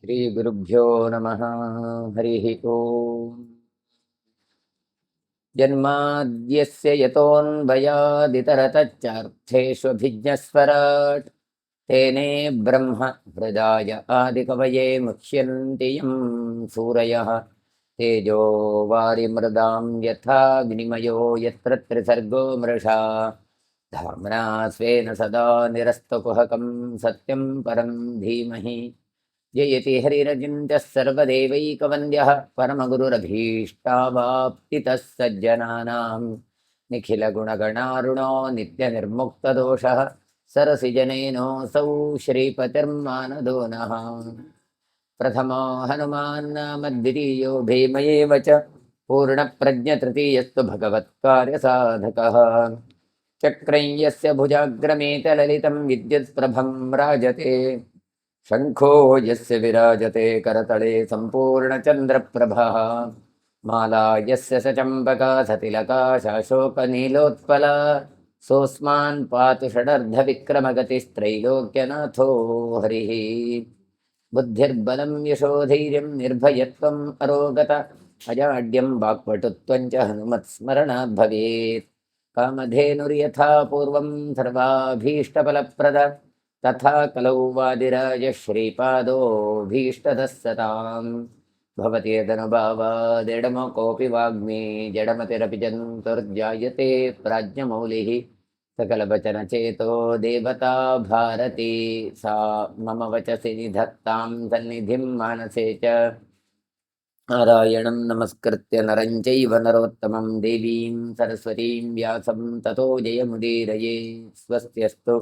ಶ್ರೀಗುರುಭ್ಯೋ ನಮಃ. ಹರಿ ಓಂ. ಜನ್ಮಾದ್ಯಸ್ಯ ಯತೋನ್ಭಯಾದಿತರತಶ್ಚಾರ್ಥೇಷ್ವಭಿಜ್ಞಸ್ವರಾಟ್ ತೇನೇ ಬ್ರಹ್ಮ ಹೃದಯ ಆದಿಕವಯೇ ಮುಹ್ಯಂತಿ ಯಂ ಸೂರಯಃ ತೇಜೋ ವಾರಿಮೃದಾಂ ಯಥಾ ವಿನಿಮಯೋ ಯತ್ರ ತ್ರಿಸರ್ಗೋ ಮೃಷಾ ಧಾಮ್ನಾ ಸ್ವೇನ ಸದಾ ನಿರಸ್ತಕುಹಕಂ ಸತ್ಯಂ ಪರಂ ಧೀಮಹಿ ಜಯತಿ ಹರಿರಚಿಂತ್ಯಃ ಸರ್ವದೇವೈಕವಂದ್ಯಃ ಪರಮಗುರುರಭೀಷ್ಟಾವಾಪ್ತಿತಃ ಸಜ್ಜನಾನಾಂ ನಿಖಿಲಗುಣಗಣಾರುಣೋ ನಿತ್ಯನಿರ್ಮುಕ್ತದೋಷಃ ಸರಸಿಜನೇನೋऽಸೌ ಶ್ರೀಪತಿರ್ಮಾನದೋ ನಃ. ಪ್ರಥಮೋ ಹನುಮಾನ್ ನಾಮ ದ್ವಿತೀಯೋ ಭೀಮಯೇವ ಚ ಪೂರ್ಣಪ್ರಜ್ಞತೃತೀಯಸ್ತು ಭಗವತ್ಕಾರ್ಯಸಾಧಕಃ. ಚಕ್ರಂ ಯಸ್ಯ ಭುಜಾಗ್ರಮೇತ ಲಲಿತಂ ವಿದ್ಯುತ್ಪ್ರಭಂ ರಾಜತೆ ಶಂಖೋ ಯಸ್ಯ ವಿರಾಜತೆ ಕರತಳೆ ಸಂಪೂರ್ಣಚಂದ್ರಪ್ರಭಃ. ಮಾಲಾ ಯಸ್ಯ ಸಚಂಬಕಾ ಸತಿಲಕಾ ಶಾಶೋಕನೀಲೋತ್ಪಲ ಸೋಸ್ಮಾನ್ ಪಾತು ಷಡರ್ಧವಿಕ್ರಮಗತಿಸ್ತ್ರೈಲೋಕ್ಯನಾಥೋ ಹರಿಃ. ಬುದ್ಧಿರ್ಬಲಂ ಯಶೋಧೈರ್ಯಂ ನಿರ್ಭಯತ್ವಂ ಅರೋಗತ ಅಜಾಡ್ಯಂ ವಾಕ್ಪಟುತ್ವಂಚ ಹನುಮತ್ಸ್ಮರಣಾತ್ ಭವೇತ್. ಕಾಮಧೇನುರ್ಯಥಾ ಪೂರ್ವಂ ಸರ್ವಾಭೀಷ್ಟಫಲಪ್ರದ ತಥಾ ಕಲೌ ವಾದಿರಾಜ ಶ್ರೀಪಾದೋಭೀಷ್ಟದಃ ಸತಾಂ. ಭವತಿ ಯದನುಭಾವಾದೆಡಮ ಕೋಪಿ ವಾಗ್ಮಿ ಜಡಮತಿರಪಿ ಜಂತುರ್ಜಾಯತೆ ಪ್ರಾಜ್ಞಮೌಲಿಃ. ಸಕಲವಚನಚೇತೋ ದೇವತಾ ಭಾರತಿ ಸಾ ಮಮ ವಚಸಿ ನಿಧತ್ತಾಂ ಸನ್ನಿಧಿಂ ಮಾನಸೇ ಚ. ನಾರಾಯಣಂ ನಮಸ್ಕೃತ್ಯ ನರಂ ಚೈವ ನರೋತ್ತಮಂ ದೇವೀಂ ಸರಸ್ವತೀಂ ವ್ಯಾಸಂ ತತೋ ಜಯಮುದೀರಯೇ. ಸ್ವಸ್ತ್ಯಸ್ತು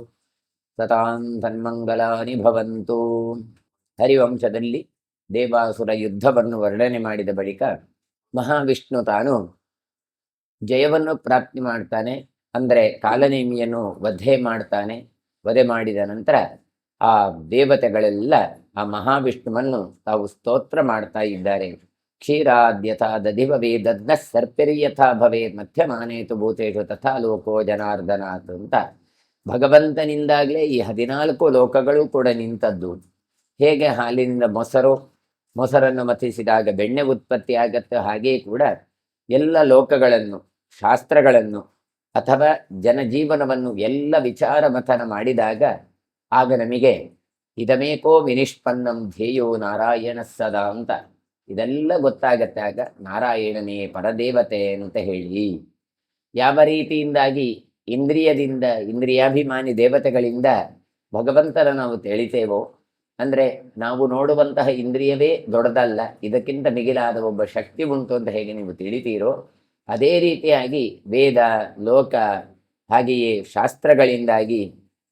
ಸತಾಂ ಸನ್ಮಂಗಲಾನಿ ಭವಂತು. ಹರಿವಂಶದಲ್ಲಿ ದೇವಾಸುರ ಯುದ್ಧವನ್ನು ವರ್ಣನೆ ಮಾಡಿದ ಬಳಿಕ ಮಹಾವಿಷ್ಣು ತಾನು ಜಯವನ್ನು ಪ್ರಾಪ್ತಿ ಮಾಡ್ತಾನೆ. ಅಂದರೆ ಕಾಲನೇಮಿಯನ್ನು ವಧೆ ಮಾಡ್ತಾನೆ. ವಧೆ ಮಾಡಿದ ನಂತರ ಆ ದೇವತೆಗಳೆಲ್ಲ ಆ ಮಹಾವಿಷ್ಣುವನ್ನು ತಾವು ಸ್ತೋತ್ರ ಮಾಡ್ತಾ ಇದ್ದಾರೆ. ಕ್ಷೀರಾದ್ಯಥಾ ದಧಿಭವೇ ದದ್ನ ಸರ್ಪಿರ್ಯಥಾ ಭವೇ ಮಧ್ಯಮಾನೇತು ಭೂತೇಷು ತಥಾ ಲೋಕೋ ಜನಾರ್ದನಾಥ್ ಅಂತ ಭಗವಂತನಿಂದಾಗಲೇ ಈ 14 ಲೋಕಗಳು ಕೂಡ ನಿಂತದ್ದು. ಹೇಗೆ ಹಾಲಿನಿಂದ ಮೊಸರನ್ನು ಮಥಿಸಿದಾಗ ಬೆಣ್ಣೆ ಉತ್ಪತ್ತಿ ಆಗತ್ತೆ, ಹಾಗೇ ಕೂಡ ಎಲ್ಲ ಲೋಕಗಳನ್ನು, ಶಾಸ್ತ್ರಗಳನ್ನು ಅಥವಾ ಜನಜೀವನವನ್ನು ಎಲ್ಲ ವಿಚಾರ ಮಥನ ಮಾಡಿದಾಗ ಆಗ ನಮಗೆ ಇದಮೇಕೋ ವಿನಿಷ್ಪನ್ನಂ ಧ್ಯೇಯೋ ನಾರಾಯಣ ಸದಾ ಅಂತ ಇದೆಲ್ಲ ಗೊತ್ತಾಗತ್ತೆ. ಆಗ ನಾರಾಯಣನೇ ಪರದೇವತೆ ಅಂತ ಹೇಳಿ ಯಾವ ರೀತಿಯಿಂದಾಗಿ ಇಂದ್ರಿಯದಿಂದ, ಇಂದ್ರಿಯಾಭಿಮಾನಿ ದೇವತೆಗಳಿಂದ ಭಗವಂತನ ನಾವು ತಿಳಿತೇವೋ, ಅಂದರೆ ನಾವು ನೋಡುವಂತಹ ಇಂದ್ರಿಯವೇ ದೊಡ್ಡದಲ್ಲ, ಇದಕ್ಕಿಂತ ಮಿಗಿಲಾದ ಒಬ್ಬ ಶಕ್ತಿ ಉಂಟು ಅಂತ ಹೇಗೆ ನೀವು ತಿಳಿತೀರೋ, ಅದೇ ರೀತಿಯಾಗಿ ವೇದ, ಲೋಕ, ಹಾಗೆಯೇ ಶಾಸ್ತ್ರಗಳಿಂದಾಗಿ,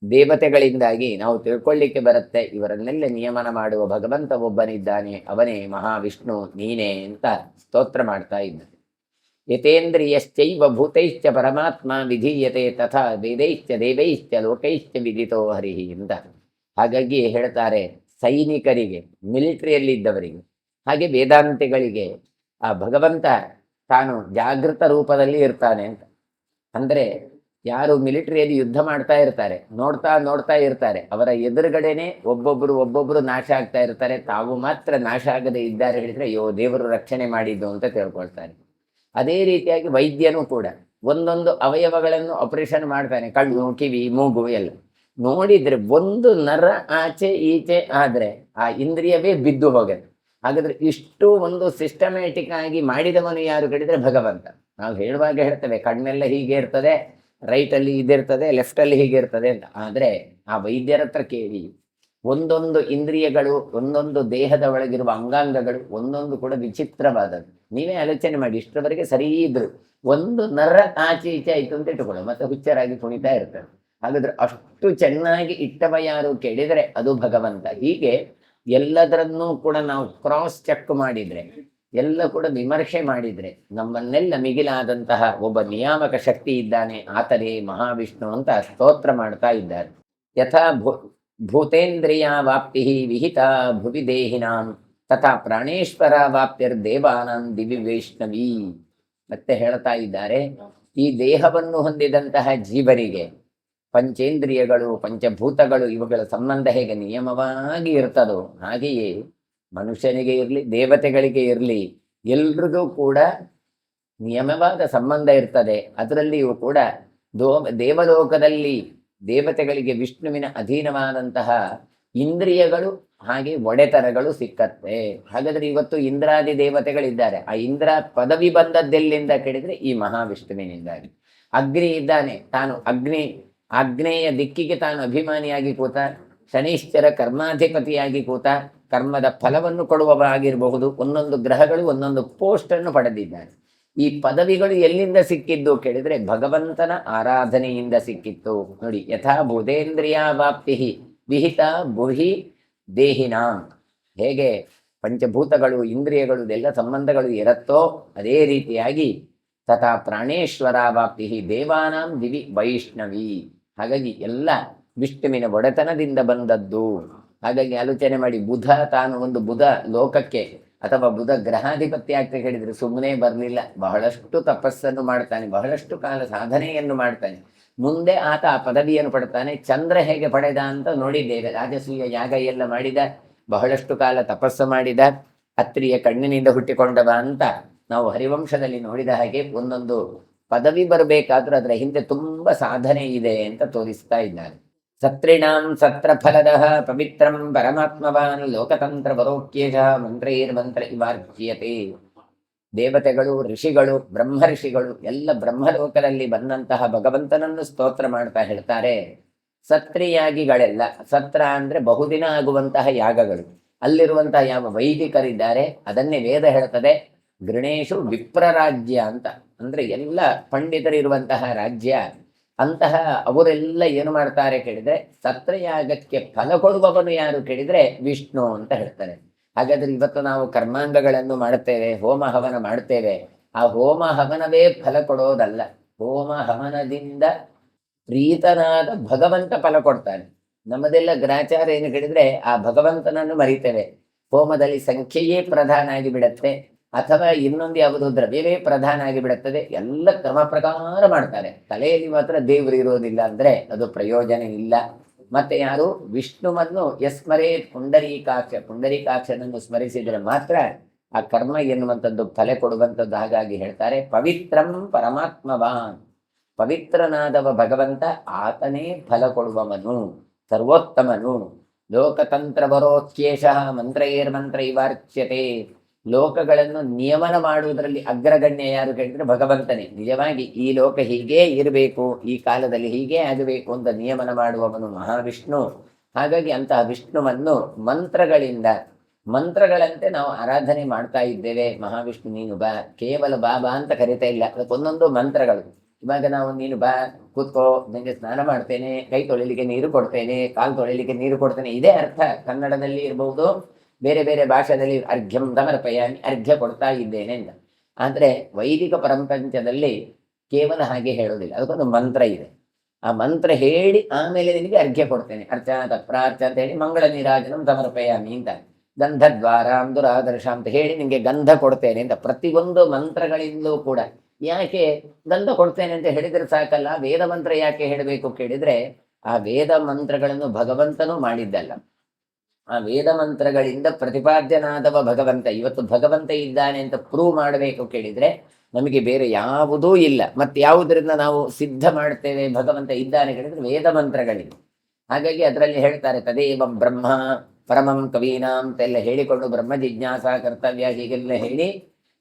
ದೇವತೆಗಳಿಂದಾಗಿ ನಾವು ತಿಳ್ಕೊಳ್ಳಿಕ್ಕೆ ಬರುತ್ತೆ. ಇವರನ್ನೆಲ್ಲ ನಿಯಮನ ಮಾಡುವ ಭಗವಂತ ಒಬ್ಬನಿದ್ದಾನೆ, ಅವನೇ ಮಹಾವಿಷ್ಣು, ನೀನೇ ಅಂತ ಸ್ತೋತ್ರ ಮಾಡ್ತಾ ಇದ್ದಾರೆ. ಯತೇಂದ್ರಿಯಶ್ಚೈವ ಭೂತೈಶ್ಚ ಪರಮಾತ್ಮ ವಿಧೀಯತೆ ತಥಾ ವೇದೈಶ್ಚ ದೇವೈಶ್ಚ ಲೋಕೈಶ್ಚ ವಿದಿತೋ ಹರಿಹಿ ಅಂತ. ಹಾಗಾಗಿ ಹೇಳ್ತಾರೆ ಸೈನಿಕರಿಗೆ, ಮಿಲಿಟರಿಯಲ್ಲಿದ್ದವರಿಗೆ, ಹಾಗೆ ವೇದಾಂತಿಗಳಿಗೆ ಆ ಭಗವಂತ ತಾನು ಜಾಗೃತ ರೂಪದಲ್ಲಿ ಇರ್ತಾನೆ ಅಂತ. ಅಂದರೆ ಯಾರು ಮಿಲಿಟರಿಯಲ್ಲಿ ಯುದ್ಧ ಮಾಡ್ತಾ ಇರ್ತಾರೆ, ನೋಡ್ತಾ ಇರ್ತಾರೆ, ಅವರ ಎದುರುಗಡೆನೆ ಒಬ್ಬೊಬ್ಬರು ನಾಶ ಆಗ್ತಾ ಇರ್ತಾರೆ. ತಾವು ಮಾತ್ರ ನಾಶ ಆಗದೆ ಇದ್ದಾರೆ ಹೇಳಿದ್ರೆ ಅಯ್ಯೋ ದೇವರು ರಕ್ಷಣೆ ಮಾಡಿದ್ದು ಅಂತ ತಿಳ್ಕೊಳ್ತಾರೆ. ಅದೇ ರೀತಿಯಾಗಿ ವೈದ್ಯನೂ ಕೂಡ ಒಂದೊಂದು ಅವಯವಗಳನ್ನು ಆಪರೇಷನ್ ಮಾಡ್ತಾನೆ, ಕಣ್ಣು, ಕಿವಿ, ಮೂಗು ಎಲ್ಲ. ನೋಡಿದ್ರೆ ಒಂದು ನರ ಆಚೆ ಈಚೆ ಆದ್ರೆ ಆ ಇಂದ್ರಿಯವೇ ಬಿದ್ದು ಹೋಗುತ್ತೆ. ಹಾಗಾದ್ರೆ ಇಷ್ಟು ಒಂದು ಸಿಸ್ಟಮ್ಯಾಟಿಕ್ ಆಗಿ ಮಾಡಿದವನು ಯಾರು ಕೇಳಿದ್ರೆ ಭಗವಂತ. ನಾವು ಹೇಳುವಾಗ ಹೇಳ್ತೇವೆ ಕಣ್ಣೆಲ್ಲ ಹೀಗೆ ಇರ್ತದೆ, ರೈಟಲ್ಲಿ ಇದಿರ್ತದೆ, ಲೆಫ್ಟಲ್ಲಿ ಹೀಗೆ ಇರ್ತದೆ ಅಂತ. ಆದರೆ ಆ ವೈದ್ಯರ ಹತ್ರ ಕೇಳಿ ಒಂದೊಂದು ಇಂದ್ರಿಯಗಳು, ಒಂದೊಂದು ದೇಹದ ಒಳಗಿರುವ ಅಂಗಾಂಗಗಳು ಒಂದೊಂದು ಕೂಡ ವಿಚಿತ್ರವಾದದ್ದು. ನೀವೇ ಆಲೋಚನೆ ಮಾಡಿ, ಇಷ್ಟರವರೆಗೆ ಸರಿ ಇದ್ರು, ಒಂದು ನರ ಆಚೆ ಈಚೆ ಆಯ್ತು ಅಂತ ಇಟ್ಟುಕೊಳ್ಳೋ, ಮತ್ತೆ ಹುಚ್ಚರಾಗಿ ಕುಣಿತಾ ಇರ್ತಾರೆ. ಹಾಗಾದ್ರೆ ಅಷ್ಟು ಚೆನ್ನಾಗಿ ಇಟ್ಟವ ಯಾರು ಕೇಳಿದರೆ ಅದು ಭಗವಂತ. ಹೀಗೆ ಎಲ್ಲದರನ್ನೂ ಕೂಡ ನಾವು ಕ್ರಾಸ್ ಚೆಕ್ ಮಾಡಿದ್ರೆ, ಎಲ್ಲ ಕೂಡ ವಿಮರ್ಶೆ ಮಾಡಿದ್ರೆ ನಮ್ಮನ್ನೆಲ್ಲ ಮಿಗಿಲಾದಂತಹ ಒಬ್ಬ ನಿಯಾಮಕ ಶಕ್ತಿ ಇದ್ದಾನೆ, ಆತನೇ ಮಹಾವಿಷ್ಣು ಅಂತ ಸ್ತೋತ್ರ ಮಾಡ್ತಾ ಇದ್ದಾರೆ. ಯಥಾ ಭೂತೇಂದ್ರಿಯ ವಾಪ್ತಿ ವಿಹಿತ ಭುವಿ ದೇಹಿನಾಂ ತಥಾ ಪ್ರಾಣೇಶ್ವರ ವಾಪ್ತಿರ್ದೇವಾನಾಂ ದಿವಿ ವೈಷ್ಣವಿ. ಮತ್ತೆ ಹೇಳ್ತಾ ಇದ್ದಾರೆ, ಈ ದೇಹವನ್ನು ಹೊಂದಿದಂತಹ ಜೀವನಿಗೆ ಪಂಚೇಂದ್ರಿಯಗಳು, ಪಂಚಭೂತಗಳು, ಇವುಗಳ ಸಂಬಂಧ ಹೇಗೆ ನಿಯಮವಾಗಿ ಇರ್ತದೋ ಹಾಗೆಯೇ ಮನುಷ್ಯನಿಗೆ ಇರಲಿ, ದೇವತೆಗಳಿಗೆ ಇರಲಿ, ಎಲ್ರಿಗೂ ಕೂಡ ನಿಯಮವಾದ ಸಂಬಂಧ ಇರ್ತದೆ. ಅದರಲ್ಲಿಯೂ ಕೂಡ ದೇವಲೋಕದಲ್ಲಿ ದೇವತೆಗಳಿಗೆ ವಿಷ್ಣುವಿನ ಅಧೀನವಾದಂತಹ ಇಂದ್ರಿಯಗಳು ಹಾಗೆ ಒಡೆತನಗಳು ಸಿಕ್ಕತ್ತೆ. ಹಾಗಾದ್ರೆ ಇವತ್ತು ಇಂದ್ರಾದಿ ದೇವತೆಗಳಿದ್ದಾರೆ. ಆ ಇಂದ್ರ ಪದವಿ ಬಂದದ್ದೆಲ್ಲಿಂದ ಕೇಳಿದ್ರೆ ಈ ಮಹಾವಿಷ್ಣುವಿನಿಂದಾಗಿ. ಅಗ್ನಿ ಇದ್ದಾನೆ, ತಾನು ಆಗ್ನೇಯ ದಿಕ್ಕಿಗೆ ತಾನು ಅಭಿಮಾನಿಯಾಗಿ ಕೂತ, ಶನೀಶ್ಚರ ಕರ್ಮಾಧಿಪತಿಯಾಗಿ ಕೂತ, ಕರ್ಮದ ಫಲವನ್ನು ಕೊಡುವವಾಗಿರಬಹುದು. ಒಂದೊಂದು ಗ್ರಹಗಳು ಒಂದೊಂದು ಪೋಸ್ಟ್ ಅನ್ನು ಪಡೆದಿದ್ದಾನೆ. ಈ ಪದವಿಗಳು ಎಲ್ಲಿಂದ ಸಿಕ್ಕಿದ್ದು ಕೇಳಿದ್ರೆ ಭಗವಂತನ ಆರಾಧನೆಯಿಂದ ಸಿಕ್ಕಿತ್ತು. ನೋಡಿ, ಯಥಾ ಭೂತೇಂದ್ರಿಯಾವಾಪ್ತಿ ವಿಹಿತ ಭುಹಿ ದೇಹಿನಾಂ, ಹೇಗೆ ಪಂಚಭೂತಗಳು ಇಂದ್ರಿಯಗಳು ಎಲ್ಲ ಸಂಬಂಧಗಳು ಇರುತ್ತೋ ಅದೇ ರೀತಿಯಾಗಿ ತಥಾ ಪ್ರಾಣೇಶ್ವರಾವಾಪ್ತಿ ದೇವಾನಾಂ ದಿವಿ ವೈಷ್ಣವಿ. ಹಾಗಾಗಿ ಎಲ್ಲ ವಿಷ್ಣುವಿನ ಒಡೆತನದಿಂದ ಬಂದದ್ದು. ಹಾಗಾಗಿ ಆಲೋಚನೆ ಮಾಡಿ, ಬುಧ ತಾನು ಒಂದು ಬುಧ ಲೋಕಕ್ಕೆ ಅಥವಾ ಬುಧ ಗ್ರಹಾಧಿಪತಿ ಆಗ್ತಾ ಹೇಳಿದ್ರೆ ಸುಮ್ಮನೆ ಬರಲಿಲ್ಲ. ಬಹಳಷ್ಟು ತಪಸ್ಸನ್ನು ಮಾಡ್ತಾನೆ, ಬಹಳಷ್ಟು ಕಾಲ ಸಾಧನೆಯನ್ನು ಮಾಡ್ತಾನೆ. ಮುಂದೆ ಆತ ಆ ಪದವಿಯನ್ನು ಪಡ್ತಾನೆ. ಚಂದ್ರ ಹೇಗೆ ಪಡೆದ ಅಂತ ನೋಡಿದ್ದೇವೆ. ರಾಜಸೂಯ ಯಾಗ ಎಲ್ಲ ಮಾಡಿದ, ಬಹಳಷ್ಟು ಕಾಲ ತಪಸ್ಸು ಮಾಡಿದ, ಅತ್ರಿಯ ಕಣ್ಣಿನಿಂದ ಹುಟ್ಟಿಕೊಂಡವ ಅಂತ ನಾವು ಹರಿವಂಶದಲ್ಲಿ ನೋಡಿದ ಹಾಗೆ ಒಂದೊಂದು ಪದವಿ ಬರಬೇಕಾದ್ರೂ ಅದರ ಹಿಂದೆ ತುಂಬಾ ಸಾಧನೆ ಇದೆ ಅಂತ ತೋರಿಸ್ತಾ ಇದ್ದಾನೆ. ಸತ್ರಿಣಾಂ ಸತ್ರ ಫಲದ ಪವಿತ್ರಂ ಪರಮಾತ್ಮವಾನ್ ಲೋಕತಂತ್ರ ವರೋಕ್ಯೇಶ ಮಂತ್ರೈರ್ಮಂತ್ರ ಇವಾರ್ಚ್ಯತೆ. ದೇವತೆಗಳು, ಋಷಿಗಳು, ಬ್ರಹ್ಮ ಋಷಿಗಳು ಎಲ್ಲ ಬ್ರಹ್ಮಲೋಕದಲ್ಲಿ ಬಂದಂತಹ ಭಗವಂತನನ್ನು ಸ್ತೋತ್ರ ಮಾಡ್ತಾ ಹೇಳ್ತಾರೆ. ಸತ್ರಿಯಾಗಿಗಳೆಲ್ಲ, ಸತ್ರ ಅಂದ್ರೆ ಬಹುದಿನ ಆಗುವಂತಹ ಯಾಗಗಳು, ಅಲ್ಲಿರುವಂತಹ ಯಾವ ವೈದಿಕರಿದ್ದಾರೆ ಅದನ್ನೇ ವೇದ ಹೇಳ್ತದೆ. ಗೃಣೇಶು ವಿಪ್ರರಾಜ್ಯ ಅಂತ, ಅಂದ್ರೆ ಎಲ್ಲ ಪಂಡಿತರಿರುವಂತಹ ರಾಜ್ಯ. ಅಂತಹ ಅವರೆಲ್ಲ ಏನು ಮಾಡ್ತಾರೆ ಕೇಳಿದ್ರೆ, ಸತ್ರಯಾಗಕ್ಕೆ ಫಲ ಕೊಡುವವನು ಯಾರು ಕೇಳಿದ್ರೆ ವಿಷ್ಣು ಅಂತ ಹೇಳ್ತಾರೆ. ಹಾಗಾದ್ರೆ ಇವತ್ತು ನಾವು ಕರ್ಮಾಂಗಗಳನ್ನು ಮಾಡುತ್ತೇವೆ, ಹೋಮ ಹವನ ಮಾಡ್ತೇವೆ. ಆ ಹೋಮ ಹವನವೇ ಫಲ ಕೊಡೋದಲ್ಲ. ಹೋಮ ಹವನದಿಂದ ಪ್ರೀತನಾದ ಭಗವಂತ ಫಲ ಕೊಡ್ತಾನೆ. ನಮ್ಮದೆಲ್ಲ ಗ್ರಾಚಾರ ಏನು ಕೇಳಿದ್ರೆ ಆ ಭಗವಂತನನ್ನು ಮರಿತೇವೆ. ಹೋಮದಲ್ಲಿ ಸಂಖ್ಯೆಯೇ ಪ್ರಧಾನ ಆಗಿ ಬಿಡತ್ತೆ, ಅಥವಾ ಇನ್ನೊಂದು ಯಾವುದು ದ್ರವ್ಯವೇ ಪ್ರಧಾನ ಆಗಿ ಬಿಡುತ್ತದೆ. ಎಲ್ಲ ಕ್ರಮ ಪ್ರಕಾರ ಮಾಡ್ತಾರೆ. ತಲೆಯಲ್ಲಿ ಮಾತ್ರ ದೇವರು ಇರೋದಿಲ್ಲ ಅಂದ್ರೆ ಅದು ಪ್ರಯೋಜನ ಇಲ್ಲ. ಮತ್ತೆ ಯಾರು ವಿಷ್ಣುವನ್ನು ಯಸ್ಮರೇ ಪುಂಡರೀಕಾಕ್ಷನನ್ನು ಸ್ಮರಿಸಿದರೆ ಮಾತ್ರ ಆ ಕರ್ಮ ಎನ್ನುವಂಥದ್ದು ಫಲ ಕೊಡುವಂಥದ್ದು. ಹಾಗಾಗಿ ಹೇಳ್ತಾರೆ ಪವಿತ್ರಂ ಪರಮಾತ್ಮವಾನ್, ಪವಿತ್ರನಾದವ ಭಗವಂತ ಆತನೇ ಫಲ ಕೊಡುವವನು, ಸರ್ವೋತ್ತಮನು. ಲೋಕತಂತ್ರ ಬರೋಕ್ಯೇಶ ಮಂತ್ರೈರ್ಮಂತ್ರ ಇವಾರ್ಚ್ಯತೆ. ಲೋಕಗಳನ್ನು ನಿಯಮನ ಮಾಡುವುದರಲ್ಲಿ ಅಗ್ರಗಣ್ಯ ಯಾರು ಕೇಳಿದ್ರೆ ಭಗವಂತನೇ. ನಿಜವಾಗಿ ಈ ಲೋಕ ಹೀಗೇ ಇರಬೇಕು, ಈ ಕಾಲದಲ್ಲಿ ಹೀಗೇ ಆಗಬೇಕು ಅಂತ ನಿಯಮನ ಮಾಡುವವನು ಮಹಾವಿಷ್ಣು. ಹಾಗಾಗಿ ಅಂತಹ ವಿಷ್ಣುವನ್ನು ಮಂತ್ರಗಳಂತೆ ನಾವು ಆರಾಧನೆ ಮಾಡ್ತಾ ಇದ್ದೇವೆ. ಮಹಾವಿಷ್ಣು ನೀನು ಬಾ, ಕೇವಲ ಬಾಬಾ ಅಂತ ಕರಿತಾ ಇಲ್ಲ, ಅದಕ್ಕೊಂದೊಂದು ಮಂತ್ರಗಳು. ಇವಾಗ ನಾವು ನೀನು ಬಾ, ಕೂತ್ಕೋ, ನಿಮಗೆ ಸ್ನಾನ ಮಾಡ್ತೇನೆ, ಕೈ ತೊಳಿಲಿಕ್ಕೆ ನೀರು ಕೊಡ್ತೇನೆ, ಕಾಲು ತೊಳಿಲಿಕ್ಕೆ ನೀರು ಕೊಡ್ತೇನೆ, ಇದೇ ಅರ್ಥ. ಕನ್ನಡದಲ್ಲಿ ಇರಬಹುದು, ಬೇರೆ ಬೇರೆ ಭಾಷೆಯಲ್ಲಿ ಅರ್ಘ್ಯಂ ಸಮರ್ಪಯಾಮಿ, ಅರ್ಘ್ಯ ಕೊಡ್ತಾ ಇದ್ದೇನೆ ಅಂತ. ಆದರೆ ವೈದಿಕ ಪ್ರಪಂಚದಲ್ಲಿ ಕೇವಲ ಹಾಗೆ ಹೇಳೋದಿಲ್ಲ, ಅದಕ್ಕೊಂದು ಮಂತ್ರ ಇದೆ. ಆ ಮಂತ್ರ ಹೇಳಿ ಆಮೇಲೆ ನಿನಗೆ ಅರ್ಘ್ಯ ಕೊಡ್ತೇನೆ, ಅರ್ಚ ತಪ್ರಾರ್ಚ ಅಂತ ಹೇಳಿ ಮಂಗಳ ನೀರಾಜನಂ ಸಮರ್ಪಯಾಮಿ ಅಂತ, ಗಂಧದ್ವಾರ ದುರಾದರ್ಶ ಅಂತ ಹೇಳಿ ನಿಮಗೆ ಗಂಧ ಕೊಡ್ತೇನೆ ಅಂತ. ಪ್ರತಿಯೊಂದು ಮಂತ್ರಗಳಿಂದಲೂ ಕೂಡ ಯಾಕೆ ಗಂಧ ಕೊಡ್ತೇನೆ ಅಂತ ಹೇಳಿದ್ರೆ ಸಾಕಲ್ಲ, ವೇದ ಮಂತ್ರ ಯಾಕೆ ಹೇಳಬೇಕು ಕೇಳಿದ್ರೆ ಆ ವೇದ ಮಂತ್ರಗಳನ್ನು ಭಗವಂತನೂ ಮಾಡಿದ್ದಲ್ಲ. ಆ ವೇದ ಮಂತ್ರಗಳಿಂದ ಪ್ರತಿಪಾದ್ಯನಾದವ ಭಗವಂತ. ಇವತ್ತು ಭಗವಂತ ಇದ್ದಾನೆ ಅಂತ ಪ್ರೂವ್ ಮಾಡಬೇಕು ಕೇಳಿದ್ರೆ ನಮಗೆ ಬೇರೆ ಯಾವುದೂ ಇಲ್ಲ. ಮತ್ತೆ ಯಾವುದರಿಂದ ನಾವು ಸಿದ್ಧ ಮಾಡ್ತೇವೆ ಭಗವಂತ ಇದ್ದಾನೆ ಕೇಳಿದ್ರೆ ವೇದ ಮಂತ್ರಗಳಿವೆ. ಹಾಗಾಗಿ ಅದರಲ್ಲಿ ಹೇಳ್ತಾರೆ ತದೇವ ಬ್ರಹ್ಮ ಪರಮಂ ಕವೀನಾಂ ಅಂತೆಲ್ಲ ಹೇಳಿಕೊಂಡು ಬ್ರಹ್ಮ ಜಿಜ್ಞಾಸ ಕರ್ತವ್ಯ ಹೀಗೆಲ್ಲ ಹೇಳಿ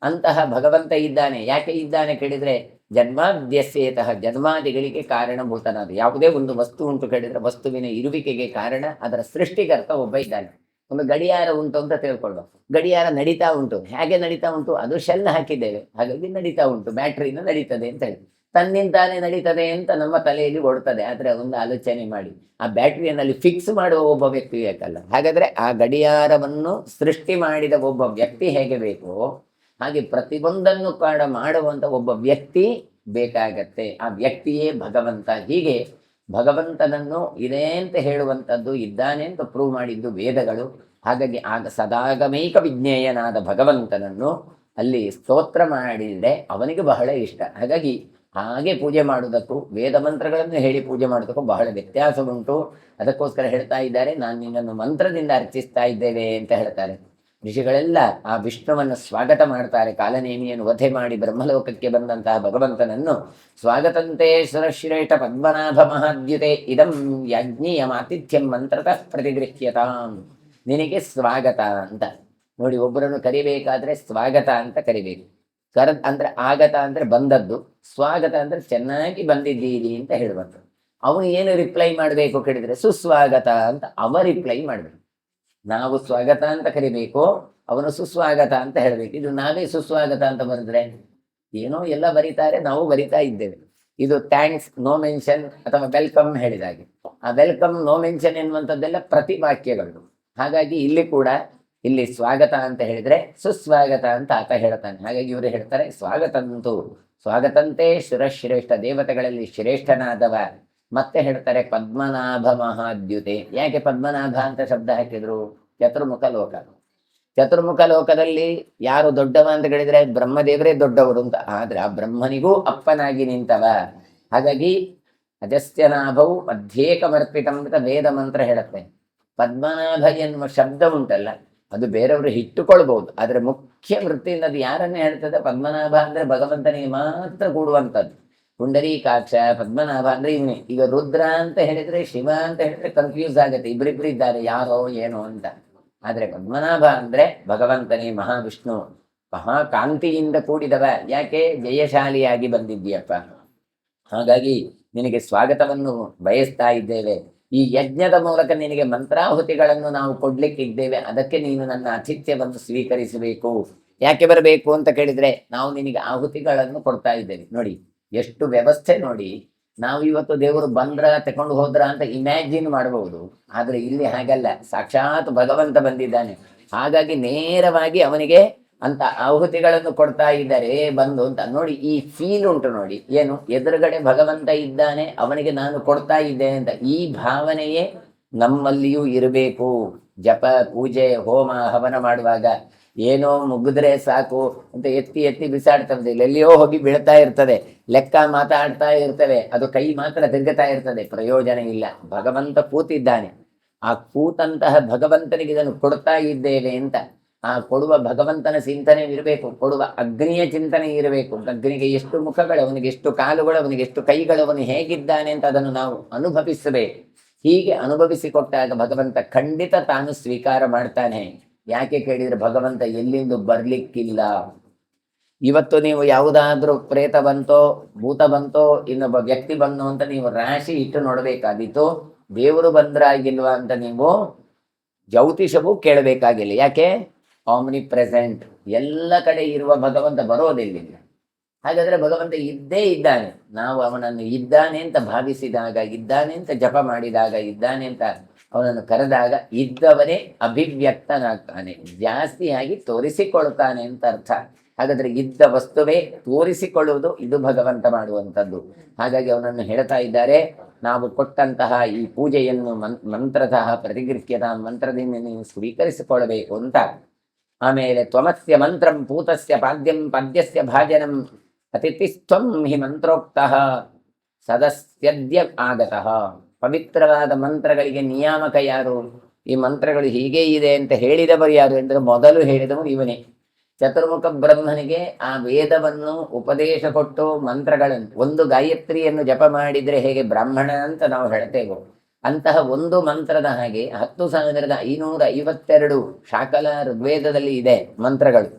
ಅಂತಹ ಭಗವಂತ ಇದ್ದಾನೆ. ಯಾಕೆ ಇದ್ದಾನೆ ಕೇಳಿದ್ರೆ ಜನ್ಮಾದ್ಯಸ್ಯೇತಃ, ಜನ್ಮಾದಿಗಳಿಗೆ ಕಾರಣಭೂತನಾದ. ಯಾವುದೇ ಒಂದು ವಸ್ತು ಉಂಟು ಕೇಳಿದ್ರೆ ವಸ್ತುವಿನ ಇರುವಿಕೆಗೆ ಕಾರಣ ಅದರ ಸೃಷ್ಟಿಕರ್ತ ಒಬ್ಬ ಇದ್ದಾನೆ. ಒಂದು ಗಡಿಯಾರ ಉಂಟು ಅಂತ ತಿಳ್ಕೊಳ್ಳುವ, ಗಡಿಯಾರ ನಡೀತಾ ಉಂಟು. ಹೇಗೆ ನಡೀತಾ ಉಂಟು? ಅದು ಶೆಲ್ ಹಾಕಿದ್ದೇವೆ, ಹಾಗಾಗಿ ನಡೀತಾ ಉಂಟು. ಬ್ಯಾಟ್ರಿನ ನಡೀತದೆ ಅಂತ ಹೇಳಿ ತನ್ನಿಂದಾನೇ ನಡೀತದೆ ಅಂತ ನಮ್ಮ ತಲೆಯಲ್ಲಿ ಓಡ್ತದೆ. ಆದ್ರೆ ಒಂದು ಆಲೋಚನೆ ಮಾಡಿ, ಆ ಬ್ಯಾಟ್ರಿಯಲ್ಲಿ ಫಿಕ್ಸ್ ಮಾಡುವ ಒಬ್ಬ ವ್ಯಕ್ತಿ ಬೇಕಲ್ಲ. ಹಾಗಾದ್ರೆ ಆ ಗಡಿಯಾರವನ್ನು ಸೃಷ್ಟಿ ಮಾಡಿದ ಒಬ್ಬ ವ್ಯಕ್ತಿ ಹೇಗೆ ಬೇಕೋ ಹಾಗೆ ಪ್ರತಿಯೊಂದನ್ನು ಕೂಡ ಮಾಡುವಂತ ಒಬ್ಬ ವ್ಯಕ್ತಿ ಬೇಕಾಗತ್ತೆ. ಆ ವ್ಯಕ್ತಿಯೇ ಭಗವಂತ. ಹೀಗೆ ಭಗವಂತನನ್ನು ಇದೆ ಅಂತ ಹೇಳುವಂಥದ್ದು, ಇದ್ದಾನೆ ಅಂತ ಪ್ರೂವ್ ಮಾಡಿದ್ದು ವೇದಗಳು. ಹಾಗಾಗಿ ಆಗ ಸದಾಗಮೈಕ ವಿಜ್ಞೇಯನಾದ ಭಗವಂತನನ್ನು ಅಲ್ಲಿ ಸ್ತೋತ್ರ ಮಾಡಿದ್ರೆ ಅವನಿಗೆ ಬಹಳ ಇಷ್ಟ. ಹಾಗಾಗಿ ಹಾಗೆ ಪೂಜೆ ಮಾಡುವುದಕ್ಕೂ ವೇದ ಮಂತ್ರಗಳನ್ನು ಹೇಳಿ ಪೂಜೆ ಮಾಡೋದಕ್ಕೂ ಬಹಳ ವ್ಯತ್ಯಾಸ ಉಂಟು. ಅದಕ್ಕೋಸ್ಕರ ಹೇಳ್ತಾ ಇದ್ದಾರೆ, ನಾನು ನಿನ್ನನ್ನು ಮಂತ್ರದಿಂದ ಅರ್ಚಿಸ್ತಾ ಇದ್ದೇವೆ ಅಂತ ಹೇಳ್ತಾರೆ. ಋಷಿಗಳೆಲ್ಲ ಆ ವಿಷ್ಣುವನ್ನು ಸ್ವಾಗತ ಮಾಡ್ತಾರೆ. ಕಾಲನೇಮಿಯನ್ನು ವಧೆ ಮಾಡಿ ಬ್ರಹ್ಮಲೋಕಕ್ಕೆ ಬಂದಂತಹ ಭಗವಂತನನ್ನು ಸ್ವಾಗತಂತೆ ಸುರಶ್ರೇಷ್ಠ ಪದ್ಮನಾಭ ಮಹಾದ್ಯುತೆ ಇದಂ ಯಜ್ಞೀಯಂ ಆತಿಥ್ಯಂ ಮಂತ್ರತಃ ಪ್ರತಿಗೃಹ್ಯತಾಂ. ನಿನಗೆ ಸ್ವಾಗತ ಅಂತ ನೋಡಿ, ಒಬ್ಬರನ್ನು ಕರಿಬೇಕಾದ್ರೆ ಸ್ವಾಗತ ಅಂತ ಕರಿಬೇಕು. ಅಂದ್ರೆ ಆಗತ ಅಂದ್ರೆ ಬಂದದ್ದು, ಸ್ವಾಗತ ಅಂದ್ರೆ ಚೆನ್ನಾಗಿ ಬಂದಿದ್ದೀರಿ ಅಂತ ಹೇಳುವಂಥದ್ದು. ಅವನು ಏನು ರಿಪ್ಲೈ ಮಾಡಬೇಕು ಕೇಳಿದ್ರೆ ಸುಸ್ವಾಗತ ಅಂತ ಅವ ರಿಪ್ಲೈ ಮಾಡಬೇಕು. ನಾವು ಸ್ವಾಗತ ಅಂತ ಕರಿಬೇಕು, ಅವನು ಸುಸ್ವಾಗತ ಅಂತ ಹೇಳಬೇಕು. ಇದು ನಾವೇ ಸುಸ್ವಾಗತ ಅಂತ ಬರೆದ್ರೆ ಏನೋ ಎಲ್ಲ ಬರೀತಾರೆ, ನಾವು ಬರಿತಾ ಇದ್ದೇವೆ. ಇದು ಥ್ಯಾಂಕ್ಸ್ ನೋ ಮೆನ್ಷನ್ ಅಥವಾ ವೆಲ್ಕಮ್ ಹೇಳಿದಾಗೆ. ಆ ವೆಲ್ಕಮ್ ನೋ ಮೆನ್ಷನ್ ಎನ್ನುವಂಥದ್ದೆಲ್ಲ ಪ್ರತಿವಾಕ್ಯಗಳು. ಹಾಗಾಗಿ ಇಲ್ಲಿ ಕೂಡ ಇಲ್ಲಿ ಸ್ವಾಗತ ಅಂತ ಹೇಳಿದ್ರೆ ಸುಸ್ವಾಗತ ಅಂತ ಆತ ಹೇಳ್ತಾನೆ. ಹಾಗಾಗಿ ಇವರು ಹೇಳ್ತಾರೆ ಸ್ವಾಗತಂತು ಸ್ವಾಗತಂತೆ ಶಿರಶ್ರೇಷ್ಠ, ದೇವತೆಗಳಲ್ಲಿ ಶ್ರೇಷ್ಠನಾದವ. ಮತ್ತೆ ಹೇಳ್ತಾರೆ ಪದ್ಮನಾಭ ಮಹಾದ್ಯುತೆ. ಯಾಕೆ ಪದ್ಮನಾಭ ಅಂತ ಶಬ್ದ ಹಾಕಿದ್ರು? ಚತುರ್ಮುಖ ಲೋಕ. ಚತುರ್ಮುಖ ಲೋಕದಲ್ಲಿ ಯಾರು ದೊಡ್ಡವ ಅಂತ ಹೇಳಿದ್ರೆ ಬ್ರಹ್ಮದೇವರೇ ದೊಡ್ಡವರು ಅಂತ. ಆದ್ರೆ ಆ ಬ್ರಹ್ಮನಿಗೂ ಅಪ್ಪನಾಗಿ ನಿಂತವ. ಹಾಗಾಗಿ ಅಜಸ್ತ್ಯನಾಭವು ಮಧ್ಯೇಕಮರ್ಪಿತಂ ಅಂತ ವೇದ ಮಂತ್ರ ಹೇಳುತ್ತೆ. ಪದ್ಮನಾಭ ಎನ್ನುವ ಶಬ್ದ ಉಂಟಲ್ಲ, ಅದು ಬೇರೆಯವರು ಇಟ್ಟುಕೊಳ್ಬಹುದು, ಆದ್ರೆ ಮುಖ್ಯ ವೃತ್ತಿಯಿಂದ ಅದು ಯಾರನ್ನೇ ಹೇಳ್ತದೆ? ಪದ್ಮನಾಭ ಅಂದ್ರೆ ಭಗವಂತನಿಗೆ ಮಾತ್ರ ಕೂಡುವಂಥದ್ದು. ಪುಂಡರೀಕಾಕ್ಷ ಪದ್ಮನಾಭ ಅಂದ್ರೆ ಇವನೇ. ಈಗ ರುದ್ರ ಅಂತ ಹೇಳಿದ್ರೆ ಶಿವ ಅಂತ ಹೇಳಿದ್ರೆ ಕನ್ಫ್ಯೂಸ್ ಆಗುತ್ತೆ, ಇಬ್ಬರಿಬ್ರು ಇದ್ದಾರೆ ಯಾರೋ ಏನೋ ಅಂತ. ಆದ್ರೆ ಪದ್ಮನಾಭ ಅಂದ್ರೆ ಭಗವಂತನೇ ಮಹಾವಿಷ್ಣು, ಮಹಾಕಾಂತಿಯಿಂದ ಕೂಡಿದವ. ಯಾಕೆ? ಜಯಶಾಲಿಯಾಗಿ ಬಂದಿದ್ದೀಯಪ್ಪ. ಹಾಗಾಗಿ ನಿನಗೆ ಸ್ವಾಗತವನ್ನು ಬಯಸ್ತಾ ಇದ್ದೇವೆ. ಈ ಯಜ್ಞದ ಮೂಲಕ ನಿನಗೆ ಮಂತ್ರಾಹುತಿಗಳನ್ನು ನಾವು ಕೊಡ್ಲಿಕ್ಕಿದ್ದೇವೆ, ಅದಕ್ಕೆ ನೀನು ನನ್ನ ಆತಿಥ್ಯವನ್ನು ಸ್ವೀಕರಿಸಬೇಕು. ಯಾಕೆ ಬರಬೇಕು ಅಂತ ಕೇಳಿದ್ರೆ ನಾವು ನಿನಗೆ ಆಹುತಿಗಳನ್ನು ಕೊಡ್ತಾ ಇದ್ದೇವೆ. ನೋಡಿ ಎಷ್ಟು ವ್ಯವಸ್ಥೆ ನೋಡಿ. ನಾವು ಇವತ್ತು ದೇವರು ಬಂದ್ರ ತಕೊಂಡು ಹೋದ್ರ ಅಂತ ಇಮ್ಯಾಜಿನ್ ಮಾಡಬಹುದು, ಆದ್ರೆ ಇಲ್ಲಿ ಹಾಗಲ್ಲ. ಸಾಕ್ಷಾತ್ ಭಗವಂತ ಬಂದಿದ್ದಾನೆ. ಹಾಗಾಗಿ ನೇರವಾಗಿ ಅವನಿಗೆ ಅಂತ ಆಹುತಿಗಳನ್ನು ಕೊಡ್ತಾ ಇದ್ದಾರೆ ಬಂದು ಅಂತ. ನೋಡಿ ಈ ಫೀಲ್ ಉಂಟು ನೋಡಿ, ಏನು ಎದುರುಗಡೆ ಭಗವಂತ ಇದ್ದಾನೆ, ಅವನಿಗೆ ನಾನು ಕೊಡ್ತಾ ಇದ್ದೇನೆ ಅಂತ ಈ ಭಾವನೆಯೇ ನಮ್ಮಲ್ಲಿಯೂ ಇರಬೇಕು. ಜಪ ಪೂಜೆ ಹೋಮ ಹವನ ಮಾಡುವಾಗ ಏನೋ ಮುಗಿದ್ರೆ ಸಾಕು ಅಂತ ಎತ್ತಿ ಎತ್ತಿ ಬಿಸಾಡ್ತದೆ, ಎಲ್ಲಿಯೋ ಹೋಗಿ ಬೀಳ್ತಾ ಇರ್ತದೆ, ಲೆಕ್ಕ ಮಾತಾಡ್ತಾ ಇರ್ತವೆ, ಅದು ಕೈ ಮಾತ್ರ ತಿರುಗುತ್ತಾ ಇರ್ತದೆ, ಪ್ರಯೋಜನ ಇಲ್ಲ. ಭಗವಂತ ಕೂತಿದ್ದಾನೆ, ಆ ಕೂತಂತಹ ಭಗವಂತನಿಗೆ ಇದನ್ನು ಕೊಡ್ತಾ ಇದ್ದೇವೆ ಅಂತ ಆ ಕೊಡುವ ಭಗವಂತನ ಚಿಂತನೆ ಇರಬೇಕು, ಕೊಡುವ ಅಗ್ನಿಯ ಚಿಂತನೆ ಇರಬೇಕು. ಅಗ್ನಿಗೆ ಎಷ್ಟು ಮುಖಗಳು, ಅವನಿಗೆ ಎಷ್ಟು ಕಾಲುಗಳು, ಅವನಿಗೆ ಎಷ್ಟು ಕೈಗಳು, ಅವನು ಹೇಗಿದ್ದಾನೆ ಅಂತ ಅದನ್ನು ನಾವು ಅನುಭವಿಸಬೇಕು. ಹೀಗೆ ಅನುಭವಿಸಿಕೊಟ್ಟಾಗ ಭಗವಂತ ಖಂಡಿತ ತಾನು ಸ್ವೀಕಾರ ಮಾಡ್ತಾನೆ. ಯಾಕೆ ಕೇಳಿದ್ರೆ ಭಗವಂತ ಎಲ್ಲಿಂದ ಬರ್ಲಿಕ್ಕಿಲ್ಲ. ಇವತ್ತು ನೀವು ಯಾವುದಾದ್ರೂ ಪ್ರೇತ ಬಂತೋ ಭೂತ ಬಂತೋ ಇನ್ನೊಬ್ಬ ವ್ಯಕ್ತಿ ಬಂದು ಅಂತ ನೀವು ರಾಶಿ ಇಟ್ಟು ನೋಡ್ಬೇಕಾದಿತ್ತು. ದೇವರು ಬಂದ್ರಾಗಿಲ್ವಾ ಅಂತ ನೀವು ಜ್ಯೋತಿಷವೂ ಕೇಳಬೇಕಾಗಿಲ್ಲ. ಯಾಕೆ? ಆಮ್ನಿ ಪ್ರೆಸೆಂಟ್, ಎಲ್ಲ ಕಡೆ ಇರುವ ಭಗವಂತ ಬರೋದಿಲ್ಲ. ಹಾಗಾದ್ರೆ ಭಗವಂತ ಇದ್ದೇ ಇದ್ದಾನೆ. ನಾವು ಅವನನ್ನು ಇದ್ದಾನೆ ಅಂತ ಭಾವಿಸಿದಾಗ, ಇದ್ದಾನೆ ಅಂತ ಜಪ ಮಾಡಿದಾಗ, ಇದ್ದಾನೆ ಅಂತ ಅವನನ್ನು ಕರೆದಾಗ ಇದ್ದವನೇ ಅಭಿವ್ಯಕ್ತನಾಗ್ತಾನೆ, ಜಾಸ್ತಿಯಾಗಿ ತೋರಿಸಿಕೊಳ್ತಾನೆ ಅಂತ ಅರ್ಥ. ಹಾಗಾದ್ರೆ ಇದ್ದ ವಸ್ತುವೇ ತೋರಿಸಿಕೊಳ್ಳುವುದು, ಇದು ಭಗವಂತ ಮಾಡುವಂಥದ್ದು. ಹಾಗಾಗಿ ಅವನನ್ನು ಹೇಳ್ತಾ ಇದ್ದಾರೆ, ನಾವು ಕೊಟ್ಟಂತಹ ಈ ಪೂಜೆಯನ್ನು ಮಂತ್ರತಃ ಪ್ರತಿಗೃಹ್ಯತ, ಮಂತ್ರದಿಂದ ನೀವು ಸ್ವೀಕರಿಸಿಕೊಳ್ಳಬೇಕು ಅಂತ. ಆಮೇಲೆ ತ್ವಮಸ್ಯ ಮಂತ್ರಂ ಪೂತಸ್ಯ ಪಾದ್ಯಂ ಪದ್ಯಸ್ಯ ಭಾಜನಂ ಅತಿಥಿಸ್ತ್ವಂ ಹಿ ಮಂತ್ರೋಕ್ತಃ ಸದಸ್ಯದ್ಯ ಆಗತಃ. ಪವಿತ್ರವಾದ ಮಂತ್ರಗಳಿಗೆ ನಿಯಾಮಕ ಯಾರು? ಈ ಮಂತ್ರಗಳು ಹೀಗೆ ಇದೆ ಅಂತ ಹೇಳಿದವರು ಯಾರು ಅಂದರೆ ಮೊದಲು ಹೇಳಿದವರು ಇವನೇ. ಚತುರ್ಮುಖ ಬ್ರಹ್ಮನಿಗೆ ಆ ವೇದವನ್ನು ಉಪದೇಶ ಕೊಟ್ಟು ಮಂತ್ರಗಳನ್ನು, ಒಂದು ಗಾಯತ್ರಿಯನ್ನು ಜಪ ಮಾಡಿದ್ರೆ ಹೇಗೆ ಬ್ರಾಹ್ಮಣ ಅಂತ ನಾವು ಹೇಳ್ತೇವೋ, ಅಂತಹ ಒಂದು ಮಂತ್ರದ ಹಾಗೆ 10,552 ಶಾಕಲ ಋಗ್ವೇದದಲ್ಲಿ ಇದೆ ಮಂತ್ರಗಳು.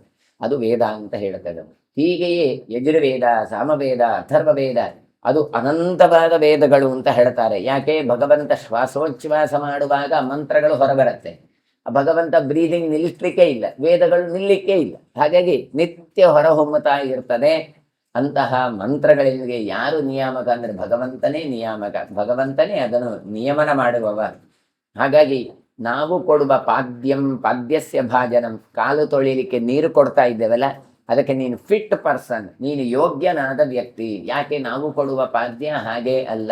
ಅದು ವೇದ ಅಂತ ಹೇಳ್ತದೆ. ಹೀಗೆಯೇ ಯಜುರ್ವೇದ, ಸಾಮವೇದ, ಅಥರ್ವವೇದ, ಅದು ಅನಂತವಾದ ವೇದಗಳು ಅಂತ ಹೇಳ್ತಾರೆ. ಯಾಕೆ? ಭಗವಂತ ಶ್ವಾಸೋಚ್ಛ್ವಾಸ ಮಾಡುವಾಗ ಮಂತ್ರಗಳು ಹೊರಬರುತ್ತೆ. ಭಗವಂತ ಬ್ರೀದಿಂಗ್ ನಿಲ್ಲಿಸ್ಲಿಕ್ಕೆ ಇಲ್ಲ, ವೇದಗಳು ನಿಲ್ಲಿಕ್ಕೆ ಇಲ್ಲ. ಹಾಗಾಗಿ ನಿತ್ಯ ಹೊರಹೊಮ್ಮುತ್ತಾ ಇರ್ತದೆ. ಅಂತಹ ಮಂತ್ರಗಳಿಗೆ ಯಾರು ನಿಯಾಮಕ ಅಂದ್ರೆ ಭಗವಂತನೇ ನಿಯಾಮಕ, ಭಗವಂತನೇ ಅದನ್ನು ನಿಯಮನ ಮಾಡುವವ. ಹಾಗಾಗಿ ನಾವು ಕೊಡುವ ಪಾದ್ಯಸ್ಯ ಭಾಜನಂ, ಕಾಲು ತೊಳಿಲಿಕ್ಕೆ ನೀರು ಕೊಡ್ತಾ ಇದ್ದೇವಲ್ಲ, ಅದಕ್ಕೆ ನೀನು ಫಿಟ್ ಪರ್ಸನ್, ನೀನು ಯೋಗ್ಯನಾದ ವ್ಯಕ್ತಿ. ಯಾಕೆ? ನಾವು ಕೊಡುವ ಪಾದ್ಯ ಹಾಗೆ ಅಲ್ಲ.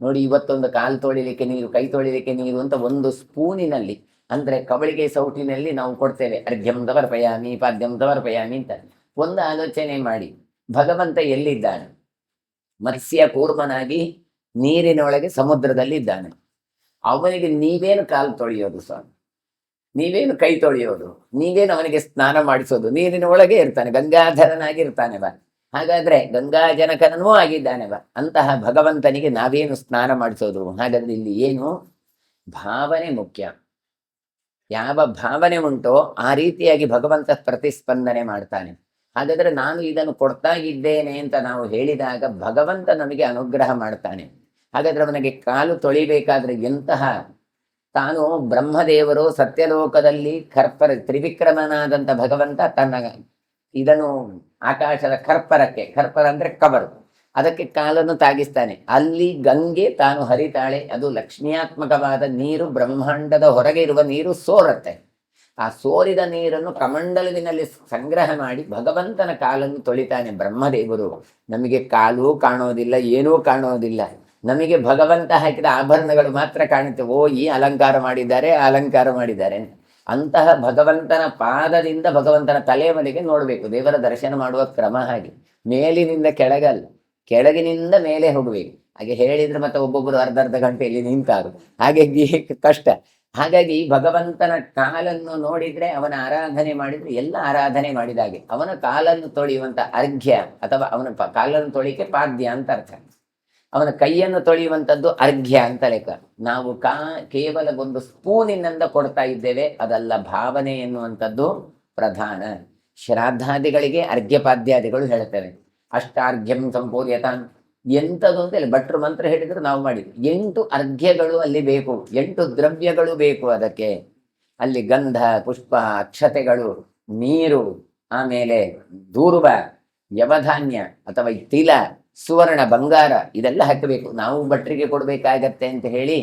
ನೋಡಿ, ಇವತ್ತೊಂದು ಕಾಲು ತೊಳಿಲಿಕ್ಕೆ ನೀರು, ಕೈ ತೊಳಿಲಿಕ್ಕೆ ನೀರು ಅಂತ ಒಂದು ಸ್ಪೂನಿನಲ್ಲಿ ಅಂದ್ರೆ ಕವಳಿಗೆ ಸೌಟಿನಲ್ಲಿ ನಾವು ಕೊಡ್ತೇವೆ. ಅರ್ಘ್ಯಂ ತವರ್ಪಯಾಮಿ ಪಾದ್ಯಂ ತವರ್ಪಯಾಮಿ ಅಂತ. ಒಂದು ಆಲೋಚನೆ ಮಾಡಿ, ಭಗವಂತ ಎಲ್ಲಿದ್ದಾನೆ? ಮತ್ಸ್ಯ ಕೂರ್ಮನಾಗಿ ನೀರಿನೊಳಗೆ ಸಮುದ್ರದಲ್ಲಿ ಇದ್ದಾನೆ. ಅವನಿಗೆ ನೀವೇನು ಕಾಲು ತೊಳೆಯೋದು ಸ್ವಾಮಿ? ನೀವೇನು ಕೈ ತೊಳೆಯೋದು, ನೀವೇನು ಅವನಿಗೆ ಸ್ನಾನ ಮಾಡಿಸೋದು, ನೀರಿನ ಒಳಗೆ ಇರ್ತಾನೆ, ಗಂಗಾಧರನಾಗಿರ್ತಾನೆ ಬಾ. ಹಾಗಾದ್ರೆ ಗಂಗಾಜನಕನೂ ಆಗಿದ್ದಾನೆ ಬಾ. ಅಂತಹ ಭಗವಂತನಿಗೆ ನಾವೇನು ಸ್ನಾನ ಮಾಡಿಸೋದು? ಹಾಗಾದ್ರೆ ಇಲ್ಲಿ ಏನು ಭಾವನೆ ಮುಖ್ಯ. ಯಾವ ಭಾವನೆ ಉಂಟೋ ಆ ರೀತಿಯಾಗಿ ಭಗವಂತ ಪ್ರತಿಸ್ಪಂದನೆ ಮಾಡ್ತಾನೆ. ಹಾಗಾದ್ರೆ ನಾನು ಇದನ್ನು ಕೊಡ್ತಾ ಇದ್ದೇನೆ ಅಂತ ನಾವು ಹೇಳಿದಾಗ ಭಗವಂತ ನಮಗೆ ಅನುಗ್ರಹ ಮಾಡ್ತಾನೆ. ಹಾಗಾದ್ರೆ ಅವನಿಗೆ ಕಾಲು ತೊಳಿಬೇಕಾದ್ರೆ ಎಂತಹ, ತಾನು ಬ್ರಹ್ಮದೇವರು ಸತ್ಯಲೋಕದಲ್ಲಿ ತ್ರಿವಿಕ್ರಮನಾದಂಥ ಭಗವಂತ ತನ್ನ ಇದನ್ನು ಆಕಾಶದ ಕರ್ಪರ ಅಂದ್ರೆ ಕವರು, ಅದಕ್ಕೆ ಕಾಲನ್ನು ತಾಗಿಸ್ತಾನೆ. ಅಲ್ಲಿ ಗಂಗೆ ತಾನು ಹರಿತಾಳೆ. ಅದು ಲಕ್ಷ್ಮಿಯಾತ್ಮಕವಾದ ನೀರು, ಬ್ರಹ್ಮಾಂಡದ ಹೊರಗೆ ಇರುವ ನೀರು ಸೋರತ್ತೆ. ಆ ಸೋರಿದ ನೀರನ್ನು ಕಮಂಡಲುವಿನಲ್ಲಿ ಸಂಗ್ರಹ ಮಾಡಿ ಭಗವಂತನ ಕಾಲನ್ನು ತೊಳಿತಾನೆ ಬ್ರಹ್ಮದೇವರು. ನಮಗೆ ಕಾಲು ಕಾಣೋದಿಲ್ಲ, ಏನೂ ಕಾಣೋದಿಲ್ಲ. ನಮಗೆ ಭಗವಂತ ಹಾಕಿದ ಆಭರಣಗಳು ಮಾತ್ರ ಕಾಣುತ್ತೆ. ಓ, ಈ ಅಲಂಕಾರ ಮಾಡಿದ್ದಾರೆ, ಅಲಂಕಾರ ಮಾಡಿದ್ದಾರೆ. ಅಂತಹ ಭಗವಂತನ ಪಾದದಿಂದ ಭಗವಂತನ ತಲೆಯವರೆಗೆ ನೋಡಬೇಕು. ದೇವರ ದರ್ಶನ ಮಾಡುವ ಕ್ರಮ ಹಾಗೆ, ಮೇಲಿನಿಂದ ಕೆಳಗಲ್ಲ, ಕೆಳಗಿನಿಂದ ಮೇಲೆ ಹೋಗಬೇಕು. ಹಾಗೆ ಹೇಳಿದ್ರೆ ಮತ್ತೆ ಒಬ್ಬೊಬ್ಬರು ಅರ್ಧ ಗಂಟೆಯಲ್ಲಿ ನಿಂತಾರು, ಹಾಗಾಗಿ ಕಷ್ಟ. ಹಾಗಾಗಿ ಭಗವಂತನ ಕಾಲನ್ನು ನೋಡಿದ್ರೆ, ಅವನ ಆರಾಧನೆ ಮಾಡಿದ್ರೆ ಎಲ್ಲ ಆರಾಧನೆ ಮಾಡಿದಾಗೆ. ಅವನ ಕಾಲನ್ನು ತೊಳೆಯುವಂತ ಅರ್ಘ್ಯ, ಅಥವಾ ಅವನ ಕಾಲನ್ನು ತೊಳಿಕೆ ಪಾದ್ಯ ಅಂತ ಅರ್ಥ. ಅವನ ಕೈಯನ್ನು ತೊಳೆಯುವಂಥದ್ದು ಅರ್ಘ್ಯ ಅಂತ ಲೆಕ್ಕ. ನಾವು ಕೇವಲ ಒಂದು ಸ್ಪೂನಿನಿಂದ ಕೊಡ್ತಾ ಇದ್ದೇವೆ, ಅದಲ್ಲ. ಭಾವನೆ ಎನ್ನುವಂಥದ್ದು ಪ್ರಧಾನ. ಶ್ರಾದ್ದಾದಿಗಳಿಗೆ ಅರ್ಘ್ಯಪಾದ್ಯಾದಿಗಳು ಹೇಳ್ತೇವೆ. ಅಷ್ಟಾರ್ಘ್ಯಂ ಸಂಪೂರ್ಯತಾನ್ ಎಂಥದ್ದು ಅಂತ ಹೇಳಿ ಭಟ್ರು ಮಂತ್ರ ಹೇಳಿದ್ರು ನಾವು ಮಾಡಿದ್ವಿ. 8 ಅರ್ಘ್ಯಗಳು ಅಲ್ಲಿ ಬೇಕು, 8 ದ್ರವ್ಯಗಳು ಬೇಕು ಅದಕ್ಕೆ. ಅಲ್ಲಿ ಗಂಧ, ಪುಷ್ಪ, ಅಕ್ಷತೆಗಳು, ನೀರು, ಆಮೇಲೆ ದೂರ್ವ, ಯವಧಾನ್ಯ ಅಥವಾ ತಿಲ, ಸುವರ್ಣ, ಬಂಗಾರ, ಇದೆಲ್ಲ ಹಾಕಬೇಕು. ನಾವು ಭಟ್ರಿಗೆ ಕೊಡ್ಬೇಕಾಗತ್ತೆ ಅಂತ ಹೇಳಿ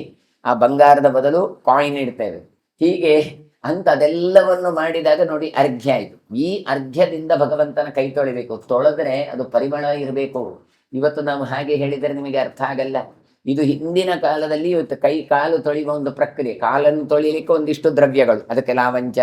ಆ ಬಂಗಾರದ ಬದಲು ಕಾಯಿನ್ ಇಡ್ತೇವೆ. ಹೀಗೆ ಅದೆಲ್ಲವನ್ನು ಮಾಡಿದಾಗ ನೋಡಿ ಅರ್ಘ್ಯ ಆಯ್ತು. ಈ ಅರ್ಘ್ಯದಿಂದ ಭಗವಂತನ ಕೈ ತೊಳಿಬೇಕು. ತೊಳೆದ್ರೆ ಅದು ಪರಿಮಳ ಇರಬೇಕು. ಇವತ್ತು ನಾವು ಹಾಗೆ ಹೇಳಿದರೆ ನಿಮಗೆ ಅರ್ಥ ಆಗಲ್ಲ. ಇದು ಹಿಂದಿನ ಕಾಲದಲ್ಲಿ ಇವತ್ತು ಕಾಲು ತೊಳೆಯುವ ಒಂದು ಪ್ರಕ್ರಿಯೆ. ಕಾಲನ್ನು ತೊಳಿಲಿಕ್ಕೆ ಒಂದಿಷ್ಟು ದ್ರವ್ಯಗಳು, ಅದಕ್ಕೆ ಲಾವಂಚ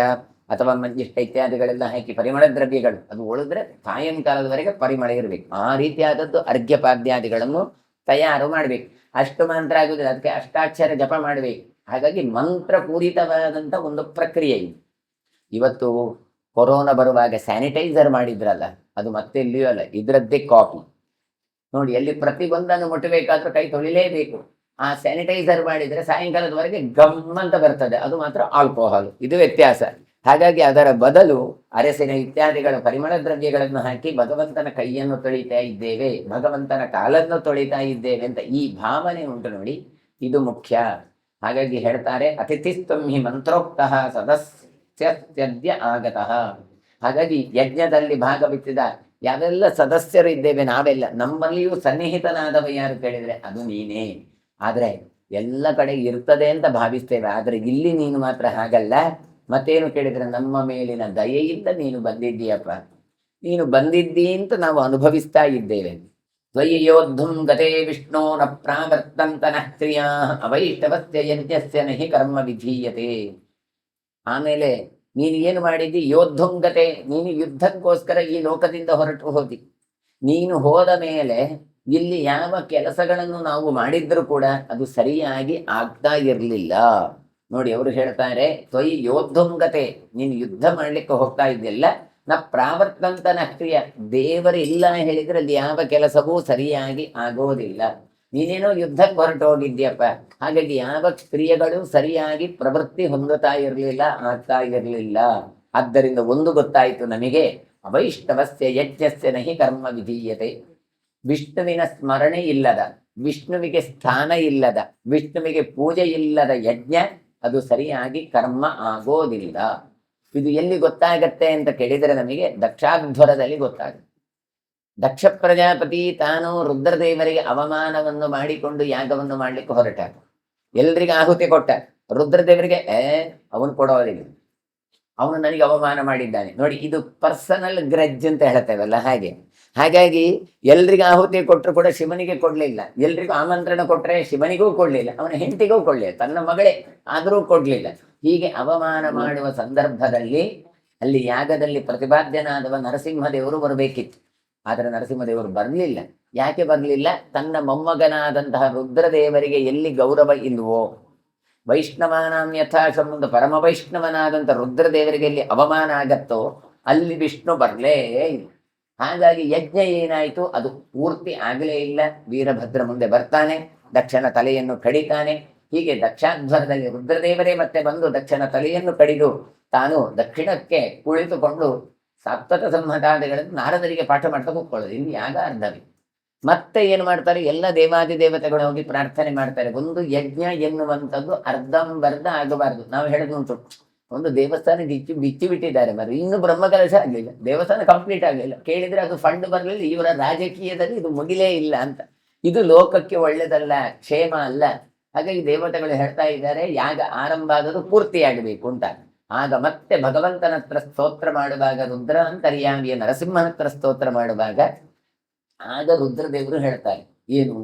ಅಥವಾ ಮಂಜಿಷ್ಟ ಇತ್ಯಾದಿಗಳೆಲ್ಲ ಹಾಕಿ ಪರಿಮಳ ದ್ರವ್ಯಗಳು, ಅದು ಉಳಿದ್ರೆ ಸಾಯಂಕಾಲದವರೆಗೆ ಪರಿಮಳ ಇರಬೇಕು. ಆ ರೀತಿಯಾದದ್ದು ಅರ್ಘ್ಯಪಾದ್ಯಾದಿಗಳನ್ನು ತಯಾರು ಮಾಡಬೇಕು. ಅಷ್ಟು ಮಂತ್ರ ಆಗುದಿಲ್ಲ, ಅದಕ್ಕೆ ಅಷ್ಟಾಕ್ಷರ ಜಪ ಮಾಡಬೇಕು. ಹಾಗಾಗಿ ಮಂತ್ರ ಪೂರಿತವಾದಂಥ ಒಂದು ಪ್ರಕ್ರಿಯೆ ಇದು. ಇವತ್ತು ಕೊರೋನಾ ಬರುವಾಗ ಸ್ಯಾನಿಟೈಸರ್ ಮಾಡಿದ್ರಲ್ಲ, ಅದು ಮತ್ತೆ ಎಲ್ಲಿಯೂ ಅಲ್ಲ, ಇದರದ್ದೇ ಕಾಪಿ ನೋಡಿ. ಎಲ್ಲಿ ಪ್ರತಿಯೊಂದನ್ನು ಮುಟ್ಟಬೇಕಾದ್ರೂ ಕೈ ತೊಳಿಲೇಬೇಕು. ಆ ಸ್ಯಾನಿಟೈಸರ್ ಮಾಡಿದ್ರೆ ಸಾಯಂಕಾಲದವರೆಗೆ ಗಮ್ಮಂತ ಬರ್ತದೆ, ಅದು ಮಾತ್ರ ಆಲ್ಕೋಹಾಲ್. ಇದು ವ್ಯತ್ಯಾಸ. ಹಾಗಾಗಿ ಅದರ ಬದಲು ಅರಸಿನ ಇತ್ಯಾದಿಗಳ ಪರಿಮಳ ದ್ರವ್ಯಗಳನ್ನು ಹಾಕಿ ಭಗವಂತನ ಕೈಯನ್ನು ತೊಳಿತಾ ಇದ್ದೇವೆ, ಭಗವಂತನ ಕಾಲನ್ನು ತೊಳಿತಾ ಇದ್ದೇವೆ ಅಂತ ಈ ಭಾವನೆ ಉಂಟು ನೋಡಿ, ಇದು ಮುಖ್ಯ. ಹಾಗಾಗಿ ಹೇಳ್ತಾರೆ, ಅತಿಥಿಸ್ತ್ವಂ ಹಿ ಮಂತ್ರೋಕ್ತಃ ಸದಸ್ಯ ಆಗತಃ. ಹಾಗಾಗಿ ಯಜ್ಞದಲ್ಲಿ ಭಾಗವಹಿಸಿದ ಯಾವೆಲ್ಲ ಸದಸ್ಯರು ಇದ್ದೇವೆ ನಾವೆಲ್ಲ, ನಮ್ಮಲ್ಲಿಯೂ ಸನ್ನಿಹಿತನಾದವ ಯಾರು ಕೇಳಿದ್ರೆ ಅದು ನೀನೇ. ಆದ್ರೆ ಎಲ್ಲ ಕಡೆ ಇರ್ತದೆ ಅಂತ ಭಾವಿಸ್ತೇವೆ, ಆದ್ರೆ ಇಲ್ಲಿ ನೀನು ಮಾತ್ರ ಹಾಗಲ್ಲ. ಮತ್ತೇನು ಕೇಳಿದ್ರೆ, ನಮ್ಮ ಮೇಲಿನ ದಯೆಯಿಂದ ನೀನು ಬಂದಿದ್ದೀಯಪ್ಪ, ನೀನು ಬಂದಿದ್ದೀ ಅಂತ ನಾವು ಅನುಭವಿಸ್ತಾ ಇದ್ದೇವೆ. ತ್ವಯಿಯೋದ್ಧುಂ ಗತೆ ವಿಷ್ಣೋ ನ ಪ್ರಾವರ್ತಂತನಃ ಕ್ರಿಯಾ ಅವೈಷ್ಟವಸ್ಯ ಯಜ್ಞಸ್ಯ ನಹಿ ಕರ್ಮ ವಿಧೀಯತೆ. ಆಮೇಲೆ ನೀನು ಏನು ಮಾಡಿದ್ದಿ? ಯೋದ್ಧುಂಗತೆ, ನೀನು ಯುದ್ಧಕ್ಕೋಸ್ಕರ ಈ ಲೋಕದಿಂದ ಹೊರಟು ಹೋದಿ. ನೀನು ಹೋದ ಮೇಲೆ ಇಲ್ಲಿ ಯಾವ ಕೆಲಸಗಳನ್ನು ನಾವು ಮಾಡಿದ್ರು ಕೂಡ ಅದು ಸರಿಯಾಗಿ ಆಗ್ತಾ ಇರಲಿಲ್ಲ. ನೋಡಿ, ಅವರು ಹೇಳ್ತಾರೆ, ತ್ವಯಿ ಯೋದ್ಧುಂಗತೆ, ನೀನು ಯುದ್ಧ ಮಾಡ್ಲಿಕ್ಕೆ ಹೋಗ್ತಾ ಇದ್ದಿಲ್ಲ. ನ ಪ್ರಾವರ್ತಂತನ ಕ್ರಿಯ, ದೇವರು ಇಲ್ಲ ಹೇಳಿದ್ರೆ ಅಲ್ಲಿ ಯಾವ ಕೆಲಸವೂ ಸರಿಯಾಗಿ ಆಗೋದಿಲ್ಲ. ನೀನೇನೋ ಯುದ್ಧಕ್ಕೆ ಹೊರಟು ಹೋಗಿದ್ಯಪ್ಪ, ಹಾಗಾಗಿ ಯಾವ ಕ್ರಿಯೆಗಳು ಸರಿಯಾಗಿ ಪ್ರವೃತ್ತಿ ಹೊಂದುತ್ತಾ ಇರಲಿಲ್ಲ, ಆಗ್ತಾ ಇರಲಿಲ್ಲ. ಆದ್ದರಿಂದ ಒಂದು ಗೊತ್ತಾಯಿತು ನಮಗೆ, ಅವೈಷ್ಟವಸ್ಯ ಯಜ್ಞಸ್ಯ ನಹಿ ಕರ್ಮ ವಿಧೀಯತೆ. ವಿಷ್ಣುವಿನ ಸ್ಮರಣೆ ಇಲ್ಲದ, ವಿಷ್ಣುವಿಗೆ ಸ್ಥಾನ ಇಲ್ಲದ, ವಿಷ್ಣುವಿಗೆ ಪೂಜೆ ಇಲ್ಲದ ಯಜ್ಞ ಅದು ಸರಿಯಾಗಿ ಕರ್ಮ ಆಗೋದಿಲ್ಲ. ಇದು ಎಲ್ಲಿ ಗೊತ್ತಾಗತ್ತೆ ಅಂತ ಕೇಳಿದರೆ ನಮಗೆ ದಕ್ಷಾಧ್ವರದಲ್ಲಿ ಗೊತ್ತಾಗುತ್ತೆ. ದಕ್ಷ ಪ್ರಜಾಪತಿ ತಾನು ರುದ್ರದೇವರಿಗೆ ಅವಮಾನವನ್ನು ಮಾಡಿಕೊಂಡು ಯಾಗವನ್ನು ಮಾಡ್ಲಿಕ್ಕೆ ಹೊರಟ, ಎಲ್ರಿಗೆ ಆಹುತಿ ಕೊಟ್ಟ. ರುದ್ರದೇವರಿಗೆ ಅವನು ಕೊಡೋದಿಲ್ಲ, ಅವನು ನನಗೆ ಅವಮಾನ ಮಾಡಿದ್ದಾನೆ. ನೋಡಿ, ಇದು ಪರ್ಸನಲ್ ಗ್ರಜ್ ಅಂತ ಹೇಳ್ತೇವಲ್ಲ ಹಾಗೆ. ಹಾಗಾಗಿ ಎಲ್ರಿಗೂ ಆಹುತಿ ಕೊಟ್ಟರು ಕೂಡ ಶಿವನಿಗೆ ಕೊಡ್ಲಿಲ್ಲ, ಎಲ್ರಿಗೂ ಆಮಂತ್ರಣ ಕೊಟ್ಟರೆ ಶಿವನಿಗೂ ಕೊಡ್ಲಿಲ್ಲ, ಅವನ ಹೆಂಡತಿಗೂ ಕೊಡ್ಲಿಲ್ಲ, ತನ್ನ ಮಗಳೇ ಆದರೂ ಕೊಡ್ಲಿಲ್ಲ. ಹೀಗೆ ಅವಮಾನ ಮಾಡುವ ಸಂದರ್ಭದಲ್ಲಿ ಅಲ್ಲಿ ಯಾಗದಲ್ಲಿ ಪ್ರತಿಪಾದ್ಯನಾದವ ನರಸಿಂಹದೇವರು ಬರಬೇಕಿತ್ತು. ಆದರೆ ನರಸಿಂಹದೇವರು ಬರಲಿಲ್ಲ. ಯಾಕೆ ಬರಲಿಲ್ಲ? ತನ್ನ ಮೊಮ್ಮಗನಾದಂತಹ ರುದ್ರದೇವರಿಗೆ ಎಲ್ಲಿ ಗೌರವ ಇಲ್ವೋ, ವೈಷ್ಣವಾನಾಂ ಯಥಾ ಸಂಬಂಧ ಪರಮ ವೈಷ್ಣವನಾದಂಥ ರುದ್ರದೇವರಿಗೆ ಎಲ್ಲಿ ಅವಮಾನ ಆಗತ್ತೋ ಅಲ್ಲಿ ವಿಷ್ಣು ಬರಲೇ ಇಲ್ಲ. ಹಾಗಾಗಿ ಯಜ್ಞ ಏನಾಯಿತು, ಅದು ಪೂರ್ತಿ ಆಗಲೇ ಇಲ್ಲ. ವೀರಭದ್ರ ಮುಂದೆ ಬರ್ತಾನೆ, ದಕ್ಷನ ತಲೆಯನ್ನು ಕಡಿತಾನೆ. ಹೀಗೆ ದಕ್ಷಾಧ್ವರದಲ್ಲಿ ರುದ್ರದೇವರೇ ಮತ್ತೆ ಬಂದು ದಕ್ಷನ ತಲೆಯನ್ನು ಕಡಿದು ತಾನು ದಕ್ಷಿಣಕ್ಕೆ ಕುಳಿತುಕೊಂಡು ಸಪ್ತಕ ಸಂಹತಾದಿಗಳನ್ನು ನಾರದರಿಗೆ ಪಾಠ ಮಾಡ್ತಾ ಕೂತ್ಕೊಳ್ಳೋದು. ಇಲ್ಲಿ ಯಾಗ ಅರ್ಧವೇ. ಮತ್ತೆ ಏನು ಮಾಡ್ತಾರೆ, ಎಲ್ಲ ದೇವಾದಿ ದೇವತೆಗಳು ಹೋಗಿ ಪ್ರಾರ್ಥನೆ ಮಾಡ್ತಾರೆ. ಒಂದು ಯಜ್ಞ ಎನ್ನುವಂಥದ್ದು ಅರ್ಧಂಬರ್ಧ ಆಗಬಾರ್ದು. ನಾವು ಹೇಳೋದುಂಟು, ಒಂದು ದೇವಸ್ಥಾನ ಬಿಚ್ಚಿ ಬಿಟ್ಟಿದ್ದಾರೆ ಮರಿ, ಇನ್ನು ಬ್ರಹ್ಮಕಲಶ ಆಗಲಿಲ್ಲ, ದೇವಸ್ಥಾನ ಕಂಪ್ಲೀಟ್ ಆಗಲಿಲ್ಲ. ಕೇಳಿದ್ರೆ ಅದು ಫಂಡ್ ಬರಲಿಲ್ಲ, ಇವರ ರಾಜಕೀಯದಲ್ಲಿ ಇದು ಮುಗಿಲೇ ಇಲ್ಲ ಅಂತ. ಇದು ಲೋಕಕ್ಕೆ ಒಳ್ಳೆದಲ್ಲ, ಕ್ಷೇಮ ಅಲ್ಲ. ಹಾಗಾಗಿ ದೇವತೆಗಳು ಹೇಳ್ತಾ ಇದ್ದಾರೆ, ಯಾಗ ಆರಂಭ ಆದರೂ ಪೂರ್ತಿಯಾಗಬೇಕು ಅಂತ. ಆಗ ಮತ್ತೆ ಭಗವಂತನ ಹತ್ರ ಸ್ತೋತ್ರ ಮಾಡುವಾಗ, ರುದ್ರಾಂತರ್ಯಾಮಿಯ ನರಸಿಂಹನ ಹತ್ರ ಸ್ತೋತ್ರ ಮಾಡುವಾಗ ಆಗ ರುದ್ರದೇವರು ಹೇಳ್ತಾರೆ, ಏನು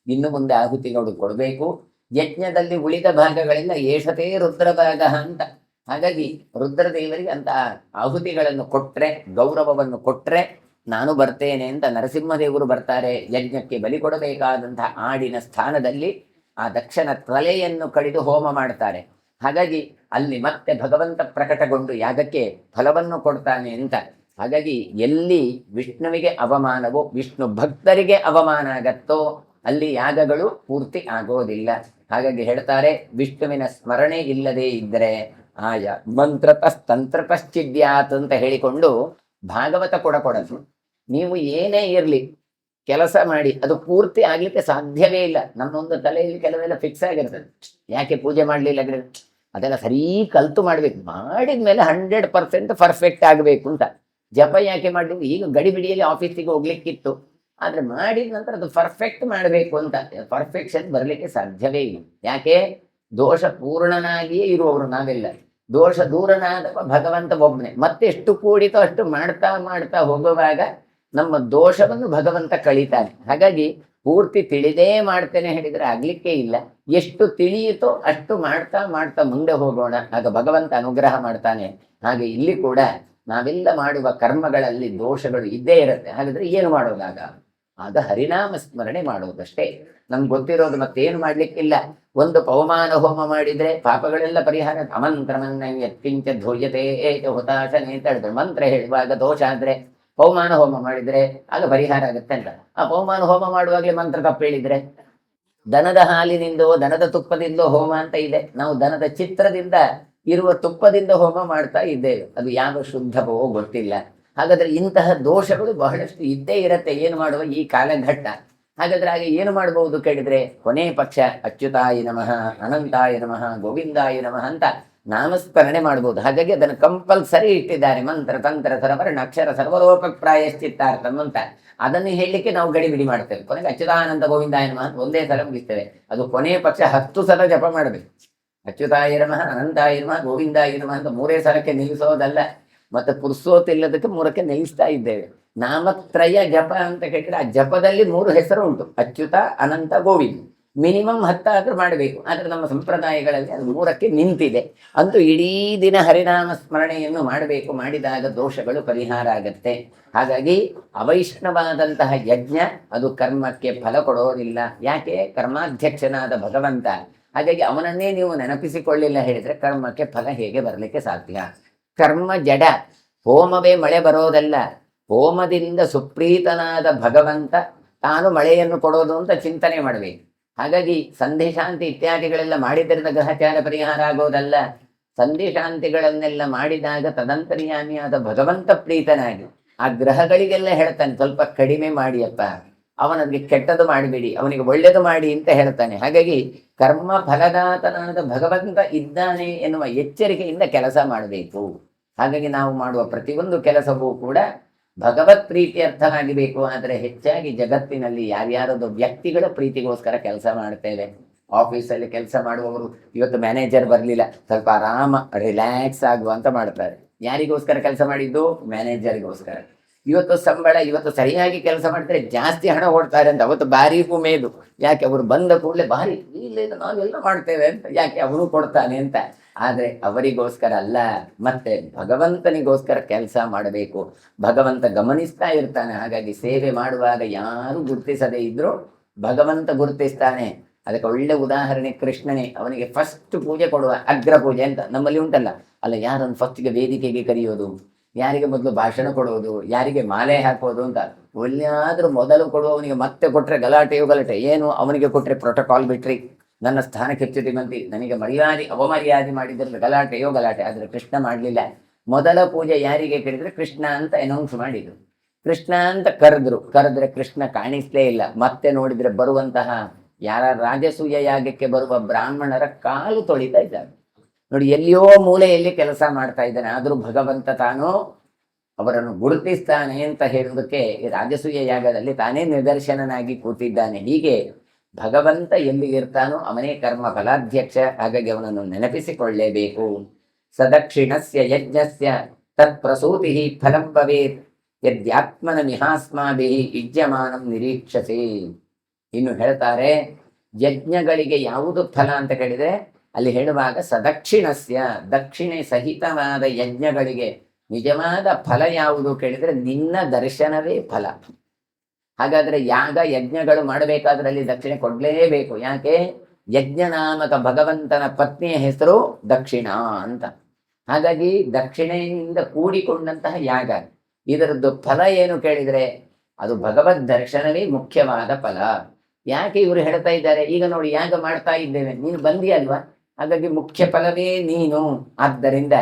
ಇನ್ನು ಮುಂದೆ ಆಹುತಿಗಳು ಕೊಡಬೇಕು, ಯಜ್ಞದಲ್ಲಿ ಉಳಿದ ಭಾಗಗಳೆಲ್ಲ ಏಷತೇ ರುದ್ರ ಭಾಗ ಅಂತ. ಹಾಗಾಗಿ ರುದ್ರದೇವರಿಗೆ ಅಂತ ಆಹುತಿಗಳನ್ನು ಕೊಟ್ರೆ, ಗೌರವವನ್ನು ಕೊಟ್ರೆ ನಾನು ಬರ್ತೇನೆ ಅಂತ ನರಸಿಂಹದೇವರು ಬರ್ತಾರೆ. ಯಜ್ಞಕ್ಕೆ ಬಲಿ ಕೊಡಬೇಕಾದಂತಹ ಆಡಿನ ಸ್ಥಾನದಲ್ಲಿ ಆ ದಕ್ಷನ ತಲೆಯನ್ನು ಕಡಿದು ಹೋಮ ಮಾಡ್ತಾರೆ. ಹಾಗಾಗಿ ಅಲ್ಲಿ ಮತ್ತೆ ಭಗವಂತ ಪ್ರಕಟಗೊಂಡು ಯಾಗಕ್ಕೆ ಫಲವನ್ನು ಕೊಡ್ತಾನೆ ಅಂತ. ಹಾಗಾಗಿ ಎಲ್ಲಿ ವಿಷ್ಣುವಿಗೆ ಅವಮಾನವೋ, ವಿಷ್ಣು ಭಕ್ತರಿಗೆ ಅವಮಾನ ಆಗತ್ತೋ ಅಲ್ಲಿ ಯಾಗಗಳು ಪೂರ್ತಿ ಆಗೋದಿಲ್ಲ. ಹಾಗಾಗಿ ಹೇಳ್ತಾರೆ, ವಿಷ್ಣುವಿನ ಸ್ಮರಣೆ ಇಲ್ಲದೆ ಇದ್ದರೆ ಆಯ ಮಂತ್ರತಸ್ತಂತ್ರತಶ್ಚಿದ್ಯಾತ್ ಅಂತ ಹೇಳಿಕೊಂಡು ಭಾಗವತ ಕೊಡೋದು. ನೀವು ಏನೇ ಇರಲಿ ಕೆಲಸ ಮಾಡಿ ಅದು ಪೂರ್ತಿ ಆಗ್ಲಿಕ್ಕೆ ಸಾಧ್ಯವೇ ಇಲ್ಲ. ನಮ್ಮೊಂದು ತಲೆಯಲ್ಲಿ ಕೆಲವೆಲ್ಲ ಫಿಕ್ಸ್ ಆಗಿರ್ತದೆ, ಯಾಕೆ ಪೂಜೆ ಮಾಡಲಿಲ್ಲ ಅಂದ್ರೆ ಅದೆಲ್ಲ ಸರಿ ಕಲ್ತು ಮಾಡ್ಬೇಕು, ಮಾಡಿದ್ಮೇಲೆ 100% ಪರ್ಫೆಕ್ಟ್ ಆಗಬೇಕು ಅಂತ. ಜಪ ಯಾಕೆ ಮಾಡಬೇಕು, ಈಗ ಗಡಿಬಿಡಿಯಲ್ಲಿ ಆಫೀಸಿಗೆ ಹೋಗ್ಲಿಕ್ಕಿತ್ತು, ಆದ್ರೆ ಮಾಡಿದ ನಂತರ ಅದು ಪರ್ಫೆಕ್ಟ್ ಮಾಡಬೇಕು ಅಂತ. ಪರ್ಫೆಕ್ಷನ್ ಬರಲಿಕ್ಕೆ ಸಾಧ್ಯವೇ ಇಲ್ಲ. ಯಾಕೆ, ದೋಷ ಪೂರ್ಣನಾಗಿಯೇ ಇರುವವರು ನಾವೆಲ್ಲ. ದೋಷ ದೂರನಾದ ಭಗವಂತ ಒಬ್ಬನೇ. ಮತ್ತೆಷ್ಟು ಕೂಡಿತೋ ಅಷ್ಟು ಮಾಡ್ತಾ ಮಾಡ್ತಾ ಹೋಗುವಾಗ ನಮ್ಮ ದೋಷವನ್ನು ಭಗವಂತ ಕಳೀತಾನೆ. ಹಾಗಾಗಿ ಪೂರ್ತಿ ತಿಳಿದೇ ಮಾಡ್ತೇನೆ ಹೇಳಿದ್ರೆ ಆಗ್ಲಿಕ್ಕೆ ಇಲ್ಲ. ಎಷ್ಟು ತಿಳಿಯಿತೋ ಅಷ್ಟು ಮಾಡ್ತಾ ಮಾಡ್ತಾ ಮುಂದೆ ಹೋಗೋಣ, ಆಗ ಭಗವಂತ ಅನುಗ್ರಹ ಮಾಡ್ತಾನೆ. ಹಾಗೆ ಇಲ್ಲಿ ಕೂಡ ನಾವೆಲ್ಲ ಮಾಡುವ ಕರ್ಮಗಳಲ್ಲಿ ದೋಷಗಳು ಇದ್ದೇ ಇರುತ್ತೆ. ಹಾಗಾದ್ರೆ ಏನು ಮಾಡೋದಾಗ ಆಗ ಹರಿನಾಮ ಸ್ಮರಣೆ ಮಾಡೋದಷ್ಟೇ ನಮ್ಗೆ ಗೊತ್ತಿರೋದು. ಮತ್ತೇನು ಮಾಡ್ಲಿಕ್ಕಿಲ್ಲ. ಒಂದು ಪವಮಾನ ಹೋಮ ಮಾಡಿದ್ರೆ ಪಾಪಗಳೆಲ್ಲ ಪರಿಹಾರ. ಅಮಂತ್ರಮನ್ನ ಯತ್ಕಿಂಚ ಧ್ವಜತೆ ಹುತಾಶನೆ ಅಂತ ಹೇಳಿದ್ರು. ಮಂತ್ರ ಹೇಳುವಾಗ ದೋಷ ಆದ್ರೆ ಪವಮಾನ ಹೋಮ ಮಾಡಿದ್ರೆ ಆಗ ಪರಿಹಾರ ಆಗುತ್ತೆ ಅಂತ. ಆ ಪವಮಾನ ಹೋಮ ಮಾಡುವಾಗಲೇ ಮಂತ್ರ ತಪ್ಪು ಹೇಳಿದ್ರೆ, ದನದ ಹಾಲಿನಿಂದೋ ದನದ ತುಪ್ಪದಿಂದೋ ಹೋಮ ಅಂತ ಇದೆ. ನಾವು ದನದ ಚಿತ್ರದಿಂದ ಇರುವ ತುಪ್ಪದಿಂದ ಹೋಮ ಮಾಡ್ತಾ ಇದ್ದೇವೆ. ಅದು ಯಾವ ಶುದ್ಧವೋ ಗೊತ್ತಿಲ್ಲ. ಹಾಗಾದ್ರೆ ಇಂತಹ ದೋಷಗಳು ಬಹಳಷ್ಟು ಇದ್ದೇ ಇರತ್ತೆ. ಏನು ಮಾಡುವ ಈ ಕಾಲಘಟ್ಟ. ಹಾಗಾದ್ರೆ ಹಾಗೆ ಏನು ಮಾಡಬಹುದು ಕೇಳಿದ್ರೆ, ಕೊನೆ ಪಕ್ಷ ಅಚ್ಯುತಾಯ ನಮಃ, ಅನಂತಾಯ ನಮಃ, ಗೋವಿಂದಾಯ ನಮಃ ಅಂತ ನಾಮಸ್ಮರಣೆ ಮಾಡ್ಬೋದು. ಹಾಗಾಗಿ ಅದನ್ನು ಕಂಪಲ್ಸರಿ ಇಟ್ಟಿದ್ದಾರೆ. ಮಂತ್ರ ತಂತ್ರ ಸರ್ವರ್ಣ ಅಕ್ಷರ ಸರ್ವಲೋಕ ಪ್ರಾಯಶ್ಚಿತ್ತಾರ್ಥಂ ಅಂತ. ಅದನ್ನು ಹೇಳಲಿಕ್ಕೆ ನಾವು ಗಡಿಬಿಡಿ ಮಾಡ್ತೇವೆ. ಕೊನೆಗೆ ಅಚ್ಯುತಾನಂದ ಗೋವಿಂದಾಯ ನಮಃ ಒಂದೇ ಸಲ ಮುಗಿಸ್ತೇವೆ. ಅದು ಕೊನೆ ಪಕ್ಷ 10 ಸಲ ಜಪ ಮಾಡಬೇಕು. ಅಚ್ಯುತಾಯ ನಮಃ, ಅನಂತಾಯ ನಮಃ, ಗೋವಿಂದಾಯ ನಮಃ ಅಂತ 3 ಸಲಕ್ಕೆ ನಿಲ್ಲಿಸೋದಲ್ಲ. ಮತ್ತೆ ಪುರುಷೋತ್ತಿಲ್ಲದಕ್ಕೆ 3ಕ್ಕೆ ನಿಲ್ಲಿಸ್ತಾ ಇದ್ದೇವೆ. ನಾಮತ್ರಯ ಜಪ ಅಂತ ಕೇಳಿದ್ರೆ ಆ ಜಪದಲ್ಲಿ 3 ಹೆಸರು ಉಂಟು, ಅಚ್ಯುತ, ಅನಂತ, ಗೋವಿಂದ. ಮಿನಿಮಮ್ 10 ಆದ್ರೂ ಮಾಡಬೇಕು. ಆದ್ರೆ ನಮ್ಮ ಸಂಪ್ರದಾಯಗಳಲ್ಲಿ ಅದು 3ಕ್ಕೆ ನಿಂತಿದೆ. ಅಂತೂ ಇಡೀ ದಿನ ಹರಿನಾಮ ಸ್ಮರಣೆಯನ್ನು ಮಾಡಬೇಕು. ಮಾಡಿದಾಗ ದೋಷಗಳು ಪರಿಹಾರ ಆಗತ್ತೆ. ಹಾಗಾಗಿ ಅವೈಷ್ಣವಾದಂತಹ ಯಜ್ಞ ಅದು ಕರ್ಮಕ್ಕೆ ಫಲ ಕೊಡೋದಿಲ್ಲ. ಯಾಕೆ, ಕರ್ಮಾಧ್ಯಕ್ಷನಾದ ಭಗವಂತ. ಹಾಗಾಗಿ ಅವನನ್ನೇ ನೀವು ನೆನಪಿಸಿಕೊಳ್ಳಿಲ್ಲ ಹೇಳಿದ್ರೆ ಕರ್ಮಕ್ಕೆ ಫಲ ಹೇಗೆ ಬರಲಿಕ್ಕೆ ಸಾಧ್ಯ. ಕರ್ಮ ಜಡ. ಹೋಮವೇ ಮಳೆ ಬರೋದಲ್ಲ. ಹೋಮದಿಂದ ಸುಪ್ರೀತನಾದ ಭಗವಂತ ತಾನು ಮಳೆಯನ್ನು ಕೊಡೋದು ಅಂತ ಚಿಂತನೆ ಮಾಡಬೇಕು. ಹಾಗಾಗಿ ಸಂಧಿ ಶಾಂತಿ ಇತ್ಯಾದಿಗಳೆಲ್ಲ ಮಾಡಿದ್ದರಿಂದ ಗ್ರಹಚಾರ ಪರಿಹಾರ ಆಗೋದಲ್ಲ. ಸಂಧಿ ಶಾಂತಿಗಳನ್ನೆಲ್ಲ ಮಾಡಿದಾಗ ತದಂತರ್ಯಾಮಿಯಾದ ಭಗವಂತ ಪ್ರೀತನಾಗಿ ಆ ಗ್ರಹಗಳಿಗೆಲ್ಲ ಹೇಳ್ತಾನೆ, ಸ್ವಲ್ಪ ಕಡಿಮೆ ಮಾಡಿಯಪ್ಪ, ಅವನಿಗೆ ಕೆಟ್ಟದ್ದು ಮಾಡಿಬಿಡಿ, ಅವನಿಗೆ ಒಳ್ಳೆಯದು ಮಾಡಿ ಅಂತ ಹೇಳ್ತಾನೆ. ಹಾಗಾಗಿ ಕರ್ಮ ಫಲದಾತನಾದ ಭಗವಂತ ಇದ್ದಾನೆ ಎನ್ನುವ ಎಚ್ಚರಿಕೆಯಿಂದ ಕೆಲಸ ಮಾಡಬೇಕು. ಹಾಗಾಗಿ ನಾವು ಮಾಡುವ ಪ್ರತಿಯೊಂದು ಕೆಲಸವೂ ಕೂಡ ಭಗವತ್ ಪ್ರೀತ್ಯರ್ಥವಾಗಬೇಕು. ಆದರೆ ಹೆಚ್ಚಾಗಿ ಜಗತ್ತಿನಲ್ಲಿ ಯಾರ್ಯಾರದು ವ್ಯಕ್ತಿಗಳ ಪ್ರೀತಿಗೋಸ್ಕರ ಕೆಲಸ ಮಾಡ್ತೇವೆ. ಆಫೀಸಲ್ಲಿ ಕೆಲಸ ಮಾಡುವವರು ಇವತ್ತು ಮ್ಯಾನೇಜರ್ ಬರಲಿಲ್ಲ, ಸ್ವಲ್ಪ ಆರಾಮ ರಿಲ್ಯಾಕ್ಸ್ ಆಗುವ ಅಂತ ಮಾಡ್ತಾರೆ. ಯಾರಿಗೋಸ್ಕರ ಕೆಲಸ ಮಾಡಿದ್ದು? ಮ್ಯಾನೇಜರ್ಗೋಸ್ಕರ. ಇವತ್ತು ಸಂಬಳ, ಇವತ್ತು ಸರಿಯಾಗಿ ಕೆಲಸ ಮಾಡಿದ್ರೆ ಜಾಸ್ತಿ ಹಣ ಕೊಡ್ತಾರೆ ಅಂತ ಅವತ್ತು ಭಾರಿ ಉಮೇದು. ಯಾಕೆ, ಅವರು ಬಂದ ಕೂಡಲೇ ಭಾರಿ ಇಲ್ಲ ನಾವೆಲ್ಲ ಮಾಡ್ತೇವೆ ಅಂತ, ಯಾಕೆ ಅವನು ಕೊಡ್ತಾನೆ ಅಂತ. ಆದರೆ ಅವರಿಗೋಸ್ಕರ ಅಲ್ಲ, ಮತ್ತೆ ಭಗವಂತನಿಗೋಸ್ಕರ ಕೆಲಸ ಮಾಡಬೇಕು. ಭಗವಂತ ಗಮನಿಸ್ತಾ ಇರ್ತಾನೆ. ಹಾಗಾಗಿ ಸೇವೆ ಮಾಡುವಾಗ ಯಾರು ಗುರುತಿಸದೇ ಇದ್ರೂ ಭಗವಂತ ಗುರುತಿಸ್ತಾನೆ. ಅದಕ್ಕೆ ಒಳ್ಳೆ ಉದಾಹರಣೆ ಕೃಷ್ಣನೇ. ಅವನಿಗೆ ಫಸ್ಟ್ ಪೂಜೆ ಕೊಡುವ ಅಗ್ರ ಪೂಜೆ ಅಂತ ನಮ್ಮಲ್ಲಿ ಉಂಟಲ್ಲ, ಅಲ್ಲ ಯಾರನ್ನು ಫಸ್ಟಿಗೆ ವೇದಿಕೆಗೆ ಕರೆಯೋದು, ಯಾರಿಗೆ ಮೊದಲು ಭಾಷಣ ಕೊಡುವುದು, ಯಾರಿಗೆ ಮಾಲೆ ಹಾಕೋದು ಅಂತ. ಒಳ್ಳೆಯಾದ್ರೂ ಮೊದಲು ಕೊಡುವವನಿಗೆ ಮತ್ತೆ ಕೊಟ್ಟರೆ ಗಲಾಟೆಯೋ ಗಲಾಟೆ. ಏನು ಅವನಿಗೆ ಕೊಟ್ಟರೆ ಪ್ರೋಟೋಕಾಲ್ ಬಿಟ್ರಿ, ನನ್ನ ಸ್ಥಾನಕ್ಕೆ ಹೆಚ್ಚುತ್ತಿ ಬಂತಿ, ನನಗೆ ಅವಮರ್ಯಾದೆ ಮಾಡಿದ್ರೆ ಗಲಾಟೆಯೋ ಗಲಾಟೆ. ಆದರೆ ಕೃಷ್ಣ ಮಾಡಲಿಲ್ಲ. ಮೊದಲ ಪೂಜೆ ಯಾರಿಗೆ ಕೇಳಿದ್ರೆ ಕೃಷ್ಣ ಅಂತ ಅನೌನ್ಸ್ ಮಾಡಿದ್ರು. ಕೃಷ್ಣ ಅಂತ ಕರೆದ್ರೆ ಕೃಷ್ಣ ಕಾಣಿಸ್ಲೇ ಇಲ್ಲ. ಮತ್ತೆ ನೋಡಿದ್ರೆ ಬರುವಂತಹ ಯಾರ ರಾಜಸೂಯ ಯಾಗಕ್ಕೆ ಬರುವ ಬ್ರಾಹ್ಮಣರ ಕಾಲು ತೊಳಿತಾ ಇದ್ದಾರೆ ನೋಡಿ. ಎಲ್ಲಿಯೋ ಮೂಲೆಯಲ್ಲಿ ಕೆಲಸ ಮಾಡ್ತಾ ಇದ್ದಾನೆ, ಆದ್ರೂ ಭಗವಂತ ತಾನು ಅವರನ್ನು ಗುರುತಿಸ್ತಾನೆ ಅಂತ ಹೇಳುವುದಕ್ಕೆ ಈ ರಾಜಸೂಯ ಯಾಗದಲ್ಲಿ ತಾನೇ ನಿದರ್ಶನನಾಗಿ ಕೂತಿದ್ದಾನೆ. ಹೀಗೆ ಭಗವಂತ ಎಲ್ಲಿಗಿರ್ತಾನೋ ಅವನೇ ಕರ್ಮ ಫಲಾಧ್ಯಕ್ಷ. ಹಾಗಾಗಿ ಅವನನ್ನು ನೆನಪಿಸಿಕೊಳ್ಳಲೇಬೇಕು. ಸದಕ್ಷಿಣಸ್ಯ ಯಜ್ಞಸ್ಯ ತತ್ ಪ್ರಸೂತಿ ಫಲಂ ಭವೇತ್ ಯದ್ಯಾತ್ಮನ ಮಿಹಾಸ್ಮಾಭಿ ಯುಜ್ಯಮಾನಂ ನಿರೀಕ್ಷಸೆ. ಇನ್ನು ಹೇಳ್ತಾರೆ, ಯಜ್ಞಗಳಿಗೆ ಯಾವುದು ಫಲ ಅಂತ ಕೇಳಿದ್ರೆ ಅಲ್ಲಿ ಹೇಳುವಾಗ ಸದಕ್ಷಿಣಸ್ಯ, ದಕ್ಷಿಣೆ ಸಹಿತವಾದ ಯಜ್ಞಗಳಿಗೆ ನಿಜವಾದ ಫಲ ಯಾವುದು ಕೇಳಿದ್ರೆ ನಿನ್ನ ದರ್ಶನವೇ ಫಲ. ಹಾಗಾದ್ರೆ ಯಾಗ ಯಜ್ಞಗಳು ಮಾಡಬೇಕಾದ್ರೆ ಅಲ್ಲಿ ದಕ್ಷಿಣೆ ಕೊಡ್ಲೇಬೇಕು. ಯಾಕೆ? ಯಜ್ಞನಾಮಕ ಭಗವಂತನ ಪತ್ನಿಯ ಹೆಸರು ದಕ್ಷಿಣ ಅಂತ. ಹಾಗಾಗಿ ದಕ್ಷಿಣೆಯಿಂದ ಕೂಡಿಕೊಂಡಂತಹ ಯಾಗ, ಇದರದ್ದು ಫಲ ಏನು ಕೇಳಿದ್ರೆ ಅದು ಭಗವದ್ ದರ್ಶನವೇ ಮುಖ್ಯವಾದ ಫಲ. ಯಾಕೆ ಇವರು ಹೇಳ್ತಾ ಇದ್ದಾರೆ? ಈಗ ನೋಡಿ, ಯಾಗ ಮಾಡ್ತಾ ಇದ್ದೇವೆ, ನೀನು ಬಂದಿಯಲ್ವಾ, ಹಾಗಾಗಿ ಮುಖ್ಯ ಫಲವೇ ನೀನು. ಆದ್ದರಿಂದ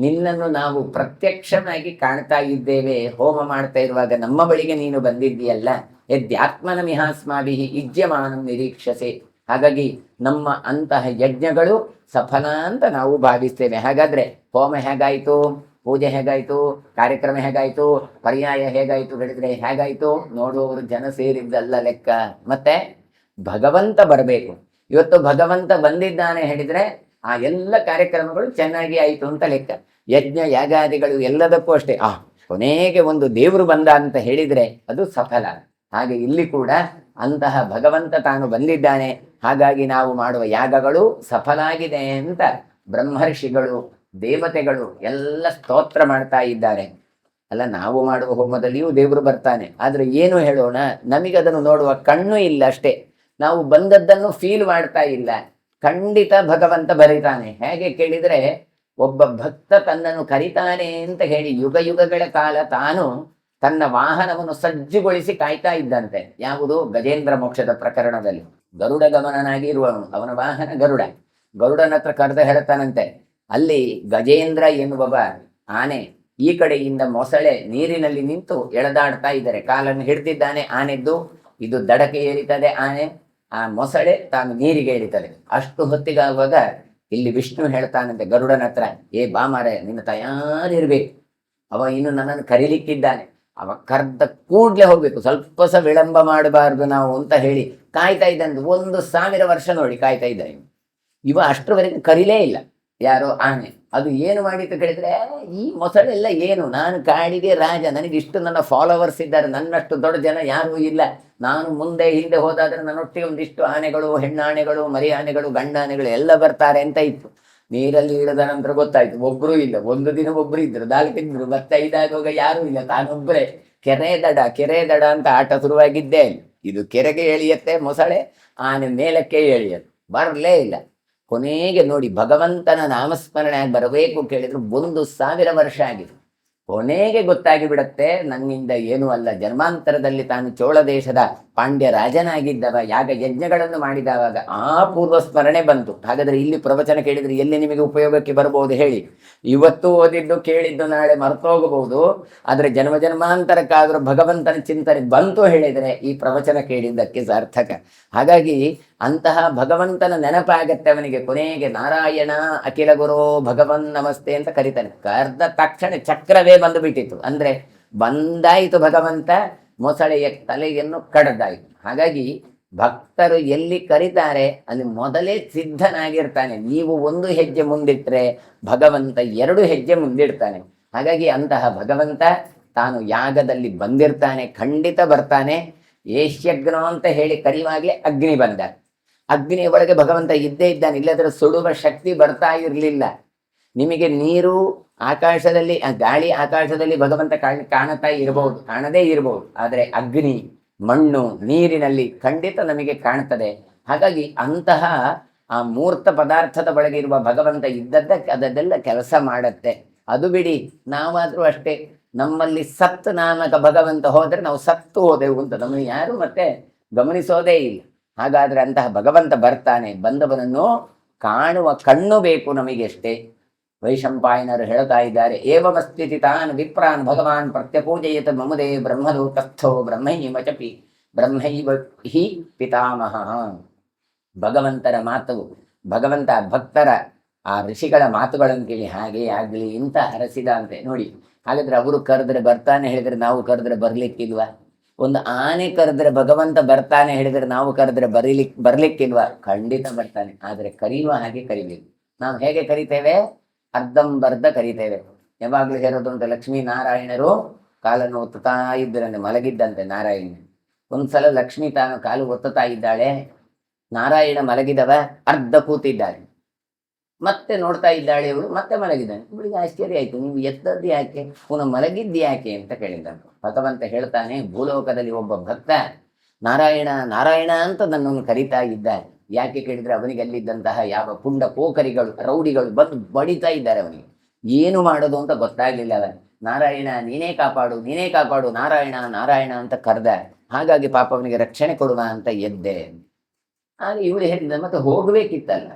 ನಿನ್ನನ್ನು ನಾವು ಪ್ರತ್ಯಕ್ಷವಾಗಿ ಕಾಣ್ತಾ ಇದ್ದೇವೆ. ಹೋಮ ಮಾಡ್ತಾ ಇರುವಾಗ ನಮ್ಮ ಬಳಿಗೆ ನೀನು ಬಂದಿದ್ದೀಯಲ್ಲ. ಯದ್ಯಾತ್ಮನ ಮಿಹಾಸ್ಮಾಭಿ ಯುಜ್ಯಮಾನಂ ನಿರೀಕ್ಷಸೆ. ಹಾಗಾಗಿ ನಮ್ಮ ಅಂತಹ ಯಜ್ಞಗಳು ಸಫಲ ಅಂತ ನಾವು ಭಾವಿಸ್ತೇವೆ. ಹಾಗಾದ್ರೆ ಹೋಮ ಹೇಗಾಯ್ತು, ಪೂಜೆ ಹೇಗಾಯ್ತು, ಕಾರ್ಯಕ್ರಮ ಹೇಗಾಯ್ತು, ಪರ್ಯಾಯ ಹೇಗಾಯ್ತು ಹೇಳಿದ್ರೆ ಹೇಗಾಯ್ತು? ನೋಡುವವರು ಜನ ಸೇರಿದ್ದಲ್ಲ ಲೆಕ್ಕ, ಮತ್ತೆ ಭಗವಂತ ಬರಬೇಕು. ಇವತ್ತು ಭಗವಂತ ಬಂದಿದ್ದಾನೆ ಹೇಳಿದ್ರೆ ಆ ಎಲ್ಲ ಕಾರ್ಯಕ್ರಮಗಳು ಚೆನ್ನಾಗಿ ಆಯಿತು ಅಂತ ಲೆಕ್ಕ. ಯಜ್ಞ ಯಾಗಾದಿಗಳು ಎಲ್ಲದಕ್ಕೂ ಅಷ್ಟೇ, ಕೊನೆಗೆ ಒಂದು ದೇವರು ಬಂದ ಅಂತ ಹೇಳಿದ್ರೆ ಅದು ಸಫಲ. ಹಾಗೆ ಇಲ್ಲಿ ಕೂಡ ಅಂತಹ ಭಗವಂತ ತಾನು ಬಂದಿದ್ದಾನೆ, ಹಾಗಾಗಿ ನಾವು ಮಾಡುವ ಯಾಗಗಳು ಸಫಲ ಆಗಿದೆ ಅಂತ ಬ್ರಹ್ಮರ್ಷಿಗಳು ದೇವತೆಗಳು ಎಲ್ಲ ಸ್ತೋತ್ರ ಮಾಡ್ತಾ ಇದ್ದಾರೆ. ಅಲ್ಲ, ನಾವು ಮಾಡುವ ಹೋಮದಲ್ಲಿಯೂ ದೇವರು ಬರ್ತಾನೆ, ಆದ್ರೆ ಏನು ಹೇಳೋಣ, ನಮಗದನ್ನು ನೋಡುವ ಕಣ್ಣು ಇಲ್ಲ ಅಷ್ಟೇ. ನಾವು ಬಂದದ್ದನ್ನು ಫೀಲ್ ಮಾಡ್ತಾ ಇಲ್ಲ. ಖಂಡಿತ ಭಗವಂತ ಬರೀತಾನೆ. ಹೇಗೆ ಕೇಳಿದ್ರೆ, ಒಬ್ಬ ಭಕ್ತ ತನ್ನನ್ನು ಕರಿತಾನೆ ಅಂತ ಹೇಳಿ ಯುಗ ಯುಗಗಳ ಕಾಲ ತಾನು ತನ್ನ ವಾಹನವನ್ನು ಸಜ್ಜುಗೊಳಿಸಿ ಕಾಯ್ತಾ ಇದ್ದಂತೆ. ಯಾವುದು? ಗಜೇಂದ್ರ ಮೋಕ್ಷದ ಪ್ರಕರಣದಲ್ಲಿ ಗರುಡ ಗಮನನಾಗಿ ಇರುವವನು, ಅವನ ವಾಹನ ಗರುಡ. ಗರುಡನ ಹತ್ರ ಕರೆದು ಹೇಳ್ತಾನಂತೆ, ಅಲ್ಲಿ ಗಜೇಂದ್ರ ಎನ್ನುವ ಆನೆ ಈ ಕಡೆಯಿಂದ ಮೊಸಳೆ ನೀರಿನಲ್ಲಿ ನಿಂತು ಎಳೆದಾಡ್ತಾ ಇದ್ದಾರೆ. ಕಾಲನ್ನು ಹಿಡ್ದಿದ್ದಾನೆ ಆನೆದ್ದು, ಇದು ದಡಕ್ಕೆ ಏರಿತದೆ ಆನೆ, ಆ ಮೊಸಳೆ ತಾನು ನೀರಿಗೆ ಇಳಿತದೆ. ಅಷ್ಟು ಹೊತ್ತಿಗಾಗುವಾಗ ಇಲ್ಲಿ ವಿಷ್ಣು ಹೇಳ್ತಾನಂತೆ ಗರುಡನ ಹತ್ರ, ಏ ಬಾಮಾರೆ, ನಿನ್ನ ತಯಾರಿರ್ಬೇಕು, ಅವ ಇನ್ನು ನನ್ನನ್ನು ಕರೀಲಿಕ್ಕಿದ್ದಾನೆ, ಅವ ಕರ್ದ ಕೂಡ್ಲೆ ಹೋಗ್ಬೇಕು, ಸ್ವಲ್ಪ ಸಹ ವಿಳಂಬ ಮಾಡಬಾರ್ದು ನಾವು ಅಂತ ಹೇಳಿ ಕಾಯ್ತಾ ಇದ್ದಾನೆ. 1000 ವರ್ಷ ನೋಡಿ ಕಾಯ್ತಾ ಇದ್ದಾನೆ. ಇವ ಅಷ್ಟರವರೆಗೆ ಕರೀಲೇ ಇಲ್ಲ. ಯಾರೋ ಆನೆ. ಅದು ಏನು ಮಾಡಿತ್ತು ಕೇಳಿದ್ರೆ, ಈ ಮೊಸಳೆಲ್ಲ ಏನು, ನಾನು ಕಾಡಿಗೆ ರಾಜ, ನನಗೆ ಇಷ್ಟು ನನ್ನ ಫಾಲೋವರ್ಸ್ ಇದ್ದಾರೆ, ನನ್ನಷ್ಟು ದೊಡ್ಡ ಜನ ಯಾರೂ ಇಲ್ಲ, ನಾನು ಮುಂದೆ ಹಿಂದೆ ಹೋದಾದ್ರೆ ನನ್ನೊಟ್ಟಿಗೆ ಒಂದಿಷ್ಟು ಆನೆಗಳು, ಹೆಣ್ಣಾನೆಗಳು, ಮರಿ ಆನೆಗಳು, ಗಂಡ ಆನೆಗಳು ಎಲ್ಲ ಬರ್ತಾರೆ ಅಂತ ಇತ್ತು. ನೀರಲ್ಲಿ ಇಳಿದ ನಂತರ ಗೊತ್ತಾಯ್ತು ಒಬ್ರು ಇಲ್ಲ. ಒಂದು ದಿನ ಒಬ್ರು ಇದ್ರು, 4 ಇದ್ರು, ಮತ್ತೆ 5 ಆಗುವಾಗ ಯಾರೂ ಇಲ್ಲ, ತಾನೊಬ್ಬರೇ. ಕೆರೆ ದಡ ಅಂತ ಆಟ ಶುರುವಾಗಿದ್ದೇ. ಇದು ಕೆರೆಗೆ ಎಳಿಯತ್ತೆ ಮೊಸಳೆ, ಆನೆ ಮೇಲಕ್ಕೆ ಎಳಿಯತ್ತೆ, ಬರಲೇ ಇಲ್ಲ. ಕೊನೆಗೆ ನೋಡಿ, ಭಗವಂತನ ನಾಮಸ್ಮರಣೆ ಬರಬೇಕು ಕೇಳಿದ್ರು 1000 ವರ್ಷ ಆಗಿದೆ. ಕೊನೆಗೆ ಗೊತ್ತಾಗಿ ಬಿಡತ್ತೆ, ನನ್ನಿಂದ ಏನೂ ಅಲ್ಲ. ಜನ್ಮಾಂತರದಲ್ಲಿ ತಾನು ಚೋಳ ದೇಶದ ಪಾಂಡ್ಯ ರಾಜನಾಗಿದ್ದವ, ಯಾಗ ಯಜ್ಞಗಳನ್ನು ಮಾಡಿದವಾಗ ಆ ಪೂರ್ವ ಸ್ಮರಣೆ ಬಂತು. ಹಾಗಾದ್ರೆ ಇಲ್ಲಿ ಪ್ರವಚನ ಕೇಳಿದ್ರೆ ಎಲ್ಲಿ ನಿಮಗೆ ಉಪಯೋಗಕ್ಕೆ ಬರ್ಬೋದು ಹೇಳಿ? ಇವತ್ತು ಓದಿದ್ದು ಕೇಳಿದ್ದು ನಾಳೆ ಮರ್ತೋಗಬಹುದು, ಆದ್ರೆ ಜನ್ಮ ಜನ್ಮಾಂತರಕ್ಕಾದ್ರೂ ಭಗವಂತನ ಚಿಂತನೆ ಬಂತು ಹೇಳಿದ್ರೆ ಈ ಪ್ರವಚನ ಕೇಳಿದ್ದಕ್ಕೆ ಸಾರ್ಥಕ. ಹಾಗಾಗಿ ಅಂತಹ ಭಗವಂತನ ನೆನಪಾಗತ್ತೆ ಅವನಿಗೆ. ಕೊನೆಗೆ ನಾರಾಯಣ ಅಖಿಲ ಗುರೋ ಭಗವನ್ ನಮಸ್ತೆ ಅಂತ ಕರೀತಾನೆ. ಕರೆದ ತಕ್ಷಣ ಚಕ್ರವೇ ಬಂದು ಬಿಟ್ಟಿತ್ತು. ಅಂದ್ರೆ ಬಂದಾಯಿತು ಭಗವಂತ, ಮೊಸಳೆಯ ತಲೆಯನ್ನು ಕಡ್ದಾಯಿತು. ಹಾಗಾಗಿ ಭಕ್ತರು ಎಲ್ಲಿ ಕರೀತಾರೆ ಅಲ್ಲಿ ಮೊದಲೇ ಸಿದ್ಧನಾಗಿರ್ತಾನೆ. ನೀವು 1 ಹೆಜ್ಜೆ ಮುಂದಿಟ್ರೆ ಭಗವಂತ 2 ಹೆಜ್ಜೆ ಮುಂದಿಡ್ತಾನೆ. ಹಾಗಾಗಿ ಅಂತಹ ಭಗವಂತ ತಾನು ಯಾಗದಲ್ಲಿ ಬಂದಿರ್ತಾನೆ, ಖಂಡಿತ ಬರ್ತಾನೆ. ಏಷ್ಯಗ್ನೋ ಅಂತ ಹೇಳಿ ಕರೆಯುವಾಗಲೇ ಅಗ್ನಿ ಬಂದ. ಅಗ್ನಿಯ ಒಳಗೆ ಭಗವಂತ ಇದ್ದೇ ಇದ್ದಾನೆ, ಇಲ್ಲದ್ರೆ ಸುಡುವ ಶಕ್ತಿ ಬರ್ತಾ ಇರಲಿಲ್ಲ. ನಿಮಗೆ ನೀರು ಆಕಾಶದಲ್ಲಿ, ಗಾಳಿ ಆಕಾಶದಲ್ಲಿ ಭಗವಂತ ಕಾಣುತ್ತಾ ಇರಬಹುದು, ಕಾಣದೇ ಇರಬಹುದು, ಆದರೆ ಅಗ್ನಿ, ಮಣ್ಣು, ನೀರಿನಲ್ಲಿ ಖಂಡಿತ ನಮಗೆ ಕಾಣ್ತದೆ. ಹಾಗಾಗಿ ಅಂತಹ ಆ ಮೂರ್ತ ಪದಾರ್ಥದ ಒಳಗೆ ಇರುವ ಭಗವಂತ ಇದ್ದದ್ದಕ್ಕೆ ಅದೆಲ್ಲ ಕೆಲಸ ಮಾಡತ್ತೆ. ಅದು ಬಿಡಿ, ನಾವಾದರೂ ಅಷ್ಟೇ, ನಮ್ಮಲ್ಲಿ ಸತ್ ನಾಮಕ ಭಗವಂತ ಹೋದರೆ ನಾವು ಸತ್ತು ಹೋದೆವು ಅಂತ ನಮ್ಮನ್ನು ಯಾರು ಮತ್ತೆ ಗಮನಿಸೋದೇ ಇಲ್ಲ. ಹಾಗಾದ್ರೆ ಅಂತಹ ಭಗವಂತ ಬರ್ತಾನೆ, ಬಂದವನನ್ನು ಕಾಣುವ ಕಣ್ಣು ಬೇಕು ನಮಗೆ ಅಷ್ಟೇ. ವೈಶಂಪಾಯನರು ಹೇಳ್ತಾ ಇದ್ದಾರೆ, ಏವಮಸ್ಥಿತಿ ತಾನ್ ವಿಪ್ರಾನ್ ಭಗವಾನ್ ಪ್ರತ್ಯಪೂಜಯತ ಮಮುದೇ ಬ್ರಹ್ಮಲೋಕಸ್ಥೋ ಬ್ರಹ್ಮೈವಚಪಿ ಬ್ರಹ್ಮೈವ ಹಿ ಪಿತಾಮಹ. ಭಗವಂತರ ಮಾತು, ಭಗವಂತ ಭಕ್ತರ ಆ ಋಷಿಗಳ ಮಾತುಗಳನ್ನು ಕೇಳಿ ಹಾಗೆ ಆಗಲಿ ಅಂತ ಹರಸಿದ ಅಂತೆ ನೋಡಿ. ಹಾಗಾದ್ರೆ ಅವರು ಕರೆದ್ರೆ ಬರ್ತಾನೆ ಹೇಳಿದ್ರೆ ನಾವು ಕರೆದ್ರೆ ಬರ್ಲಿಕ್ಕಿಲ್ವಾ? ಒಂದು ಆನೆ ಕರೆದ್ರೆ ಭಗವಂತ ಬರ್ತಾನೆ ಹೇಳಿದ್ರೆ ನಾವು ಕರೆದ್ರೆ ಬರ್ಲಿಕ್ಕಿಲ್ವಾ? ಖಂಡಿತ ಬರ್ತಾನೆ. ಆದರೆ ಕರೆಯುವ ಹಾಗೆ ಕರಿಬೇಕು. ನಾವು ಹೇಗೆ ಕರಿತೇವೆ? ಅರ್ಧಂಬರ್ಧ ಕರಿತೇವೆ. ಯಾವಾಗಲೂ ಹೇಳೋದು ಅಂತ, ಲಕ್ಷ್ಮೀನಾರಾಯಣರು ಕಾಲನ್ನು ಒತ್ತುತ್ತಾ ಇದ್ದರಂತೆ, ಮಲಗಿದ್ದಂತೆ ನಾರಾಯಣ. ಒಂದ್ಸಲ ಲಕ್ಷ್ಮೀ ತಾನು ಕಾಲು ಒತ್ತುತ್ತಾ ಇದ್ದಾಳೆ, ನಾರಾಯಣ ಮಲಗಿದವ ಅರ್ಧ ಕೂತಿದ್ದಾಳೆ. ಮತ್ತೆ ನೋಡ್ತಾ ಇದ್ದಾಳೆ ಇವಳು, ಮತ್ತೆ ಮಲಗಿದ್ದಾನೆ. ಇವಳಿಗೆ ಆಶ್ಚರ್ಯ ಆಯ್ತು, ನೀವು ಎತ್ತದ್ದು ಯಾಕೆ, ಪುನಃ ಮಲಗಿದ್ದು ಯಾಕೆ ಅಂತ ಕೇಳಿದಂತ. ಭಗವಂತ ಹೇಳ್ತಾನೆ, ಭೂಲೋಕದಲ್ಲಿ ಒಬ್ಬ ಭಕ್ತ ನಾರಾಯಣ ನಾರಾಯಣ ಅಂತ ನನ್ನನ್ನು ಕರಿತಾ ಇದ್ದ. ಯಾಕೆ ಕೇಳಿದ್ರೆ ಅವನಿಗೆ ಅಲ್ಲಿದ್ದಂತಹ ಯಾವ ಪುಂಡ ಪೋಖರಿಗಳು ರೌಡಿಗಳು ಬಂದು ಬಡಿತಾ ಇದ್ದಾರೆ. ಅವನಿಗೆ ಏನು ಮಾಡೋದು ಅಂತ ಗೊತ್ತಾಗ್ಲಿಲ್ಲ. ಅವನು ನಾರಾಯಣ ನೀನೇ ಕಾಪಾಡು ನೀನೇ ಕಾಪಾಡು ನಾರಾಯಣ ನಾರಾಯಣ ಅಂತ ಕರೆದ. ಹಾಗಾಗಿ ಪಾಪ ಅವನಿಗೆ ರಕ್ಷಣೆ ಕೊಡುವ ಅಂತ ಎದ್ದೆ. ಆಗ ಇವಳು ಹೇಳಿದ, ಮತ್ತೆ ಹೋಗ್ಬೇಕಿತ್ತಲ್ಲ,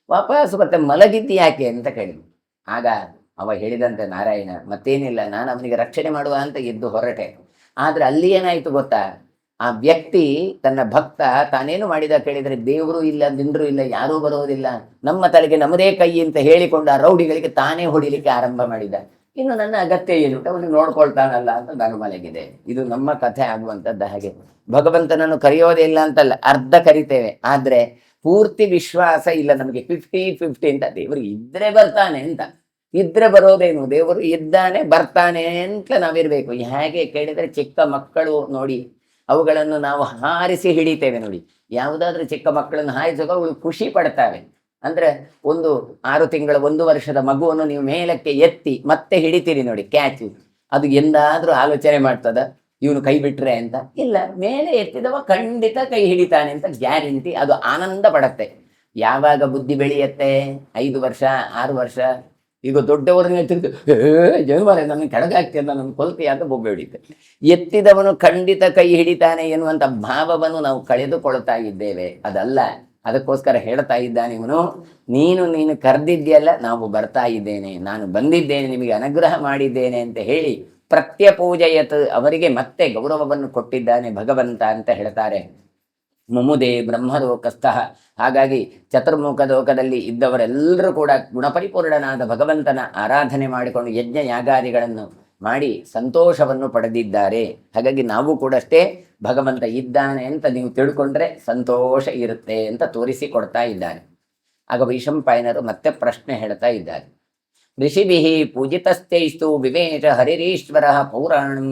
ವಾಪಸ್ ಮತ್ತೆ ಮಲಗಿದ್ದು ಯಾಕೆ ಅಂತ ಕೇಳಿದ್ರು. ಆಗ ಅವ ಹೇಳಿದಂತೆ ನಾರಾಯಣ, ಮತ್ತೇನಿಲ್ಲ, ನಾನು ಅವನಿಗೆ ರಕ್ಷಣೆ ಮಾಡುವ ಅಂತ ಎದ್ದು ಹೊರಟೆ. ಆದ್ರೆ ಅಲ್ಲಿ ಏನಾಯ್ತು ಗೊತ್ತಾ, ಆ ವ್ಯಕ್ತಿ ತನ್ನ ಭಕ್ತ ತಾನೇನು ಮಾಡಿದ ಕೇಳಿದರೆ, ದೇವರು ಇಲ್ಲ ದಿಂಡ್ರು ಇಲ್ಲ ಯಾರೂ ಬರೋದಿಲ್ಲ, ನಮ್ಮ ತಲೆಗೆ ನಮ್ಮದೇ ಕೈ ಅಂತ ಹೇಳಿಕೊಂಡು ಆ ರೌಡಿಗಳಿಗೆ ತಾನೇ ಹೊಡಿಲಿಕ್ಕೆ ಆರಂಭ ಮಾಡಿದ. ಇನ್ನು ನನ್ನ ಅಗತ್ಯ ಏನು, ಅವನು ನೋಡ್ಕೊಳ್ತಾನಲ್ಲ ಅಂತ ನಾನು ಮಲಗಿದೆ. ಇದು ನಮ್ಮ ಕಥೆ ಆಗುವಂಥದ್ದು. ಹಾಗೆ ಭಗವಂತನನ್ನು ಕರೆಯೋದೇ ಇಲ್ಲ ಅಂತಲ್ಲ, ಅರ್ಧ ಕರಿತೇವೆ, ಆದ್ರೆ ಪೂರ್ತಿ ವಿಶ್ವಾಸ ಇಲ್ಲ ನಮಗೆ. 50-50 ಅಂತ. ದೇವರು ಇದ್ರೆ ಬರ್ತಾನೆ ಅಂತ, ಇದ್ರೆ ಬರೋದೇನು, ದೇವರು ಇದ್ದಾನೆ ಬರ್ತಾನೆ ಅಂತ ನಾವಿರ್ಬೇಕು. ಹೇಗೆ ಕೇಳಿದ್ರೆ, ಚಿಕ್ಕ ಮಕ್ಕಳು ನೋಡಿ, ಅವುಗಳನ್ನು ನಾವು ಹಾರಿಸಿ ಹಿಡಿತೇವೆ ನೋಡಿ. ಯಾವುದಾದ್ರೂ ಚಿಕ್ಕ ಮಕ್ಕಳನ್ನು ಹಾರಿಸುವಾಗ ಅವಳು ಖುಷಿ ಪಡ್ತಾವೆ. ಅಂದ್ರೆ ಒಂದು 6 ತಿಂಗಳ 1 ವರ್ಷದ ಮಗುವನ್ನು ನೀವು ಮೇಲಕ್ಕೆ ಎತ್ತಿ ಮತ್ತೆ ಹಿಡಿತೀರಿ ನೋಡಿ, ಕ್ಯಾಚ್. ಅದು ಎಂದಾದ್ರೂ ಆಲೋಚನೆ ಮಾಡ್ತದ ಇವನು ಕೈ ಬಿಟ್ರೆ ಅಂತ? ಇಲ್ಲ, ಮೇಲೆ ಎತ್ತಿದವ ಖಂಡಿತ ಕೈ ಹಿಡಿತಾನೆ ಅಂತ ಗ್ಯಾರಂಟಿ. ಅದು ಆನಂದ ಪಡತ್ತೆ. ಯಾವಾಗ ಬುದ್ಧಿ ಬೆಳೆಯತ್ತೆ? 5 ವರ್ಷ 6 ವರ್ಷ. ಈಗ ದೊಡ್ಡವರನ್ನ ಎತ್ತಿದ್ದು ಜನ್ಮಾರೆ ನನ್ನ ಕೆಳಗಾಗ್ತಿ ಅಂತ ನನ್ನ ಕೊಲ್ತಿ ಅಂತ ಬೊಬ್ಬೆ ಹಿಡಿತೆ. ಎತ್ತಿದವನು ಖಂಡಿತ ಕೈ ಹಿಡಿತಾನೆ ಎನ್ನುವಂಥ ಭಾವವನ್ನು ನಾವು ಕಳೆದುಕೊಳ್ತಾ ಇದ್ದೇವೆ. ಅದಲ್ಲ, ಅದಕ್ಕೋಸ್ಕರ ಹೇಳ್ತಾ ಇದ್ದಾನೆ ಇವನು, ನೀನು ಕರೆದಿದ್ಯಲ್ಲ, ನಾವು ಬರ್ತಾ ಇದ್ದೇನೆ, ನಾನು ಬಂದಿದ್ದೇನೆ, ನಿಮಗೆ ಅನುಗ್ರಹ ಮಾಡಿದ್ದೇನೆ ಅಂತ ಹೇಳಿ ಪ್ರತ್ಯಪೂಜಯತ್, ಅವರಿಗೆ ಮತ್ತೆ ಗೌರವವನ್ನು ಕೊಟ್ಟಿದ್ದಾನೆ ಭಗವಂತ ಅಂತ ಹೇಳ್ತಾರೆ. ಮುಮುದೇ ಬ್ರಹ್ಮಲೋಕಸ್ಥಃ. ಹಾಗಾಗಿ ಚತುರ್ಮುಖ ಲೋಕದಲ್ಲಿ ಇದ್ದವರೆಲ್ಲರೂ ಕೂಡ ಗುಣಪರಿಪೂರ್ಣನಾದ ಭಗವಂತನ ಆರಾಧನೆ ಮಾಡಿಕೊಂಡು ಯಜ್ಞ ಯಾಗಾದಿಗಳನ್ನು ಮಾಡಿ ಸಂತೋಷವನ್ನು ಪಡೆದಿದ್ದಾರೆ. ಹಾಗಾಗಿ ನಾವು ಕೂಡ ಅಷ್ಟೇ, ಭಗವಂತ ಇದ್ದಾನೆ ಅಂತ ನೀವು ತಿಳ್ಕೊಂಡ್ರೆ ಸಂತೋಷ ಇರುತ್ತೆ ಅಂತ ತೋರಿಸಿಕೊಡ್ತಾ ಇದ್ದಾರೆ. ಆಗ ವೈಶಂಪಾಯನರು ಮತ್ತೆ ಪ್ರಶ್ನೆ ಹೇಳ್ತಾ ಇದ್ದಾರೆ. ಋಷಿಭಿ ಪೂಜಿತಸ್ಥೈಸ್ತು ವಿವೇಶ ಹರಿರೀಶ್ವರ ಪೌರಾಣಂ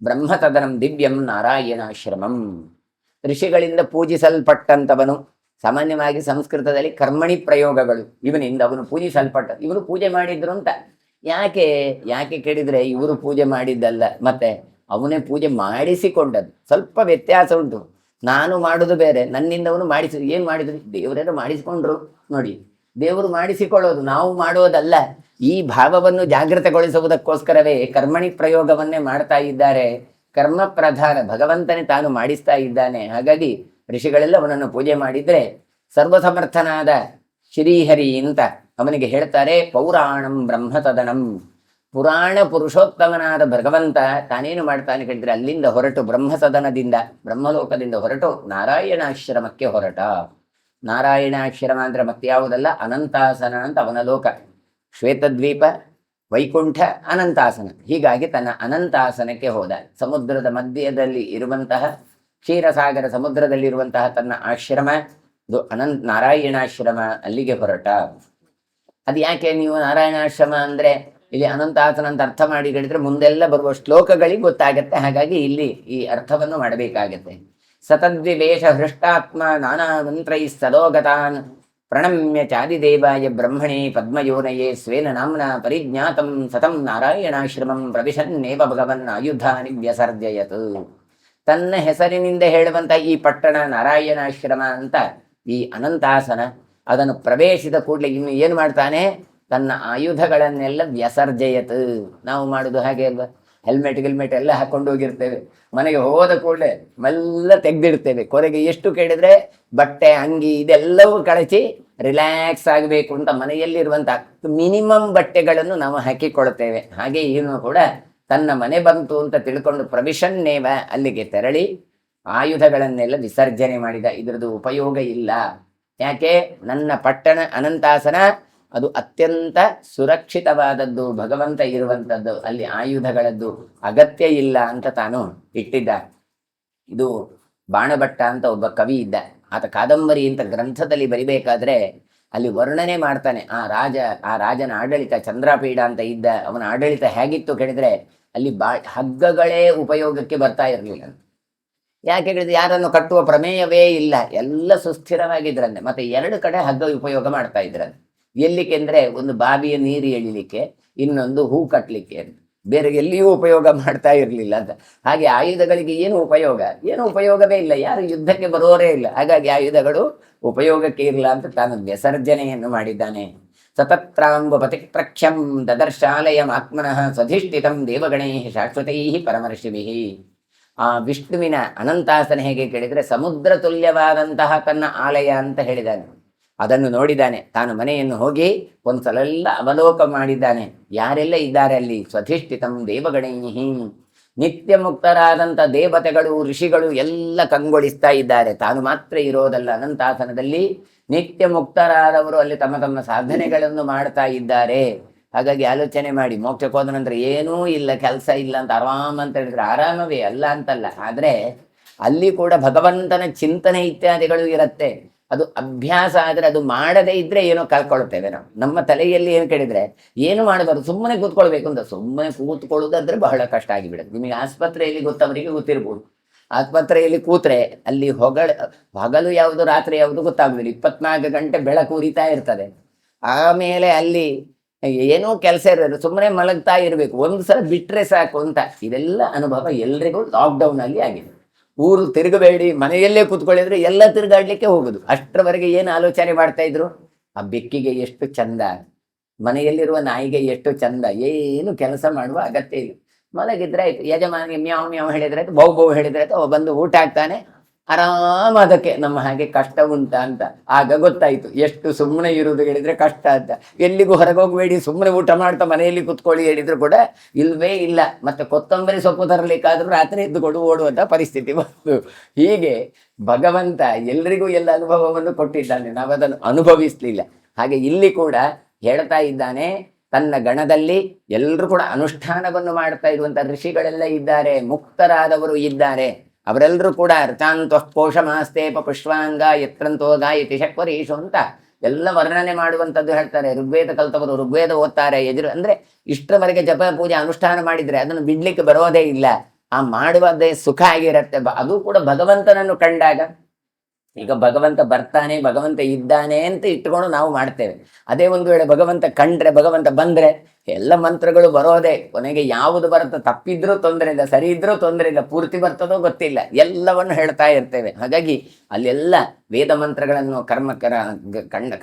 ಬ್ರಹ್ಮತದನಂ ದಿವ್ಯಂ ನಾರಾಯಣಾಶ್ರಮಂ. ಋಷಿಗಳಿಂದ ಪೂಜಿಸಲ್ಪಟ್ಟಂಥವನು, ಸಾಮಾನ್ಯವಾಗಿ ಸಂಸ್ಕೃತದಲ್ಲಿ ಕರ್ಮಣಿ ಪ್ರಯೋಗಗಳು, ಇವನಿಂದ ಅವನು ಪೂಜಿಸಲ್ಪಟ್ಟ, ಇವನು ಪೂಜೆ ಮಾಡಿದ್ರು ಅಂತ. ಯಾಕೆ ಕೇಳಿದ್ರೆ, ಇವರು ಪೂಜೆ ಮಾಡಿದ್ದಲ್ಲ, ಮತ್ತೆ ಅವನೇ ಪೂಜೆ ಮಾಡಿಸಿಕೊಂಡದ್ದು. ಸ್ವಲ್ಪ ವ್ಯತ್ಯಾಸ ಉಂಟು. ನಾನು ಮಾಡೋದು ಬೇರೆ, ನನ್ನಿಂದ ಅವನು ಏನು ಮಾಡಿದ್ರು, ದೇವರೆಲ್ಲ ಮಾಡಿಸಿಕೊಂಡ್ರು ನೋಡಿ. ದೇವರು ಮಾಡಿಸಿಕೊಳ್ಳೋದು, ನಾವು ಮಾಡೋದಲ್ಲ. ಈ ಭಾವವನ್ನು ಜಾಗೃತಗೊಳಿಸುವುದಕ್ಕೋಸ್ಕರವೇ ಕರ್ಮಣಿ ಪ್ರಯೋಗವನ್ನೇ ಮಾಡ್ತಾ ಇದ್ದಾರೆ. ಕರ್ಮ ಪ್ರಧಾನ, ಭಗವಂತನೇ ತಾನು ಮಾಡಿಸ್ತಾ ಇದ್ದಾನೆ. ಹಾಗಾಗಿ ಋಷಿಗಳೆಲ್ಲ ಅವನನ್ನು ಪೂಜೆ ಮಾಡಿದ್ರೆ, ಸರ್ವಸಮರ್ಥನಾದ ಶ್ರೀಹರಿ ಅಂತ ಅವನಿಗೆ ಹೇಳ್ತಾರೆ. ಪೌರಾಣಂ ಬ್ರಹ್ಮತದನಂ, ಪುರಾಣ ಪುರುಷೋತ್ತಮನಾದ ಭಗವಂತ ತಾನೇನು ಮಾಡ್ತಾನೆ ಕೇಳಿದ್ರೆ, ಅಲ್ಲಿಂದ ಹೊರಟು ಬ್ರಹ್ಮಸದನದಿಂದ ಬ್ರಹ್ಮಲೋಕದಿಂದ ಹೊರಟು ನಾರಾಯಣಾಶ್ರಮಕ್ಕೆ ಹೊರಟ. ನಾರಾಯಣಾಶ್ರಮ ಅಂದ್ರೆ ಮತ್ಯಾವುದಲ್ಲ, ಅನಂತಾಸನ ಅಂತ ಅವನ ಲೋಕ. ಶ್ವೇತದ್ವೀಪ, ವೈಕುಂಠ, ಅನಂತಾಸನ. ಹೀಗಾಗಿ ತನ್ನ ಅನಂತಾಸನಕ್ಕೆ ಹೋದ. ಸಮುದ್ರದ ಮಧ್ಯದಲ್ಲಿ ಇರುವಂತಹ, ಕ್ಷೀರಸಾಗರ ಸಮುದ್ರದಲ್ಲಿರುವಂತಹ ತನ್ನ ಆಶ್ರಮ ಇದು ನಾರಾಯಣಾಶ್ರಮ. ಅಲ್ಲಿಗೆ ಹೊರಟ. ಅದು ಯಾಕೆ ನೀವು ನಾರಾಯಣಾಶ್ರಮ ಅಂದ್ರೆ ಇಲ್ಲಿ ಅನಂತಾಸನ ಅಂತ ಅರ್ಥ ಮಾಡಿ ಹೇಳಿದ್ರೆ ಮುಂದೆಲ್ಲ ಬರುವ ಶ್ಲೋಕಗಳಿಗೆ ಗೊತ್ತಾಗತ್ತೆ. ಹಾಗಾಗಿ ಇಲ್ಲಿ ಈ ಅರ್ಥವನ್ನು ಮಾಡಬೇಕಾಗತ್ತೆ. ಸತದ್ವಿವೇಶ ಹೃಷ್ಟಾತ್ಮ ನಾನಾ ಮಂತ್ರೈ ಸದೋಗತಾನ್ ಪ್ರಣಮ್ಯ ಚಾದಿದೇವಾಯ ಬ್ರಹ್ಮಣೇ ಪದ್ಮಯೋನಯೇ ಸ್ವೇನ ನಾಮ್ನ ಪರಿಜ್ಞಾತಂ ಸತಂ ನಾರಾಯಣಾಶ್ರಮಂ ಪ್ರವಿಶನ್ನೇವ ಭಗವನ್ ಆಯುಧಾನಿ ವ್ಯಸರ್ಜಯತ್. ತನ್ನ ಹೆಸರಿನಿಂದ ಹೇಳುವಂತ ಈ ಪಟ್ಟಣ ನಾರಾಯಣಾಶ್ರಮ ಅಂತ ಈ ಅನಂತಾಸನ, ಅದನ್ನು ಪ್ರವೇಶಿಸಿದ ಕೂಡಲೇ ಇನ್ನು ಏನು ಮಾಡ್ತಾನೆ, ತನ್ನ ಆಯುಧಗಳನ್ನೆಲ್ಲ ವ್ಯಸರ್ಜಯತ್. ನಾವು ಮಾಡುದು ಹಾಗೆ ಅಲ್ವಾ, ಹೆಲ್ಮೆಟ್ ಎಲ್ಲ ಹಾಕೊಂಡು ಹೋಗಿರ್ತೇವೆ, ಮನೆಗೆ ಹೋದ ಕೂಡಲೇ ಮೆಲ್ಲ ತೆಗೆದಿಡ್ತೇವೆ. ಕೊನೆಗೆ ಎಷ್ಟು ಕೇಳಿದ್ರೆ ಬಟ್ಟೆ ಅಂಗಿ ಇದೆಲ್ಲವೂ ಕಳಚಿ ರಿಲ್ಯಾಕ್ಸ್ ಆಗಬೇಕು ಅಂತ ಮನೆಯಲ್ಲಿರುವಂಥ ಮಿನಿಮಮ್ ಬಟ್ಟೆಗಳನ್ನು ನಾವು ಹಾಕಿಕೊಳ್ತೇವೆ. ಹಾಗೆ ಇವನು ಕೂಡ ತನ್ನ ಮನೆ ಬಂತು ಅಂತ ತಿಳ್ಕೊಂಡು ಪ್ರವಿಶನ್ನೇವ ಅಲ್ಲಿಗೆ ತೆರಳಿ ಆಯುಧಗಳನ್ನೆಲ್ಲ ವಿಸರ್ಜನೆ ಮಾಡಿದ. ಇದ್ರದ್ದು ಉಪಯೋಗ ಇಲ್ಲ. ಯಾಕೆ, ನನ್ನ ಪಟ್ಟಣ ಅನಂತಾಸನ ಅದು ಅತ್ಯಂತ ಸುರಕ್ಷಿತವಾದದ್ದು, ಭಗವಂತ ಇರುವಂಥದ್ದು, ಅಲ್ಲಿ ಆಯುಧಗಳದ್ದು ಅಗತ್ಯ ಇಲ್ಲ ಅಂತ ತಾನು ಇಟ್ಟಿದ್ದ. ಇದು ಬಾಣಭಟ್ಟ ಅಂತ ಒಬ್ಬ ಕವಿ ಇದ್ದ. ಆತ ಕಾದಂಬರಿ ಅಂತ ಗ್ರಂಥದಲ್ಲಿ ಬರಿಬೇಕಾದ್ರೆ ಅಲ್ಲಿ ವರ್ಣನೆ ಮಾಡ್ತಾನೆ ಆ ರಾಜನ ಆಡಳಿತ. ಚಂದ್ರಪೀಡ ಅಂತ ಇದ್ದ, ಅವನ ಆಡಳಿತ ಹೇಗಿತ್ತು ಕೇಳಿದ್ರೆ ಅಲ್ಲಿ ಹಗ್ಗಗಳೇ ಉಪಯೋಗಕ್ಕೆ ಬರ್ತಾ ಇರಲಿಲ್ಲ. ಯಾಕೆ ಹೇಳಿದ್ರೆ ಯಾರನ್ನು ಕಟ್ಟುವ ಪ್ರಮೇಯವೇ ಇಲ್ಲ, ಎಲ್ಲ ಸುಸ್ಥಿರವಾಗಿದ್ರಂತೆ. ಮತ್ತೆ 2 ಕಡೆ ಹಗ್ಗ ಉಪಯೋಗ ಮಾಡ್ತಾ ಇದ್ರಂತೆ. ಎಲ್ಲಿಕ್ಕೆ ಅಂದ್ರೆ ಒಂದು ಬಾವಿಯ ನೀರು ಎಳಿಲಿಕ್ಕೆ, ಇನ್ನೊಂದು ಹೂ ಕಟ್ಟಲಿಕ್ಕೆ, ಬೇರೆ ಎಲ್ಲಿಯೂ ಉಪಯೋಗ ಮಾಡ್ತಾ ಇರಲಿಲ್ಲ ಅಂತ. ಹಾಗೆ ಆಯುಧಗಳಿಗೆ ಏನು ಉಪಯೋಗವೇ ಇಲ್ಲ, ಯಾರು ಯುದ್ಧಕ್ಕೆ ಬರೋರೇ ಇಲ್ಲ. ಹಾಗಾಗಿ ಆಯುಧಗಳು ಉಪಯೋಗಕ್ಕೆ ಇಲ್ಲ ಅಂತ ತಾನು ವಿಸರ್ಜನೆಯನ್ನು ಮಾಡಿದ್ದಾನೆ. ಸತತ್ರಾಂಬ ಪತಿಪ್ರಖ್ಯಂ ದದರ್ಶಾಲಯಂ ಆತ್ಮನಃ ಸ್ವಧಿಷ್ಠಿತಂ ದೇವಗಣೈ ಶಾಶ್ವತೈ ಪರಮರ್ಷಿಭಿ. ಆ ವಿಷ್ಣುವಿನ ಅನಂತಾಸನ ಹೇಗೆ ಕೇಳಿದರೆ ಸಮುದ್ರ ತುಲ್ಯವಾದಂತಹ ತನ್ನ ಆಲಯ ಅಂತ ಹೇಳಿದ್ದಾನೆ. ಅದನ್ನು ನೋಡಿದ್ದಾನೆ. ತಾನು ಮನೆಯನ್ನು ಹೋಗಿ ಒಂದ್ಸಲೆಲ್ಲ ಅವಲೋಕ ಮಾಡಿದ್ದಾನೆ. ಯಾರೆಲ್ಲ ಇದ್ದಾರೆ ಅಲ್ಲಿ, ಸ್ವಧಿಷ್ಠಿತಂ ದೇವಗಣೈ, ನಿತ್ಯ ಮುಕ್ತರಾದಂಥ ದೇವತೆಗಳು ಋಷಿಗಳು ಎಲ್ಲ ಕಂಗೊಳಿಸ್ತಾ ಇದ್ದಾರೆ. ತಾನು ಮಾತ್ರ ಇರೋದಲ್ಲ, ಅನಂತಾಸನದಲ್ಲಿ ನಿತ್ಯ ಮುಕ್ತರಾದವರು ಅಲ್ಲಿ ತಮ್ಮ ತಮ್ಮ ಸಾಧನೆಗಳನ್ನು ಮಾಡ್ತಾ ಇದ್ದಾರೆ. ಹಾಗಾಗಿ ಆಲೋಚನೆ ಮಾಡಿ, ಮೋಕ್ಷಕ್ಕೆ ಹೋದ ನಂತರ ಏನೂ ಇಲ್ಲ, ಕೆಲಸ ಇಲ್ಲ ಅಂತ ಆರಾಮ ಅಂತ ಹೇಳಿದ್ರೆ ಆರಾಮವೇ ಅಲ್ಲ ಅಂತಲ್ಲ, ಆದರೆ ಅಲ್ಲಿ ಕೂಡ ಭಗವಂತನ ಚಿಂತನೆ ಇತ್ಯಾದಿಗಳು ಇರುತ್ತೆ. ಅದು ಅಭ್ಯಾಸ ಆದರೆ, ಅದು ಮಾಡದೇ ಇದ್ರೆ ಏನೋ ಕಳ್ಕೊಳ್ತೇವೆ ನಾವು. ನಮ್ಮ ತಲೆಯಲ್ಲಿ ಏನು ಕೇಳಿದ್ರೆ ಏನು ಮಾಡಬಾರ್ದು, ಸುಮ್ಮನೆ ಕೂತ್ಕೊಳ್ಬೇಕು ಅಂತ. ಸುಮ್ಮನೆ ಕೂತ್ಕೊಳ್ಳೋದಾದ್ರೆ ಬಹಳ ಕಷ್ಟ ಆಗಿಬಿಡುತ್ತೆ. ನಿಮಗೆ ಆಸ್ಪತ್ರೆಯಲ್ಲಿ ಗೊತ್ತವರಿಗೆ ಗೊತ್ತಿರ್ಬೋದು. ಆಸ್ಪತ್ರೆಯಲ್ಲಿ ಕೂತ್ರೆ ಅಲ್ಲಿ ಹಗಲು ಯಾವುದು ರಾತ್ರಿ ಯಾವುದು ಗೊತ್ತಾಗುದಿಲ್ಲ. 24 ಗಂಟೆ ಬೆಳಕು ಉರಿತಾ ಇರ್ತದೆ. ಆಮೇಲೆ ಅಲ್ಲಿ ಏನೂ ಕೆಲಸ ಇರೋದು, ಸುಮ್ಮನೆ ಮಲಗ್ತಾ ಇರಬೇಕು, ಒಂದು ಸಲ ಬಿಟ್ರೆ ಸಾಕು ಅಂತ. ಇದೆಲ್ಲ ಅನುಭವ ಎಲ್ರಿಗೂ ಲಾಕ್ಡೌನ್ ಅಲ್ಲಿ ಆಗಿದೆ. ಊರು ತಿರುಗಬೇಡಿ, ಮನೆಯಲ್ಲೇ ಕೂತ್ಕೊಳ್ಳಿದ್ರೆ ಎಲ್ಲ ತಿರುಗಾಡ್ಲಿಕ್ಕೆ ಹೋಗುದು. ಅಷ್ಟರವರೆಗೆ ಏನು ಆಲೋಚನೆ ಮಾಡ್ತಾ ಇದ್ರು, ಆ ಬೆಕ್ಕಿಗೆ ಎಷ್ಟು ಚಂದ, ಮನೆಯಲ್ಲಿರುವ ನಾಯಿಗೆ ಎಷ್ಟು ಚಂದ, ಏನು ಕೆಲಸ ಮಾಡುವ ಅಗತ್ಯ ಇಲ್ಲ. ಮಲಗಿದ್ರೆ ಆಯ್ತು, ಯಜಮಾನಿಗೆ ಮ್ಯಾವ್ ಮ್ಯಾವ್ ಹೇಳಿದ್ರೆ ಆಯ್ತು, ಬೌ ಹೇಳಿದ್ರೆ ಆಯ್ತು, ಅವ ಬಂದು ಊಟ ಹಾಕ್ತಾನೆ, ಆರಾಮ. ಅದಕ್ಕೆ ನಮ್ಮ ಹಾಗೆ ಕಷ್ಟ ಉಂಟ ಅಂತ ಆಗ ಗೊತ್ತಾಯ್ತು, ಎಷ್ಟು ಸುಮ್ಮನೆ ಇರುವುದು ಹೇಳಿದ್ರೆ ಕಷ್ಟ ಅಂತ. ಎಲ್ಲಿಗೂ ಹೊರಗೆ ಹೋಗಬೇಡಿ, ಸುಮ್ಮನೆ ಊಟ ಮಾಡ್ತಾ ಮನೆಯಲ್ಲಿ ಕುತ್ಕೊಳ್ಳಿ ಹೇಳಿದ್ರು ಕೂಡ ಇಲ್ವೇ ಇಲ್ಲ. ಮತ್ತೆ ಕೊತ್ತಂಬರಿ ಸೊಪ್ಪು ತರಲಿಕ್ಕಾದ್ರೂ ರಾತ್ರಿ ಎದ್ದುಕೊಂಡು ಓಡುವಂತ ಪರಿಸ್ಥಿತಿ ಬಂತು. ಹೀಗೆ ಭಗವಂತ ಎಲ್ರಿಗೂ ಎಲ್ಲ ಅನುಭವವನ್ನು ಕೊಟ್ಟಿದ್ದಾನೆ, ನಾವದನ್ನು ಅನುಭವಿಸ್ಲಿಲ್ಲ. ಹಾಗೆ ಇಲ್ಲಿ ಕೂಡ ಹೇಳ್ತಾ ಇದ್ದಾನೆ, ತನ್ನ ಗಣದಲ್ಲಿ ಎಲ್ಲರೂ ಕೂಡ ಅನುಷ್ಠಾನವನ್ನು ಮಾಡ್ತಾ ಇರುವಂತ ಋಷಿಗಳೆಲ್ಲ ಇದ್ದಾರೆ, ಮುಕ್ತರಾದವರು ಇದ್ದಾರೆ. ಅವರೆಲ್ಲರೂ ಕೂಡ ಋತಾಂತಃ ಪೋಷಮಾಸ್ತೇಪ ಪುಷ್ಪಾಂಗ ಯತ್ರಂತೋ ಗಾಯತಿ ಶಕ್ವರೀಶು ಅಂತ ಎಲ್ಲ ವರ್ಣನೆ ಮಾಡುವಂಥದ್ದು ಹೇಳ್ತಾರೆ. ಋಗ್ವೇದ ಕಲ್ತವರು ಋಗ್ವೇದ ಓದ್ತಾರೆ, ಅಂದ್ರೆ ಇಷ್ಟರವರೆಗೆ ಜಪ ಪೂಜೆ ಅನುಷ್ಠಾನ ಮಾಡಿದ್ರೆ ಅದನ್ನು ಬಿಡ್ಲಿಕ್ಕೆ ಬರೋದೇ ಇಲ್ಲ. ಆ ಮಾಡುವುದೇ ಸುಖ ಆಗಿರತ್ತೆ. ಅದು ಕೂಡ ಭಗವಂತನನ್ನು ಕಂಡಾಗ. ಈಗ ಭಗವಂತ ಬರ್ತಾನೆ, ಭಗವಂತ ಇದ್ದಾನೆ ಅಂತ ಇಟ್ಕೊಂಡು ನಾವು ಮಾಡ್ತೇವೆ. ಅದೇ ಒಂದು ವೇಳೆ ಭಗವಂತ ಕಂಡ್ರೆ, ಭಗವಂತ ಬಂದ್ರೆ ಎಲ್ಲ ಮಂತ್ರಗಳು ಬರೋದೇ. ಕೊನೆಗೆ ಯಾವುದು ಬರುತ್ತೋ, ತಪ್ಪಿದ್ರೂ ತೊಂದರೆ ಇಲ್ಲ, ಸರಿ ಇದ್ರೂ ತೊಂದರೆ ಇಲ್ಲ, ಪೂರ್ತಿ ಬರ್ತದೋ ಗೊತ್ತಿಲ್ಲ, ಎಲ್ಲವನ್ನು ಹೇಳ್ತಾ ಇರ್ತೇವೆ. ಹಾಗಾಗಿ ಅಲ್ಲೆಲ್ಲ ವೇದ ಮಂತ್ರಗಳನ್ನು,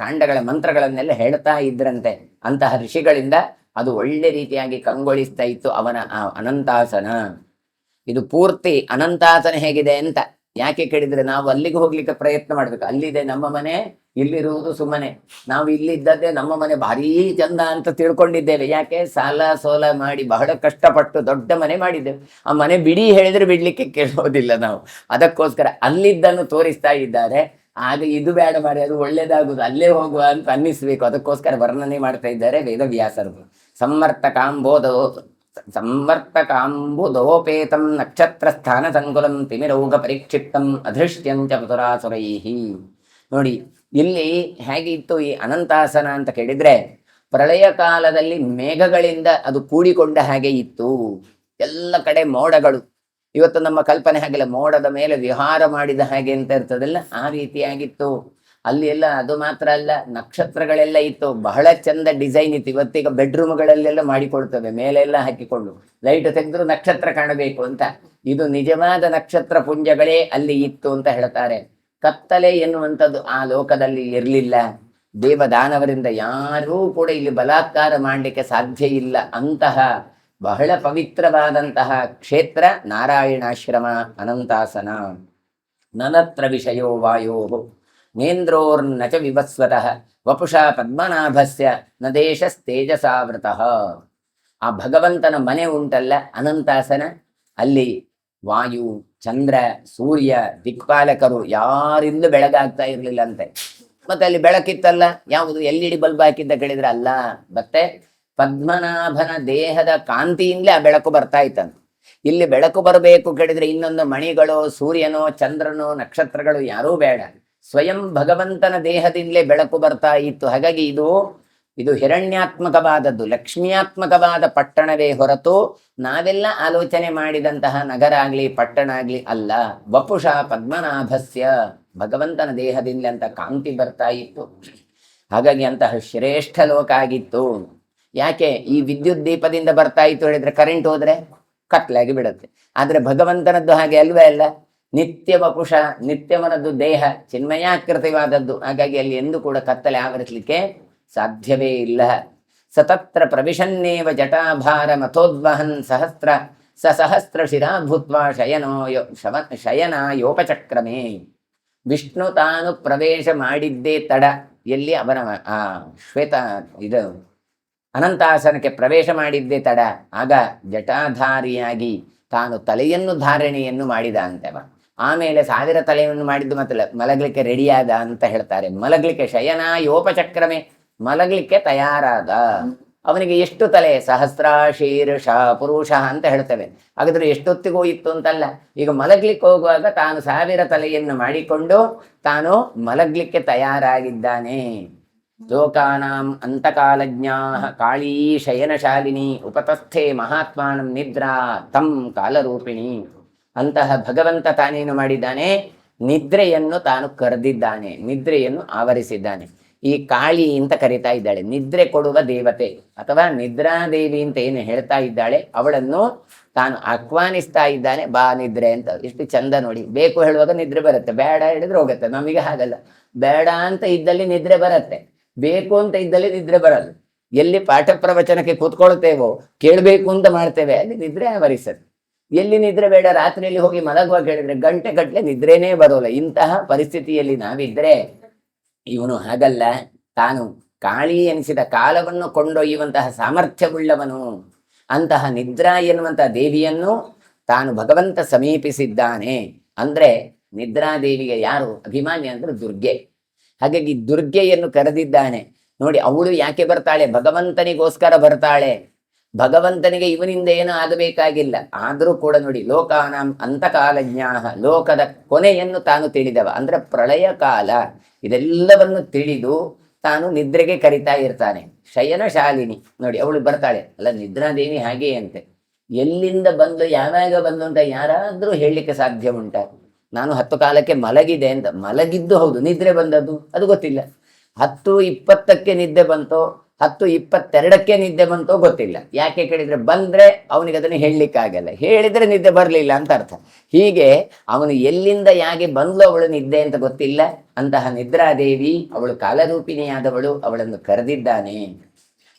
ಕಾಂಡಗಳ ಮಂತ್ರಗಳನ್ನೆಲ್ಲ ಹೇಳ್ತಾ ಇದ್ರಂತೆ. ಅಂತಹ ಋಷಿಗಳಿಂದ ಅದು ಒಳ್ಳೆ ರೀತಿಯಾಗಿ ಕಂಗೊಳಿಸ್ತಾ ಇತ್ತು ಅವನ ಆ ಅನಂತಾಸನ. ಇದು ಪೂರ್ತಿ ಅನಂತಾಸನ ಹೇಗಿದೆ ಅಂತ ಯಾಕೆ ಕೇಳಿದ್ರೆ, ನಾವು ಅಲ್ಲಿಗೆ ಹೋಗ್ಲಿಕ್ಕೆ ಪ್ರಯತ್ನ ಮಾಡ್ಬೇಕು. ಅಲ್ಲಿದೆ ನಮ್ಮ ಮನೆ, ಇಲ್ಲಿರುವುದು ಸುಮ್ಮನೆ. ನಾವು ಇಲ್ಲಿದ್ದದ್ದೇ ನಮ್ಮ ಮನೆ ಭಾರೀ ಚಂದ ಅಂತ ತಿಳ್ಕೊಂಡಿದ್ದೇವೆ. ಯಾಕೆ, ಸಾಲ ಸೋಲ ಮಾಡಿ ಬಹಳ ಕಷ್ಟಪಟ್ಟು ದೊಡ್ಡ ಮನೆ ಮಾಡಿದ್ದೇವೆ. ಆ ಮನೆ ಬಿಡಿ ಹೇಳಿದ್ರೆ ಬಿಡ್ಲಿಕ್ಕೆ ಕೇಳೋದಿಲ್ಲ ನಾವು. ಅದಕ್ಕೋಸ್ಕರ ಅಲ್ಲಿದ್ದನ್ನು ತೋರಿಸ್ತಾ ಇದ್ದಾರೆ. ಆಗ ಇದು ಬೇಡ ಮಾಡಿ, ಅದು ಒಳ್ಳೇದಾಗುದು, ಅಲ್ಲೇ ಹೋಗುವ ಅಂತ ಅನ್ನಿಸ್ಬೇಕು. ಅದಕ್ಕೋಸ್ಕರ ವರ್ಣನೆ ಮಾಡ್ತಾ ಇದ್ದಾರೆ ವೇದವ್ಯಾಸರು. ಸಂವರ್ತಕಾಂಬುದೋಪೇತಂ ನಕ್ಷತ್ರ ಸ್ಥಾನ ಸಂಕುಲಂ ತಿಮಿರೌಘ ಪರಿಕ್ಷಿಪ್ತಂ ಅದೃಶ್ಯಂಚ ಪುತುರಾಸುರೈಹಿ. ನೋಡಿ ಇಲ್ಲಿ ಹೇಗಿತ್ತು ಈ ಅನಂತಾಸನ ಅಂತ ಕೇಳಿದ್ರೆ, ಪ್ರಳಯ ಕಾಲದಲ್ಲಿ ಮೇಘಗಳಿಂದ ಅದು ಕೂಡಿಕೊಂಡ ಹಾಗೆ ಇತ್ತು. ಎಲ್ಲ ಕಡೆ ಮೋಡಗಳು. ಇವತ್ತು ನಮ್ಮ ಕಲ್ಪನೆ ಹಾಗೆಲ್ಲ, ಮೋಡದ ಮೇಲೆ ವಿಹಾರ ಮಾಡಿದ ಹಾಗೆ ಅಂತ ಇರ್ತದಲ್ಲ, ಆ ರೀತಿಯಾಗಿತ್ತು. ಅಲ್ಲಿ ಎಲ್ಲ ಅದು ಮಾತ್ರ ಅಲ್ಲ, ನಕ್ಷತ್ರಗಳೆಲ್ಲ ಇತ್ತು, ಬಹಳ ಚಂದ ಡಿಸೈನ್ ಇತ್ತು. ಇವತ್ತೀಗ ಬೆಡ್ರೂಮ್ಗಳಲ್ಲೆಲ್ಲ ಮಾಡಿಕೊಳ್ತವೆ, ಮೇಲೆಲ್ಲ ಹಾಕಿಕೊಂಡು ಲೈಟ್ ತೆಗೆದ್ರು ನಕ್ಷತ್ರ ಕಾಣಬೇಕು ಅಂತ. ಇದು ನಿಜವಾದ ನಕ್ಷತ್ರ ಪುಂಜಗಳೇ ಅಲ್ಲಿ ಇತ್ತು ಅಂತ ಹೇಳ್ತಾರೆ. ಕತ್ತಲೆ ಎನ್ನುವಂಥದ್ದು ಆ ಲೋಕದಲ್ಲಿ ಇರಲಿಲ್ಲ. ದೇವದಾನವರಿಂದ ಯಾರೂ ಕೂಡ ಇಲ್ಲಿ ಬಲಾತ್ಕಾರ ಮಾಡಲಿಕ್ಕೆ ಸಾಧ್ಯ ಇಲ್ಲ. ಅಂತಹ ಬಹಳ ಪವಿತ್ರವಾದಂತಹ ಕ್ಷೇತ್ರ ನಾರಾಯಣಾಶ್ರಮ ಅನಂತಾಸನ. ನನತ್ರ ವಿಷಯೋ ವಾಯೋ ನೇಂದ್ರೋರ್ನ ಚ ವಿವಸ್ವತಃ ವಪುಷಾ ಪದ್ಮನಾಭಸ್ಯ ನ ದೇಶಸ್ತೇಜಸಾವೃತಃ. ಆ ಭಗವಂತನ ಮನೆ ಉಂಟಲ್ಲ ಅನಂತಾಸನ, ಅಲ್ಲಿ ವಾಯು, ಚಂದ್ರ, ಸೂರ್ಯ, ದಿಕ್ಪಾಲಕರು ಯಾರಿಂದಲೂ ಬೆಳಗಾಗ್ತಾ ಇರಲಿಲ್ಲ ಅಂತೆ. ಮತ್ತೆ ಅಲ್ಲಿ ಬೆಳಕಿತ್ತಲ್ಲ, ಯಾವುದು LED ಬಲ್ಬ್ ಹಾಕಿದ್ದ ಕೇಳಿದ್ರೆ ಅಲ್ಲ, ಮತ್ತೆ ಪದ್ಮನಾಭನ ದೇಹದ ಕಾಂತಿಯಿಂದಲೇ ಆ ಬೆಳಕು ಬರ್ತಾ ಇತ್ತಂತ. ಇಲ್ಲಿ ಬೆಳಕು ಬರಬೇಕು ಕೇಳಿದ್ರೆ ಇನ್ನೊಂದು ಮಣಿಗಳು, ಸೂರ್ಯನೋ, ಚಂದ್ರನೋ, ನಕ್ಷತ್ರಗಳು ಯಾರೂ ಬೇಡ, ಸ್ವಯಂ ಭಗವಂತನ ದೇಹದಿಂದಲೇ ಬೆಳಕು ಬರ್ತಾ ಇತ್ತು. ಹಾಗಾಗಿ ಇದು ಹಿರಣ್ಯಾತ್ಮಕವಾದದ್ದು, ಲಕ್ಷ್ಮಿಯಾತ್ಮಕವಾದ ಪಟ್ಟಣವೇ ಹೊರತು ನಾವೆಲ್ಲ ಆಲೋಚನೆ ಮಾಡಿದಂತಹ ನಗರ ಆಗ್ಲಿ ಪಟ್ಟಣ ಆಗ್ಲಿ ಅಲ್ಲ. ವಪುಷ ಪದ್ಮನಾಭಸ್ಯ, ಭಗವಂತನ ದೇಹದಿಂದ ಅಂತ ಕಾಂತಿ ಬರ್ತಾ ಇತ್ತು. ಹಾಗಾಗಿ ಅಂತಹ ಶ್ರೇಷ್ಠ ಲೋಕ ಆಗಿತ್ತು. ಯಾಕೆ? ಈ ವಿದ್ಯುತ್ ದೀಪದಿಂದ ಬರ್ತಾ ಇತ್ತು ಹೇಳಿದ್ರೆ ಕರೆಂಟ್ ಹೋದ್ರೆ ಕತ್ಲಾಗಿ ಬಿಡುತ್ತೆ. ಆದ್ರೆ ಭಗವಂತನದ್ದು ಹಾಗೆ ಅಲ್ವೇ ಅಲ್ಲ, ನಿತ್ಯ ವಪುಷ, ನಿತ್ಯವನದ್ದು ದೇಹ ಚಿನ್ಮಯಾಕೃತಿವಾದದ್ದು. ಹಾಗಾಗಿ ಅಲ್ಲಿ ಎಂದು ಕೂಡ ಕತ್ತಲೆ ಆವರಿಸಲಿಕ್ಕೆ ಸಾಧ್ಯವೇ ಇಲ್ಲ. ಸತತ್ರ ಪ್ರವಿಶನ್ನೇವ ಜಟಾಭಾರ ಮಥೋದ್ವಹನ್ ಸಹಸ್ರ ಶಿರಾ ಭೂತ್ವಾ ಶಯನಾಯೋಪಚಕ್ರಮೇ. ವಿಷ್ಣು ತಾನು ಪ್ರವೇಶ ಮಾಡಿದ್ದೇ ತಡ. ಎಲ್ಲಿ? ಅವನ ಆ ಇದು ಅನಂತಾಸನಕ್ಕೆ ಪ್ರವೇಶ ಮಾಡಿದ್ದೇ ತಡ. ಆಗ ಜಟಾಧಾರಿಯಾಗಿ ತಾನು ತಲೆಯನ್ನು ಧಾರಣೆಯನ್ನು ಮಾಡಿದ ಅಂತವ. ಆಮೇಲೆ 1000 ತಲೆಯನ್ನು ಮಾಡಿದ್ದು ಮತ್ತೆ ಮಲಗಲಿಕ್ಕೆ ರೆಡಿಯಾದ ಅಂತ ಹೇಳ್ತಾರೆ. ಮಲಗಲಿಕ್ಕೆ ಶಯನಾಯೋಪಚಕ್ರಮೇ, ಮಲಗಲಿಕ್ಕೆ ತಯಾರಾದ. ಅವನಿಗೆ ಎಷ್ಟು ತಲೆ? ಸಹಸ್ರಾಶೀರ್ಷ ಪುರುಷ ಅಂತ ಹೇಳ್ತೇವೆ. ಹಾಗಾದ್ರೆ ಎಷ್ಟೊತ್ತಿಗೂ ಇತ್ತು ಅಂತಲ್ಲ. ಈಗ ಮಲಗ್ಲಿಕ್ಕೆ ಹೋಗುವಾಗ ತಾನು 1000 ತಲೆಯನ್ನು ಮಾಡಿಕೊಂಡು ತಾನು ಮಲಗ್ಲಿಕ್ಕೆ ತಯಾರಾಗಿದ್ದಾನೆ. ಲೋಕಾನಾಂ ಅಂತಕಾಲಜ್ಞಾ ಕಾಳೀ ಶಯನಶಾಲಿನಿ ಉಪತಸ್ಥೆ ಮಹಾತ್ಮಾನಂ ನಿದ್ರಾ ತಂ ಕಾಲರೂಪಿಣಿ. ಅಂತಹ ಭಗವಂತ ತಾನೇನು ಮಾಡಿದ್ದಾನೆ? ನಿದ್ರೆಯನ್ನು ತಾನು ಕರೆದಿದ್ದಾನೆ, ನಿದ್ರೆಯನ್ನು ಆವರಿಸಿದ್ದಾನೆ. ಈ ಕಾಳಿ ಅಂತ ಕರೀತಾ ಇದ್ದಾಳೆ, ನಿದ್ರೆ ಕೊಡುವ ದೇವತೆ ಅಥವಾ ನಿದ್ರಾದೇವಿ ಅಂತ ಏನು ಹೇಳ್ತಾ ಇದ್ದಾಳೆ, ಅವಳನ್ನು ತಾನು ಆಹ್ವಾನಿಸ್ತಾ ಇದ್ದಾನೆ. ಬಾ ನಿದ್ರೆ ಅಂತ. ಎಷ್ಟು ಚಂದ ನೋಡಿ. ಬೇಕು ಹೇಳುವಾಗ ನಿದ್ರೆ ಬರುತ್ತೆ, ಬೇಡ ಹೇಳಿದ್ರೆ ಹೋಗುತ್ತೆ. ನಮಗೆ ಹಾಗಲ್ಲ, ಬೇಡ ಅಂತ ಇದ್ದಲ್ಲಿ ನಿದ್ರೆ ಬರುತ್ತೆ, ಬೇಕು ಅಂತ ಇದ್ದಲ್ಲಿ ನಿದ್ರೆ ಬರಲ್ಲ. ಎಲ್ಲಿ ಪಾಠ ಪ್ರವಚನಕ್ಕೆ ಕೂತ್ಕೊಳ್ತೇವೋ, ಕೇಳಬೇಕು ಅಂತ ಮಾಡ್ತೇವೆ, ಅಲ್ಲಿ ನಿದ್ರೆ ಆವರಿಸತ್ತೆ. ಎಲ್ಲಿ ನಿದ್ರೆ ಬೇಡ, ರಾತ್ರಿಯಲ್ಲಿ ಹೋಗಿ ಮಲಗುವಾಗ ಹೇಳಿದ್ರೆ ಗಂಟೆ ಗಟ್ಟಲೆ ನಿದ್ರೇನೇ ಬರೋಲ್ಲ. ಇಂತಹ ಪರಿಸ್ಥಿತಿಯಲ್ಲಿ ನಾವಿದ್ರೆ, ಇವನು ಹಾಗಲ್ಲ, ತಾನು ಕಾಳಿ ಎನಿಸಿದ ಕಾಲವನ್ನು ಕೊಂಡೊಯ್ಯುವಂತಹ ಸಾಮರ್ಥ್ಯವುಳ್ಳವನು. ಅಂತಹ ನಿದ್ರಾ ಎನ್ನುವಂತಹ ದೇವಿಯನ್ನು ತಾನು ಭಗವಂತ ಸಮೀಪಿಸಿದ್ದಾನೆ. ಅಂದ್ರೆ ನಿದ್ರಾದೇವಿಗೆ ಯಾರು ಅಭಿಮಾನಿ ಅಂದ್ರೆ ದುರ್ಗೆ. ಹಾಗಾಗಿ ದುರ್ಗೆಯನ್ನು ಕರೆದಿದ್ದಾನೆ. ನೋಡಿ, ಅವಳು ಯಾಕೆ ಬರ್ತಾಳೆ? ಭಗವಂತನಿಗೋಸ್ಕರ ಬರ್ತಾಳೆ. ಭಗವಂತನಿಗೆ ಇವನಿಂದ ಏನು ಆಗಬೇಕಾಗಿಲ್ಲ. ಆದರೂ ಕೂಡ ನೋಡಿ, ಲೋಕಾನಾಂ ಅಂತಕಾಲಜ್ಞಾ, ಲೋಕದ ಕೊನೆಯನ್ನು ತಾನು ತಿಳಿದವ ಅಂದ್ರೆ ಪ್ರಳಯ ಕಾಲ. ಇದೆಲ್ಲವನ್ನು ತಿಳಿದು ತಾನು ನಿದ್ರೆಗೆ ಕರಿತಾ ಇರ್ತಾನೆ. ಶಯನಶಾಲಿನಿ ನೋಡಿ, ಅವಳು ಬರ್ತಾಳೆ. ಅಲ್ಲ, ನಿದ್ರಾದೇವಿ ಹಾಗೆ ಅಂತೆ. ಎಲ್ಲಿಂದ ಬಂದು ಯಾವಾಗ ಬಂದು ಅಂತ ಯಾರಾದ್ರೂ ಹೇಳಲಿಕ್ಕೆ ಸಾಧ್ಯ ಉಂಟ? ನಾನು 10 ಕಾಲಕ್ಕೆ ಮಲಗಿದೆ ಅಂತ, ಮಲಗಿದ್ದು ಹೌದು, ನಿದ್ರೆ ಬಂದದ್ದು ಅದು ಗೊತ್ತಿಲ್ಲ. 10:20ಕ್ಕೆ ನಿದ್ದೆ ಬಂತೋ 10:22ಕ್ಕೆ ನಿದ್ದೆ ಬಂತೋ ಗೊತ್ತಿಲ್ಲ. ಯಾಕೆ ಕೇಳಿದ್ರೆ ಬಂದ್ರೆ ಅವನಿಗೆ ಅದನ್ನು ಹೇಳಲಿಕ್ಕಾಗಲ್ಲ, ಹೇಳಿದ್ರೆ ನಿದ್ದೆ ಬರಲಿಲ್ಲ ಅಂತ ಅರ್ಥ. ಹೀಗೆ ಅವನು ಎಲ್ಲಿಂದ ಯಾಕೆ ಬಂದ್ಲು ಅವಳು ನಿದ್ದೆ ಅಂತ ಗೊತ್ತಿಲ್ಲ. ಅಂತಹ ನಿದ್ರಾದೇವಿ ಅವಳು ಕಾಲರೂಪಿಣಿಯಾದವಳು, ಅವಳನ್ನು ಕರೆದಿದ್ದಾನೆ.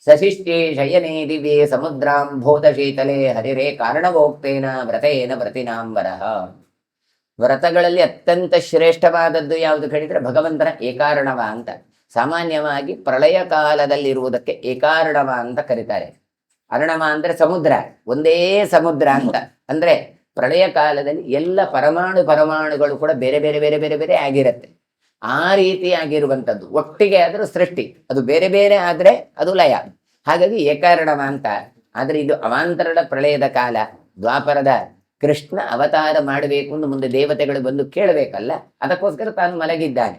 ಸಶಿಷ್ಟೇ ಶಯನೇ ದಿವ್ಯೇ ಸಮುದ್ರಾಂಬೋಧ ಶೀತಲೆ ಹರಿರೇ ಕಾರಣವೋಕ್ತೇನ ವ್ರತೇನ ವ್ರತಿನಾಂಬರಃ. ವ್ರತಗಳಲ್ಲಿ ಅತ್ಯಂತ ಶ್ರೇಷ್ಠವಾದದ್ದು ಯಾವುದು ಕೇಳಿದ್ರೆ ಭಗವಂತನ ಏಕಾರಣವ ಅಂತ. ಸಾಮಾನ್ಯವಾಗಿ ಪ್ರಳಯ ಕಾಲದಲ್ಲಿರುವುದಕ್ಕೆ ಏಕಾರ್ಣವ ಅಂತ ಕರೀತಾರೆ. ಅರ್ಣವ ಅಂದ್ರೆ ಸಮುದ್ರ, ಒಂದೇ ಸಮುದ್ರ ಅಂತ. ಅಂದ್ರೆ ಪ್ರಳಯ ಕಾಲದಲ್ಲಿ ಎಲ್ಲ ಪರಮಾಣುಗಳು ಕೂಡ ಬೇರೆ ಬೇರೆ ಬೇರೆ ಬೇರೆ ಬೇರೆ ಆಗಿರುತ್ತೆ. ಆ ರೀತಿ ಆಗಿರುವಂಥದ್ದು ಒಟ್ಟಿಗೆ ಆದರೂ ಸೃಷ್ಟಿ, ಅದು ಬೇರೆ ಬೇರೆ ಆದ್ರೆ ಅದು ಲಯ. ಹಾಗಾಗಿ ಏಕಾರ್ಣವ ಅಂತ. ಆದ್ರೆ ಇದು ಅವಾಂತರದ ಪ್ರಳಯದ ಕಾಲ. ದ್ವಾಪರದ ಕೃಷ್ಣ ಅವತಾರ ಮಾಡಬೇಕು ಎಂದು ಮುಂದೆ ದೇವತೆಗಳು ಬಂದು ಕೇಳಬೇಕಲ್ಲ, ಅದಕ್ಕೋಸ್ಕರ ತಾನು ಮಲಗಿದ್ದಾನೆ,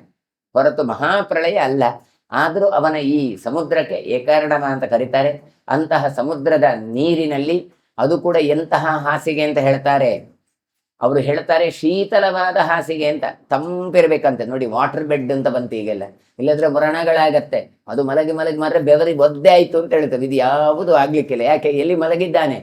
ಹೊರತು ಮಹಾಪ್ರಳಯ ಅಲ್ಲ. ಆದರೂ ಅವನ ಈ ಸಮುದ್ರಕ್ಕೆ ಏಕಾರ್ಣವ ಅಂತ ಕರೀತಾರೆ. ಅಂತಹ ಸಮುದ್ರದ ನೀರಿನಲ್ಲಿ ಅದು ಕೂಡ ಎಂತಹ ಹಾಸಿಗೆ ಅಂತ ಹೇಳ್ತಾರೆ. ಅವರು ಹೇಳ್ತಾರೆ ಶೀತಲವಾದ ಹಾಸಿಗೆ ಅಂತ, ತಂಪಿರ್ಬೇಕಂತೆ. ನೋಡಿ ವಾಟರ್ ಬೆಡ್ ಅಂತ ಬಂತು ಈಗೆಲ್ಲ, ಇಲ್ಲದ್ರೆ ವ್ರಣಗಳಾಗತ್ತೆ. ಅದು ಮಲಗಿ ಮಲಗಿ ಮಾತ್ರ ಬೆವರಿ ಒದ್ದೆ ಆಯ್ತು ಅಂತ ಹೇಳ್ತದೆ. ಇದು ಯಾವುದು ಆಗ್ಲಿಕ್ಕಿಲ್ಲ. ಯಾಕೆ? ಎಲ್ಲಿ ಮಲಗಿದ್ದಾನೆ?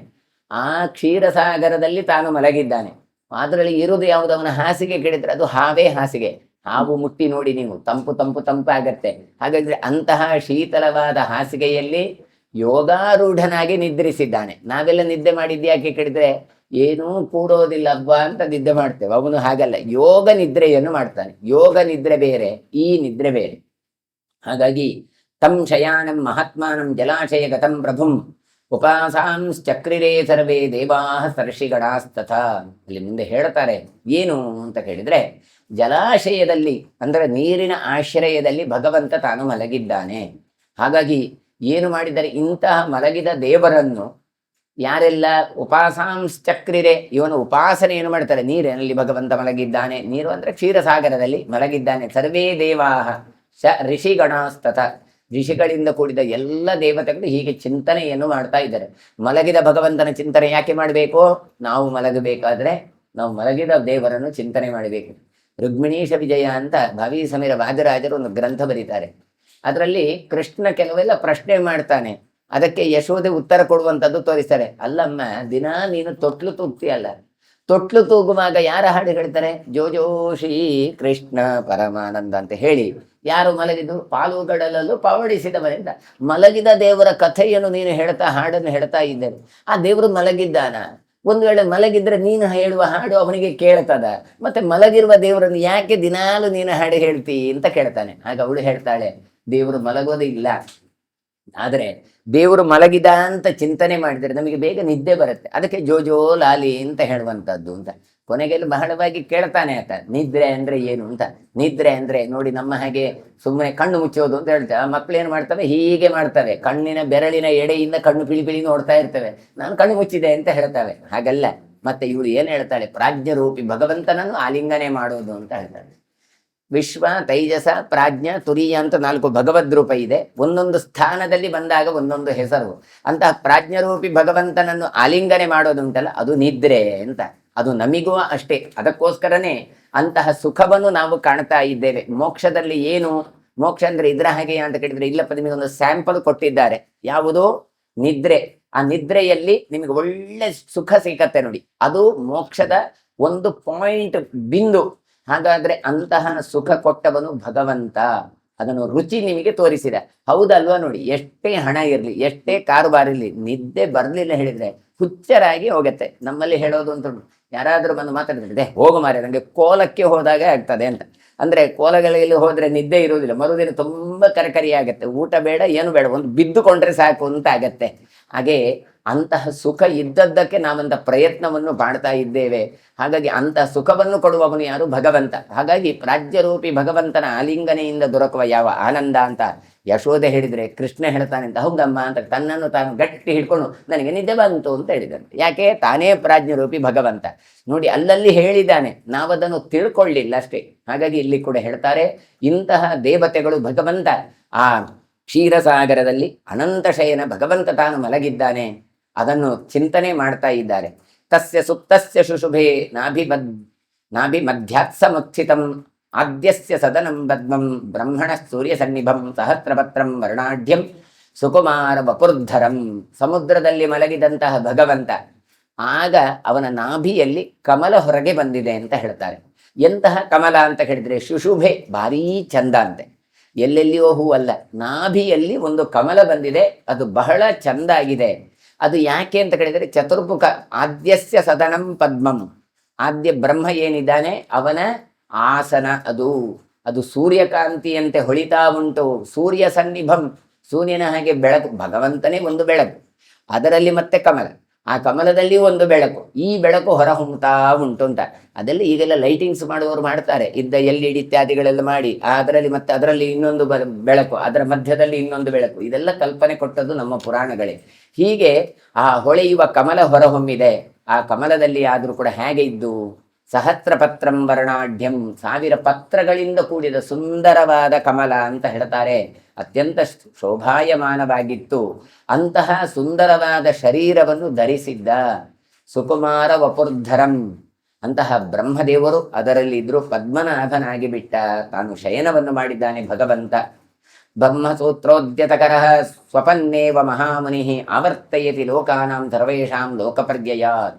ಆ ಕ್ಷೀರಸಾಗರದಲ್ಲಿ ತಾನು ಮಲಗಿದ್ದಾನೆ. ಅದರಲ್ಲಿ ಇರುವುದು ಯಾವುದು? ಅವನ ಹಾಸಿಗೆ ಕೇಳಿದ್ರೆ ಅದು ಹಾವೇ ಹಾಸಿಗೆ. ಹಾವು ಮುಟ್ಟಿ ನೋಡಿ ನೀವು, ತಂಪು ತಂಪು ತಂಪಾಗತ್ತೆ. ಹಾಗಾದ್ರೆ ಅಂತಹ ಶೀತಲವಾದ ಹಾಸಿಗೆಯಲ್ಲಿ ಯೋಗಾರೂಢನಾಗಿ ನಿದ್ರಿಸಿದ್ದಾನೆ. ನಾವೆಲ್ಲ ನಿದ್ದೆ ಮಾಡಿದ್ಯಾಕೆ ಕೇಳಿದ್ರೆ ಏನೂ ಕೂಡೋದಿಲ್ಲ ಅಬ್ಬಾ ಅಂತ ನಿದ್ದೆ ಮಾಡ್ತೇವೆ. ಅವನು ಹಾಗಲ್ಲ, ಯೋಗ ನಿದ್ರೆಯನ್ನು ಮಾಡ್ತಾನೆ. ಯೋಗ ನಿದ್ರೆ ಬೇರೆ, ಈ ನಿದ್ರೆ ಬೇರೆ. ಹಾಗಾಗಿ ತಂ ಶಯಾನಂ ಮಹಾತ್ಮಾನಂ ಜಲಾಶಯ ಗತಂ ಪ್ರಭುಂ ಉಪಾಸಾಂಶ್ಚಕ್ರಿರೇ ಸರ್ವೇ ದೇವಾಃ ಸರ್ಷಿಗಣಾಸ್ತಥ. ಅಲ್ಲಿ ಮುಂದೆ ಹೇಳ್ತಾರೆ ಏನು ಅಂತ ಕೇಳಿದ್ರೆ, ಜಲಾಶಯದಲ್ಲಿ ಅಂದ್ರೆ ನೀರಿನ ಆಶ್ರಯದಲ್ಲಿ ಭಗವಂತ ತಾನು ಮಲಗಿದ್ದಾನೆ. ಹಾಗಾಗಿ ಏನು ಮಾಡಿದರೆ, ಇಂತಹ ಮಲಗಿದ ದೇವರನ್ನು ಯಾರೆಲ್ಲ ಉಪಾಸಾಂಶ್ಚಕ್ರಿರೆ, ಇವನು ಉಪಾಸನೆಯನ್ನು ಮಾಡ್ತಾರೆ. ನೀರಿನಲ್ಲಿ ಭಗವಂತ ಮಲಗಿದ್ದಾನೆ, ನೀರು ಅಂದ್ರೆ ಕ್ಷೀರಸಾಗರದಲ್ಲಿ ಮಲಗಿದ್ದಾನೆ. ಸರ್ವೇ ದೇವಾಃ ಸ ಋಷಿಗಣಾಸ್ತಥ, ಋಷಿಗಳಿಂದ ಕೂಡಿದ ಎಲ್ಲ ದೇವತೆಗಳು ಹೀಗೆ ಚಿಂತನೆಯನ್ನು ಮಾಡ್ತಾ ಇದ್ದಾರೆ. ಮಲಗಿದ ಭಗವಂತನ ಚಿಂತನೆ ಯಾಕೆ ಮಾಡಬೇಕು? ನಾವು ಮಲಗಬೇಕಾದ್ರೆ ನಾವು ಮಲಗಿದ ದೇವರನ್ನು ಚಿಂತನೆ ಮಾಡಬೇಕು. ರುಕ್ಮಿಣೀಶ ವಿಜಯ ಅಂತ ಭವಿ ಸಮೀರ ವಾದರಾಜರು ಒಂದು ಗ್ರಂಥ ಬರೀತಾರೆ. ಅದರಲ್ಲಿ ಕೃಷ್ಣ ಕೆಲವೆಲ್ಲ ಪ್ರಶ್ನೆ ಮಾಡ್ತಾನೆ, ಅದಕ್ಕೆ ಯಶೋದೆ ಉತ್ತರ ಕೊಡುವಂಥದ್ದು ತೋರಿಸ್ತಾರೆ. ಅಲ್ಲಮ್ಮ, ದಿನ ನೀನು ತೊಟ್ಲು ತೂಗ್ತೀಯಲ್ಲ, ತೊಟ್ಲು ತೂಗುವಾಗ ಯಾರ ಹಾಡು ಹೇಳ್ತಾರೆ? ಜೋಜೋಶಿ ಕೃಷ್ಣ ಪರಮಾನಂದ ಅಂತ ಹೇಳಿ ಯಾರು ಮಲಗಿದ್ದು? ಪಾಲುಗಡಲಲ್ಲೂ ಪವಡಿಸಿದವರಿಂದ ಮಲಗಿದ ದೇವರ ಕಥೆಯನ್ನು ನೀನು ಹೇಳ್ತಾ, ಹಾಡನ್ನು ಹೇಳ್ತಾ ಇದ್ದೇನೆ. ಆ ದೇವರು ಮಲಗಿದ್ದಾನ? ಒಂದು ವೇಳೆ ಮಲಗಿದ್ರೆ ನೀನು ಹೇಳುವ ಹಾಡು ಅವನಿಗೆ ಕೇಳ್ತದ? ಮತ್ತೆ ಮಲಗಿರುವ ದೇವರನ್ನು ಯಾಕೆ ದಿನಾಲು ನೀನು ಹಾಡು ಹೇಳ್ತೀ ಅಂತ ಕೇಳ್ತಾನೆ. ಆಗ ಅವಳು ಹೇಳ್ತಾಳೆ, ದೇವರು ಮಲಗೋದಿಲ್ಲ, ಆದರೆ ದೇವರು ಮಲಗಿದ ಅಂತ ಚಿಂತನೆ ಮಾಡಿದರೆ ನಮಗೆ ಬೇಗ ನಿದ್ದೆ ಬರುತ್ತೆ. ಅದಕ್ಕೆ ಜೋಜೋ ಲಾಲಿ ಅಂತ ಹೇಳುವಂಥದ್ದು ಅಂತ. ಕೊನೆಗೆಲ್ಲ ಬಹಳವಾಗಿ ಕೇಳ್ತಾನೆ ಆತ, ನಿದ್ರೆ ಅಂದ್ರೆ ಏನು ಅಂತ. ನಿದ್ರೆ ಅಂದ್ರೆ ನೋಡಿ, ನಮ್ಮ ಹಾಗೆ ಸುಮ್ಮನೆ ಕಣ್ಣು ಮುಚ್ಚೋದು ಅಂತ ಹೇಳ್ತೇವೆ. ಆ ಮಕ್ಳು ಏನು ಮಾಡ್ತವೆ? ಹೀಗೆ ಮಾಡ್ತವೆ, ಕಣ್ಣಿನ ಬೆರಳಿನ ಎಡೆಯಿಂದ ಕಣ್ಣು ಪಿಳಿ ಪಿಳಿ ನೋಡ್ತಾ ಇರ್ತವೆ, ನಾನು ಕಣ್ಣು ಮುಚ್ಚಿದೆ ಅಂತ ಹೇಳ್ತವೆ. ಹಾಗಲ್ಲ. ಮತ್ತೆ ಇವಳು ಏನು ಹೇಳ್ತಾಳೆ? ಪ್ರಾಜ್ಞರೂಪಿ ಭಗವಂತನನ್ನು ಆಲಿಂಗನೆ ಮಾಡೋದು ಅಂತ ಹೇಳ್ತಾಳೆ. ವಿಶ್ವ, ತೈಜಸ, ಪ್ರಾಜ್ಞ, ತುರಿಯ ಅಂತ 4 ಭಗವದ್ ರೂಪ ಇದೆ. ಒಂದೊಂದು ಸ್ಥಾನದಲ್ಲಿ ಬಂದಾಗ ಒಂದೊಂದು ಹೆಸರು. ಅಂತಹ ಪ್ರಾಜ್ಞರೂಪಿ ಭಗವಂತನನ್ನು ಆಲಿಂಗನೆ ಮಾಡೋದುಂಟಲ್ಲ, ಅದು ನಿದ್ರೆ ಅಂತ. ಅದು ನಮಿಗೂ ಅಷ್ಟೇ. ಅದಕ್ಕೋಸ್ಕರನೇ ಅಂತಹ ಸುಖವನ್ನು ನಾವು ಕಾಣ್ತಾ ಇದ್ದೇವೆ. ಮೋಕ್ಷದಲ್ಲಿ ಏನು? ಮೋಕ್ಷ ಅಂದ್ರೆ ಇದ್ರ ಹಾಗೆ ಅಂತ ಕೇಳಿದ್ರೆ, ಇಲ್ಲಪ್ಪ, ನಿಮಗೊಂದು ಸ್ಯಾಂಪಲ್ ಕೊಟ್ಟಿದ್ದಾರೆ. ಯಾವುದು? ನಿದ್ರೆ. ಆ ನಿದ್ರೆಯಲ್ಲಿ ನಿಮಗೆ ಒಳ್ಳೆ ಸುಖ ಸಿಗತ್ತೆ ನೋಡಿ, ಅದು ಮೋಕ್ಷದ ಒಂದು ಪಾಯಿಂಟ್, ಬಿಂದು. ಹಾಗಾದ್ರೆ ಅಂತಹ ಸುಖ ಕೊಟ್ಟವನು ಭಗವಂತ. ಅದನ್ನು ರುಚಿ ನಿಮಗೆ ತೋರಿಸಿದ. ಹೌದಲ್ವಾ? ನೋಡಿ, ಎಷ್ಟೇ ಹಣ ಇರಲಿ, ಎಷ್ಟೇ ಕಾರುಬಾರ್ ಇರಲಿ, ನಿದ್ದೆ ಬರಲಿಲ್ಲ ಹೇಳಿದ್ರೆ ಹುಚ್ಚರಾಗಿ ಹೋಗುತ್ತೆ. ನಮ್ಮಲ್ಲಿ ಹೇಳೋದು ಅಂತ, ಯಾರಾದ್ರೂ ಬಂದು ಮಾತಾಡ್ತಿದ್ದೆ, ಹೋಗು ಮಾರೆ, ನನಗೆ ಕೋಲಕ್ಕೆ ಹೋದಾಗ ಆಗ್ತದೆ ಅಂತ. ಅಂದ್ರೆ ಕೋಲಗಳಲ್ಲಿ ಹೋದ್ರೆ ನಿದ್ದೆ ಇರುವುದಿಲ್ಲ, ಮರುದಿನ ತುಂಬಾ ಕರಕರಿ ಆಗತ್ತೆ, ಊಟ ಬೇಡ ಏನು ಬೇಡ, ಒಂದು ಬಿದ್ದುಕೊಂಡ್ರೆ ಸಾಕು ಅಂತ ಆಗತ್ತೆ. ಹಾಗೆ ಅಂತಹ ಸುಖ ಇದ್ದದ್ದಕ್ಕೆ ನಾವಂತ ಪ್ರಯತ್ನವನ್ನು ಮಾಡ್ತಾ ಇದ್ದೇವೆ. ಹಾಗಾಗಿ ಅಂತಹ ಸುಖವನ್ನು ಕೊಡುವವನು ಯಾರು? ಭಗವಂತ. ಹಾಗಾಗಿ ಪ್ರಾಜ್ಯರೂಪಿ ಭಗವಂತನ ಆಲಿಂಗನೆಯಿಂದ ದೊರಕುವ ಯಾವ ಆನಂದ ಅಂತ ಯಶೋದೆ ಹೇಳಿದ್ರೆ, ಕೃಷ್ಣ ಹೇಳ್ತಾನೆ ಅಂತ. ಹೌದಮ್ಮ ಅಂತ ತನ್ನನ್ನು ತಾನು ಗಟ್ಟಿ ಹಿಡ್ಕೊಂಡು ನನಗೆ ನಿದ್ದೆ ಬಂತು ಅಂತ ಹೇಳಿದಂತೆ. ಯಾಕೆ? ತಾನೇ ಪ್ರಾಜ್ಞರೂಪಿ ಭಗವಂತ. ನೋಡಿ, ಅಲ್ಲಲ್ಲಿ ಹೇಳಿದ್ದಾನೆ, ನಾವದನ್ನು ತಿಳ್ಕೊಳ್ಳಿಲ್ಲ ಅಷ್ಟೇ. ಹಾಗಾಗಿ ಇಲ್ಲಿ ಕೂಡ ಹೇಳ್ತಾರೆ, ಇಂತಹ ದೇವತೆಗಳು ಭಗವಂತ ಆ ಕ್ಷೀರಸಾಗರದಲ್ಲಿ ಅನಂತ ಶಯನ ಭಗವಂತ ತಾನು ಮಲಗಿದ್ದಾನೆ, ಅದನ್ನು ಚಿಂತನೆ ಮಾಡ್ತಾ ಇದ್ದಾರೆ. ತಸ್ಯ ಸುಪ್ತಸ್ಯ ಶುಶುಭೆ ನಾಭಿ ಮಧ್ಯಾತ್ಸಮುತ್ಥಿತಂ ಆದ್ಯಸ್ಯ ಸದನಂ ಪದ್ಮಂ ಬ್ರಹ್ಮಣ ಸೂರ್ಯ ಸನ್ನಿಭಂ ಸಹಸ್ರಪತ್ರಂ ವರ್ಣಾಢ್ಯಂ ಸುಕುಮಾರ ವಪುರ್ಧರಂ. ಸಮುದ್ರದಲ್ಲಿ ಮಲಗಿದಂತಹ ಭಗವಂತ, ಆಗ ಅವನ ನಾಭಿಯಲ್ಲಿ ಕಮಲ ಹೊರಗೆ ಬಂದಿದೆ ಅಂತ ಹೇಳ್ತಾರೆ. ಎಂತಹ ಕಮಲ ಅಂತ ಹೇಳಿದ್ರೆ, ಶುಶುಭೆ, ಭಾರೀ ಚಂದ ಅಂತೆ. ಎಲ್ಲೆಲ್ಲಿಯೋ ಹೂವಲ್ಲ, ನಾಭಿಯಲ್ಲಿ ಒಂದು ಕಮಲ ಬಂದಿದೆ, ಅದು ಬಹಳ ಚಂದ ಆಗಿದೆ. ಅದು ಯಾಕೆ ಅಂತ ಕೇಳಿದರೆ, ಚತುರ್ಮುಖ ಆದ್ಯಸ್ಯ ಸದನಂ ಪದ್ಮಂ. ಆದ್ಯ ಬ್ರಹ್ಮ ಏನಿದ್ದಾನೆ ಅವನ ಆಸನ ಅದು ಸೂರ್ಯಕಾಂತಿಯಂತೆ ಹೊಳಿತಾ ಉಂಟು. ಸೂರ್ಯ ಸನ್ನಿಭಂ, ಸೂರ್ಯನ ಹಾಗೆ ಬೆಳಕು, ಭಗವಂತನೇ ಒಂದು ಬೆಳಕು, ಅದರಲ್ಲಿ ಮತ್ತೆ ಕಮಲ, ಆ ಕಮಲದಲ್ಲಿ ಒಂದು ಬೆಳಕು, ಈ ಬೆಳಕು ಹೊರ ಹೊಮ್ತಾ ಉಂಟು ಅಂತ. ಅದೆಲ್ಲ ಈಗೆಲ್ಲ ಲೈಟಿಂಗ್ಸ್ ಮಾಡುವವರು ಮಾಡ್ತಾರೆ, ಇದ್ದ LED ಇತ್ಯಾದಿಗಳೆಲ್ಲ ಮಾಡಿ, ಅದರಲ್ಲಿ ಮತ್ತೆ ಅದರಲ್ಲಿ ಇನ್ನೊಂದು ಬೆಳಕು, ಅದರ ಮಧ್ಯದಲ್ಲಿ ಇನ್ನೊಂದು ಬೆಳಕು. ಇದೆಲ್ಲ ಕಲ್ಪನೆ ಕೊಟ್ಟದ್ದು ನಮ್ಮ ಪುರಾಣಗಳೇ. ಹೀಗೆ ಆ ಹೊಳೆಯುವ ಕಮಲ ಹೊರಹೊಮ್ಮಿದೆ. ಆ ಕಮಲದಲ್ಲಿ ಆದರೂ ಕೂಡ ಹೇಗೆ ಇದ್ದು, ಸಹಸ್ರ ಪತ್ರಂ ವರ್ಣಾಢ್ಯಂ, 1000 ಪತ್ರಗಳಿಂದ ಕೂಡಿದ ಸುಂದರವಾದ ಕಮಲ ಅಂತ ಹೇಳ್ತಾರೆ. ಅತ್ಯಂತ ಶೋಭಾಯಮಾನವಾಗಿತ್ತು. ಅಂತಹ ಸುಂದರವಾದ ಶರೀರವನ್ನು ಧರಿಸಿದ್ದ. ಸುಕುಮಾರ ವಪುರ್ಧರಂ, ಅಂತಹ ಬ್ರಹ್ಮದೇವರು ಅದರಲ್ಲಿ ಇದ್ರು, ಪದ್ಮನಾಭನಾಗಿ ಬಿಟ್ಟ, ತಾನು ಶಯನವನ್ನು ಮಾಡಿದ್ದಾನೆ ಭಗವಂತ. ಬ್ರಹ್ಮಸೂತ್ರೋದ್ಯತಕರ ಸ್ವಪನ್ನೇವ ಮಹಾಮುನಿ ಆವರ್ತಯತಿ ಲೋಕಾನಾಂ ಸರ್ವೇಷಾಂ ಲೋಕಪರ್ಯಯಾತ್.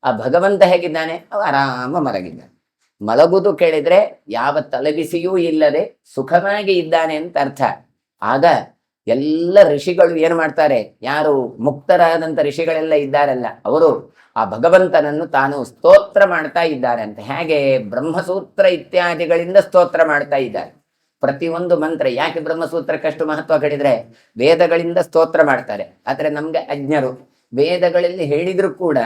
ಆ ಭಗವಂತ ಹೇಗಿದ್ದಾನೆ? ಆರಾಮ ಮಲಗಿದ್ದಾನೆ. ಮಲಗುದು ಕೇಳಿದ್ರೆ ಯಾವ ತಲೆಬಿಸಿಯೂ ಇಲ್ಲದೆ ಸುಖವಾಗಿ ಇದ್ದಾನೆ ಅಂತ ಅರ್ಥ. ಆಗ ಎಲ್ಲ ಋಷಿಗಳು ಏನು ಮಾಡ್ತಾರೆ? ಯಾರು ಮುಕ್ತರಾದಂಥ ಋಷಿಗಳೆಲ್ಲ ಇದ್ದಾರಲ್ಲ, ಅವರು ಆ ಭಗವಂತನನ್ನು ತಾನು ಸ್ತೋತ್ರ ಮಾಡ್ತಾ ಇದ್ದಾರೆ ಅಂತ. ಹೇಗೆ? ಬ್ರಹ್ಮಸೂತ್ರ ಇತ್ಯಾದಿಗಳಿಂದ ಸ್ತೋತ್ರ ಮಾಡ್ತಾ ಇದ್ದಾರೆ. ಪ್ರತಿಯೊಂದು ಮಂತ್ರ. ಯಾಕೆ ಬ್ರಹ್ಮಸೂತ್ರಕ್ಕಷ್ಟು ಮಹತ್ವ ಕಡಿದ್ರೆ? ವೇದಗಳಿಂದ ಸ್ತೋತ್ರ ಮಾಡ್ತಾರೆ. ಆದರೆ ನಮ್ಗೆ ಅಜ್ಞರು, ವೇದಗಳಲ್ಲಿ ಹೇಳಿದ್ರು ಕೂಡ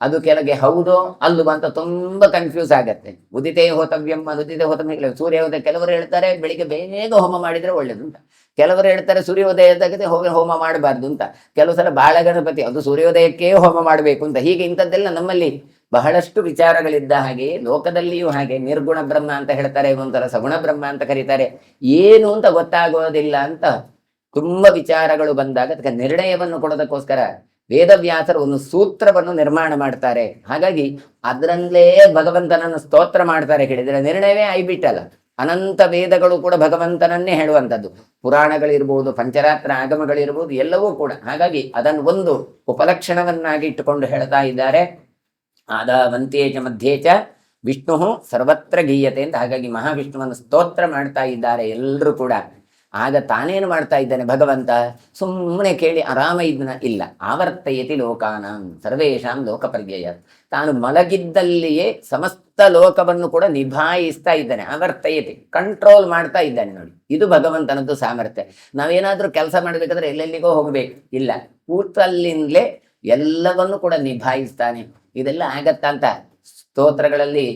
ಅದು ಕೆಲಗೆ ಹೌದೋ ಅಲ್ಲವೋ ಅಂತ ತುಂಬಾ ಕನ್ಫ್ಯೂಸ್ ಆಗತ್ತೆ. ಉದಿತೇ ಹೋತವ್ಯಂ, ಅನುದಿತೇ ಹೋತವ್ಯ. ಸೂರ್ಯೋದಯ ಕೆಲವರು ಹೇಳ್ತಾರೆ ಬೆಳಿಗ್ಗೆ ಬೇಗ ಹೋಮ ಮಾಡಿದ್ರೆ ಒಳ್ಳೇದು ಅಂತ, ಕೆಲವರು ಹೇಳ್ತಾರೆ ಸೂರ್ಯೋದಯದಾಗದೆ ಹೋಮ ಮಾಡಬಾರ್ದು ಅಂತ, ಕೆಲವು ಸಲ ಬಾಳ ಗಣಪತಿ ಅದು ಸೂರ್ಯೋದಯಕ್ಕೆ ಹೋಮ ಮಾಡಬೇಕು ಅಂತ. ಹೀಗೆ ಇಂಥದ್ದೆಲ್ಲ ನಮ್ಮಲ್ಲಿ ಬಹಳಷ್ಟು ವಿಚಾರಗಳಿದ್ದ ಹಾಗೆ ಲೋಕದಲ್ಲಿಯೂ ಹಾಗೆ ನಿರ್ಗುಣ ಬ್ರಹ್ಮ ಅಂತ ಹೇಳ್ತಾರೆ, ಒಂಥರ ಸಗುಣ ಬ್ರಹ್ಮ ಅಂತ ಕರೀತಾರೆ. ಏನು ಅಂತ ಗೊತ್ತಾಗೋದಿಲ್ಲ ಅಂತ ತುಂಬಾ ವಿಚಾರಗಳು ಬಂದಾಗ ಅದಕ್ಕೆ ನಿರ್ಣಯವನ್ನು ಕೊಡೋದಕ್ಕೋಸ್ಕರ ವೇದವ್ಯಾಸರು ಒಂದು ಸೂತ್ರವನ್ನು ನಿರ್ಮಾಣ ಮಾಡ್ತಾರೆ. ಹಾಗಾಗಿ ಅದರಲ್ಲೇ ಭಗವಂತನನ್ನು ಸ್ತೋತ್ರ ಮಾಡ್ತಾರೆ. ಕೇಳಿದ್ರೆ ನಿರ್ಣಯವೇ ಆಗಿಬಿಟ್ಟಲ್ಲ. ಅನಂತ ವೇದಗಳು ಕೂಡ ಭಗವಂತನನ್ನೇ ಹೇಳುವಂಥದ್ದು. ಪುರಾಣಗಳಿರ್ಬೋದು, ಪಂಚರಾತ್ರ ಆಗಮಗಳಿರ್ಬೋದು, ಎಲ್ಲವೂ ಕೂಡ. ಹಾಗಾಗಿ ಅದನ್ನು ಒಂದು ಉಪಲಕ್ಷಣವನ್ನಾಗಿ ಇಟ್ಟುಕೊಂಡು ಹೇಳ್ತಾ ಇದ್ದಾರೆ. ಆದಾವಂತೇಚ ಮಧ್ಯೇಚ ವಿಷ್ಣು ಸರ್ವತ್ರ ಗೀಯತೆ ಅಂತ. ಹಾಗಾಗಿ ಮಹಾವಿಷ್ಣುವನ್ನು ಸ್ತೋತ್ರ ಮಾಡ್ತಾ ಇದ್ದಾರೆ ಎಲ್ಲರೂ ಕೂಡ. ಆಗ ತಾನೇನು ಮಾಡ್ತಾ ಇದ್ದಾನೆ ಭಗವಂತ? ಸುಮ್ಮನೆ ಕೇಳಿ ಆರಾಮ ಇದನ್ನ ಇಲ್ಲ. ಆವರ್ತಯತಿ ಲೋಕಾನಾಂ ಸರ್ವೇಷಾಂ ಲೋಕಪರ್ಯಯ. ತಾನು ಮಲಗಿದ್ದಲ್ಲಿಯೇ ಸಮಸ್ತ ಲೋಕವನ್ನು ಕೂಡ ನಿಭಾಯಿಸ್ತಾ ಇದ್ದಾನೆ. ಆವರ್ತಯತಿ, ಕಂಟ್ರೋಲ್ ಮಾಡ್ತಾ ಇದ್ದಾನೆ. ನೋಡಿ, ಇದು ಭಗವಂತನದ್ದು ಸಾಮರ್ಥ್ಯ. ನಾವೇನಾದ್ರೂ ಕೆಲಸ ಮಾಡ್ಬೇಕಾದ್ರೆ ಎಲ್ಲೆಲ್ಲಿಗೋ ಹೋಗ್ಬೇಕು ಇಲ್ಲ, ಕೂತಲ್ಲಿಂದಲೇ ಎಲ್ಲವನ್ನು ಕೂಡ ನಿಭಾಯಿಸ್ತಾನೆ. ಇದೆಲ್ಲ ಆಗತ್ತಾ ಅಂತ ಸ್ತೋತ್ರಗಳಲ್ಲಿ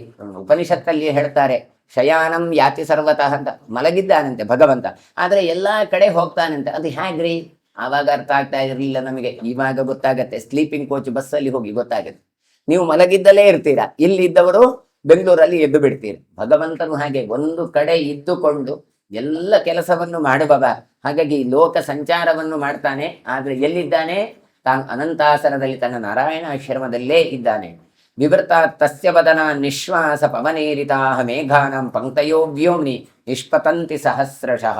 ಉಪನಿಷತ್ತಲ್ಲಿ ಹೇಳ್ತಾರೆ. ಶಯಾನಂ ಯಾತಿ ಸರ್ವತಃ ಅಂತ. ಮಲಗಿದ್ದಾನಂತೆ ಭಗವಂತ, ಆದ್ರೆ ಎಲ್ಲಾ ಕಡೆ ಹೋಗ್ತಾನಂತೆ. ಅದು ಹೇಗ್ರಿ? ಆವಾಗ ಅರ್ಥ ಆಗ್ತಾ ಇರಲಿಲ್ಲ ನಮಗೆ, ಇವಾಗ ಗೊತ್ತಾಗತ್ತೆ. ಸ್ಲೀಪಿಂಗ್ ಕೋಚ್ ಬಸ್ಸಲ್ಲಿ ಹೋಗಿ ಗೊತ್ತಾಗತ್ತೆ. ನೀವು ಮಲಗಿದ್ದಲೇ ಇರ್ತೀರಾ, ಇಲ್ಲಿದ್ದವರು ಬೆಂಗಳೂರಲ್ಲಿ ಎದ್ದು ಬಿಡ್ತೀರಿ. ಭಗವಂತನು ಹಾಗೆ ಒಂದು ಕಡೆ ಇದ್ದುಕೊಂಡು ಎಲ್ಲ ಕೆಲಸವನ್ನು ಮಾಡುವವ. ಹಾಗಾಗಿ ಲೋಕ ಸಂಚಾರವನ್ನು ಮಾಡ್ತಾನೆ. ಆದ್ರೆ ಎಲ್ಲಿದ್ದಾನೆ? ತಾನು ಅನಂತಾಸನದಲ್ಲಿ ತನ್ನ ನಾರಾಯಣ ಆಶ್ರಮದಲ್ಲೇ ಇದ್ದಾನೆ. ವಿವೃತ ತಸ್ಯ ವದನ ನಿಶ್ವಾಸ ಪವನೇರಿತಾ ಮೇಘಾನಂ ಪಂಕ್ತಯೋ ವ್ಯೋಮ್ನಿ ನಿಷ್ಪತಂತಿ ಸಹಸ್ರಶಃ.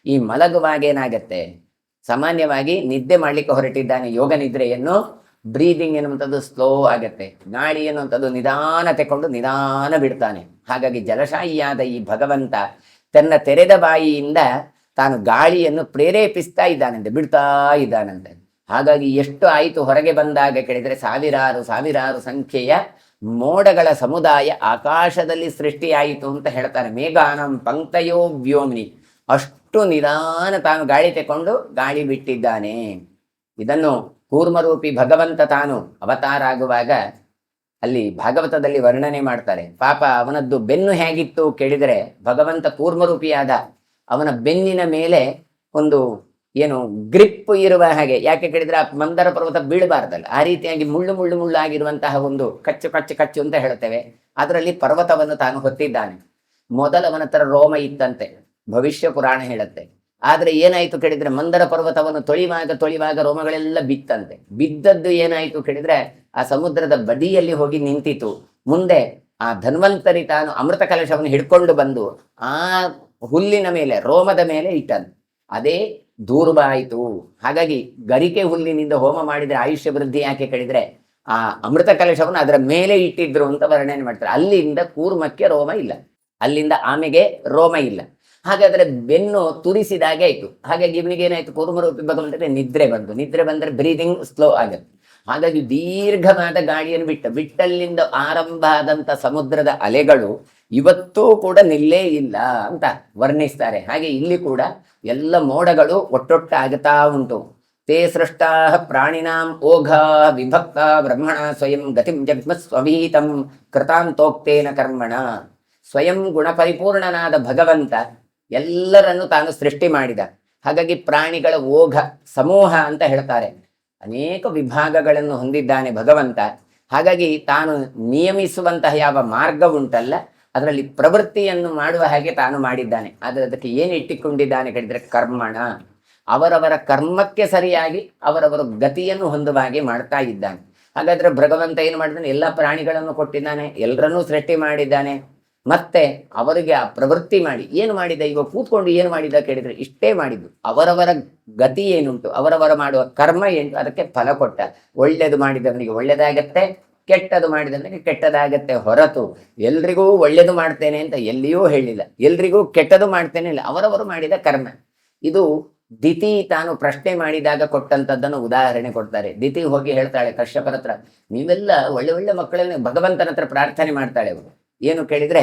ಈ ಮಲಗುವಾಗ ಏನಾಗತ್ತೆ? ಸಾಮಾನ್ಯವಾಗಿ ನಿದ್ದೆ ಮಾಡ್ಲಿಕ್ಕೆ ಹೊರಟಿದ್ದಾನೆ ಯೋಗ ನಿದ್ರೆಯನ್ನು. ಬ್ರೀದಿಂಗ್ ಎನ್ನುವಂಥದ್ದು ಸ್ಲೋ ಆಗತ್ತೆ, ಗಾಳಿ ಎನ್ನುವಂಥದ್ದು ನಿಧಾನ ತೆಕೊಂಡು ನಿಧಾನ ಬಿಡ್ತಾನೆ. ಹಾಗಾಗಿ ಜಲಶಾಹಿಯಾದ ಈ ಭಗವಂತ ತನ್ನ ತೆರೆದ ಬಾಯಿಯಿಂದ ತಾನು ಗಾಳಿಯನ್ನು ಪ್ರೇರೇಪಿಸ್ತಾ ಇದ್ದಾನಂತೆ, ಬಿಡ್ತಾ ಇದ್ದಾನಂತೆ. ಹಾಗಾಗಿ ಎಷ್ಟು ಆಯಿತು ಹೊರಗೆ ಬಂದಾಗ ಕೇಳಿದರೆ ಸಾವಿರಾರು ಸಾವಿರಾರು ಸಂಖ್ಯೆಯ ಮೋಡಗಳ ಸಮುದಾಯ ಆಕಾಶದಲ್ಲಿ ಸೃಷ್ಟಿಯಾಯಿತು ಅಂತ ಹೇಳ್ತಾರೆ. ಮೇಘಾನಂ ಪಂಕ್ತಯೋ ವ್ಯೋಮ್ನಿ. ಅಷ್ಟು ನಿಧಾನ ತಾನು ಗಾಳಿ ತೆಕೊಂಡು ಗಾಳಿ ಬಿಟ್ಟಿದ್ದಾನೆ. ಇದನ್ನು ಕೂರ್ಮರೂಪಿ ಭಗವಂತ ತಾನು ಅವತಾರ ಆಗುವಾಗ ಅಲ್ಲಿ ಭಾಗವತದಲ್ಲಿ ವರ್ಣನೆ ಮಾಡ್ತಾರೆ. ಪಾಪ ಅವನದ್ದು ಬೆನ್ನು ಹೇಗಿತ್ತು ಕೇಳಿದರೆ, ಭಗವಂತ ಕೂರ್ಮರೂಪಿಯಾದ ಅವನ ಬೆನ್ನಿನ ಮೇಲೆ ಒಂದು ಏನು ಗ್ರಿಪ್ ಇರುವ ಹಾಗೆ. ಯಾಕೆ ಕೇಳಿದ್ರೆ ಆ ಮಂದರ ಪರ್ವತ ಬೀಳಬಾರ್ದಲ್ಲ, ಆ ರೀತಿಯಾಗಿ ಮುಳ್ಳು ಮುಳ್ಳು ಮುಳ್ಳು ಆಗಿರುವಂತಹ ಒಂದು ಕಚ್ಚು ಕಚ್ಚು ಕಚ್ಚು ಅಂತ ಹೇಳ್ತೇವೆ, ಅದರಲ್ಲಿ ಪರ್ವತವನ್ನು ತಾನು ಹೊತ್ತಿದ್ದಾನೆ. ಮೊದಲವನ ಹತ್ರ ರೋಮ ಇತ್ತಂತೆ, ಭವಿಷ್ಯ ಪುರಾಣ ಹೇಳುತ್ತೆ. ಆದ್ರೆ ಏನಾಯ್ತು ಕೇಳಿದ್ರೆ, ಮಂದರ ಪರ್ವತವನ್ನು ತೊಳಿವಾಗ ರೋಮಗಳೆಲ್ಲ ಬಿತ್ತಂತೆ. ಬಿದ್ದದ್ದು ಏನಾಯ್ತು ಕೇಳಿದ್ರೆ, ಆ ಸಮುದ್ರದ ಬದಿಯಲ್ಲಿ ಹೋಗಿ ನಿಂತಿತು. ಮುಂದೆ ಆ ಧನ್ವಂತರಿ ತಾನು ಅಮೃತ ಕಲಶವನ್ನು ಹಿಡ್ಕೊಂಡು ಬಂದು ಆ ಹುಲ್ಲಿನ ಮೇಲೆ, ರೋಮದ ಮೇಲೆ ಇಟ್ಟನು. ಅದೇ ದೂರ್ಬ ಆಯಿತು. ಹಾಗಾಗಿ ಗರಿಕೆ ಹುಲ್ಲಿನಿಂದ ಹೋಮ ಮಾಡಿದ್ರೆ ಆಯುಷ್ಯ ವೃದ್ಧಿ. ಯಾಕೆ ಕೇಳಿದ್ರೆ, ಆ ಅಮೃತ ಕಲಶವನ್ನು ಅದರ ಮೇಲೆ ಇಟ್ಟಿದ್ರು ಅಂತ ವರ್ಣನೆ ಮಾಡ್ತಾರೆ. ಅಲ್ಲಿಂದ ಕೂರ್ಮಕ್ಕೆ ರೋಮ ಇಲ್ಲ, ಅಲ್ಲಿಂದ ಆಮೆಗೆ ರೋಮ ಇಲ್ಲ. ಹಾಗಾದ್ರೆ ಬೆನ್ನು ತುರಿಸಿದಾಗೆ ಆಯ್ತು. ಹಾಗಾಗಿ ಇವನಿಗೆ ಏನಾಯ್ತು? ಕೂರ್ಮರೂಪಿ ಭಗವಂತನಿಗೆ ನಿದ್ರೆ ಬಂದ್ರೆ ಬ್ರೀದಿಂಗ್ ಸ್ಲೋ ಆಗುತ್ತೆ. ಹಾಗಾಗಿ ದೀರ್ಘವಾದ ಗಾಳಿಯನ್ನು ಬಿಟ್ಟಲ್ಲಿಂದ ಆರಂಭ ಆದಂತ ಸಮುದ್ರದ ಅಲೆಗಳು ಇವತ್ತೂ ಕೂಡ ನಿಲ್ಲೇ ಇಲ್ಲ ಅಂತ ವರ್ಣಿಸ್ತಾರೆ. ಹಾಗೆ ಇಲ್ಲಿ ಕೂಡ ಎಲ್ಲ ಮೋಡಗಳು ಒಟ್ಟೊಟ್ಟಾಗುತ್ತಾ ಉಂಟು. ತೇ ಸೃಷ್ಟಾ ಪ್ರಾಣಿನಾಂ ಓಘ ವಿಭಕ್ತ ಬ್ರಹ್ಮಣ ಸ್ವಯಂ ಗತಿಂ ಜಗ್ಮ ಸ್ವವೀತಂ ಕೃತಾಂತೋಕ್ತೇನ ಕರ್ಮಣ. ಸ್ವಯಂ ಗುಣಪರಿಪೂರ್ಣನಾದ ಭಗವಂತ ಎಲ್ಲರನ್ನು ತಾನು ಸೃಷ್ಟಿ ಮಾಡಿದ. ಹಾಗಾಗಿ ಪ್ರಾಣಿಗಳ ಓಘ ಸಮೂಹ ಅಂತ ಹೇಳ್ತಾರೆ. ಅನೇಕ ವಿಭಾಗಗಳನ್ನು ಹೊಂದಿದ್ದಾನೆ ಭಗವಂತ. ಹಾಗಾಗಿ ತಾನು ನಿಯಮಿಸುವಂತಹ ಯಾವ ಮಾರ್ಗ ಉಂಟಲ್ಲ, ಅದರಲ್ಲಿ ಪ್ರವೃತ್ತಿಯನ್ನು ಮಾಡುವ ಹಾಗೆ ತಾನು ಮಾಡಿದ್ದಾನೆ. ಆದರೆ ಅದಕ್ಕೆ ಏನು ಇಟ್ಟಿಕೊಂಡಿದ್ದಾನೆ ಕೇಳಿದ್ರೆ, ಕರ್ಮಣ. ಅವರವರ ಕರ್ಮಕ್ಕೆ ಸರಿಯಾಗಿ ಅವರವರ ಗತಿಯನ್ನು ಹೊಂದುವ ಹಾಗೆ ಮಾಡ್ತಾ ಇದ್ದಾನೆ. ಹಾಗಾದ್ರೆ ಭಗವಂತ ಏನು ಮಾಡಿದ್ದಾನೆ? ಎಲ್ಲ ಪ್ರಾಣಿಗಳನ್ನು ಕೊಟ್ಟಿದ್ದಾನೆ, ಎಲ್ಲರನ್ನೂ ಸೃಷ್ಟಿ ಮಾಡಿದ್ದಾನೆ. ಮತ್ತೆ ಅವರಿಗೆ ಆ ಪ್ರವೃತ್ತಿ ಮಾಡಿ ಏನು ಮಾಡಿದ? ಈಗ ಕೂತ್ಕೊಂಡು ಏನು ಮಾಡಿದ ಕೇಳಿದ್ರೆ ಇಷ್ಟೇ ಮಾಡಿದ್ದು. ಅವರವರ ಗತಿ ಏನುಂಟು, ಅವರವರ ಮಾಡುವ ಕರ್ಮ ಏನು, ಅದಕ್ಕೆ ಫಲ ಕೊಟ್ಟ. ಒಳ್ಳೇದು ಮಾಡಿದವನಿಗೆ ಒಳ್ಳೇದಾಗತ್ತೆ, ಕೆಟ್ಟದು ಮಾಡಿದವನಿಗೆ ಕೆಟ್ಟದಾಗತ್ತೆ. ಹೊರತು ಎಲ್ರಿಗೂ ಒಳ್ಳೇದು ಮಾಡ್ತೇನೆ ಅಂತ ಎಲ್ಲಿಯೂ ಹೇಳಿಲ್ಲ, ಎಲ್ರಿಗೂ ಕೆಟ್ಟದು ಮಾಡ್ತೇನೆ ಇಲ್ಲ. ಅವರವರು ಮಾಡಿದ ಕರ್ಮ. ಇದು ದಿತಿ ತಾನು ಪ್ರಶ್ನೆ ಮಾಡಿದಾಗ ಕೊಟ್ಟಂತದ್ದನ್ನು ಉದಾಹರಣೆ ಕೊಡ್ತಾರೆ. ದಿತಿ ಹೋಗಿ ಹೇಳ್ತಾಳೆ ಕಶ್ಯಪರ ಹತ್ರ, ನೀವೆಲ್ಲ ಒಳ್ಳೆ ಒಳ್ಳೆ ಮಕ್ಕಳನ್ನ ಭಗವಂತನ ಹತ್ರ ಪ್ರಾರ್ಥನೆ ಮಾಡ್ತಾಳೆ. ಅವರು ಏನು ಕೇಳಿದ್ರೆ,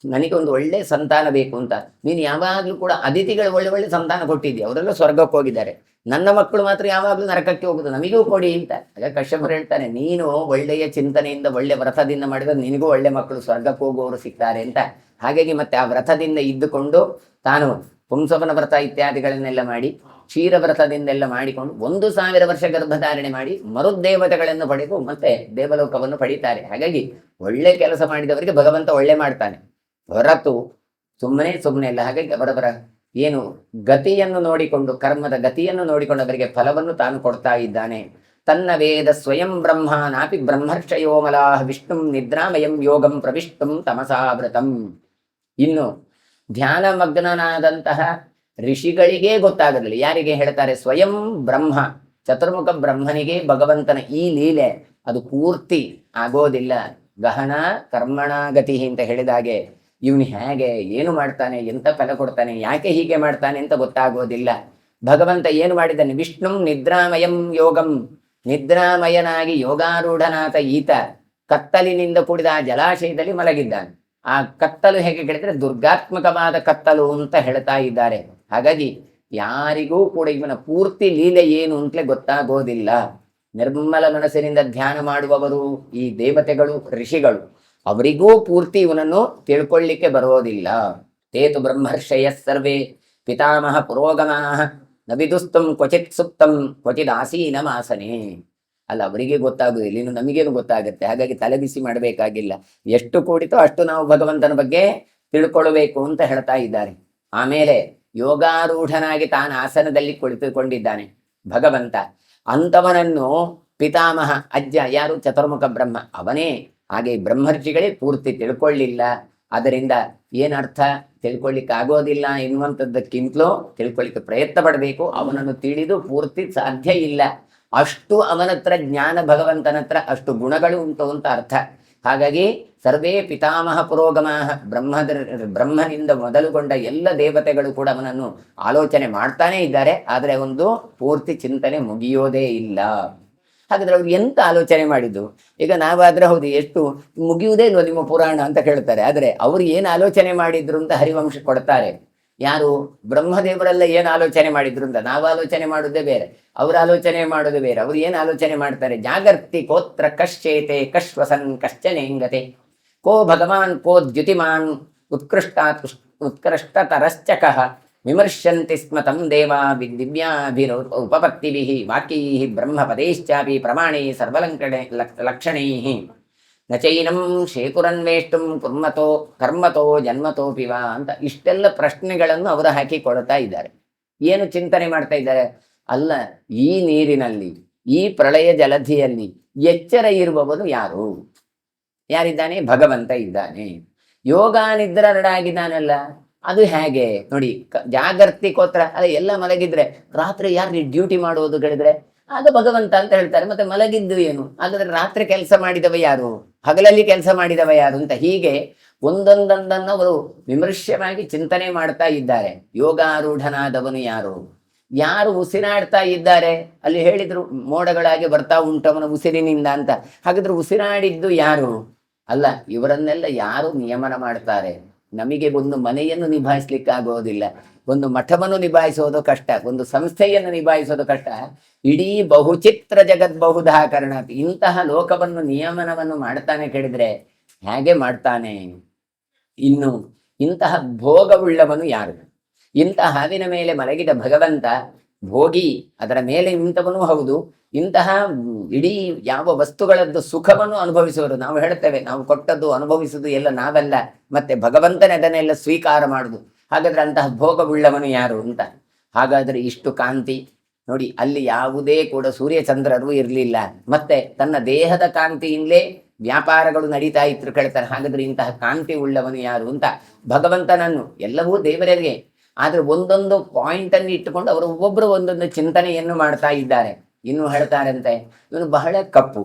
ನನಗೆ ಒಂದು ಒಳ್ಳೆ ಸಂತಾನ ಬೇಕು ಅಂತ. ನೀನು ಯಾವಾಗ್ಲೂ ಕೂಡ ಅತಿಥಿಗಳು ಒಳ್ಳೆ ಒಳ್ಳೆ ಸಂತಾನ ಕೊಟ್ಟಿದ್ದೀಯ, ಅವರೆಲ್ಲ ಸ್ವರ್ಗಕ್ಕೆ ಹೋಗಿದ್ದಾರೆ, ನನ್ನ ಮಕ್ಕಳು ಮಾತ್ರ ಯಾವಾಗ್ಲೂ ನರಕಕ್ಕೆ ಹೋಗುದು, ನಮಗೂ ಕೊಡಿ ಅಂತ. ಆಗ ಕಶ್ಯಪರು ಹೇಳ್ತಾನೆ, ನೀನು ಒಳ್ಳೆಯ ಚಿಂತನೆಯಿಂದ ಒಳ್ಳೆ ವ್ರತದಿಂದ ಮಾಡಿದ್ರೆ ನಿನಗೂ ಒಳ್ಳೆ ಮಕ್ಕಳು ಸ್ವರ್ಗಕ್ಕೆ ಹೋಗುವವರು ಸಿಗ್ತಾರೆ ಅಂತ. ಹಾಗಾಗಿ ಮತ್ತೆ ಆ ವ್ರತದಿಂದ ಇದ್ದುಕೊಂಡು ತಾನು ಪುಂಸವನ ವ್ರತ ಇತ್ಯಾದಿಗಳನ್ನೆಲ್ಲ ಮಾಡಿ, ಕ್ಷೀರ ವ್ರತದಿಂದೆಲ್ಲ ಮಾಡಿಕೊಂಡು 1000 ವರ್ಷ ಗರ್ಭಧಾರಣೆ ಮಾಡಿ ಮರುದೇವತೆಗಳನ್ನು ಪಡೆದು ಮತ್ತೆ ದೇವಲೋಕವನ್ನು ಪಡೀತಾರೆ. ಹಾಗಾಗಿ ಒಳ್ಳೆ ಕೆಲಸ ಮಾಡಿದವರಿಗೆ ಭಗವಂತ ಒಳ್ಳೆ ಮಾಡ್ತಾನೆ, ಹೊರತು ಸುಮ್ಮನೆ ಇಲ್ಲ. ಹಾಗಾಗಿ ಅವರವರ ಏನು ಗತಿಯನ್ನು ನೋಡಿಕೊಂಡು, ಕರ್ಮದ ಗತಿಯನ್ನು ನೋಡಿಕೊಂಡು ಅವರಿಗೆ ಫಲವನ್ನು ತಾನು ಕೊಡ್ತಾ ಇದ್ದಾನೆ. ತನ್ನ ವೇದ ಸ್ವಯಂ ಬ್ರಹ್ಮ ನಾಪಿ ಬ್ರಹ್ಮರ್ಷಯೋ ಮಲಾಹ ವಿಷ್ಣುಂ ನಿದ್ರಾಮಯಂ ಯೋಗಂ ಪ್ರವಿಷ್ಟುಂ ತಮಸಾವೃತಂ. ಇನ್ನು ಧ್ಯಾನ ಮಗ್ನನಾದಂತಹ ಋಷಿಗಳಿಗೇ ಗೊತ್ತಾಗಲಿಲ್ಲ. ಯಾರಿಗೆ ಹೇಳ್ತಾರೆ? ಸ್ವಯಂ ಬ್ರಹ್ಮ, ಚತುರ್ಮುಖ ಬ್ರಹ್ಮನಿಗೆ ಭಗವಂತನ ಈ ಲೀಲೆ ಅದು ಪೂರ್ತಿ ಆಗೋದಿಲ್ಲ. ಗಹನ ಕರ್ಮಣ ಗತಿ ಅಂತ ಹೇಳಿದಾಗೆ ಇವನು ಹೇಗೆ ಏನು ಮಾಡ್ತಾನೆ, ಎಂತ ಫಲ ಕೊಡ್ತಾನೆ, ಯಾಕೆ ಹೀಗೆ ಮಾಡ್ತಾನೆ ಅಂತ ಗೊತ್ತಾಗೋದಿಲ್ಲ. ಭಗವಂತ ಏನು ಮಾಡಿದ್ದಾನೆ? ವಿಷ್ಣುಂ ನಿದ್ರಾಮಯಂ ಯೋಗಂ, ನಿದ್ರಾಮಯನಾಗಿ ಯೋಗಾರೂಢನಾಥ ಈತ ಕತ್ತಲಿನಿಂದ ಕೂಡಿದ ಆ ಜಲಾಶಯದಲ್ಲಿ ಮಲಗಿದ್ದಾನೆ. ಆ ಕತ್ತಲು ಹೇಗೆ ಕೇಳಿದ್ರೆ ದುರ್ಗಾತ್ಮಕವಾದ ಕತ್ತಲು ಅಂತ ಹೇಳ್ತಾ ಇದ್ದಾರೆ. ಹಾಗಾಗಿ ಯಾರಿಗೂ ಕೂಡ ಇವನ ಪೂರ್ತಿ ಲೀಲೆ ಏನು ಅಂತಲೇ ಗೊತ್ತಾಗೋದಿಲ್ಲ. ನಿರ್ಮಲ ಮನಸ್ಸಿನಿಂದ ಧ್ಯಾನ ಮಾಡುವವರು ಈ ದೇವತೆಗಳು, ಋಷಿಗಳು, ಅವರಿಗೂ ಪೂರ್ತಿ ಇವನನ್ನು ತಿಳ್ಕೊಳ್ಳಿಕ್ಕೆ ಬರೋದಿಲ್ಲ. ತೇತು ಬ್ರಹ್ಮರ್ಷಯ ಸರ್ವೇ ಪಿತಾಮಹ ಪುರೋಗಮಾಹ ನಬಿದುಸ್ತಂ ಕ್ವಚಿತ್ ಸುಪ್ತಂ ಕ್ವಚಿತ್ ಆಸೀನಮಾಸನೆ. ಅಲ್ಲ, ಅವರಿಗೆ ಗೊತ್ತಾಗುದಿಲ್ಲ, ಇನ್ನು ನಮಗೇನು ಗೊತ್ತಾಗುತ್ತೆ. ಹಾಗಾಗಿ ತಲೆಬಿಸಿ ಮಾಡಬೇಕಾಗಿಲ್ಲ. ಎಷ್ಟು ಕೂಡಿತೋ ಅಷ್ಟು ನಾವು ಭಗವಂತನ ಬಗ್ಗೆ ತಿಳ್ಕೊಳ್ಬೇಕು ಅಂತ ಹೇಳ್ತಾ ಇದ್ದಾರೆ. ಆಮೇಲೆ ಯೋಗಾರೂಢನಾಗಿ ತಾನು ಆಸನದಲ್ಲಿ ಕುಳಿತುಕೊಂಡಿದ್ದಾನೆ ಭಗವಂತ. ಅಂಥವನನ್ನು ಪಿತಾಮಹ ಅಜ್ಜ ಯಾರು? ಚತುರ್ಮುಖ ಬ್ರಹ್ಮ, ಅವನೇ. ಹಾಗೆ ಬ್ರಹ್ಮರ್ಷಿಗಳೇ ಪೂರ್ತಿ ತಿಳ್ಕೊಳ್ಳಿಲ್ಲ. ಅದರಿಂದ ಏನರ್ಥ? ತಿಳ್ಕೊಳ್ಳಿಕ್ಕೆ ಆಗೋದಿಲ್ಲ ಎನ್ನುವಂಥದ್ದಕ್ಕಿಂತಲೂ ತಿಳ್ಕೊಳ್ಳಿಕ್ಕೆ ಪ್ರಯತ್ನ ಪಡಬೇಕು. ಅವನನ್ನು ತಿಳಿದು ಪೂರ್ತಿ ಸಾಧ್ಯ ಇಲ್ಲ. ಅಷ್ಟು ಅವನತ್ರ ಜ್ಞಾನ, ಭಗವಂತನ ಹತ್ರ ಅಷ್ಟು ಗುಣಗಳು ಉಂಟು ಅಂತ ಅರ್ಥ. ಹಾಗಾಗಿ ಸರ್ವೇ ಪಿತಾಮಹ ಪುರೋಗಮಃ, ಬ್ರಹ್ಮನಿಂದ ಮೊದಲುಗೊಂಡ ಎಲ್ಲ ದೇವತೆಗಳು ಕೂಡ ಅವನನ್ನು ಆಲೋಚನೆ ಮಾಡ್ತಾನೇ ಇದ್ದಾರೆ. ಆದರೆ ಒಂದು ಪೂರ್ತಿ ಚಿಂತನೆ ಮುಗಿಯೋದೇ ಇಲ್ಲ. ಹಾಗಾದ್ರೆ ಅವ್ರು ಎಂತ ಆಲೋಚನೆ ಮಾಡಿದ್ದು? ಈಗ ನಾವಾದ್ರೆ ಹೌದು, ಎಷ್ಟು ಮುಗಿಯುವುದೇ ಇಲ್ವ ನಿಮ್ಮ ಪುರಾಣ ಅಂತ ಕೇಳ್ತಾರೆ. ಆದರೆ ಅವರು ಏನು ಆಲೋಚನೆ ಮಾಡಿದ್ರು ಅಂತ ಹರಿವಂಶ ಕೊಡ್ತಾರೆ. ಯಾರು? ಬ್ರಹ್ಮದೇವರೆಲ್ಲ ಏನು ಆಲೋಚನೆ ಮಾಡಿದ್ರು ಅಂತ. ನಾವು ಆಲೋಚನೆ ಮಾಡೋದೇ ಬೇರೆ, ಅವ್ರ ಆಲೋಚನೆ ಮಾಡೋದು ಬೇರೆ. ಅವ್ರು ಏನು ಆಲೋಚನೆ ಮಾಡ್ತಾರೆ? ಜಾಗರ್ತಿ ಕೋತ್ರ ಕಶ್ಚೇತೆ ಕಶ್ವಸನ್ ಕಶ್ಚನೇಂಗತೆ ಕೋ ಭಗವಾನ್ ಕೋ ದ್ಯುತಿಮಾನ್ ಉತ್ಕೃಷ್ಟತರಶ್ಚಕಃ ವಿಮರ್ಶಂತಿ ಸ್ಮ ತಂ ದೇವಾ ದಿವ್ಯಾಭಿರ ಉಪಪತ್ತಿಭಿಃ ವಾಕ್ಯೈಃ ಬ್ರಹ್ಮಪದೈಶ್ಚಾಪಿ ಪ್ರಮಾಣೈಃ ಸರ್ವಲಕ್ಷಣೈಃ ನಚೈನಂ ಶೇಕುರನ್ವೇಷ್ಟುಂ ಕುರ್ಮತೋ ಕರ್ಮತೋ ಜನ್ಮತೋಪಿವ ಅಂತ ಇಷ್ಟೆಲ್ಲ ಪ್ರಶ್ನೆಗಳನ್ನು ಅವರು ಹಾಕಿ ಕೊಡ್ತಾ ಇದ್ದಾರೆ. ಏನು ಚಿಂತನೆ ಮಾಡ್ತಾ ಇದ್ದಾರೆ? ಅಲ್ಲ, ಈ ನೀರಿನಲ್ಲಿ, ಈ ಪ್ರಳಯ ಜಲಧಿಯಲ್ಲಿ ಎಚ್ಚರ ಇರುವವನು ಯಾರು? ಯಾರಿದ್ದಾನೆ? ಭಗವಂತ ಇದ್ದಾನೆ. ಯೋಗ ನಿದ್ರರಡಾಗಿದ್ದಾನಲ್ಲ, ಅದು ಹೇಗೆ ನೋಡಿ? ಜಾಗರ್ತಿ ಕೋತ್ರ ಅಲ್ಲ, ಎಲ್ಲ ಮಲಗಿದ್ರೆ ರಾತ್ರಿ ಯಾರು ಡ್ಯೂಟಿ ಮಾಡುವುದು ಹೇಳಿದ್ರೆ ಆಗ ಭಗವಂತ ಅಂತ ಹೇಳ್ತಾರೆ. ಮತ್ತೆ ಮಲಗಿದ್ದು ಏನು? ಹಾಗಾದ್ರೆ ರಾತ್ರಿ ಕೆಲಸ ಮಾಡಿದವ ಯಾರು? ಹಗಲಲ್ಲಿ ಕೆಲಸ ಮಾಡಿದವ ಯಾರು ಅಂತ ಹೀಗೆ ಒಂದೊಂದೊಂದನ್ನು ಅವರು ವಿಮರ್ಶವಾಗಿ ಚಿಂತನೆ ಮಾಡ್ತಾ ಇದ್ದಾರೆ. ಯೋಗಾರೂಢನಾದವನು ಯಾರು? ಯಾರು ಉಸಿರಾಡ್ತಾ ಇದ್ದಾರೆ? ಅಲ್ಲಿ ಹೇಳಿದ್ರು ಮೋಡಗಳಾಗಿ ಬರ್ತಾ ಉಂಟವನ ಉಸಿರಿನಿಂದ ಅಂತ. ಹಾಗಾದ್ರೆ ಉಸಿರಾಡಿದ್ದು ಯಾರು? ಅಲ್ಲ, ಇವರನ್ನೆಲ್ಲ ಯಾರು ನಿಯಮನ ಮಾಡ್ತಾರೆ? ನಮಗೆ ಒಂದು ಮನೆಯನ್ನು ನಿಭಾಯಿಸ್ಲಿಕ್ಕೆ ಆಗೋದಿಲ್ಲ, ಒಂದು ಮಠವನ್ನು ನಿಭಾಯಿಸೋದು ಕಷ್ಟ, ಒಂದು ಸಂಸ್ಥೆಯನ್ನು ನಿಭಾಯಿಸೋದು ಕಷ್ಟ. ಇಡೀ ಬಹುಚಿತ್ರ ಜಗದ್ಬಹುಧಾಕರಣ ಇಂತಹ ಲೋಕವನ್ನು ನಿಯಮನವನ್ನು ಮಾಡ್ತಾನೆ ಕೇಳಿದ್ರೆ ಹೇಗೆ ಮಾಡ್ತಾನೆ? ಇನ್ನು ಇಂತಹ ಭೋಗವುಳ್ಳವನು ಯಾರು? ಇಂತಹ ಹಾವಿನ ಮೇಲೆ ಮಲಗಿದ ಭಗವಂತ ಭೋಗಿ, ಅದರ ಮೇಲೆ ನಿಂತವನು ಹೌದು. ಇಂತಹ ಇಡೀ ಯಾವ ವಸ್ತುಗಳದ್ದು ಸುಖವನ್ನು ಅನುಭವಿಸುವರು. ನಾವು ಹೇಳ್ತೇವೆ, ನಾವು ಕೊಟ್ಟದ್ದು ಅನುಭವಿಸುವುದು ಎಲ್ಲ ನಾವಲ್ಲ, ಮತ್ತೆ ಭಗವಂತನೇ ಅದನ್ನೆಲ್ಲ ಸ್ವೀಕಾರ ಮಾಡುದು. ಹಾಗಾದ್ರೆ ಅಂತಹ ಭೋಗವುಳ್ಳವನು ಯಾರು ಅಂತ? ಹಾಗಾದ್ರೆ ಇಷ್ಟು ಕಾಂತಿ, ನೋಡಿ, ಅಲ್ಲಿ ಯಾವುದೇ ಕೂಡ ಸೂರ್ಯಚಂದ್ರರು ಇರಲಿಲ್ಲ, ಮತ್ತೆ ತನ್ನ ದೇಹದ ಕಾಂತಿಯಿಂದಲೇ ವ್ಯಾಪಾರಗಳು ನಡೀತಾ ಇದ್ರು. ಕೇಳ್ತಾರೆ, ಹಾಗಾದ್ರೆ ಇಂತಹ ಕಾಂತಿ ಉಳ್ಳವನು ಯಾರು ಅಂತ ಭಗವಂತನನ್ನು, ಎಲ್ಲವೂ ದೇವರಿಗೆ, ಆದ್ರೆ ಒಂದೊಂದು ಪಾಯಿಂಟ್ ಅನ್ನು ಇಟ್ಟುಕೊಂಡು ಅವರು ಒಬ್ಬೊಬ್ರು ಒಂದೊಂದು ಚಿಂತನೆಯನ್ನು ಮಾಡ್ತಾ ಇದ್ದಾರೆ. ಇನ್ನು ಹೇಳ್ತಾರಂತೆ, ಇವನು ಬಹಳ ಕಪ್ಪು,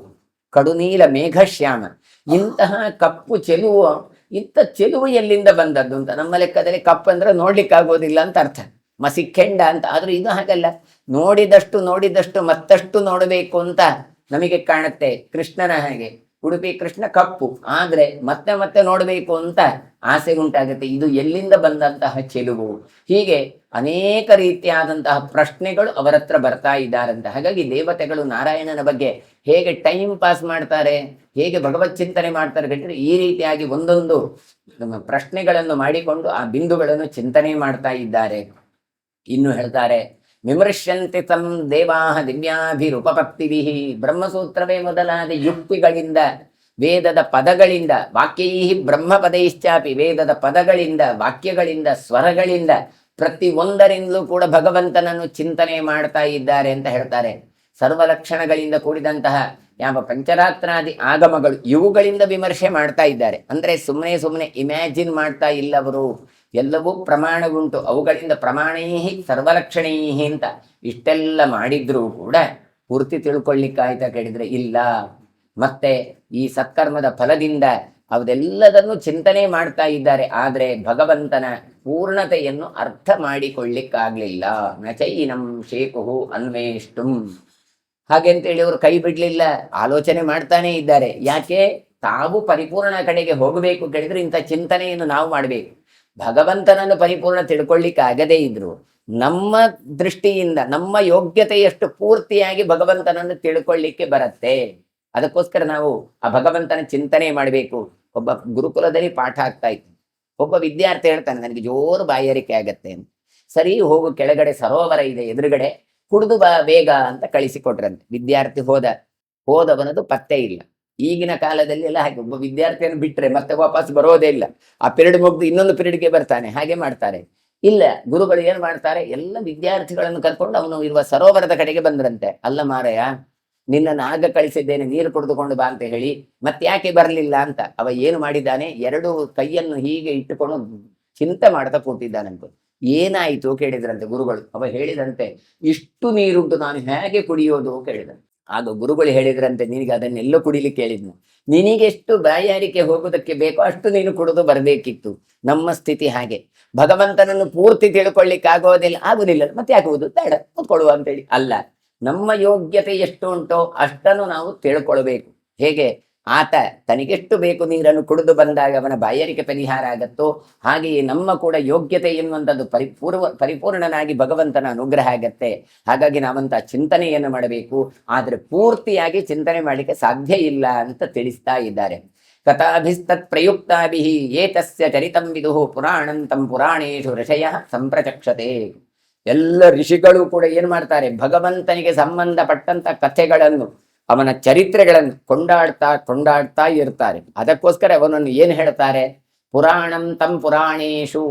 ಕಡುನೀಲ ಮೇಘಶ್ಯಾಮ, ಇಂತಹ ಕಪ್ಪು ಚೆಲುವು, ಇಂಥ ಚೆಲುವು ಎಲ್ಲಿಂದ ಬಂದದ್ದು ಅಂತ. ನಮ್ಮ ಲೆಕ್ಕದಲ್ಲಿ ಕಪ್ಪು ಅಂದ್ರೆ ನೋಡ್ಲಿಕ್ಕಾಗೋದಿಲ್ಲ ಅಂತ ಅರ್ಥ, ಮಸಿಕೆಂಡ ಅಂತ. ಆದ್ರೂ ಇದು ಹಾಗಲ್ಲ, ನೋಡಿದಷ್ಟು ಮತ್ತಷ್ಟು ನೋಡಬೇಕು ಅಂತ ನಮಗೆ ಕಾಣುತ್ತೆ. ಕೃಷ್ಣನ ಹಾಗೆ ಉಡುಪಿ ಕೃಷ್ಣ ಕಪ್ಪು, ಆದ್ರೆ ಮತ್ತೆ ಮತ್ತೆ ನೋಡಬೇಕು ಅಂತ ಆಸೆ ಉಂಟಾಗುತ್ತೆ. ಇದು ಎಲ್ಲಿಂದ ಬಂದಂತಹ ಚೆಲುವು? ಹೀಗೆ ಅನೇಕ ರೀತಿಯಾದಂತಹ ಪ್ರಶ್ನೆಗಳು ಅವರ ಹತ್ರ ಬರ್ತಾ ಇದ್ದಾರಂತ. ಹಾಗಾಗಿ ದೇವತೆಗಳು ನಾರಾಯಣನ ಬಗ್ಗೆ ಹೇಗೆ ಟೈಮ್ ಪಾಸ್ ಮಾಡ್ತಾರೆ, ಹೇಗೆ ಭಗವತ್ ಚಿಂತನೆ ಮಾಡ್ತಾರೆ ಹೇಳಿದ್ರೆ, ಈ ರೀತಿಯಾಗಿ ಒಂದೊಂದು ಪ್ರಶ್ನೆಗಳನ್ನು ಮಾಡಿಕೊಂಡು ಆ ಬಿಂದುಗಳನ್ನು ಚಿಂತನೆ ಮಾಡ್ತಾ ಇದ್ದಾರೆ. ಇನ್ನು ಹೇಳ್ತಾರೆ, ವಿಮರ್ಶಂತೆ ತಂ ದೇವಾಹ ದಿವ್ಯಾಭಿರುಪಪತ್ತಿಭಿ, ಬ್ರಹ್ಮಸೂತ್ರವೇ ಮೊದಲಾದ ಯುಕ್ತಿಗಳಿಂದ, ವೇದದ ಪದಗಳಿಂದ, ವಾಕ್ಯೈ ಬ್ರಹ್ಮಪದೈಶ್ಚಾಪಿ, ವೇದದ ಪದಗಳಿಂದ, ವಾಕ್ಯಗಳಿಂದ, ಸ್ವರಗಳಿಂದ ಪ್ರತಿ ಒಂದರಿಂದಲೂ ಕೂಡ ಭಗವಂತನನ್ನು ಚಿಂತನೆ ಮಾಡ್ತಾ ಇದ್ದಾರೆ ಅಂತ ಹೇಳ್ತಾರೆ. ಸರ್ವಲಕ್ಷಣಗಳಿಂದ ಕೂಡಿದಂತಹ ಯಾವ ಪಂಚರಾತ್ರಾದಿ ಆಗಮಗಳು, ಇವುಗಳಿಂದ ವಿಮರ್ಶೆ ಮಾಡ್ತಾ ಇದ್ದಾರೆ. ಅಂದ್ರೆ ಸುಮ್ಮನೆ ಇಮ್ಯಾಜಿನ್ ಮಾಡ್ತಾ ಇಲ್ಲ ಅವರು, ಎಲ್ಲವೂ ಪ್ರಮಾಣ ಉಂಟು, ಅವುಗಳಿಂದ ಪ್ರಮಾಣೈಹಿ ಸರ್ವಲಕ್ಷಣೈಹಿ ಅಂತ ಇಷ್ಟೆಲ್ಲ ಮಾಡಿದ್ರೂ ಕೂಡ ಪೂರ್ತಿ ತಿಳ್ಕೊಳ್ಳಿಕ್ಕಾಯ್ತಾ ಕೇಳಿದ್ರೆ ಇಲ್ಲ. ಮತ್ತೆ ಈ ಸತ್ಕರ್ಮದ ಫಲದಿಂದ ಅದೆಲ್ಲದನ್ನು ಚಿಂತನೆ ಮಾಡ್ತಾ ಇದ್ದಾರೆ, ಆದ್ರೆ ಭಗವಂತನ ಪೂರ್ಣತೆಯನ್ನು ಅರ್ಥ ಮಾಡಿಕೊಳ್ಳಿಕ್ಕಾಗ್ಲಿಲ್ಲ. ನಚೈನಂ ಶೇಕುಹು ಅನ್ವೇಷ್ಟುಂ, ಹಾಗೆ ಅಂತೇಳಿ ಅವರು ಕೈ ಬಿಡ್ಲಿಲ್ಲ, ಆಲೋಚನೆ ಮಾಡ್ತಾನೆ ಇದ್ದಾರೆ. ಯಾಕೆ? ತಾವು ಪರಿಪೂರ್ಣ ಕಡೆಗೆ ಹೋಗಬೇಕು ಕೇಳಿದ್ರೆ ಇಂಥ ಚಿಂತನೆಯನ್ನು ನಾವು ಮಾಡಬೇಕು. ಭಗವಂತನನ್ನು ಪರಿಪೂರ್ಣ ತಿಳ್ಕೊಳ್ಳಿಕ್ಕೆ ಆಗದೇ ಇದ್ರು ನಮ್ಮ ದೃಷ್ಟಿಯಿಂದ ನಮ್ಮ ಯೋಗ್ಯತೆಯಷ್ಟು ಪೂರ್ತಿಯಾಗಿ ಭಗವಂತನನ್ನು ತಿಳ್ಕೊಳ್ಳಿಕ್ಕೆ ಬರುತ್ತೆ. ಅದಕ್ಕೋಸ್ಕರ ನಾವು ಆ ಭಗವಂತನ ಚಿಂತನೆ ಮಾಡಬೇಕು. ಒಬ್ಬ ಗುರುಕುಲದಲ್ಲಿ ಪಾಠ ಆಗ್ತಾ ಇತ್ತು, ಒಬ್ಬ ವಿದ್ಯಾರ್ಥಿ ಹೇಳ್ತಾನೆ, ನನಗೆ ಜೋರು ಬಾಯಾರಿಕೆ ಆಗತ್ತೆ ಅಂತ. ಸರಿ, ಹೋಗು, ಕೆಳಗಡೆ ಸರೋವರ ಇದೆ ಎದುರುಗಡೆ, ಕುಡಿದು ಬಾ ಬೇಗ ಅಂತ ಕಳಿಸಿಕೊಟ್ರಂತೆ. ವಿದ್ಯಾರ್ಥಿ ಹೋದವನದು ಪತ್ತೆ ಇಲ್ಲ. ಈಗಿನ ಕಾಲದಲ್ಲಿ ಎಲ್ಲ ಹಾಗೆ, ಒಬ್ಬ ವಿದ್ಯಾರ್ಥಿಯನ್ನು ಬಿಟ್ರೆ ಮತ್ತೆ ವಾಪಸ್ ಬರೋದೇ ಇಲ್ಲ, ಆ ಪಿರಿಯಡ್ ಮುಗ್ದು ಇನ್ನೊಂದು ಪಿರಿಯಡ್ಗೆ ಬರ್ತಾನೆ, ಹಾಗೆ ಮಾಡ್ತಾರೆ. ಇಲ್ಲ, ಗುರುಗಳು ಏನ್ ಮಾಡ್ತಾರೆ, ಎಲ್ಲ ವಿದ್ಯಾರ್ಥಿಗಳನ್ನು ಕರ್ಕೊಂಡು ಅವನು ಇರುವ ಸರೋವರದ ಕಡೆಗೆ ಬಂದ್ರಂತೆ. ಅಲ್ಲ ಮಾರಯ್ಯ, ನಿನ್ನನ್ನು ಆಗ ಕಳಿಸಿದ್ದೇನೆ ನೀರು ಕುಡಿದುಕೊಂಡು ಬಾ ಅಂತ ಹೇಳಿ, ಮತ್ತೆ ಯಾಕೆ ಬರಲಿಲ್ಲ ಅಂತ. ಅವ ಏನು ಮಾಡಿದ್ದಾನೆ, ಎರಡು ಕೈಯನ್ನು ಹೀಗೆ ಇಟ್ಟುಕೊಂಡು ಚಿಂತೆ ಮಾಡ್ತಾ ಕೂತಿದ್ದಾನಂತೆ. ಏನಾಯಿತು ಕೇಳಿದ್ರಂತೆ ಗುರುಗಳು. ಅವ ಹೇಳಿದಂತೆ, ಇಷ್ಟು ನೀರುಂಟು, ನಾನು ಹೇಗೆ ಕುಡಿಯೋದು ಕೇಳಿದಂತೆ. ಆಗ ಗುರುಗಳು ಹೇಳಿದ್ರಂತೆ, ನಿನಗೆ ಅದನ್ನೆಲ್ಲೋ ಕುಡಿಲಿಕ್ಕೆ ಹೇಳಿದ್ನು, ನಿನಗೆಷ್ಟು ಬಾಯಾರಿಕೆ ಹೋಗೋದಕ್ಕೆ ಬೇಕೋ ಅಷ್ಟು ನೀನು ಕುಡಿದು ಬರಬೇಕಿತ್ತು. ನಮ್ಮ ಸ್ಥಿತಿ ಹಾಗೆ, ಭಗವಂತನನ್ನು ಪೂರ್ತಿ ತಿಳ್ಕೊಳ್ಳಿಕ್ಕೆ ಆಗುದಿಲ್ಲ, ಮತ್ತೆ ಯಾಕುವುದು, ಬೇಡ ಕೂತ್ಕೊಳ್ಳುವ ಅಂತೇಳಿ. ಅಲ್ಲ, ನಮ್ಮ ಯೋಗ್ಯತೆ ಎಷ್ಟು ಉಂಟೋ ಅಷ್ಟನ್ನು ನಾವು ತಿಳ್ಕೊಳ್ಬೇಕು. ಹೇಗೆ ಆತ ತನಗೆಷ್ಟು ಬೇಕು ನೀರನ್ನು ಕುಡಿದು ಬಂದಾಗ ಅವನ ಬಾಯಾರಿಕೆ ಪರಿಹಾರ ಆಗತ್ತೋ, ಹಾಗೆಯೇ ನಮ್ಮ ಕೂಡ ಯೋಗ್ಯತೆ ಎನ್ನುವಂಥದ್ದು ಪರಿಪೂರ್ಣನಾಗಿ ಭಗವಂತನ ಅನುಗ್ರಹ ಆಗತ್ತೆ. ಹಾಗಾಗಿ ನಾವಂತ ಚಿಂತನೆಯನ್ನು ಮಾಡಬೇಕು, ಆದ್ರೆ ಪೂರ್ತಿಯಾಗಿ ಚಿಂತನೆ ಮಾಡಲಿಕ್ಕೆ ಸಾಧ್ಯ ಇಲ್ಲ ಅಂತ ತಿಳಿಸ್ತಾ ಇದ್ದಾರೆ. ಕಥಾಭಿಸ್ತತ್ ಪ್ರಯುಕ್ತಾಭಿ ಏತಸ್ಯ ಚರಿತಂ ವಿದುಃ ಪುರಾಣಂತಂ ಪುರಾಣೇಶು ಋಷಯ ಸಂಪ್ರಚಕ್ಷತೆ. ಎಲ್ಲ ಋಷಿಗಳು ಕೂಡ ಏನ್ ಮಾಡ್ತಾರೆ, ಭಗವಂತನಿಗೆ ಸಂಬಂಧಪಟ್ಟಂತ ಕಥೆಗಳನ್ನು, ಅವನ ಚರಿತ್ರೆಗಳನ್ನು ಕೊಂಡಾಡ್ತಾ ಇರ್ತಾರೆ. ಅದಕ್ಕೋಸ್ಕರ ಅವನನ್ನು ಏನ್ ಹೇಳ್ತಾರೆ, ಪುರಾಣಂ ತಂ ಪುರಾಣೇಶು,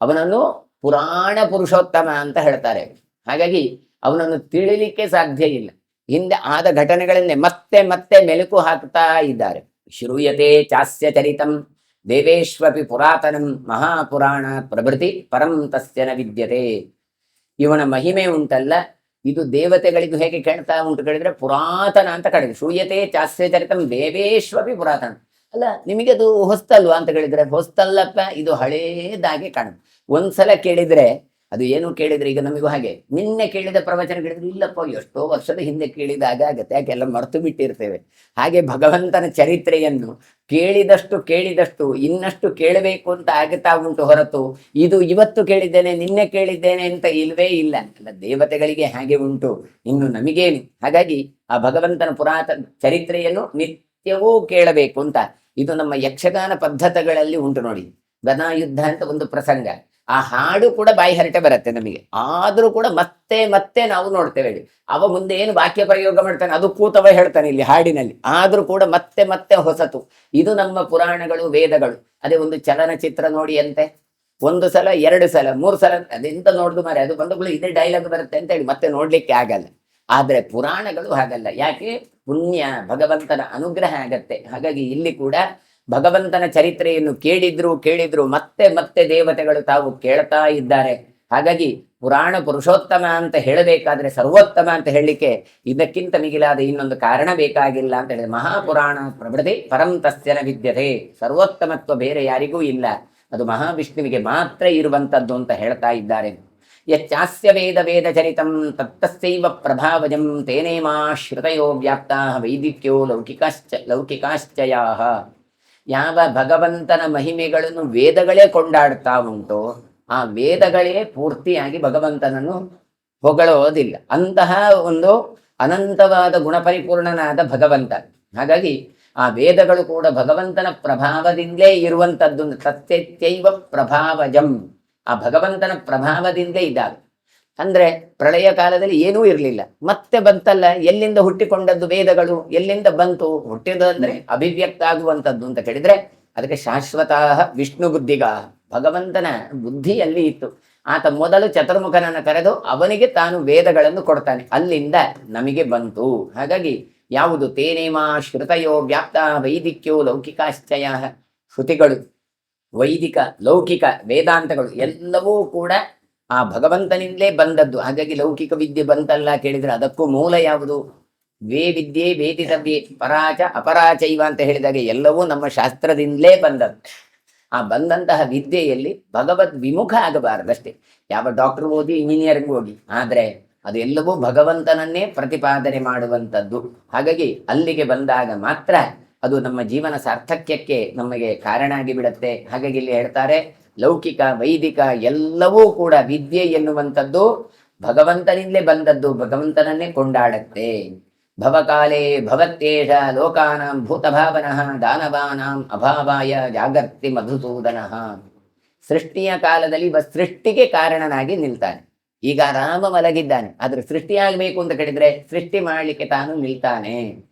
ಅವನನ್ನು ಪುರಾಣ ಪುರುಷೋತ್ತಮ ಅಂತ ಹೇಳ್ತಾರೆ. ಹಾಗಾಗಿ ಅವನನ್ನು ತಿಳಿಲಿಕ್ಕೆ ಸಾಧ್ಯ ಇಲ್ಲ. ಹಿಂದೆ ಆದ ಘಟನೆಗಳನ್ನೇ ಮತ್ತೆ ಮತ್ತೆ ಮೆಲುಕು ಹಾಕ್ತಾ ಇದ್ದಾರೆ. ಶ್ರೂಯತೆ ಚಾಸ್ಯ ಚರಿತಂ ದೇವೇಶ್ವಪಿ ಪುರಾತನಂ ಮಹಾಪುರಾಣ ಪ್ರಭೃತಿ ಪರಂ ತಸ್ಯ ನ ವಿದ್ಯತೆ. ಇವನ ಮಹಿಮೆ ಉಂಟಲ್ಲ, ಇದು ದೇವತೆಗಳಿಗೂ ಹೇಗೆ ಕೇಳ್ತಾ ಉಂಟು ಕೇಳಿದ್ರೆ ಪುರಾತನ ಅಂತ ಕಡಿಮೆ. ಶ್ರೂಯತೆ ಚಾಸ್ಯ ಚರಿತಂ ದೇವೇಶ್ವಪಿ ಪುರಾತನ. ಅಲ್ಲ, ನಿಮಗೆ ಅದು ಹೊಸ್ತಲ್ವಾ ಅಂತ ಕೇಳಿದ್ರೆ ಹೊಸ್ತಲ್ಲಪ್ಪ, ಇದು ಹಳೇದಾಗೆ ಕಾಣುತ್ತೆ. ಒಂದ್ಸಲ ಕೇಳಿದ್ರೆ ಅದು ಏನು ಕೇಳಿದ್ರೆ, ಈಗ ನಮಗೂ ಹಾಗೆ ನಿನ್ನೆ ಕೇಳಿದ ಪ್ರವಚನ ಕೇಳಿದ್ರೆ ಇಲ್ಲಪ್ಪ ಎಷ್ಟೋ ವರ್ಷದ ಹಿಂದೆ ಕೇಳಿದಾಗ ಆಗತ್ತೆ, ಯಾಕೆಲ್ಲ ಮರ್ತು ಬಿಟ್ಟಿರ್ತೇವೆ. ಹಾಗೆ ಭಗವಂತನ ಚರಿತ್ರೆಯನ್ನು ಕೇಳಿದಷ್ಟು ಇನ್ನಷ್ಟು ಕೇಳಬೇಕು ಅಂತ ಆಗುತ್ತಾ ಉಂಟು ಹೊರತು ಇದು ಇವತ್ತು ಕೇಳಿದ್ದೇನೆ ನಿನ್ನೆ ಕೇಳಿದ್ದೇನೆ ಅಂತ ಇಲ್ವೇ ಇಲ್ಲ. ಅಲ್ಲ, ದೇವತೆಗಳಿಗೆ ಹಾಗೆ ಉಂಟು, ಇನ್ನು ನಮಗೇನು. ಹಾಗಾಗಿ ಆ ಭಗವಂತನ ಪುರಾತನ ಚರಿತ್ರೆಯನ್ನು ನಿತ್ಯವೂ ಕೇಳಬೇಕು ಅಂತ. ಇದು ನಮ್ಮ ಯಕ್ಷಗಾನ ಪದ್ಧತಿಗಳಲ್ಲಿ ಉಂಟು ನೋಡಿ. ಗದಾಯುದ್ಧ ಅಂತ ಒಂದು ಪ್ರಸಂಗ, ಆ ಹಾಡು ಕೂಡ ಬಾಯಿ ಹರಟೆ ಬರುತ್ತೆ ನಮಗೆ, ಆದ್ರೂ ಕೂಡ ಮತ್ತೆ ಮತ್ತೆ ನಾವು ನೋಡ್ತೇವೆ. ಅವ ಮುಂದೆ ಏನು ವಾಕ್ಯ ಪ್ರಯೋಗ ಮಾಡ್ತಾನೆ ಅದು ಕೂತವ ಹೇಳ್ತಾನೆ ಇಲ್ಲಿ ಹಾಡಿನಲ್ಲಿ, ಆದ್ರೂ ಕೂಡ ಮತ್ತೆ ಮತ್ತೆ ಹೊಸತು. ಇದು ನಮ್ಮ ಪುರಾಣಗಳು ವೇದಗಳು. ಅದೇ ಒಂದು ಚಲನಚಿತ್ರ ನೋಡಿ ಅಂತೆ, ಒಂದು ಸಲ, ಎರಡು ಸಲ, ಮೂರು ಸಲ ಅದೆಂತ ನೋಡುದು ಮಾರೆ, ಅದು ಬಂದಗಳು ಇದೇ ಡೈಲಾಗ್ ಬರುತ್ತೆ ಅಂತ ಹೇಳಿ ಮತ್ತೆ ನೋಡ್ಲಿಕ್ಕೆ ಆಗಲ್ಲ. ಆದ್ರೆ ಪುರಾಣಗಳು ಹಾಗಲ್ಲ. ಯಾಕೆ? ಪುಣ್ಯ, ಭಗವಂತನ ಅನುಗ್ರಹ ಆಗತ್ತೆ. ಹಾಗಾಗಿ ಇಲ್ಲಿ ಕೂಡ ಭಗವಂತನ ಚರಿತ್ರೆಯನ್ನು ಕೇಳಿದ್ರು ಮತ್ತೆ ಮತ್ತೆ ದೇವತೆಗಳು ತಾವು ಕೇಳ್ತಾ ಇದ್ದಾರೆ. ಹಾಗಾಗಿ ಪುರಾಣ ಪುರುಷೋತ್ತಮ ಅಂತ ಹೇಳಬೇಕಾದ್ರೆ, ಸರ್ವೋತ್ತಮ ಅಂತ ಹೇಳಲಿಕ್ಕೆ ಇದಕ್ಕಿಂತ ಮಿಗಿಲಾದ ಇನ್ನೊಂದು ಕಾರಣ ಬೇಕಾಗಿಲ್ಲ ಅಂತ ಹೇಳಿದ್ರೆ, ಮಹಾಪುರಾಣ ಪ್ರಭೃತಿ ಪರಂ ತಸ್ಯನ ವಿದ್ಯತೆ, ಸರ್ವೋತ್ತಮತ್ವ ಬೇರೆ ಯಾರಿಗೂ ಇಲ್ಲ, ಅದು ಮಹಾವಿಷ್ಣುವಿಗೆ ಮಾತ್ರ ಇರುವಂತದ್ದು ಅಂತ ಹೇಳ್ತಾ ಇದ್ದಾರೆ. ಯಚ್ಚಾಸ್ಯ ವೇದ ವೇದ ಚರಿತಂ ತತ್ತಸ್ಯೈವ ಪ್ರಭಾವಜಂ ತೇನೇಮಾಶ್ರಿತಯೋ ವ್ಯಾಪ್ತಾ ವೈದಿಕ್ಯೋ ಲೌಕಿಕಾಶ್ಚಯಾಹ. ಯಾವ ಭಗವಂತನ ಮಹಿಮೆಗಳನ್ನು ವೇದಗಳೇ ಕೊಂಡಾಡ್ತಾ ಉಂಟು, ಆ ವೇದಗಳೇ ಪೂರ್ತಿಯಾಗಿ ಭಗವಂತನನ್ನು ಹೊಗಳೋದಿಲ್ಲ. ಅಂತಹ ಒಂದು ಅನಂತವಾದ ಗುಣಪರಿಪೂರ್ಣನಾದ ಭಗವಂತ. ಹಾಗಾಗಿ ಆ ವೇದಗಳು ಕೂಡ ಭಗವಂತನ ಪ್ರಭಾವದಿಂದಲೇ ಇರುವಂತದ್ದು. ತತ್ಯೈವ ಪ್ರಭಾವಜಂ, ಆ ಭಗವಂತನ ಪ್ರಭಾವದಿಂದಲೇ ಇದ್ದಾಗ. ಅಂದ್ರೆ ಪ್ರಳಯ ಕಾಲದಲ್ಲಿ ಏನೂ ಇರಲಿಲ್ಲ, ಮತ್ತೆ ಬಂತಲ್ಲ, ಎಲ್ಲಿಂದ ಹುಟ್ಟಿಕೊಂಡದ್ದು ವೇದಗಳು? ಎಲ್ಲಿಂದ ಬಂತು? ಹುಟ್ಟಿದಂದ್ರೆ ಅಭಿವ್ಯಕ್ತ ಆಗುವಂಥದ್ದು ಅಂತ ಕೇಳಿದ್ರೆ ಅದಕ್ಕೆ ಶಾಶ್ವತ ವಿಷ್ಣು ಬುದ್ಧಿಗ, ಭಗವಂತನ ಬುದ್ಧಿಯಲ್ಲಿ ಇತ್ತು. ಆತ ಮೊದಲು ಚತುರ್ಮುಖನನ್ನು ಕರೆದು ಅವನಿಗೆ ತಾನು ವೇದಗಳನ್ನು ಕೊಡ್ತಾನೆ, ಅಲ್ಲಿಂದ ನಮಗೆ ಬಂತು. ಹಾಗಾಗಿ ಯಾವುದು? ತೇನೇಮಾ ಶ್ರುತಯೋ ವ್ಯಾಪ್ತ ವೈದಿಕ್ಯೋ ಲೌಕಿಕಾಶ್ಚಯ. ಶ್ರುತಿಗಳು, ವೈದಿಕ, ಲೌಕಿಕ, ವೇದಾಂತಗಳು ಎಲ್ಲವೂ ಕೂಡ ಆ ಭಗವಂತನಿಂದಲೇ ಬಂದದ್ದು. ಹಾಗಾಗಿ ಲೌಕಿಕ ವಿದ್ಯೆ ಬಂತಲ್ಲ ಕೇಳಿದ್ರೆ ಅದಕ್ಕೂ ಮೂಲ ಯಾವುದು? ವೇ ವಿದ್ಯೆ ವೇದಿತವ್ಯೆ ಪರಾಚ ಅಪರಾಚೈವ ಅಂತ ಹೇಳಿದಾಗ ಎಲ್ಲವೂ ನಮ್ಮ ಶಾಸ್ತ್ರದಿಂದಲೇ ಬಂದದ್ದು. ಆ ಬಂದಂತಹ ವಿದ್ಯೆಯಲ್ಲಿ ಭಗವದ್ ವಿಮುಖ ಆಗಬಾರದಷ್ಟೇ. ಯಾವ ಡಾಕ್ಟರ್ ಓದಿ, ಇಂಜಿನಿಯರಿಂಗ್ ಹೋಗಿ, ಆದ್ರೆ ಅದು ಎಲ್ಲವೂ ಭಗವಂತನನ್ನೇ ಪ್ರತಿಪಾದನೆ ಮಾಡುವಂಥದ್ದು. ಹಾಗಾಗಿ ಅಲ್ಲಿಗೆ ಬಂದಾಗ ಮಾತ್ರ ಅದು ನಮ್ಮ ಜೀವನ ಸಾರ್ಥಕ್ಯಕ್ಕೆ ನಮಗೆ ಕಾರಣ ಆಗಿ ಬಿಡುತ್ತೆ. ಹಾಗಾಗಿ ಇಲ್ಲಿ ಹೇಳ್ತಾರೆ, ಲೌಕಿಕ ವೈದಿಕ ಎಲ್ಲವೂ ಕೂಡ ವಿದ್ಯೆ ಎನ್ನುವಂಥದ್ದು ಭಗವಂತನಿಂದಲೇ ಬಂದದ್ದು, ಭಗವಂತನನ್ನೇ ಕೊಂಡಾಡುತ್ತೆ. ಭವಕಾಲೇ ಭವತ್ಯೇಷ ಲೋಕಾನಾಂ ಭೂತಭಾವನಃ ದಾನವಾನಾಂ ಅಭಾವಾಯ ಜಾಗರ್ತಿ ಮಧುಸೂದನಃ. ಸೃಷ್ಟಿಯ ಕಾಲದಲ್ಲಿ ಸೃಷ್ಟಿಗೆ ಕಾರಣನಾಗಿ ನಿಲ್ತಾನೆ. ಈಗ ರಾಮ ಮಲಗಿದ್ದಾನೆ, ಆದ್ರೆ ಸೃಷ್ಟಿಯಾಗಬೇಕು ಅಂತ ಕೇಳಿದ್ರೆ ಸೃಷ್ಟಿ ಮಾಡಲಿಕ್ಕೆ ತಾನು ನಿಲ್ತಾನೆ.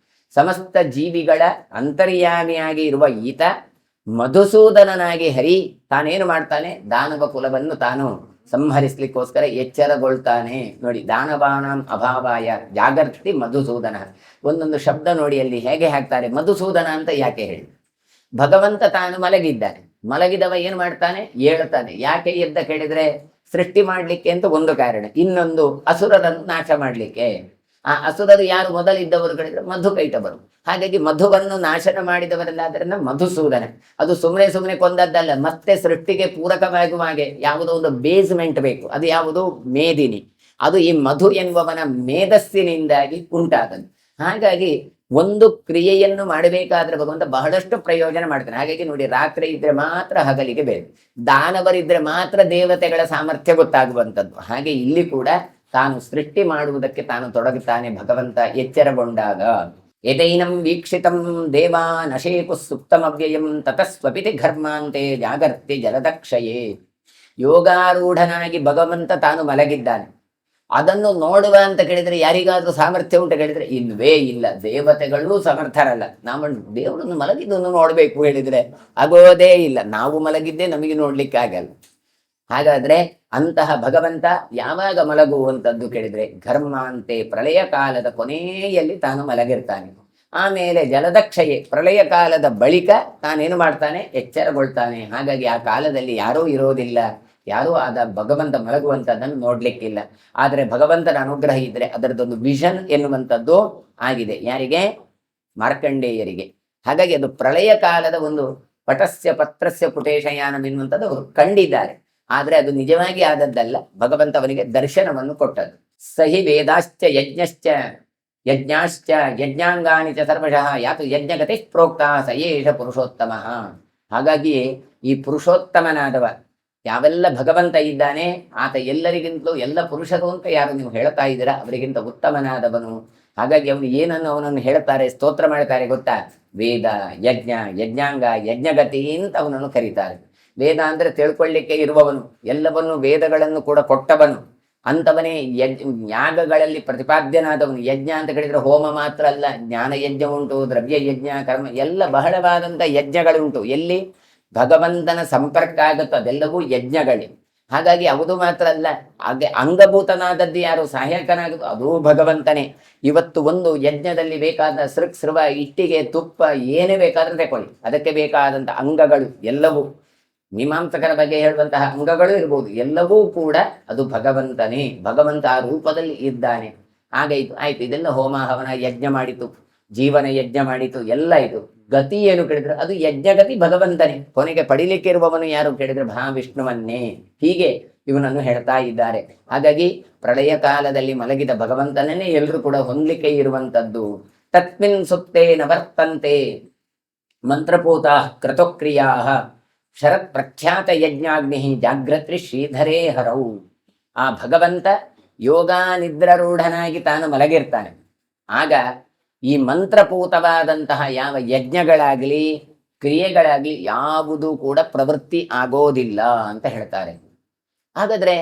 ಸಮಸ್ತ ಜೀವಿಗಳ ಅಂತರ್ಯಾಮಿಯಾಗಿ ಇರುವ ಈತ ಮಧುಸೂದನನಾಗಿ ಹರಿ ತಾನೇನು ಮಾಡ್ತಾನೆ? ದಾನವ ಕುಲವನ್ನು ತಾನು ಸಂಹರಿಸ್ಲಿಕ್ಕೋಸ್ಕರ ಎಚ್ಚರಗೊಳ್ತಾನೆ. ನೋಡಿ, ದಾನವಾನಾಂ ಅಭಾವಾಯ ಜಾಗರ್ತಿ ಮಧುಸೂದನ. ಒಂದೊಂದು ಶಬ್ದ ನೋಡಿ ಅಲ್ಲಿ ಹೇಗೆ ಹಾಕ್ತಾರೆ. ಮಧುಸೂದನ ಅಂತ ಯಾಕೆ ಹೇಳಿ? ಭಗವಂತ ತಾನು ಮಲಗಿದ್ದಾನೆ, ಮಲಗಿದವ ಏನ್ ಮಾಡ್ತಾನೆ? ಏಳ್ತಾನೆ. ಯಾಕೆ ಎದ್ದ ಕೇಳಿದ್ರೆ ಸೃಷ್ಟಿ ಮಾಡ್ಲಿಕ್ಕೆ ಅಂತ ಒಂದು ಕಾರಣ, ಇನ್ನೊಂದು ಅಸುರರನ್ನು ನಾಶ ಮಾಡ್ಲಿಕ್ಕೆ. ಆ ಅಸುರರು ಯಾರು ಮೊದಲಿದ್ದವರು ಕೇಳಿದ್ರೆ ಮಧುಕೈಟವರು. ಹಾಗಾಗಿ ಮಧುವನ್ನು ನಾಶನ ಮಾಡಿದವರಲ್ಲಾದ್ರನ್ನ ಮಧುಸೂದನ. ಅದು ಸುಮ್ಮನೆ ಕೊಂದದ್ದಲ್ಲ, ಮತ್ತೆ ಸೃಷ್ಟಿಗೆ ಪೂರಕವಾಗುವ ಹಾಗೆ ಯಾವುದೋ ಒಂದು ಬೇಸ್ಮೆಂಟ್ ಬೇಕು. ಅದು ಯಾವುದು? ಮೇದಿನಿ. ಅದು ಈ ಮಧು ಎನ್ನುವವನ ಮೇಧಸ್ಸಿನಿಂದಾಗಿ ಉಂಟಾದದ್ದು. ಹಾಗಾಗಿ ಒಂದು ಕ್ರಿಯೆಯನ್ನು ಮಾಡಬೇಕಾದ್ರೆ ಭಗವಂತ ಬಹಳಷ್ಟು ಪ್ರಯೋಜನ ಮಾಡ್ತಾನೆ. ಹಾಗಾಗಿ ನೋಡಿ, ರಾತ್ರಿ ಇದ್ರೆ ಮಾತ್ರ ಹಗಲಿಗೆ ಬೇರೆ, ದಾನವರಿದ್ರೆ ಮಾತ್ರ ದೇವತೆಗಳ ಸಾಮರ್ಥ್ಯ ಗೊತ್ತಾಗುವಂಥದ್ದು. ಹಾಗೆ ಇಲ್ಲಿ ಕೂಡ ತಾನು ಸೃಷ್ಟಿ ಮಾಡುವುದಕ್ಕೆ ತಾನು ತೊಡಗುತ್ತಾನೆ ಭಗವಂತ ಎಚ್ಚರಗೊಂಡಾಗ. ಯದೈನಂ ವೀಕ್ಷಿತಂ ದೇವಾ ನಶೇಕು ಸುಪ್ತಮವ್ಯಯಂ ತತಸ್ವಪಿತಿ ಘರ್ಮಾಂತೆ ಜಾಗರ್ತಿ ಜಲದಕ್ಷಯೇ. ಯೋಗಾರೂಢನಾಗಿ ಭಗವಂತ ತಾನು ಮಲಗಿದ್ದಾನೆ. ಅದನ್ನು ನೋಡುವ ಅಂತ ಕೇಳಿದ್ರೆ ಯಾರಿಗಾದ್ರೂ ಸಾಮರ್ಥ್ಯ ಉಂಟು ಕೇಳಿದ್ರೆ ಇಲ್ವೇ ಇಲ್ಲ. ದೇವತೆಗಳೂ ಸಮರ್ಥರಲ್ಲ. ನಾವು ದೇವರನ್ನು ಮಲಗಿದ್ದನ್ನು ನೋಡ್ಬೇಕು ಹೇಳಿದ್ರೆ ಆಗೋದೇ ಇಲ್ಲ. ನಾವು ಮಲಗಿದ್ದೇ ನಮಗೆ ನೋಡ್ಲಿಕ್ಕೆ ಆಗಲ್ಲ. ಹಾಗಾದ್ರೆ ಅಂತಹ ಭಗವಂತ ಯಾವಾಗ ಮಲಗುವಂಥದ್ದು ಕೇಳಿದ್ರೆ ಘರ್ಮಾಂತೆ, ಪ್ರಳಯ ಕಾಲದ ಕೊನೆಯಲ್ಲಿ ತಾನು ಮಲಗಿರ್ತಾನೆ. ಆಮೇಲೆ ಜಲದಕ್ಷಯೆ, ಪ್ರಳಯ ಕಾಲದ ಬಳಿಕ ತಾನೇನು ಮಾಡ್ತಾನೆ? ಎಚ್ಚರಗೊಳ್ತಾನೆ. ಹಾಗಾಗಿ ಆ ಕಾಲದಲ್ಲಿ ಯಾರೂ ಇರೋದಿಲ್ಲ, ಯಾರೂ ಆದ ಭಗವಂತ ಮಲಗುವಂಥದ್ದನ್ನು ನೋಡ್ಲಿಕ್ಕಿಲ್ಲ. ಆದರೆ ಭಗವಂತನ ಅನುಗ್ರಹ ಇದ್ರೆ ಅದರದೊಂದು ವಿಷನ್ ಎನ್ನುವಂಥದ್ದು ಆಗಿದೆ. ಯಾರಿಗೆ? ಮಾರ್ಕಂಡೇಯರಿಗೆ. ಹಾಗಾಗಿ ಅದು ಪ್ರಳಯ ಕಾಲದ ಒಂದು ಪಟಸ್ಯ ಪತ್ರಸ್ಯ ಪುಟೇಶಯಾನಂ ಎನ್ನುವಂಥದ್ದು ಅವರು ಕಂಡಿದ್ದಾರೆ. ಆದ್ರೆ ಅದು ನಿಜವಾಗಿ ಆದದ್ದಲ್ಲ, ಭಗವಂತ ಅವನಿಗೆ ದರ್ಶನವನ್ನು ಕೊಟ್ಟದ್ದು. ಸಹಿ ವೇದಾಶ್ಚ ಯಜ್ಞಾಶ್ಚ ಯಜ್ಞಾಂಗಾನಿ ಚ ಸರ್ವಶಃ ಯಾತು ಯಜ್ಞಗತಿ ಪ್ರೋಕ್ತ ಸಯೇಷ ಪುರುಷೋತ್ತಮ. ಹಾಗಾಗಿ ಈ ಪುರುಷೋತ್ತಮನಾದವ ಯಾವೆಲ್ಲ ಭಗವಂತ ಇದ್ದಾನೆ, ಆತ ಎಲ್ಲರಿಗಿಂತಲೂ, ಎಲ್ಲ ಪುರುಷರು ಅಂತ ಯಾರು ನೀವು ಹೇಳ್ತಾ ಇದ್ದೀರಾ ಅವರಿಗಿಂತ ಉತ್ತಮನಾದವನು. ಹಾಗಾಗಿ ಅವನು ಏನನ್ನು ಅವನನ್ನು ಹೇಳ್ತಾರೆ, ಸ್ತೋತ್ರ ಮಾಡ್ತಾರೆ ಗೊತ್ತಾ? ವೇದ, ಯಜ್ಞ, ಯಜ್ಞಾಂಗ, ಯಜ್ಞಗತಿ ಅಂತ ಅವನನ್ನು ಕರೀತಾರೆ. ವೇದ ಅಂದ್ರೆ ತಿಳ್ಕೊಳ್ಳಿಕ್ಕೆ ಇರುವವನು, ಎಲ್ಲವನ್ನು ವೇದಗಳನ್ನು ಕೂಡ ಕೊಟ್ಟವನು ಅಂತವನೇ. ಯಾಗಗಳಲ್ಲಿ ಪ್ರತಿಪಾದ್ಯನಾದವನು. ಯಜ್ಞ ಅಂತ ಹೇಳಿದ್ರೆ ಹೋಮ ಮಾತ್ರ ಅಲ್ಲ, ಜ್ಞಾನ ಯಜ್ಞ ಉಂಟು, ದ್ರವ್ಯ ಯಜ್ಞ, ಕರ್ಮ ಎಲ್ಲ ಬಹಳವಾದಂಥ ಯಜ್ಞಗಳುಂಟು. ಎಲ್ಲಿ? ಭಗವಂತನ ಸಂಪರ್ಕ ಆಗುತ್ತೋ ಅದೆಲ್ಲವೂ ಯಜ್ಞಗಳೇ. ಹಾಗಾಗಿ ಅದು ಮಾತ್ರ ಅಲ್ಲ, ಹಾಗೆ ಅಂಗಭೂತನಾದದ್ದು ಯಾರು, ಸಹಾಯಕನಾಗದು ಅದೂ ಭಗವಂತನೇ. ಇವತ್ತು ಒಂದು ಯಜ್ಞದಲ್ಲಿ ಬೇಕಾದ ಸೃವ ಇಟ್ಟಿಗೆ ತುಪ್ಪ ಏನೇ ಬೇಕಾದ್ರೆ ತಗೊಳ್ಳಿ, ಅದಕ್ಕೆ ಬೇಕಾದಂಥ ಅಂಗಗಳು ಎಲ್ಲವೂ ಮೀಮಾಂಸಕರ ಬಗ್ಗೆ ಹೇಳುವಂತಹ ಅಂಗಗಳು ಇರ್ಬೋದು, ಎಲ್ಲವೂ ಕೂಡ ಅದು ಭಗವಂತನೇ. ಭಗವಂತ ಆ ರೂಪದಲ್ಲಿ ಇದ್ದಾನೆ. ಹಾಗೆ ಆಯ್ತು, ಇದೆಲ್ಲ ಹೋಮ ಹವನ ಯಜ್ಞ ಮಾಡಿತು, ಜೀವನ ಯಜ್ಞ ಮಾಡಿತು, ಎಲ್ಲ ಇದು ಗತಿ ಏನು ಕೇಳಿದ್ರೆ ಅದು ಯಜ್ಞಗತಿ ಭಗವಂತನೇ. ಕೊನೆಗೆ ಪಡಿಲಿಕ್ಕೆ ಇರುವವನು ಯಾರು ಕೇಳಿದ್ರೆ ಮಹಾವಿಷ್ಣುವನ್ನೇ. ಹೀಗೆ ಇವನನ್ನು ಹೇಳ್ತಾ ಇದ್ದಾರೆ. ಹಾಗಾಗಿ ಪ್ರಳಯ ಕಾಲದಲ್ಲಿ ಮಲಗಿದ ಭಗವಂತನೇ ಎಲ್ಲರೂ ಕೂಡ ಹೊಂದಲಿಕ್ಕೆ ಇರುವಂತದ್ದು. ತಸ್ಮಿನ್ ಸುಪ್ತೆ ನವರ್ತಂತೆ ಮಂತ್ರಪೂತ ಕೃತಕ್ರಿಯಾ ಶರತ್ ಪ್ರಖ್ಯಾತ ಯಜ್ಞಾಗ್ನಿ ಜಾಗ್ರತ್ರಿ ಶ್ರೀಧರೇ ಹರೌ. ಆ ಭಗವಂತ ಯೋಗ ನಿದ್ರಾರೂಢನಾಗಿ ತಾನು ಮಲಗಿರ್ತಾನೆ. ಆಗ ಈ ಮಂತ್ರಪೂತವಾದಂತಹ ಯಾವ ಯಜ್ಞಗಳಾಗಲಿ ಕ್ರಿಯೆಗಳಾಗಲಿ ಯಾವುದು ಕೂಡ ಪ್ರವೃತ್ತಿ ಆಗೋದಿಲ್ಲ ಅಂತ ಹೇಳ್ತಾರೆ. ಹಾಗಾದ್ರೆ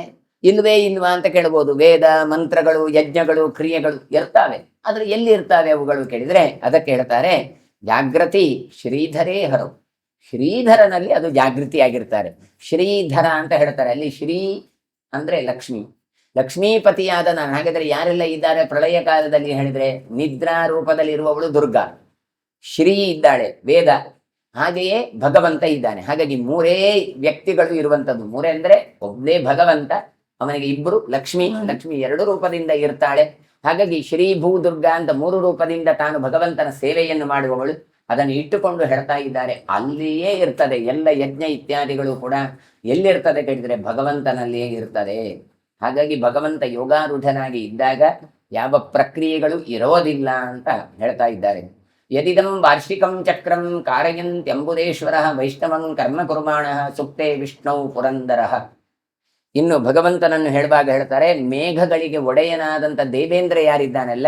ಇಲ್ವೇ ಇಲ್ವಾ ಅಂತ ಕೇಳ್ಬೋದು. ವೇದ ಮಂತ್ರಗಳು ಯಜ್ಞಗಳು ಕ್ರಿಯೆಗಳು ಇರ್ತಾವೆ, ಆದ್ರೆ ಎಲ್ಲಿ ಇರ್ತಾವೆ ಅವುಗಳು ಕೇಳಿದ್ರೆ ಅದಕ್ಕೆ ಹೇಳ್ತಾರೆ ಜಾಗೃತಿ ಶ್ರೀಧರೇ ಹರವು. ಶ್ರೀಧರನಲ್ಲಿ ಅದು ಜಾಗೃತಿ ಆಗಿರ್ತಾರೆ. ಶ್ರೀಧರ ಅಂತ ಹೇಳ್ತಾರೆ. ಅಲ್ಲಿ ಶ್ರೀ ಅಂದ್ರೆ ಲಕ್ಷ್ಮಿ, ಲಕ್ಷ್ಮೀಪತಿಯಾದ ನಾನು. ಹಾಗಾದ್ರೆ ಯಾರೆಲ್ಲ ಇದ್ದಾರೆ ಪ್ರಳಯ ಕಾಲದಲ್ಲಿ ಹೇಳಿದ್ರೆ ನಿದ್ರಾ ರೂಪದಲ್ಲಿ ಇರುವವಳು ದುರ್ಗಾ, ಶ್ರೀ ಇದ್ದಾಳೆ ವೇದ, ಹಾಗೆಯೇ ಭಗವಂತ ಇದ್ದಾನೆ. ಹಾಗಾಗಿ ಮೂರೇ ವ್ಯಕ್ತಿಗಳು ಇರುವಂತದ್ದು. ಮೂರೇ ಅಂದ್ರೆ ಒಬ್ಬನೇ ಭಗವಂತ, ಅವನಿಗೆ ಇಬ್ಬರು ಲಕ್ಷ್ಮಿ, ಲಕ್ಷ್ಮಿ ಎರಡು ರೂಪದಿಂದ ಇರ್ತಾಳೆ. ಹಾಗಾಗಿ ಶ್ರೀ ಭೂ ದುರ್ಗಾ ಅಂತ ಮೂರು ರೂಪದಿಂದ ತಾನು ಭಗವಂತನ ಸೇವೆಯನ್ನು ಮಾಡುವವಳು. ಅದನ್ನು ಇಟ್ಟುಕೊಂಡು ಹೇಳ್ತಾ ಇದ್ದಾರೆ. ಅಲ್ಲಿಯೇ ಇರ್ತದೆ ಎಲ್ಲ ಯಜ್ಞ ಇತ್ಯಾದಿಗಳು ಕೂಡ. ಎಲ್ಲಿರ್ತದೆ ಕೇಳಿದ್ರೆ ಭಗವಂತನಲ್ಲಿಯೇ ಇರ್ತದೆ. ಹಾಗಾಗಿ ಭಗವಂತ ಯೋಗಾರೂಢನಾಗಿ ಇದ್ದಾಗ ಯಾವ ಪ್ರಕ್ರಿಯೆಗಳು ಇರೋದಿಲ್ಲ ಅಂತ ಹೇಳ್ತಾ ಇದ್ದಾರೆ. ಯದಿದಂ ವಾರ್ಷಿಕಂ ಚಕ್ರಂ ಕಾರಯಂತ್ಯಂಬುದೇಶ್ವರ ವೈಷ್ಣವಂ ಕರ್ಮ ಕುರ್ಮಾಣ ಸುಪ್ತೆ ವಿಷ್ಣು ಪುರಂದರ. ಇನ್ನು ಭಗವಂತನನ್ನು ಹೇಳುವಾಗ ಹೇಳ್ತಾರೆ, ಮೇಘಗಳಿಗೆ ಒಡೆಯನಾದಂಥ ದೇವೇಂದ್ರ ಯಾರಿದ್ದಾನಲ್ಲ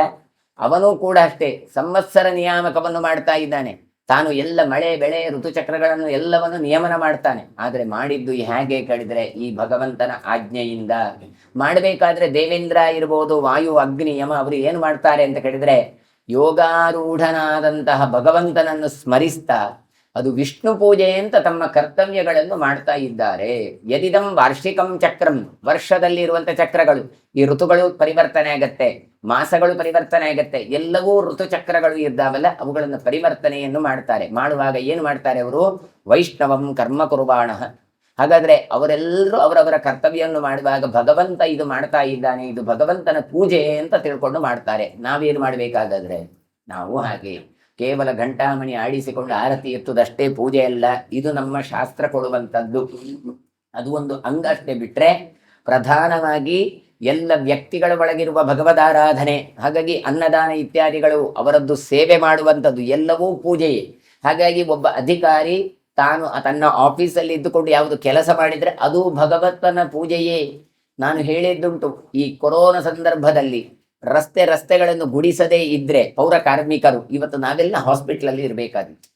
ಅವನು ಕೂಡ ಅಷ್ಟೇ ಸಂವತ್ಸರ ನಿಯಾಮಕವನ್ನು ಮಾಡ್ತಾ ಇದ್ದಾನೆ. ತಾನು ಎಲ್ಲ ಮಳೆ ಬೆಳೆ ಋತುಚಕ್ರಗಳನ್ನು ಎಲ್ಲವನ್ನು ನಿಯಮನ ಮಾಡ್ತಾನೆ. ಆದರೆ ಮಾಡಿದ್ದು ಹೇಗೆ ಕೇಳಿದ್ರೆ ಈ ಭಗವಂತನ ಆಜ್ಞೆಯಿಂದ ಮಾಡಬೇಕಾದ್ರೆ ದೇವೇಂದ್ರ ಇರ್ಬೋದು, ವಾಯು ಅಗ್ನಿ ಯಮ ಅವರು ಏನು ಮಾಡ್ತಾರೆ ಅಂತ ಕೇಳಿದ್ರೆ ಯೋಗಾರೂಢನಾದಂತಹ ಭಗವಂತನನ್ನು ಸ್ಮರಿಸ್ತಾ ಅದು ವಿಷ್ಣು ಪೂಜೆ ಅಂತ ತಮ್ಮ ಕರ್ತವ್ಯಗಳನ್ನು ಮಾಡ್ತಾ ಇದ್ದಾರೆ. ಯದಿದಂ ವಾರ್ಷಿಕಂ ಚಕ್ರಂ, ವರ್ಷದಲ್ಲಿ ಇರುವಂತ ಚಕ್ರಗಳು, ಈ ಋತುಗಳು ಪರಿವರ್ತನೆ ಆಗತ್ತೆ, ಮಾಸಗಳು ಪರಿವರ್ತನೆ ಆಗತ್ತೆ, ಎಲ್ಲವೂ ಋತುಚಕ್ರಗಳು ಇದ್ದಾವಲ್ಲ ಅವುಗಳನ್ನು ಪರಿವರ್ತನೆಯನ್ನು ಮಾಡ್ತಾರೆ. ಮಾಡುವಾಗ ಏನು ಮಾಡ್ತಾರೆ ಅವರು, ವೈಷ್ಣವಂ ಕರ್ಮ ಕುರ್ವಾಣ. ಹಾಗಾದ್ರೆ ಅವರೆಲ್ಲರೂ ಅವರವರ ಕರ್ತವ್ಯವನ್ನು ಮಾಡುವಾಗ ಭಗವಂತ ಇದು ಮಾಡ್ತಾ ಇದ್ದಾನೆ, ಇದು ಭಗವಂತನ ಪೂಜೆ ಅಂತ ತಿಳ್ಕೊಂಡು ಮಾಡ್ತಾರೆ. ನಾವೇನು ಮಾಡ್ಬೇಕಾಗಾದ್ರೆ ನಾವು ಹಾಗೆ ಕೇವಲ ಘಂಟಾಮಣಿ ಆಡಿಸಿಕೊಂಡು ಆರತಿ ಎತ್ತುವುದಷ್ಟೇ ಪೂಜೆ ಅಲ್ಲ, ಇದು ನಮ್ಮ ಶಾಸ್ತ್ರ ಕೊಡುವಂಥದ್ದು. ಅದು ಒಂದು ಅಂಗ ಅಷ್ಟೇ. ಬಿಟ್ರೆ ಪ್ರಧಾನವಾಗಿ ಎಲ್ಲ ವ್ಯಕ್ತಿಗಳ ಒಳಗಿರುವ ಭಗವದಾರಾಧನೆ, ಹಾಗಾಗಿ ಅನ್ನದಾನ ಇತ್ಯಾದಿಗಳು ಅವರದ್ದು ಸೇವೆ ಮಾಡುವಂಥದ್ದು ಎಲ್ಲವೂ ಪೂಜೆಯೇ. ಹಾಗಾಗಿ ಒಬ್ಬ ಅಧಿಕಾರಿ ತಾನು ತನ್ನ ಆಫೀಸಲ್ಲಿ ಇದ್ದುಕೊಂಡು ಯಾವುದು ಕೆಲಸ ಮಾಡಿದ್ರೆ ಅದು ಭಗವಂತನ ಪೂಜೆಯೇ. ನಾನು ಹೇಳಿದ್ದುಂಟು, ಈ ಕೊರೋನಾ ಸಂದರ್ಭದಲ್ಲಿ ರಸ್ತೆಗಳನ್ನು ಗುಡಿಸದೇ ಇದ್ರೆ ಪೌರ ಕಾರ್ಮಿಕರು ಇವತ್ತು ನಾವೆಲ್ಲ ಹಾಸ್ಪಿಟ್ಲಲ್ಲಿ ಇರಬೇಕಾಗಿತ್ತು.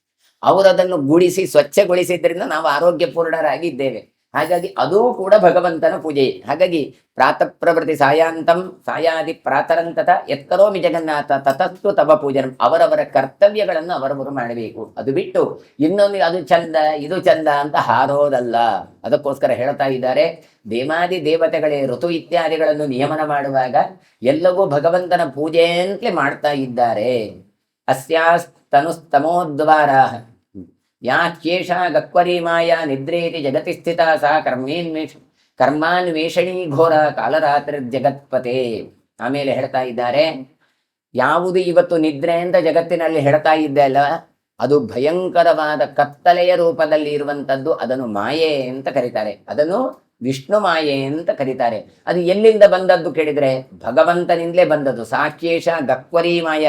ಅವರದನ್ನು ಗುಡಿಸಿ ಸ್ವಚ್ಛಗೊಳಿಸಿದ್ರಿಂದ ನಾವು ಆರೋಗ್ಯಪೂರ್ಣರಾಗಿದ್ದೇವೆ. ಹಾಗಾಗಿ ಅದೂ ಕೂಡ ಭಗವಂತನ ಪೂಜೆ. ಹಾಗಾಗಿ ಪ್ರಾತಃ ಪ್ರವೃತ್ತಿ ಸಾಯಾಂತಂ ಸಾಯಾದಿ ಪ್ರಾತರಂತತ ಎತ್ಕರೋಮಿ ಜಗನ್ನಾಥ ತತಸ್ತು ತವ ಪೂಜನ. ಅವರವರ ಕರ್ತವ್ಯಗಳನ್ನು ಅವರವರು ಮಾಡಬೇಕು. ಅದು ಬಿಟ್ಟು ಇನ್ನೊಂದು ಅದು ಚಂದ ಇದು ಚಂದ ಅಂತ ಹಾರೋದಲ್ಲ. ಅದಕ್ಕೋಸ್ಕರ ಹೇಳ್ತಾ ಇದ್ದಾರೆ, ದೇವಾದಿ ದೇವತೆಗಳೇ ಋತು ಇತ್ಯಾದಿಗಳನ್ನು ನಿಯಮನ ಮಾಡುವಾಗ ಎಲ್ಲವೂ ಭಗವಂತನ ಪೂಜೆ ಅಂತಲೇ ಮಾಡ್ತಾ ಇದ್ದಾರೆ. ಅಸ್ಯಾಸ್ತನುಸ್ತಮೋದ್ವಾರ ಯಾಚೇಷ ಗಕ್ವರಿ ಮಾಯಾ ನಿದ್ರೇತಿ ಜಗತಿ ಸ್ಥಿತ ಸಾ ಕರ್ಮಾನ್ವೇಷಣಿ ಘೋರ ಕಾಲರಾತ್ರಿ ಜಗತ್ಪತೆ. ಆಮೇಲೆ ಹೇಳ್ತಾ ಇದ್ದಾರೆ, ಯಾವುದು ಇವತ್ತು ನಿದ್ರೆ ಅಂತ ಜಗತ್ತಿನಲ್ಲಿ ಹೇಳ್ತಾ ಇದ್ದಲ್ಲ ಅದು ಭಯಂಕರವಾದ ಕತ್ತಲೆಯ ರೂಪದಲ್ಲಿ ಇರುವಂತದ್ದು. ಅದನ್ನು ಮಾಯೆ ಅಂತ ಕರೀತಾರೆ, ಅದನ್ನು ವಿಷ್ಣು ಮಾಯೆ ಅಂತ ಕರೀತಾರೆ. ಅದು ಎಲ್ಲಿಂದ ಬಂದದ್ದು ಕೇಳಿದ್ರೆ ಭಗವಂತನಿಂದಲೇ ಬಂದದ್ದು. ಸಾಕೇಶ ಗಕ್ವರಿ ಮಾಯ,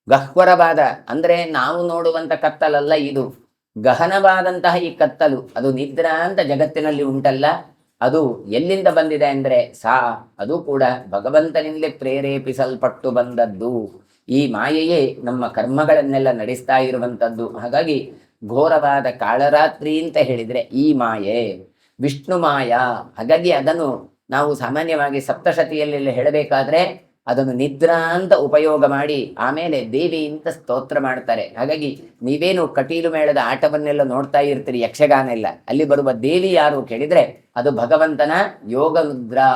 ಗಹ್ವರವಾದ ಅಂದ್ರೆ ನಾವು ನೋಡುವಂತ ಕತ್ತಲಲ್ಲ, ಇದು ಗಹನವಾದಂತಹ ಈ ಕತ್ತಲು. ಅದು ನಿದ್ರಾ ಅಂತ ಜಗತ್ತಿನಲ್ಲಿ ಉಂಟಲ್ಲ, ಅದು ಎಲ್ಲಿಂದ ಬಂದಿದೆ ಅಂದ್ರೆ ಅದು ಕೂಡ ಭಗವಂತನಿಂದಲೇ ಪ್ರೇರೇಪಿಸಲ್ಪಟ್ಟು ಬಂದದ್ದು. ಈ ಮಾಯೆಯೇ ನಮ್ಮ ಕರ್ಮಗಳನ್ನೆಲ್ಲ ನಡೆಸ್ತಾ ಇರುವಂತದ್ದು. ಹಾಗಾಗಿ ಘೋರವಾದ ಕಾಳರಾತ್ರಿ ಅಂತ ಹೇಳಿದ್ರೆ ಈ ಮಾಯೆ ವಿಷ್ಣು ಮಾಯಾ. ಹಾಗಾಗಿ ಅದನ್ನು ನಾವು ಸಾಮಾನ್ಯವಾಗಿ ಸಪ್ತಶತಿಯಲ್ಲಿ ಹೇಳಬೇಕಾದ್ರೆ ಅದನ್ನು ನಿದ್ರಾ ಅಂತ ಉಪಯೋಗ ಮಾಡಿ ಆಮೇಲೆ ದೇವಿ ಅಂತ ಸ್ತೋತ್ರ ಮಾಡ್ತಾರೆ. ಹಾಗಾಗಿ ನೀವೇನು ಕಟೀಲು ಮೇಳದ ಆಟವನ್ನೆಲ್ಲ ನೋಡ್ತಾ ಇರ್ತೀರಿ, ಯಕ್ಷಗಾನ ಎಲ್ಲ, ಅಲ್ಲಿ ಬರುವ ದೇವಿ ಯಾರು ಕೇಳಿದ್ರೆ ಅದು ಭಗವಂತನ ಯೋಗ ನಿದ್ರಾ.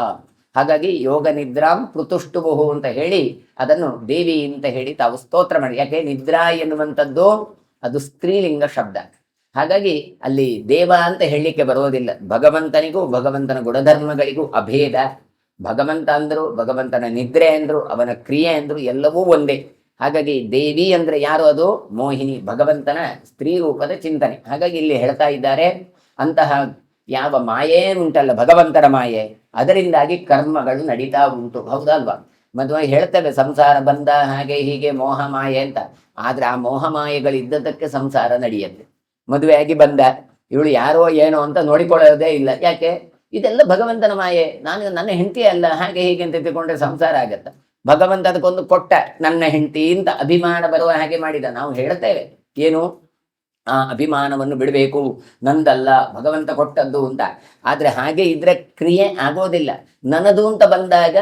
ಹಾಗಾಗಿ ಯೋಗ ನಿದ್ರಾಂ ಪೃತುಷ್ಟುಬಹು ಅಂತ ಹೇಳಿ ಅದನ್ನು ದೇವಿ ಅಂತ ಹೇಳಿ ತಾವು ಸ್ತೋತ್ರ ಮಾಡಿ. ಯಾಕೆ ನಿದ್ರಾ ಎನ್ನುವಂಥದ್ದು ಅದು ಸ್ತ್ರೀಲಿಂಗ ಶಬ್ದ. ಹಾಗಾಗಿ ಅಲ್ಲಿ ದೇವ ಅಂತ ಹೇಳಲಿಕ್ಕೆ ಬರೋದಿಲ್ಲ. ಭಗವಂತನಿಗೂ ಭಗವಂತನ ಗುಣಧರ್ಮಗಳಿಗೂ ಅಭೇದ. ಭಗವಂತ ಅಂದ್ರು, ಭಗವಂತನ ನಿದ್ರೆ ಅಂದ್ರು, ಅವನ ಕ್ರಿಯೆ ಅಂದ್ರು ಎಲ್ಲವೂ ಒಂದೇ. ಹಾಗಾಗಿ ದೇವಿ ಅಂದ್ರೆ ಯಾರು? ಅದು ಮೋಹಿನಿ, ಭಗವಂತನ ಸ್ತ್ರೀ ರೂಪದ ಚಿಂತನೆ. ಹಾಗಾಗಿ ಇಲ್ಲಿ ಹೇಳ್ತಾ ಇದ್ದಾರೆ, ಅಂತಹ ಯಾವ ಮಾಯೇ ಉಂಟಲ್ಲ ಭಗವಂತನ ಮಾಯೆ, ಅದರಿಂದಾಗಿ ಕರ್ಮಗಳು ನಡೀತಾ ಉಂಟು. ಹೌದಲ್ವಾ? ಮದುವೆ ಹೇಳ್ತೇವೆ ಸಂಸಾರ ಬಂದ ಹಾಗೆ ಹೀಗೆ ಮೋಹ ಮಾಯೆ ಅಂತ. ಆದ್ರೆ ಆ ಮೋಹ ಮಾಯೆಗಳಿದ್ದದಕ್ಕೆ ಸಂಸಾರ ನಡೆಯುತ್ತೆ. ಮದುವೆ ಆಗಿ ಬಂದ, ಇವಳು ಯಾರೋ ಏನೋ ಅಂತ ನೋಡಿಕೊಳ್ಳೋದೇ ಇಲ್ಲ. ಯಾಕೆ? ಇದೆಲ್ಲ ಭಗವಂತನ ಮಾಯೆ, ನಾನು ನನ್ನ ಹೆಂಡತಿ ಅಲ್ಲ ಹಾಗೆ ಹೀಗೆ ಅಂತ ತಿಳ್ಕೊಂಡ್ರೆ ಸಂಸಾರ ಆಗತ್ತ. ಭಗವಂತ ಅದಕ್ಕೊಂದು ಕೊಟ್ಟ, ನನ್ನ ಹೆಂಡತಿ ಅಂತ ಅಭಿಮಾನ ಬರುವ ಹಾಗೆ ಮಾಡಿದ. ನಾವು ಹೇಳ್ತೇವೆ ಏನು, ಆ ಅಭಿಮಾನವನ್ನು ಬಿಡಬೇಕು, ನಂದಲ್ಲ ಭಗವಂತ ಕೊಟ್ಟದ್ದು ಅಂತ. ಆದ್ರೆ ಹಾಗೆ ಇದ್ರೆ ಕ್ರಿಯೆ ಆಗೋದಿಲ್ಲ. ನನ್ನದು ಅಂತ ಬಂದಾಗ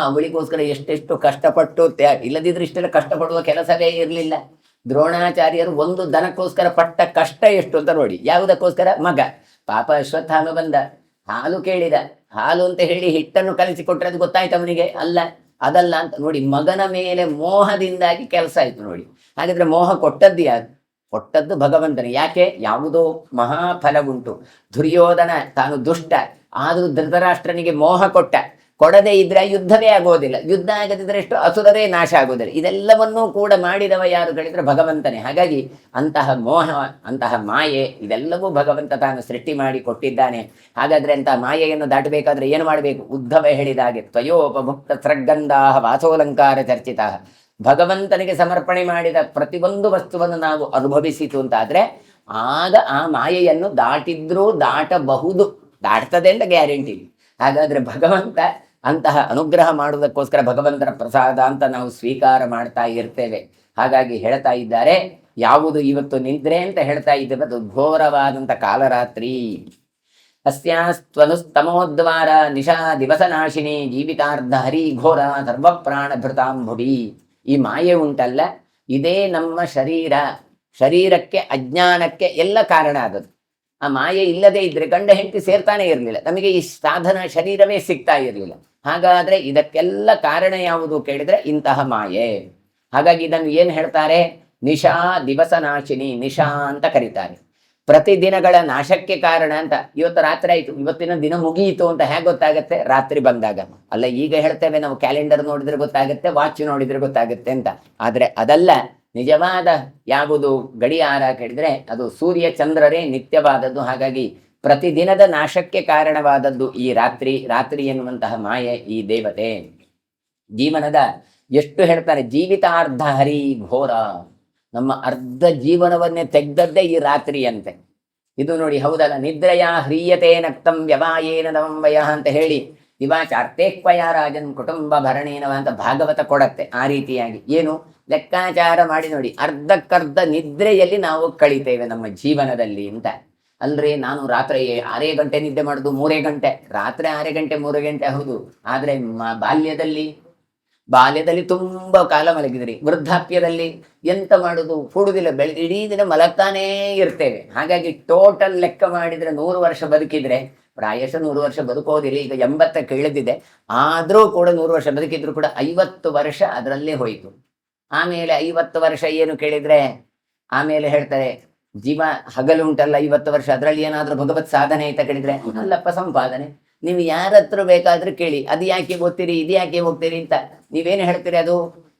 ಅವಳಿಗೋಸ್ಕರ ಎಷ್ಟೆಷ್ಟು ಕಷ್ಟಪಟ್ಟು ಇಲ್ಲದಿದ್ರೆ ಇಷ್ಟೆಲ್ಲ ಕಷ್ಟಪಡುವ ಕೆಲಸವೇ ಇರಲಿಲ್ಲ. ದ್ರೋಣಾಚಾರ್ಯರು ಒಂದು ದನಕ್ಕೋಸ್ಕರ ಪಟ್ಟ ಕಷ್ಟ ಎಷ್ಟು ಅಂತ ನೋಡಿ. ಯಾವುದಕ್ಕೋಸ್ಕರ? ಮಗ. ಪಾಪ ಅಶ್ವತ್ಥಾಮ ಬಂದ, ಹಾಲು ಕೇಳಿದ, ಹಾಲು ಅಂತ ಹೇಳಿ ಹಿಟ್ಟನ್ನು ಕಲಿಸಿ ಕೊಟ್ಟರೆ ಅದು ಗೊತ್ತಾಯ್ತು ಅವನಿಗೆ? ಅಲ್ಲ, ಅದಲ್ಲ ಅಂತ ನೋಡಿ. ಮಗನ ಮೇಲೆ ಮೋಹದಿಂದಾಗಿ ಕೆಲಸ ಆಯ್ತು ನೋಡಿ. ಹಾಗಿದ್ರೆ ಮೋಹ ಕೊಟ್ಟದ್ದು ಯಾರು? ಕೊಟ್ಟದ್ದು ಭಗವಂತನೇ. ಯಾಕೆ? ಯಾವುದೋ ಮಹಾಫಲ ಉಂಟು. ದುರ್ಯೋಧನ ತಾನು ದುಷ್ಟ, ಆದರೂ ಧೃತರಾಷ್ಟ್ರನಿಗೆ ಮೋಹ ಕೊಟ್ಟ. ಕೊಡದೇ ಇದ್ರೆ ಯುದ್ಧವೇ ಆಗೋದಿಲ್ಲ, ಯುದ್ಧ ಆಗದಿದ್ರೆ ಎಷ್ಟು ಅಸುರರೇ ನಾಶ ಆಗೋದಿಲ್ಲ. ಇದೆಲ್ಲವನ್ನೂ ಕೂಡ ಮಾಡಿದವ ಯಾರು ಹೇಳಿದ್ರೆ ಭಗವಂತನೇ. ಹಾಗಾಗಿ ಅಂತಹ ಮೋಹ, ಅಂತಹ ಮಾಯೆ ಇದೆಲ್ಲವೂ ಭಗವಂತ ತಾನು ಸೃಷ್ಟಿ ಮಾಡಿ ಕೊಟ್ಟಿದ್ದಾನೆ. ಹಾಗಾದ್ರೆ ಅಂತಹ ಮಾಯೆಯನ್ನು ದಾಟಬೇಕಾದ್ರೆ ಏನು ಮಾಡಬೇಕು? ಉದ್ಧವ ಹೇಳಿದ ಹಾಗೆ ತ್ವಯೋಪಭುಕ್ತ ಸೃಗ್ಗಂಧಾಃ ವಾಸೋಲಂಕಾರ ಚರ್ಚಿತಃ. ಭಗವಂತನಿಗೆ ಸಮರ್ಪಣೆ ಮಾಡಿದ ಪ್ರತಿಯೊಂದು ವಸ್ತುವನ್ನು ನಾವು ಅನುಭವಿಸಿತು ಅಂತಾದ್ರೆ ಆಗ ಆ ಮಾಯೆಯನ್ನು ದಾಟಿದ್ರೂ ದಾಟಬಹುದು. ದಾಟ್ತದೆ ಅಂತ ಗ್ಯಾರಂಟಿ. ಹಾಗಾದ್ರೆ ಭಗವಂತ ಅಂತಹ ಅನುಗ್ರಹ ಮಾಡುವುದಕ್ಕೋಸ್ಕರ ಭಗವಂತನ ಪ್ರಸಾದ ಅಂತ ನಾವು ಸ್ವೀಕಾರ ಮಾಡ್ತಾ ಇರ್ತೇವೆ. ಹಾಗಾಗಿ ಹೇಳ್ತಾ ಇದ್ದಾರೆ, ಯಾವುದು ಇವತ್ತು ನಿದ್ರೆ ಅಂತ ಹೇಳ್ತಾ ಇದ್ದೇವೆ ಅದು ಘೋರವಾದಂಥ ಕಾಲರಾತ್ರಿ. ಅಸ್ಯಾಸ್ತ್ವನುಸ್ತಮೋದ್ವಾರ ನಿಶಾ ದಿವಸನಾಶಿನಿ ಜೀವಿತಾರ್ಧ ಹರಿ ಘೋರ ಸರ್ವಪ್ರಾಣ ಭೃತಾಂಭುವಿ. ಈ ಮಾಯೆ ಉಂಟಲ್ಲ, ಇದೇ ನಮ್ಮ ಶರೀರಕ್ಕೆ ಅಜ್ಞಾನಕ್ಕೆ ಎಲ್ಲ ಕಾರಣ ಆದದ್ದು. ಆ ಮಾಯೆ ಇಲ್ಲದೆ ಇದ್ರೆ ಗಂಡ ಹೆಂಡತಿ ಸೇರ್ತಾನೆ ಇರಲಿಲ್ಲ, ನಮಗೆ ಈ ಸಾಧನ ಶರೀರವೇ ಸಿಗ್ತಾ ಇರಲಿಲ್ಲ. ಹಾಗಾದ್ರೆ ಇದಕ್ಕೆಲ್ಲ ಕಾರಣ ಯಾವುದು ಕೇಳಿದ್ರೆ ಇಂತಹ ಮಾಯೆ. ಹಾಗಾಗಿ ಇದನ್ನು ಏನು ಹೇಳ್ತಾರೆ? ನಿಶಾ ದಿವಸ ನಾಶಿನಿ, ನಿಶಾ ಅಂತ ಕರೀತಾರೆ. ಪ್ರತಿದಿನಗಳ ನಾಶಕ್ಕೆ ಕಾರಣ ಅಂತ. ಇವತ್ತು ರಾತ್ರಿ ಆಯ್ತು, ಇವತ್ತಿನ ದಿನ ಮುಗಿಯಿತು ಅಂತ ಹೇಗೆ ಗೊತ್ತಾಗತ್ತೆ? ರಾತ್ರಿ ಬಂದಾಗ ಅಲ್ಲ. ಈಗ ಹೇಳ್ತೇವೆ ನಾವು ಕ್ಯಾಲೆಂಡರ್ ನೋಡಿದ್ರೆ ಗೊತ್ತಾಗುತ್ತೆ, ವಾಚ್ ನೋಡಿದ್ರೆ ಗೊತ್ತಾಗುತ್ತೆ ಅಂತ. ಆದ್ರೆ ಅದಲ್ಲ. ನಿಜವಾದ ಯಾವುದು ಗಡಿಯಾರ ಕೇಳಿದ್ರೆ ಅದು ಸೂರ್ಯ ಚಂದ್ರರೇ ನಿತ್ಯವಾದದ್ದು. ಹಾಗಾಗಿ ಪ್ರತಿದಿನದ ನಾಶಕ್ಕೆ ಕಾರಣವಾದದ್ದು ಈ ರಾತ್ರಿ ಎನ್ನುವಂತಹ ಮಾಯೆ, ಈ ದೇವತೆ. ಜೀವನದ ಎಷ್ಟು ಹೇಳ್ತಾರೆ, ಜೀವಿತಾರ್ಧ ಹರಿ ಘೋರ, ನಮ್ಮ ಅರ್ಧ ಜೀವನವನ್ನೇ ತೆಗ್ದದ್ದೇ ಈ ರಾತ್ರಿಯಂತೆ. ಇದು ನೋಡಿ, ಹೌದಲ್ಲ? ನಿದ್ರೆಯ ಹ್ರೀಯತೆ ನಕ್ತಂ ವ್ಯವಾಯೇನ ನವಂಬಯ ಅಂತ ಹೇಳಿ ದಿವಾಚಾರ್ತೇಕ್ವಯ ರಾಜನ್ ಕುಟುಂಬ ಭರಣೇನವ ಅಂತ ಭಾಗವತ ಕೊಡತ್ತೆ. ಆ ರೀತಿಯಾಗಿ ಏನು ಲೆಕ್ಕಾಚಾರ ಮಾಡಿ ನೋಡಿ, ಅರ್ಧಕ್ಕರ್ಧ ನಿದ್ರೆಯಲ್ಲಿ ನಾವು ಕಳಿತೇವೆ ನಮ್ಮ ಜೀವನದಲ್ಲಿ ಅಂತ. ಅಲ್ರಿ, ನಾನು ರಾತ್ರಿ 6 ಗಂಟೆ ನಿದ್ದೆ ಮಾಡುದು, 3 ಗಂಟೆ ರಾತ್ರಿ 6 ಗಂಟೆ 3 ಗಂಟೆ ಹೌದು. ಆದ್ರೆ ಬಾಲ್ಯದಲ್ಲಿ ತುಂಬಾ ಕಾಲ ಮಲಗಿದ್ರಿ, ವೃದ್ಧಾಪ್ಯದಲ್ಲಿ ಎಂತ ಮಾಡುದು, ಕೂಡುದಿಲ್ಲ, ಇಡೀ ದಿನ ಮಲಗ್ತಾನೇ ಇರ್ತೇವೆ. ಹಾಗಾಗಿ ಟೋಟಲ್ ಲೆಕ್ಕ ಮಾಡಿದ್ರೆ 100 ವರ್ಷ ಬದುಕಿದ್ರೆ ಪ್ರಾಯಶಃ 100 ವರ್ಷ ಬದುಕೋದಿಲ್ಲ. ಈಗ 80ಕ್ಕೆ ಇಳಿದಿದೆ, ಆದ್ರೂ ಕೂಡ 100 ವರ್ಷ ಬದುಕಿದ್ರು ಕೂಡ 50 ವರ್ಷ ಅದರಲ್ಲೇ ಹೋಯ್ತು. ಆಮೇಲೆ 50 ವರ್ಷ ಏನು ಕೇಳಿದ್ರೆ ಆಮೇಲೆ ಹೇಳ್ತಾರೆ ಜೀವ ಹಗಲು ಉಂಟಲ್ಲ 50 ವರ್ಷ, ಅದರಲ್ಲಿ ಏನಾದ್ರೂ ಭಗವತ್ ಸಾಧನೆ ಅಂತ ಕೇಳಿದ್ರೆ ಅಲ್ಲಪ್ಪ ಸಂಪಾದನೆ. ನೀವು ಯಾರ ಹತ್ರ ಬೇಕಾದ್ರೂ ಕೇಳಿ, ಅದು ಯಾಕೆ ಓದ್ತೀರಿ, ಇದು ಯಾಕೆ ಹೋಗ್ತೀರಿ ಅಂತ ನೀವೇನು ಹೇಳ್ತೀರಿ? ಅದು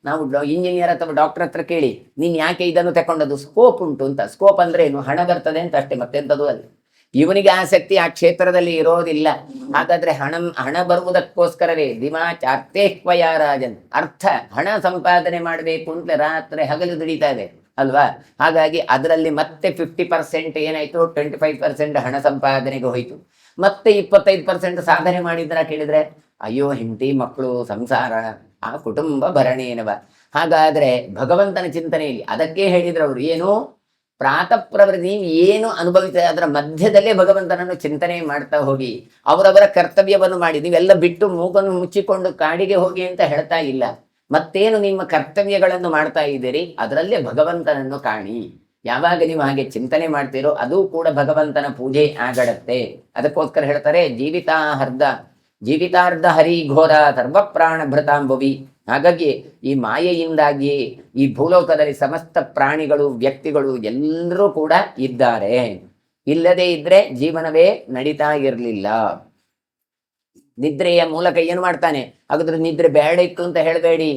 ನಾವು ಇಂಜಿನಿಯರ್ ಅಥವಾ ಡಾಕ್ಟರ್ ಹತ್ರ ಕೇಳಿ, ನೀನ್ ಯಾಕೆ ಇದನ್ನು ತಕೊಂಡದ್ದು? ಸ್ಕೋಪ್ ಉಂಟು ಅಂತ. ಸ್ಕೋಪ್ ಅಂದ್ರೆ ಏನು? ಹಣ ಬರ್ತದೆ ಅಂತ ಅಷ್ಟೇ, ಮತ್ತೆಂಥದ್ದು ಅಲ್ಲ. ಇವನಿಗೆ ಆಸಕ್ತಿ ಆ ಕ್ಷೇತ್ರದಲ್ಲಿ ಇರೋದಿಲ್ಲ. ಹಾಗಾದ್ರೆ ಹಣ ಬರುವುದಕ್ಕೋಸ್ಕರವೇ ದಿವಾಚಾರ್ತೇಕ್ವಯ ರಾಜನ್, ಅರ್ಥ ಹಣ ಸಂಪಾದನೆ ಮಾಡಬೇಕು ಅಂತ ರಾತ್ರಿ ಹಗಲು ದುಡಿತಾ ಇದೆ ಅಲ್ವಾ? ಹಾಗಾಗಿ ಅದರಲ್ಲಿ ಮತ್ತೆ 50% ಏನಾಯ್ತು, 25% ಹಣ ಸಂಪಾದನೆಗೆ ಹೋಯ್ತು. ಮತ್ತೆ 25% ಸಾಧನೆ ಮಾಡಿದ್ರ ಕೇಳಿದ್ರೆ ಅಯ್ಯೋ ಹೆಂಡತಿ ಮಕ್ಕಳು ಸಂಸಾರ ಆ ಕುಟುಂಬ ಭರಣೇನವ. ಹಾಗಾದ್ರೆ ಭಗವಂತನ ಚಿಂತನೆಯಲ್ಲಿ ಅದಕ್ಕೆ ಹೇಳಿದ್ರು ಅವರು ಏನು, ಪ್ರಾತಃ ಪ್ರವೃತ್ತಿ ನೀವು ಏನು ಅನುಭವಿಸ್ತಾರೆ ಅದರ ಮಧ್ಯದಲ್ಲೇ ಭಗವಂತನನ್ನು ಚಿಂತನೆ ಮಾಡ್ತಾ ಹೋಗಿ, ಅವರವರ ಕರ್ತವ್ಯವನ್ನು ಮಾಡಿ. ನೀವೆಲ್ಲ ಬಿಟ್ಟು ಮೂಗನ್ನು ಮುಚ್ಚಿಕೊಂಡು ಕಾಡಿಗೆ ಹೋಗಿ ಅಂತ ಹೇಳ್ತಾ ಇಲ್ಲ. ಮತ್ತೇನು ನಿಮ್ಮ ಕರ್ತವ್ಯಗಳನ್ನು ಮಾಡ್ತಾ ಇದ್ದೀರಿ, ಅದರಲ್ಲೇ ಭಗವಂತನನ್ನು ಕಾಣಿ. ಯಾವಾಗ ನೀವು ಹಾಗೆ ಚಿಂತನೆ ಮಾಡ್ತೀರೋ ಅದು ಕೂಡ ಭಗವಂತನ ಪೂಜೆ ಆಗಡತ್ತೆ. ಅದಕ್ಕೋಸ್ಕರ ಹೇಳ್ತಾರೆ, ಜೀವಿತಾರ್ಧ ಹರಿ ಘೋರ ಸರ್ವ ಪ್ರಾಣ ಭೃತಾಂಬುವಿ. ಹಾಗಾಗಿ ಈ ಮಾಯೆಯಿಂದಾಗಿ ಈ ಭೂಲೋಕದಲ್ಲಿ ಸಮಸ್ತ ಪ್ರಾಣಿಗಳು, ವ್ಯಕ್ತಿಗಳು ಎಲ್ಲರೂ ಕೂಡ ಇದ್ದಾರೆ. ಇಲ್ಲದೆ ಇದ್ರೆ ಜೀವನವೇ ನಡೀತಾ ಇರಲಿಲ್ಲ. ನಿದ್ರೆಯ ಮೂಲಕ ಏನು ಮಾಡ್ತಾನೆ, ಹಾಗಾದ್ರೆ ನಿದ್ರೆ ಬೇಡ ಇತ್ತು ಅಂತ ಹೇಳಬೇಡಿ.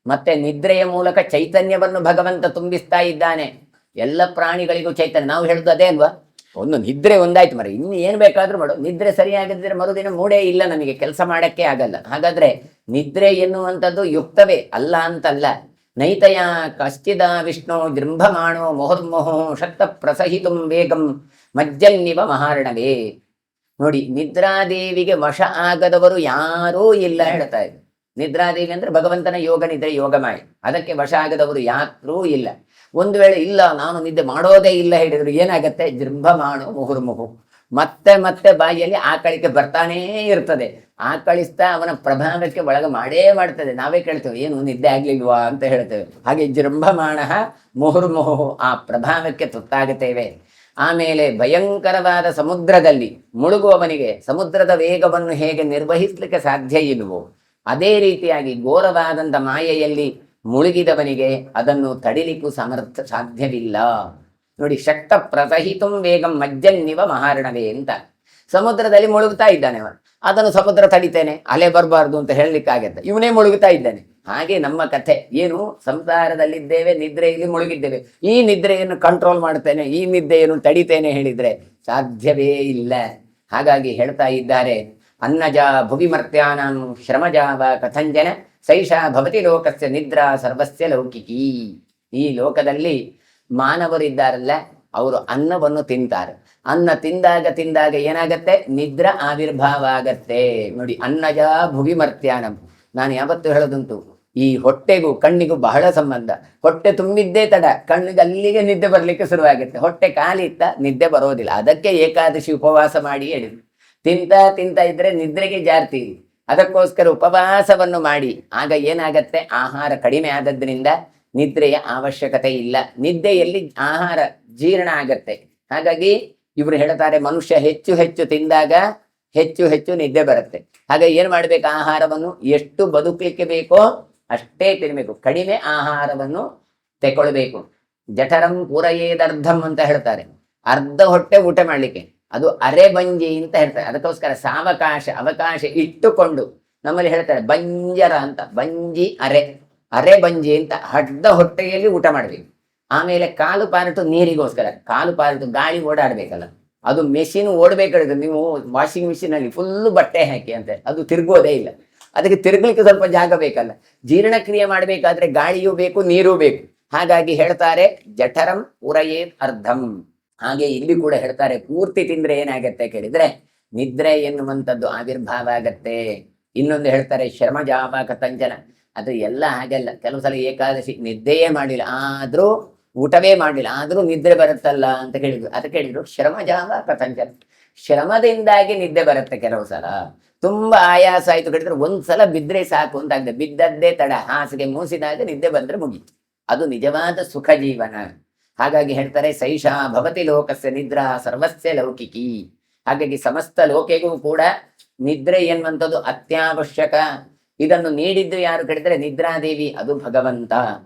ಮತ್ತೆ ನಿದ್ರೆಯ ಮೂಲಕ ಚೈತನ್ಯವನ್ನು ಭಗವಂತ ತುಂಬಿಸ್ತಾ ಇದ್ದಾನೆ. ಎಲ್ಲ ಪ್ರಾಣಿಗಳಿಗೂ ಚೈತನ್ಯ. ನಾವು ಹೇಳುದು ಅದೇ ಅಲ್ವಾ, ಒಂದು ನಿದ್ರೆ ಒಂದಾಯ್ತು ಮರ, ಇನ್ನು ಏನು ಬೇಕಾದ್ರೂ ಮಾಡು. ನಿದ್ರೆ ಸರಿಯಾಗಿದ್ರೆ ಮರುದಿನ ಮೂಡೇ ಇಲ್ಲ, ನಮಗೆ ಕೆಲಸ ಮಾಡಕ್ಕೆ ಆಗಲ್ಲ. ಹಾಗಾದ್ರೆ ನಿದ್ರೆ ಎನ್ನುವಂಥದ್ದು ಯುಕ್ತವೇ ಅಲ್ಲ ಅಂತಲ್ಲ. ನೈತಯ ಕಶ್ಚಿದ ವಿಷ್ಣು ಜೃಂಭಮಾಣೋ ಮುಹುರ್ಮುಹು ಶಕ್ತ ಪ್ರಸಹಿತುಂ ವೇಗಂ ಮಜ್ಜನ್ನಿವ ಮಹಾರಣವೇ. ನೋಡಿ, ನಿದ್ರಾದೇವಿಗೆ ವಶ ಆಗದವರು ಯಾರೂ ಇಲ್ಲ ಹೇಳ್ತಾ ಇದ್ರು. ನಿದ್ರಾದೇವಿ ಅಂದ್ರೆ ಭಗವಂತನ ಯೋಗ ನಿದ್ರೆ ಯೋಗಮಾಯ, ಅದಕ್ಕೆ ವಶ ಆಗದವರು ಯಾರೂ ಇಲ್ಲ. ಒಂದು ವೇಳೆ ಇಲ್ಲ ನಾನು ನಿದ್ದೆ ಮಾಡೋದೇ ಇಲ್ಲ ಹೇಳಿದ್ರು ಏನಾಗತ್ತೆ, ಜೃಂಭಮಾಣೋ ಮುಹುರ್ಮುಹು, ಮತ್ತೆ ಮತ್ತೆ ಬಾಯಿಯಲ್ಲಿ ಆಕಳಿಕೆ ಬರ್ತಾನೇ ಇರ್ತದೆ. ಆಕಳಿಸ್ತಾ ಅವನ ಪ್ರಭಾವಕ್ಕೆ ಒಳಗ ಮಾಡ್ತದೆ. ನಾವೇ ಕೇಳ್ತೇವೆ ಏನು ನಿದ್ದೆ ಆಗ್ಲಿಲ್ವಾ ಅಂತ ಹೇಳ್ತೇವೆ. ಹಾಗೆ ಜೃಂಭಮಾಣ ಮುಹುರ್ಮುಹು, ಆ ಪ್ರಭಾವಕ್ಕೆ ತುತ್ತಾಗುತ್ತೇವೆ. ಆಮೇಲೆ ಭಯಂಕರವಾದ ಸಮುದ್ರದಲ್ಲಿ ಮುಳುಗುವವನಿಗೆ ಸಮುದ್ರದ ವೇಗವನ್ನು ಹೇಗೆ ನಿರ್ವಹಿಸಲಿಕ್ಕೆ ಸಾಧ್ಯ ಇಲ್ವೋ, ಅದೇ ರೀತಿಯಾಗಿ ಘೋರವಾದಂಥ ಮಾಯೆಯಲ್ಲಿ ಮುಳುಗಿದವನಿಗೆ ಅದನ್ನು ತಡಿಲಿಕ್ಕೂ ಸಾಧ್ಯವಿಲ್ಲ. ನೋಡಿ, ಶಕ್ತ ಪ್ರಸಹಿತುಂ ವೇಗಂ ಮಜ್ಜನ್ನಿವ ಮಹಾರಣವೇ ಅಂತ. ಸಮುದ್ರದಲ್ಲಿ ಮುಳುಗುತ್ತಾ ಇದ್ದಾನೆ ಅವನು, ಅದನ್ನು ಸಮುದ್ರ ತಡಿತೇನೆ, ಅಲೆ ಬರಬಾರ್ದು ಅಂತ ಹೇಳಲಿಕ್ಕಾಗತ್ತೆ, ಇವನೇ ಮುಳುಗುತ್ತಾ ಇದ್ದಾನೆ. ಹಾಗೆ ನಮ್ಮ ಕಥೆ ಏನು, ಸಂಸಾರದಲ್ಲಿದ್ದೇವೆ, ನಿದ್ರೆಯಲ್ಲಿ ಮುಳುಗಿದ್ದೇವೆ. ಈ ನಿದ್ರೆಯನ್ನು ಕಂಟ್ರೋಲ್ ಮಾಡ್ತೇನೆ, ಈ ನಿದ್ದೆಯನ್ನು ತಡಿತೇನೆ ಹೇಳಿದ್ರೆ ಸಾಧ್ಯವೇ ಇಲ್ಲ. ಹಾಗಾಗಿ ಹೇಳ್ತಾ ಇದ್ದಾರೆ, ಅನ್ನಜ ಭುವಿ ಮರ್ತ್ಯಾನಾಂ ಶ್ರಮಜಾವ ಕಥಂಜನ ಸೈಷಾ ಭವತಿ ಲೋಕಸ್ಯ ನಿದ್ರಾ ಸರ್ವಸ್ಯ ಲೌಕಿಕಿ. ಈ ಲೋಕದಲ್ಲಿ ಮಾನವರಿದ್ದಾರಲ್ಲ, ಅವರು ಅನ್ನವನ್ನು ತಿಂತಾರೆ. ಅನ್ನ ತಿಂದಾಗ ಏನಾಗತ್ತೆ, ನಿದ್ರಾ ಆವಿರ್ಭಾವ ಆಗತ್ತೆ. ನೋಡಿ, ಅನ್ನಜ ಭುವಿ ಮರ್ತ್ಯಾನಂ. ನಾನು ಯಾವತ್ತು ಹೇಳೋದುಂಟು, ಈ ಹೊಟ್ಟೆಗೂ ಕಣ್ಣಿಗೂ ಬಹಳ ಸಂಬಂಧ. ಹೊಟ್ಟೆ ತುಂಬಿದ್ದೇ ತಡ, ಕಣ್ಣಿಗೆ ಅಲ್ಲಿಗೆ ನಿದ್ದೆ ಬರ್ಲಿಕ್ಕೆ ಶುರುವಾಗುತ್ತೆ. ಹೊಟ್ಟೆ ಖಾಲಿ ಇತ್ತ ನಿದ್ದೆ ಬರೋದಿಲ್ಲ. ಅದಕ್ಕೆ ಏಕಾದಶಿ ಉಪವಾಸ ಮಾಡಿ ಹೇಳಿದ್ರು. ತಿಂತ ಇದ್ರೆ ನಿದ್ರೆಗೆ ಜಾರ್ತೀರಿ. ಅದಕ್ಕೋಸ್ಕರ ಉಪವಾಸವನ್ನು ಮಾಡಿ. ಆಗ ಏನಾಗತ್ತೆ, ಆಹಾರ ಕಡಿಮೆ ಆದದ್ರಿಂದ ನಿದ್ರೆಯ ಅವಶ್ಯಕತೆ ಇಲ್ಲ. ನಿದ್ದೆಯಲ್ಲಿ ಆಹಾರ ಜೀರ್ಣ ಆಗತ್ತೆ. ಹಾಗಾಗಿ ಇವರು ಹೇಳ್ತಾರೆ, ಮನುಷ್ಯ ಹೆಚ್ಚು ಹೆಚ್ಚು ತಿಂದಾಗ ಹೆಚ್ಚು ಹೆಚ್ಚು ನಿದ್ದೆ ಬರುತ್ತೆ. ಹಾಗೆ ಏನ್ ಮಾಡ್ಬೇಕು, ಆಹಾರವನ್ನು ಎಷ್ಟು ಬದುಕಲಿಕ್ಕೆ ಬೇಕೋ ಅಷ್ಟೇ ತಿನ್ಬೇಕು, ಕಡಿಮೆ ಆಹಾರವನ್ನು ತೆಕೊಳ್ಬೇಕು. ಜಠರಂ ಪೂರಯೇದರ್ಧಂ ಅಂತ ಹೇಳ್ತಾರೆ. ಅರ್ಧ ಹೊಟ್ಟೆ ಊಟ ಮಾಡ್ಲಿಕ್ಕೆ, ಅದು ಅರೆ ಬಂಜಿ ಅಂತ ಹೇಳ್ತಾರೆ. ಅದಕ್ಕೋಸ್ಕರ ಅವಕಾಶ ಇಟ್ಟುಕೊಂಡು, ನಮ್ಮಲ್ಲಿ ಹೇಳ್ತಾರೆ ಬಂಜರ ಅಂತ, ಬಂಜಿ ಅರೆ ಬಂಜಿ ಅಂತ ಅರ್ಧ ಹೊಟ್ಟೆಯಲ್ಲಿ ಊಟ ಮಾಡ್ಬೇಕು. ಆಮೇಲೆ ಕಾಲು ಪಾರ್ಟು ನೀರಿಗೋಸ್ಕರ, ಕಾಲು ಪಾರ್ಟು ಗಾಳಿ ಓಡಾಡ್ಬೇಕಲ್ಲ, ಅದು ಮೆಷಿನ್ ಓಡ್ಬೇಕಾದ್ರೆ ನೀವು ವಾಷಿಂಗ್ ಮಿಷಿನ್ ಅಲ್ಲಿ ಫುಲ್ ಬಟ್ಟೆ ಹಾಕಿ ಅಂತ, ಅದು ತಿರ್ಗೋದೇ ಇಲ್ಲ. ಅದಕ್ಕೆ ತಿರ್ಗ್ಲಿಕ್ಕೆ ಸ್ವಲ್ಪ ಜಾಗ ಬೇಕಲ್ಲ. ಜೀರ್ಣಕ್ರಿಯೆ ಮಾಡಬೇಕಾದ್ರೆ ಗಾಳಿಯೂ ಬೇಕು, ನೀರೂ ಬೇಕು. ಹಾಗಾಗಿ ಹೇಳ್ತಾರೆ ಜಠರಂ ಪೂರಯೇತ್ ಅರ್ಧಂ. ಹಾಗೆ ಇಲ್ಲಿ ಕೂಡ ಹೇಳ್ತಾರೆ, ಪೂರ್ತಿ ತಿಂದ್ರೆ ಏನಾಗತ್ತೆ ಕೇಳಿದ್ರೆ ನಿದ್ರೆ ಎನ್ನುವಂಥದ್ದು ಆವಿರ್ಭಾವ ಆಗತ್ತೆ. ಇನ್ನೊಂದು ಹೇಳ್ತಾರೆ ಶ್ರಮಜಾವ ಕಥಂಜನ. ಅದು ಎಲ್ಲ ಹಾಗೆಲ್ಲ, ಕೆಲವು ಸಲ ಏಕಾದಶಿ ನಿದ್ದೆಯೇ ಮಾಡಿಲ್ಲ, ಆದ್ರೂ ಊಟವೇ ಮಾಡಲಿಲ್ಲ, ಆದ್ರೂ ನಿದ್ರೆ ಬರುತ್ತಲ್ಲ ಅಂತ ಕೇಳಿದ್ರು. ಅದಕ್ಕೆ ಹೇಳಿದ್ರು ಶ್ರಮಜಾವ ಕಥಂಜನ. ಶ್ರಮದಿಂದಾಗಿ ನಿದ್ದೆ ಬರುತ್ತೆ. ಕೆಲವು ಸಲ ತುಂಬಾ ಆಯಾಸ ಆಯ್ತು ಕೇಳಿದ್ರೆ ಒಂದ್ಸಲ ಬಿದ್ರೆ ಸಾಕು ಅಂತ ಆಗಿದೆ. ಬಿದ್ದದ್ದೇ ತಡ, ಹಾಸಿಗೆ ಮೂಸಿದಾಗ ನಿದ್ದೆ ಬಂದ್ರೆ ಮುಗೀತು. ಅದು ನಿಜವಾದ ಸುಖ ಜೀವನ. ಹಾಗಾಗಿ ಹೇಳ್ತಾರೆ ಸೈಷಾ ಭವತಿ ಲೋಕಸ್ಯ ನಿದ್ರಾ ಸರ್ವಸ್ಯ ಲೌಕಿಕಿ. ಹಾಗಾಗಿ ಸಮಸ್ತ ಲೋಕೆಗೂ ಕೂಡ ನಿದ್ರೆ ಎನ್ನುವಂಥದ್ದು ಅತ್ಯವಶ್ಯಕ. ಇದನ್ನು ನೀಡಿದ್ದು ಯಾರು ಕೇಳಿದ್ರೆ ನಿದ್ರಾದೇವಿ, ಅದು ಭಗವಂತ.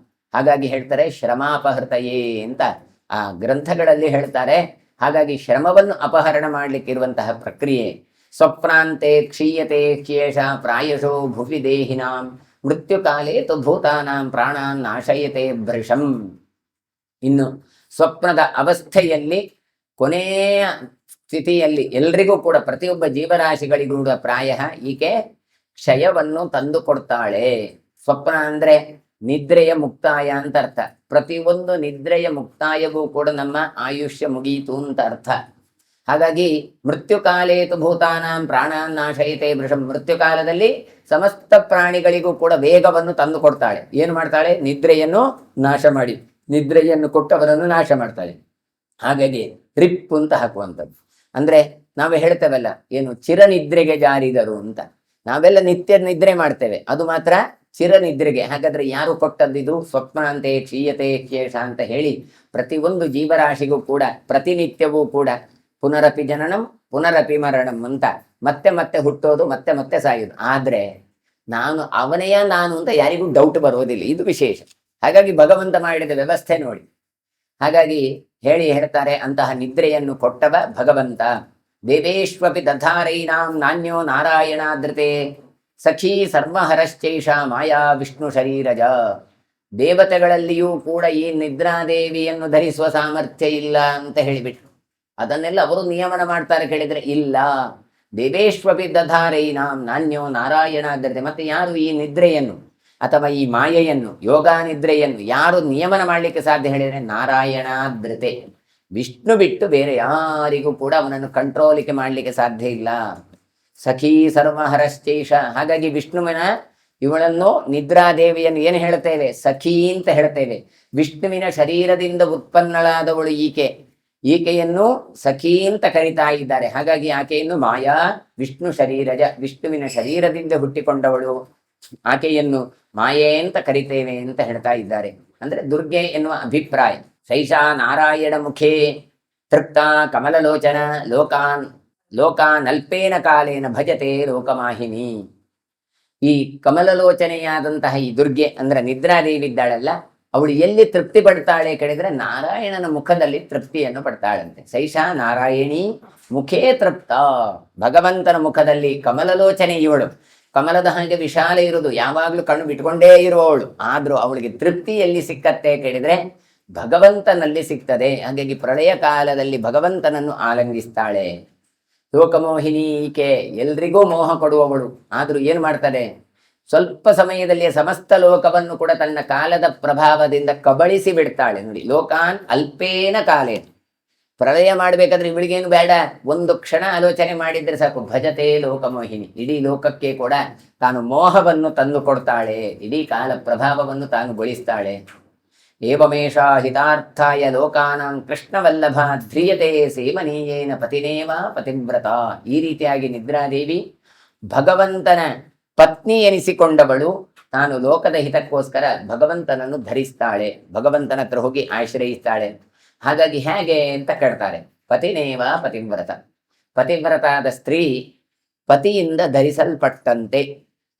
ಹಾಗಾಗಿ ಹೇಳ್ತಾರೆ ಶ್ರಮಾಪಹೃತಯೇ ಅಂತ ಆ ಗ್ರಂಥಗಳಲ್ಲಿ ಹೇಳ್ತಾರೆ. ಹಾಗಾಗಿ ಶ್ರಮವನ್ನು ಅಪಹರಣ ಮಾಡ್ಲಿಕ್ಕಿರುವಂತಹ ಪ್ರಕ್ರಿಯೆ. ಸ್ವಪ್ನಾಂತೆ ಕ್ಷೀಯತೆ ಕ್ಷೇಷ ಪ್ರಾಯಶೋ ಭುವಿ ದೇಹಿನಾಂ ಮೃತ್ಯುಕಾಲೇ ತು ಭೂತಾನಾಂ ಪ್ರಾಣಾನ್ ನಾಶಯತೆ ಭೃಶಂ. ಇನ್ನು ಸ್ವಪ್ನದ ಅವಸ್ಥೆಯಲ್ಲಿ, ಕೊನೆಯ ಸ್ಥಿತಿಯಲ್ಲಿ ಎಲ್ರಿಗೂ ಕೂಡ, ಪ್ರತಿಯೊಬ್ಬ ಜೀವರಾಶಿಗಳಿಗೂ ಕೂಡ ಪ್ರಾಯ ಈಕೆ ಕ್ಷಯವನ್ನು ತಂದು ಕೊಡ್ತಾಳೆ. ಸ್ವಪ್ನ ಅಂದ್ರೆ ನಿದ್ರೆಯ ಮುಕ್ತಾಯ ಅಂತ ಅರ್ಥ. ಪ್ರತಿಯೊಂದು ನಿದ್ರೆಯ ಮುಕ್ತಾಯವೂ ಕೂಡ ನಮ್ಮ ಆಯುಷ್ಯ ಮುಗಿಯಿತು ಅಂತ ಅರ್ಥ. ಹಾಗಾಗಿ ಮೃತ್ಯುಕಾಲೇತು ಭೂತಾನಾಂ ಪ್ರಾಣಾನ್ ನಾಶಯತೆ ಭೃಶಂ. ಮೃತ್ಯುಕಾಲದಲ್ಲಿ ಸಮಸ್ತ ಪ್ರಾಣಿಗಳಿಗೂ ಕೂಡ ವೇಗವನ್ನು ತಂದು ಕೊಡ್ತಾಳೆ. ಏನು ಮಾಡ್ತಾಳೆ, ನಿದ್ರೆಯನ್ನು ನಾಶ ಮಾಡಿ, ನಿದ್ರೆಯನ್ನು ಕೊಟ್ಟು ಅವರನ್ನು ನಾಶ ಮಾಡ್ತಾಳೆ. ಹಾಗಾಗಿ ರಿಪ್ ಅಂತ ಹಾಕುವಂಥದ್ದು. ಅಂದ್ರೆ ನಾವು ಹೇಳ್ತೇವಲ್ಲ, ಏನು ಚಿರನಿದ್ರೆಗೆ ಜಾರಿದರು ಅಂತ. ನಾವೆಲ್ಲ ನಿತ್ಯ ನಿದ್ರೆ ಮಾಡ್ತೇವೆ, ಅದು ಮಾತ್ರ ಚಿರನಿದ್ರೆಗೆ. ಹಾಗಾದ್ರೆ ಯಾರು ಕೊಟ್ಟದ್ದಿದು? ಸ್ವಪ್ನಾಂತೆ ಕ್ಷೀಯತೆ ಕ್ಷೇಷ ಅಂತ ಹೇಳಿ ಪ್ರತಿಯೊಂದು ಜೀವರಾಶಿಗೂ ಕೂಡ ಪ್ರತಿನಿತ್ಯವೂ ಕೂಡ ಪುನರಪಿ ಜನನಂ ಪುನರಪಿ ಮರಣಂ ಅಂತ ಮತ್ತೆ ಮತ್ತೆ ಹುಟ್ಟೋದು, ಮತ್ತೆ ಮತ್ತೆ ಸಾಯೋದು. ಆದ್ರೆ ನಾನು ಅಂತ ಯಾರಿಗೂ ಡೌಟ್ ಬರೋದಿಲ್ಲ, ಇದು ವಿಶೇಷ. ಹಾಗಾಗಿ ಭಗವಂತ ಮಾಡಿದ ವ್ಯವಸ್ಥೆ ನೋಡಿ. ಹಾಗಾಗಿ ಹೇಳ್ತಾರೆ, ಅಂತಹ ನಿದ್ರೆಯನ್ನು ಕೊಟ್ಟವ ಭಗವಂತ. ದೇವೇಶ್ವಪಿ ದಧಾರೈನಾಂ ನಾನ್ಯೋ ನಾರಾಯಣಾದೃತೆ ಸಖೀ ಸರ್ವಹರಶ್ಚೈಷ ಮಾಯಾ ವಿಷ್ಣು ಶರೀರಜ. ದೇವತೆಗಳಲ್ಲಿಯೂ ಕೂಡ ಈ ನಿದ್ರಾದೇವಿಯನ್ನು ಧರಿಸುವ ಸಾಮರ್ಥ್ಯ ಇಲ್ಲ ಅಂತ ಹೇಳಿಬಿಟ್ರು. ಅದನ್ನೆಲ್ಲ ಅವರು ನಿಯಮನ ಮಾಡ್ತಾರೆ ಕೇಳಿದ್ರೆ ಇಲ್ಲ. ದೇವೇಶ್ವಪಿ ದಧಾರೈನಾಂ ನಾನ್ಯೋ ನಾರಾಯಣಾದೃತೆ. ಮತ್ತೆ ಯಾರು ಈ ನಿದ್ರೆಯನ್ನು ಅಥವಾ ಈ ಮಾಯೆಯನ್ನು, ಯೋಗ ನಿದ್ರೆಯನ್ನು ಯಾರು ನಿಯಮನ ಮಾಡಲಿಕ್ಕೆ ಸಾಧ್ಯ ಹೇಳಿದ್ರೆ ನಾರಾಯಣಾದೃತೆ. ವಿಷ್ಣು ಬಿಟ್ಟು ಬೇರೆ ಯಾರಿಗೂ ಕೂಡ ಅವನನ್ನು ಕಂಟ್ರೋಲಿಗೆ ಮಾಡಲಿಕ್ಕೆ ಸಾಧ್ಯ ಇಲ್ಲ. ಸಖೀ ಸರ್ವಹರಶ್ಚೇಷ. ಹಾಗಾಗಿ ವಿಷ್ಣುವಿನ ಇವಳನ್ನು ನಿದ್ರಾದೇವಿಯನ್ನು ಏನು ಹೇಳ್ತೇವೆ? ಸಖೀ ಅಂತ ಹೇಳ್ತೇವೆ. ವಿಷ್ಣುವಿನ ಶರೀರದಿಂದ ಉತ್ಪನ್ನಳಾದವಳು ಈಕೆಯನ್ನು ಸಖೀ ಅಂತ ಕರಿತಾ ಇದ್ದಾರೆ. ಹಾಗಾಗಿ ಆಕೆಯನ್ನು ಮಾಯಾ ವಿಷ್ಣು ಶರೀರಜ, ವಿಷ್ಣುವಿನ ಶರೀರದಿಂದ ಹುಟ್ಟಿಕೊಂಡವಳು, ಆಕೆಯನ್ನು ಮಾಯೆ ಅಂತ ಕರಿತೇವೆ ಅಂತ ಹೇಳ್ತಾ ಇದ್ದಾರೆ. ಅಂದ್ರೆ ದುರ್ಗೆ ಎನ್ನುವ ಅಭಿಪ್ರಾಯ. ಶೈಷಾ ನಾರಾಯಣ ಮುಖೇ ತೃಪ್ತ ಕಮಲಲೋಚನ ಲೋಕಾನ್ ಅಲ್ಪೇನ ಕಾಲೇನ ಭಜತೆ ಲೋಕಮಾಹಿನಿ. ಈ ಕಮಲಲೋಚನೆಯಾದಂತಹ ಈ ದುರ್ಗೆ ಅಂದ್ರೆ ನಿದ್ರಾದೇವಿ ಇದ್ದಾಳಲ್ಲ, ಅವಳು ಎಲ್ಲಿ ತೃಪ್ತಿ ಪಡ್ತಾಳೆ ಕೇಳಿದ್ರೆ ನಾರಾಯಣನ ಮುಖದಲ್ಲಿ ತೃಪ್ತಿಯನ್ನು ಪಡ್ತಾಳಂತೆ. ಶೈಷಾ ನಾರಾಯಣಿ ಮುಖೇ ತೃಪ್ತ. ಭಗವಂತನ ಮುಖದಲ್ಲಿ ಕಮಲಲೋಚನೆ ಇವಳು. ಕಮಲದ ಹಾಗೆ ವಿಶಾಲ ಇರುವುದು, ಯಾವಾಗ್ಲೂ ಕಣ್ಣು ಬಿಟ್ಕೊಂಡೇ ಇರುವವಳು. ಆದ್ರೂ ಅವಳಿಗೆ ತೃಪ್ತಿ ಎಲ್ಲಿ ಸಿಕ್ಕತ್ತೆ ಕೇಳಿದ್ರೆ ಭಗವಂತನಲ್ಲಿ ಸಿಗ್ತದೆ. ಹಾಗಾಗಿ ಪ್ರಳಯ ಕಾಲದಲ್ಲಿ ಭಗವಂತನನ್ನು ಆಲಂಗಿಸ್ತಾಳೆ. ಲೋಕಮೋಹಿನಿ ಈಕೆ, ಎಲ್ರಿಗೂ ಮೋಹ ಕೊಡುವವಳು. ಆದ್ರೂ ಏನ್ ಮಾಡ್ತಾಳೆ? ಸ್ವಲ್ಪ ಸಮಯದಲ್ಲಿ ಸಮಸ್ತ ಲೋಕವನ್ನು ಕೂಡ ತನ್ನ ಕಾಲದ ಪ್ರಭಾವದಿಂದ ಕಬಳಿಸಿ ಬಿಡ್ತಾಳೆ. ನೋಡಿ, ಲೋಕಾನ್ ಅಲ್ಪೇನ ಕಾಲೇ. ಪ್ರಳಯ ಮಾಡ್ಬೇಕಾದ್ರೆ ಇವಳಿಗೇನು ಬೇಡ, ಒಂದು ಕ್ಷಣ ಆಲೋಚನೆ ಮಾಡಿದ್ರೆ ಸಾಕು. ಭಜತೆ ಲೋಕಮೋಹಿನಿ. ಇಡೀ ಲೋಕಕ್ಕೆ ಕೂಡ ತಾನು ಮೋಹವನ್ನು ತಂದು ಕೊಡ್ತಾಳೆ, ಇಡೀ ಕಾಲ ಪ್ರಭಾವವನ್ನು ತಾನು ಗೊಳಿಸ್ತಾಳೆ. ಏವಮೇಷ ಹಿತಾರ್ಥಾಯ ಲೋಕಾನಾಂ ಕೃಷ್ಣವಲ್ಲಭ ಧ್ರಿಯತೆ ಸೇಮನೀಯೇನ ಪತಿನೇವ ಪತಿವ್ರತ. ಈ ರೀತಿಯಾಗಿ ನಿದ್ರಾದೇವಿ ಭಗವಂತನ ಪತ್ನಿ ಎನಿಸಿಕೊಂಡವಳು. ತಾನು ಲೋಕದ ಹಿತಕ್ಕೋಸ್ಕರ ಭಗವಂತನನ್ನು ಧರಿಸ್ತಾಳೆ, ಭಗವಂತನ ಹತ್ರ ಹೋಗಿ ಆಶ್ರಯಿಸ್ತಾಳೆ. ಹಾಗಾಗಿ ಹೇಗೆ ಅಂತ ಕೇಳ್ತಾರೆ. ಪತಿನೇವ ಪತಿವ್ರತ. ಪತಿವ್ರತಾದ ಸ್ತ್ರೀ ಪತಿಯಿಂದ ಧರಿಸಲ್ಪಟ್ಟಂತೆ.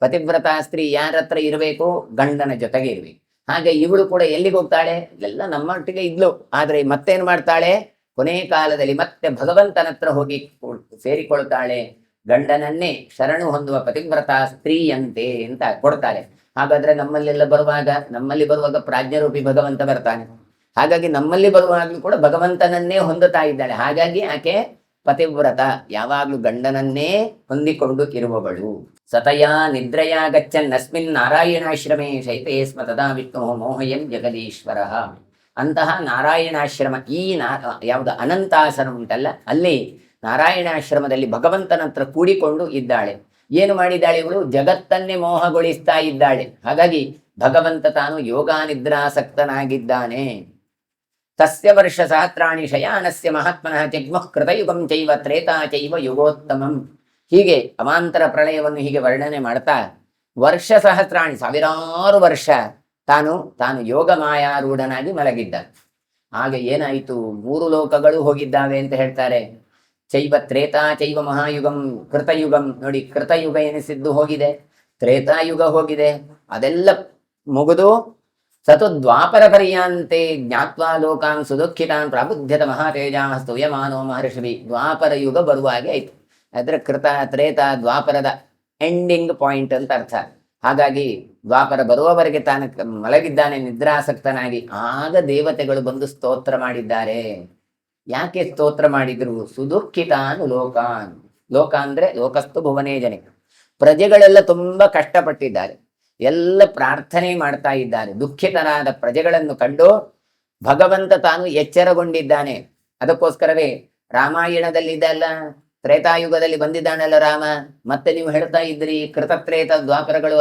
ಪತಿವ್ರತ ಸ್ತ್ರೀ ಯಾರ ಹತ್ರ ಇರಬೇಕು? ಗಂಡನ ಜೊತೆಗೆ ಇರಬೇಕು. ಹಾಗೆ ಇವಳು ಕೂಡ ಎಲ್ಲಿಗೆ ಹೋಗ್ತಾಳೆ? ಎಲ್ಲ ನಮ್ಮೊಟ್ಟಿಗೆ ಇದ್ಲು, ಆದ್ರೆ ಮತ್ತೇನು ಮಾಡ್ತಾಳೆ? ಕೊನೆ ಕಾಲದಲ್ಲಿ ಮತ್ತೆ ಭಗವಂತನ ಹತ್ರ ಹೋಗಿ ಸೇರಿಕೊಳ್ತಾಳೆ. ಗಂಡನನ್ನೇ ಶರಣು ಹೊಂದುವ ಪತಿವ್ರತ ಸ್ತ್ರೀಯಂತೆ ಅಂತ ಕೊಡ್ತಾರೆ. ಹಾಗಾದ್ರೆ ನಮ್ಮಲ್ಲಿ ಬರುವಾಗ ಪ್ರಾಜ್ಞರೂಪಿ ಭಗವಂತ ಬರ್ತಾನೆ. ಹಾಗಾಗಿ ನಮ್ಮಲ್ಲಿ ಬರುವಾಗಲೂ ಕೂಡ ಭಗವಂತನನ್ನೇ ಹೊಂದುತ್ತಾ ಇದ್ದಾಳೆ. ಹಾಗಾಗಿ ಆಕೆ ಪತಿವ್ರತ, ಯಾವಾಗ್ಲೂ ಗಂಡನನ್ನೇ ಹೊಂದಿಕೊಂಡು ಇರುವವಳು. ಸತಯಾ ನಿದ್ರಯಾ ಗಚ್ಚನ್ ಅಸ್ಮಿನ್ ನಾರಾಯಣಾಶ್ರಮೇ ಶೈತೆ ಸ್ಮ ತದಾ ವಿಷ್ಣು ಮೋಹಯನ್ ಜಗದೀಶ್ವರ. ಅಂತಹ ನಾರಾಯಣಾಶ್ರಮ, ಯಾವುದು ಅನಂತಾಸನ ಉಂಟಲ್ಲ, ಅಲ್ಲಿ ನಾರಾಯಣಾಶ್ರಮದಲ್ಲಿ ಭಗವಂತನ ಹತ್ರ ಕೂಡಿಕೊಂಡು ಇದ್ದಾಳೆ. ಏನು ಮಾಡಿದ್ದಾಳೆ ಇವಳು? ಜಗತ್ತನ್ನೇ ಮೋಹಗೊಳಿಸ್ತಾ ಇದ್ದಾಳೆ. ಹಾಗಾಗಿ ಭಗವಂತ ತಾನು ಯೋಗಾನಿದ್ರಾಸಕ್ತನಾಗಿದ್ದಾನೆ. ತಸ್ಯ ವರ್ಷ ಸಹಸ್ರಾಣಿ ಶಯಾನಸ್ಯ ಮಹಾತ್ಮನಃ ಜಗ್ಮಃ ಕೃತಯುಗಂ ಚೈವ ತ್ರೇತಾ ಚೈವ ಯುಗೋತ್ತಮಂ. ಹೀಗೆ ಅವಾಂತರ ಪ್ರಳಯವನ್ನು ಹೀಗೆ ವರ್ಣನೆ ಮಾಡ್ತಾ ವರ್ಷ ಸಹಸ್ರಾಣಿ, ಸಾವಿರಾರು ವರ್ಷ ತಾನು ಯೋಗ ಮಾಯಾರೂಢನಾಗಿ ಮಲಗಿದ್ದ. ಹಾಗೆ ಏನಾಯಿತು? 3 ಲೋಕಗಳು ಹೋಗಿದ್ದಾವೆ ಅಂತ ಹೇಳ್ತಾರೆ. ಚೈವ ತ್ರೇತಾ ಚೈವ ಮಹಾಯುಗಂ ಕೃತಯುಗಂ. ನೋಡಿ, ಕೃತಯುಗ ಎನಿಸಿದ್ದು ಹೋಗಿದೆ, ತ್ರೇತಾಯುಗ ಹೋಗಿದೆ, ಅದೆಲ್ಲ ಮುಗಿದು ಸತು ದ್ವಾಪರ ಪರ್ಯಾಂತೆ ಜ್ಞಾತ್ವಾ ಲೋಕಾನ್ ಸುದುಃಖಿತಾನ್ ಪ್ರಾಬುಧ್ಯತ ಮಹಾತೇಜ ಸ್ತೂಯಮಾನೋ ಮಹರ್ಷಿ. ದ್ವಾಪರ ಯುಗ ಬರುವಾಗೆ ಆಯ್ತು. ಆದ್ರೆ ಕೃತ ತ್ರೇತ ದ್ವಾಪರದ ಎಂಡಿಂಗ್ ಪಾಯಿಂಟ್ ಅಂತ ಅರ್ಥ. ಹಾಗಾಗಿ ದ್ವಾಪರ ಬರುವವರೆಗೆ ತಾನು ಮಲಗಿದ್ದಾನೆ ನಿದ್ರಾಸಕ್ತನಾಗಿ. ಆಗ ದೇವತೆಗಳು ಬಂದು ಸ್ತೋತ್ರ ಮಾಡಿದ್ದಾರೆ. ಯಾಕೆ ಸ್ತೋತ್ರ ಮಾಡಿದ್ರು? ಸುದುಃಖಿತಾನು ಲೋಕಾನ್. ಲೋಕ ಅಂದ್ರೆ ಲೋಕಸ್ತು ಭುವನೇ ಜನೆ. ಪ್ರಜೆಗಳೆಲ್ಲ ತುಂಬಾ ಕಷ್ಟಪಟ್ಟಿದ್ದಾರೆ, ಎಲ್ಲ ಪ್ರಾರ್ಥನೆ ಮಾಡ್ತಾ ಇದ್ದಾರೆ. ದುಃಖಿತರಾದ ಪ್ರಜೆಗಳನ್ನು ಕಂಡು ಭಗವಂತ ತಾನು ಎಚ್ಚರಗೊಂಡಿದ್ದಾನೆ. ಅದಕ್ಕೋಸ್ಕರವೇ ರಾಮಾಯಣದಲ್ಲಿದ್ದಲ್ಲ, ತ್ರೇತಾಯುಗದಲ್ಲಿ ಬಂದಿದ್ದಾನಲ್ಲ ರಾಮ. ಮತ್ತೆ ನೀವು ಹೇಳ್ತಾ ಇದ್ರಿ ಕೃತತ್ರೇತ ದ್ವಾಪರಗಳು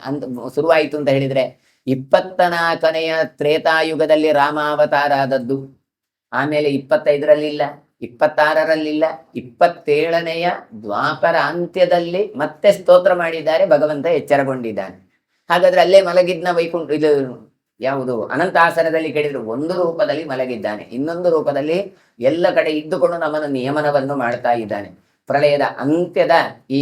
ಅಂತ ಶುರುವಾಯಿತು ಅಂತ ಹೇಳಿದ್ರೆ 24ನೆಯ ತ್ರೇತಾಯುಗದಲ್ಲಿ ರಾಮ ಅವತಾರ ಆದದ್ದು. ಆಮೇಲೆ 25ರಲ್ಲಿಲ್ಲ, 26ರಲ್ಲಿಲ್ಲ, 27ನೆಯ ದ್ವಾಪರ ಅಂತ್ಯದಲ್ಲಿ ಮತ್ತೆ ಸ್ತೋತ್ರ ಮಾಡಿದ್ದಾರೆ. ಭಗವಂತ ಎಚ್ಚರಗೊಂಡಿದ್ದಾನೆ. ಹಾಗಾದ್ರೆ ಅಲ್ಲೇ ಮಲಗಿದ್ನ ವೈಕುಂಠ ಇದು ಯಾವುದು ಅನಂತಾಸನದಲ್ಲಿ ಕೇಳಿದ್ರು, ಒಂದು ರೂಪದಲ್ಲಿ ಮಲಗಿದ್ದಾನೆ, ಇನ್ನೊಂದು ರೂಪದಲ್ಲಿ ಎಲ್ಲ ಕಡೆ ಇದ್ದುಕೊಂಡು ನಮ್ಮನ್ನು ನಿಯಮನವನ್ನು ಮಾಡ್ತಾ ಇದ್ದಾನೆ. ಪ್ರಳಯದ ಅಂತ್ಯದ ಈ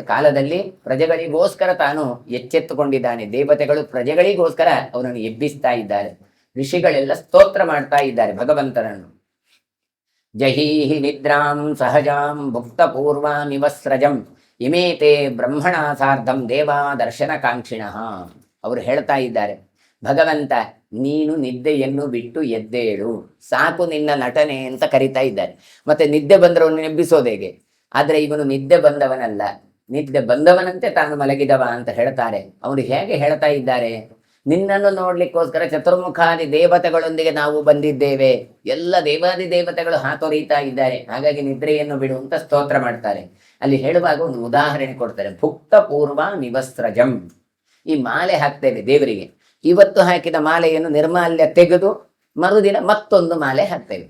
ಕಾಲದಲ್ಲಿ ಪ್ರಜೆಗಳಿಗೋಸ್ಕರ ತಾನು ಎಚ್ಚೆತ್ತುಕೊಂಡಿದ್ದಾನೆ. ದೇವತೆಗಳು ಪ್ರಜೆಗಳಿಗೋಸ್ಕರ ಅವನನ್ನು ಎಬ್ಬಿಸ್ತಾ ಇದ್ದಾರೆ. ಋಷಿಗಳೆಲ್ಲ ಸ್ತೋತ್ರ ಮಾಡ್ತಾ ಇದ್ದಾರೆ ಭಗವಂತನನ್ನು. ಜಹೀಹಿ ನಿದ್ರಾಂ ಸಹಜಾಂ ಭುಕ್ತ ಪೂರ್ವಾಮಿವಸ್ರಜಂ ಇಮೇತೆ ಬ್ರಹ್ಮಣ ಸಾರ್ಧಂ ದೇವಾ ದರ್ಶನ ಕಾಂಕ್ಷಿಣಃ. ಅವರು ಹೇಳ್ತಾ ಇದ್ದಾರೆ, ಭಗವಂತ ನೀನು ನಿದ್ದೆಯನ್ನು ಬಿಟ್ಟು ಎದ್ದೇಳು, ಸಾಕು ನಿನ್ನ ನಟನೆ ಅಂತ ಕರಿತಾ ಇದ್ದಾರೆ. ಮತ್ತೆ ನಿದ್ದೆ ಬಂದರವನು ಎಬ್ಬಿಸೋದು ಹೇಗೆ? ಆದ್ರೆ ಇವನು ನಿದ್ದೆ ಬಂದವನಲ್ಲ, ನಿದ್ದೆ ಬಂದವನಂತೆ ತಾನು ಮಲಗಿದವ ಅಂತ ಹೇಳ್ತಾರೆ. ಅವರು ಹೇಗೆ ಹೇಳ್ತಾ ಇದ್ದಾರೆ? ನಿನ್ನನ್ನು ನೋಡ್ಲಿಕ್ಕೋಸ್ಕರ ಚತುರ್ಮುಖಾದಿ ದೇವತೆಗಳೊಂದಿಗೆ ನಾವು ಬಂದಿದ್ದೇವೆ, ಎಲ್ಲ ದೇವಾದಿ ದೇವತೆಗಳು ಹಾತೊರೀತಾ ಇದ್ದಾರೆ, ಹಾಗಾಗಿ ನಿದ್ರೆಯನ್ನು ಬಿಡು ಅಂತ ಸ್ತೋತ್ರ ಮಾಡ್ತಾರೆ. ಅಲ್ಲಿ ಹೇಳುವಾಗ ಒಂದು ಉದಾಹರಣೆ ಕೊಡ್ತಾರೆ. ಭುಕ್ತ ಪೂರ್ವ ನಿವಸ್ತ್ರಜಂ. ಈ ಮಾಲೆ ಹಾಕ್ತೇವೆ ದೇವರಿಗೆ, ಇವತ್ತು ಹಾಕಿದ ಮಾಲೆಯನ್ನು ನಿರ್ಮಾಲ್ಯ ತೆಗೆದು ಮರುದಿನ ಮತ್ತೊಂದು ಮಾಲೆ ಹಾಕ್ತೇವೆ.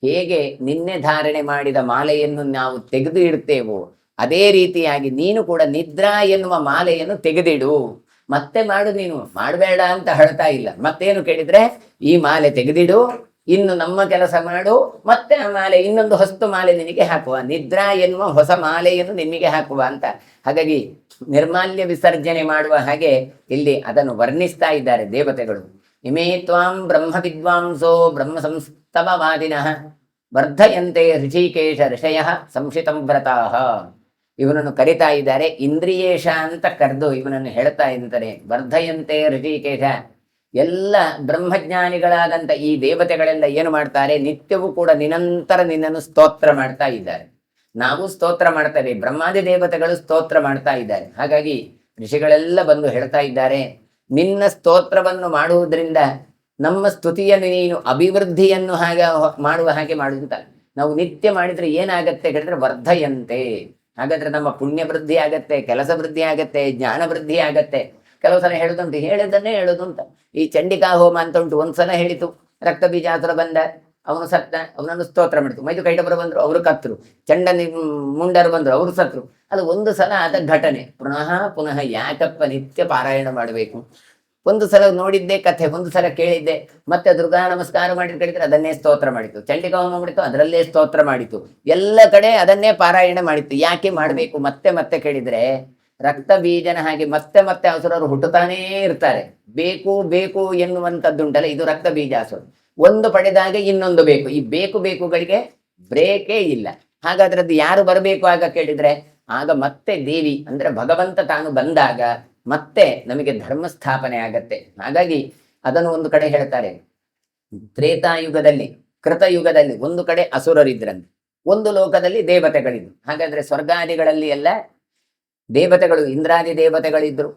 ಹೇಗೆ ನಿನ್ನೆ ಧಾರಣೆ ಮಾಡಿದ ಮಾಲೆಯನ್ನು ನಾವು ತೆಗೆದು ಇಡ್ತೇವೋ ಅದೇ ರೀತಿಯಾಗಿ ನೀನು ಕೂಡ ನಿದ್ರಾ ಎನ್ನುವ ಮಾಲೆಯನ್ನು ತೆಗೆದಿಡು. ಮತ್ತೆ ಮಾಡು, ನೀನು ಮಾಡಬೇಡ ಅಂತ ಹೇಳ್ತಾ ಇಲ್ಲ. ಮತ್ತೇನು ಕೇಳಿದ್ರೆ, ಈ ಮಾಲೆ ತೆಗೆದಿಡು, ಇನ್ನು ನಮ್ಮ ಕೆಲಸ ಮಾಡು, ಮತ್ತೆ ಆ ಮಾಲೆ ಇನ್ನೊಂದು ಹೊಸ ಮಾಲೆ ನಿನಗೆ ಹಾಕುವ, ನಿದ್ರಾ ಎನ್ನುವ ಹೊಸ ಮಾಲೆಯನ್ನು ನಿಮಗೆ ಹಾಕುವ ಅಂತ. ಹಾಗಾಗಿ ನಿರ್ಮಾಲ್ಯ ವಿಸರ್ಜನೆ ಮಾಡುವ ಹಾಗೆ ಇಲ್ಲಿ ಅದನ್ನು ವರ್ಣಿಸ್ತಾ ಇದ್ದಾರೆ ದೇವತೆಗಳು. ಇಮೇ ತ್ವಾಂ ಬ್ರಹ್ಮ ವಿದ್ವಾಂಸೋ ಬ್ರಹ್ಮ ಸಂಸ್ತವವಾದಿನಃ ವರ್ಧಯಂತೆ ಋಷಿಕೇಶ ಋಷಯ ಸಂಶಿತಂ ವ್ರತಾಃ. ಇವನನ್ನು ಕರಿತಾ ಇದ್ದಾರೆ, ಇಂದ್ರಿಯೇಶ ಅಂತ ಕರೆದು ಇವನನ್ನು ಹೇಳ್ತಾ ಇದ್ದಾರೆ. ವರ್ಧಯಂತೆ ಋಷಿಕೇಶ. ಎಲ್ಲ ಬ್ರಹ್ಮಜ್ಞಾನಿಗಳಾದಂಥ ಈ ದೇವತೆಗಳೆಲ್ಲ ಏನು ಮಾಡ್ತಾರೆ? ನಿತ್ಯವೂ ಕೂಡ ನಿರಂತರ ನಿನ್ನನ್ನು ಸ್ತೋತ್ರ ಮಾಡ್ತಾ ಇದ್ದಾರೆ. ನಾವು ಸ್ತೋತ್ರ ಮಾಡ್ತೇವೆ, ಬ್ರಹ್ಮಾದಿ ದೇವತೆಗಳು ಸ್ತೋತ್ರ ಮಾಡ್ತಾ ಇದ್ದಾರೆ. ಹಾಗಾಗಿ ಋಷಿಗಳೆಲ್ಲ ಬಂದು ಹೇಳ್ತಾ ಇದ್ದಾರೆ, ನಿನ್ನ ಸ್ತೋತ್ರವನ್ನು ಮಾಡುವುದರಿಂದ ನಮ್ಮ ಸ್ತುತಿಯನ್ನು ನೀನು ಅಭಿವೃದ್ಧಿಯನ್ನು ಮಾಡುವ ಹಾಗೆ ಮಾಡುವಂತ. ನಾವು ನಿತ್ಯ ಮಾಡಿದ್ರೆ ಏನಾಗತ್ತೆ ಹೇಳಿದ್ರೆ ವರ್ಧಯಂತೆ. ಹಾಗಾದ್ರೆ ನಮ್ಮ ಪುಣ್ಯ ವೃದ್ಧಿ ಆಗತ್ತೆ, ಕೆಲಸ ವೃದ್ಧಿ ಆಗತ್ತೆ, ಜ್ಞಾನ ವೃದ್ಧಿ ಆಗತ್ತೆ. ಕೆಲವು ಸಲ ಹೇಳುದುಂಟು, ಹೇಳಿದ್ದನ್ನೇ ಹೇಳುದು ಅಂತ. ಈ ಚಂಡಿಕಾ ಹೋಮ ಅಂತ ಉಂಟು, ಒಂದ್ಸಲ ಹೇಳಿತು, ರಕ್ತ ಬೀಜಾಸುರ ಬಂದ, ಅವನು ಸತ್ತ, ಅವನನ್ನು ಸ್ತೋತ್ರ ಮಾಡಿತು. ಮೈದು ಕೈಟಬರು ಬಂದ್ರು, ಅವರು ಕತ್ತರು. ಚಂಡನಿ ಮುಂಡರು ಬಂದ್ರು, ಅವರು ಸತ್ರು. ಅದು ಒಂದು ಸಲ ಆದ ಘಟನೆ. ಪುನಃ ಪುನಃ ಯಾಕಪ್ಪ ನಿತ್ಯ ಪಾರಾಯಣ ಮಾಡಬೇಕು? ಒಂದು ಸಲ ನೋಡಿದ್ದೆ ಕಥೆ, ಒಂದು ಸಲ ಕೇಳಿದ್ದೆ, ಮತ್ತೆ ದುರ್ಗಾ ನಮಸ್ಕಾರ ಮಾಡಿ ಕೇಳಿದ್ರೆ ಅದನ್ನೇ ಸ್ತೋತ್ರ ಮಾಡಿತು. ಚಂಡಿಕಾ ಹೋಮ ಮಾಡಿತು, ಅದರಲ್ಲೇ ಸ್ತೋತ್ರ ಮಾಡಿತು. ಎಲ್ಲ ಕಡೆ ಅದನ್ನೇ ಪಾರಾಯಣ ಮಾಡಿತ್ತು. ಯಾಕೆ ಮಾಡಬೇಕು? ಮತ್ತೆ ಮತ್ತೆ ಕೇಳಿದ್ರೆ ರಕ್ತ ಬೀಜನ ಹಾಗೆ ಮತ್ತೆ ಮತ್ತೆ ಅಸುರರು ಹುಟ್ಟುತ್ತಾನೇ ಇರ್ತಾರೆ. ಬೇಕು ಬೇಕು ಎನ್ನುವಂಥದ್ದುಂಟಲ್ಲ, ಇದು ರಕ್ತ ಬೀಜಾಸುರ. ಒಂದು ಪಡೆದಾಗ ಇನ್ನೊಂದು ಬೇಕು. ಈ ಬೇಕು ಬೇಕುಗಳಿಗೆ ಬ್ರೇಕೇ ಇಲ್ಲ. ಹಾಗಾದ್ರೆ ಅದು ಯಾರು ಬರಬೇಕು ಆಗ ಕೇಳಿದ್ರೆ, ಆಗ ಮತ್ತೆ ದೇವಿ ಅಂದ್ರೆ ಭಗವಂತ ತಾನು ಬಂದಾಗ ಮತ್ತೆ ನಮಗೆ ಧರ್ಮ ಸ್ಥಾಪನೆ ಆಗತ್ತೆ. ಹಾಗಾಗಿ ಅದನ್ನು ಒಂದು ಕಡೆ ಹೇಳ್ತಾರೆ, ತ್ರೇತಾಯುಗದಲ್ಲಿ ಕೃತಯುಗದಲ್ಲಿ ಒಂದು ಕಡೆ ಅಸುರರಿದ್ರಂತೆ, ಒಂದು ಲೋಕದಲ್ಲಿ ದೇವತೆಗಳಿದ್ರು. ಹಾಗಾದ್ರೆ ಸ್ವರ್ಗಾದಿಗಳಲ್ಲಿ ಎಲ್ಲ ದೇವತೆಗಳು, ಇಂದ್ರಾದಿ ದೇವತೆಗಳಿದ್ರು.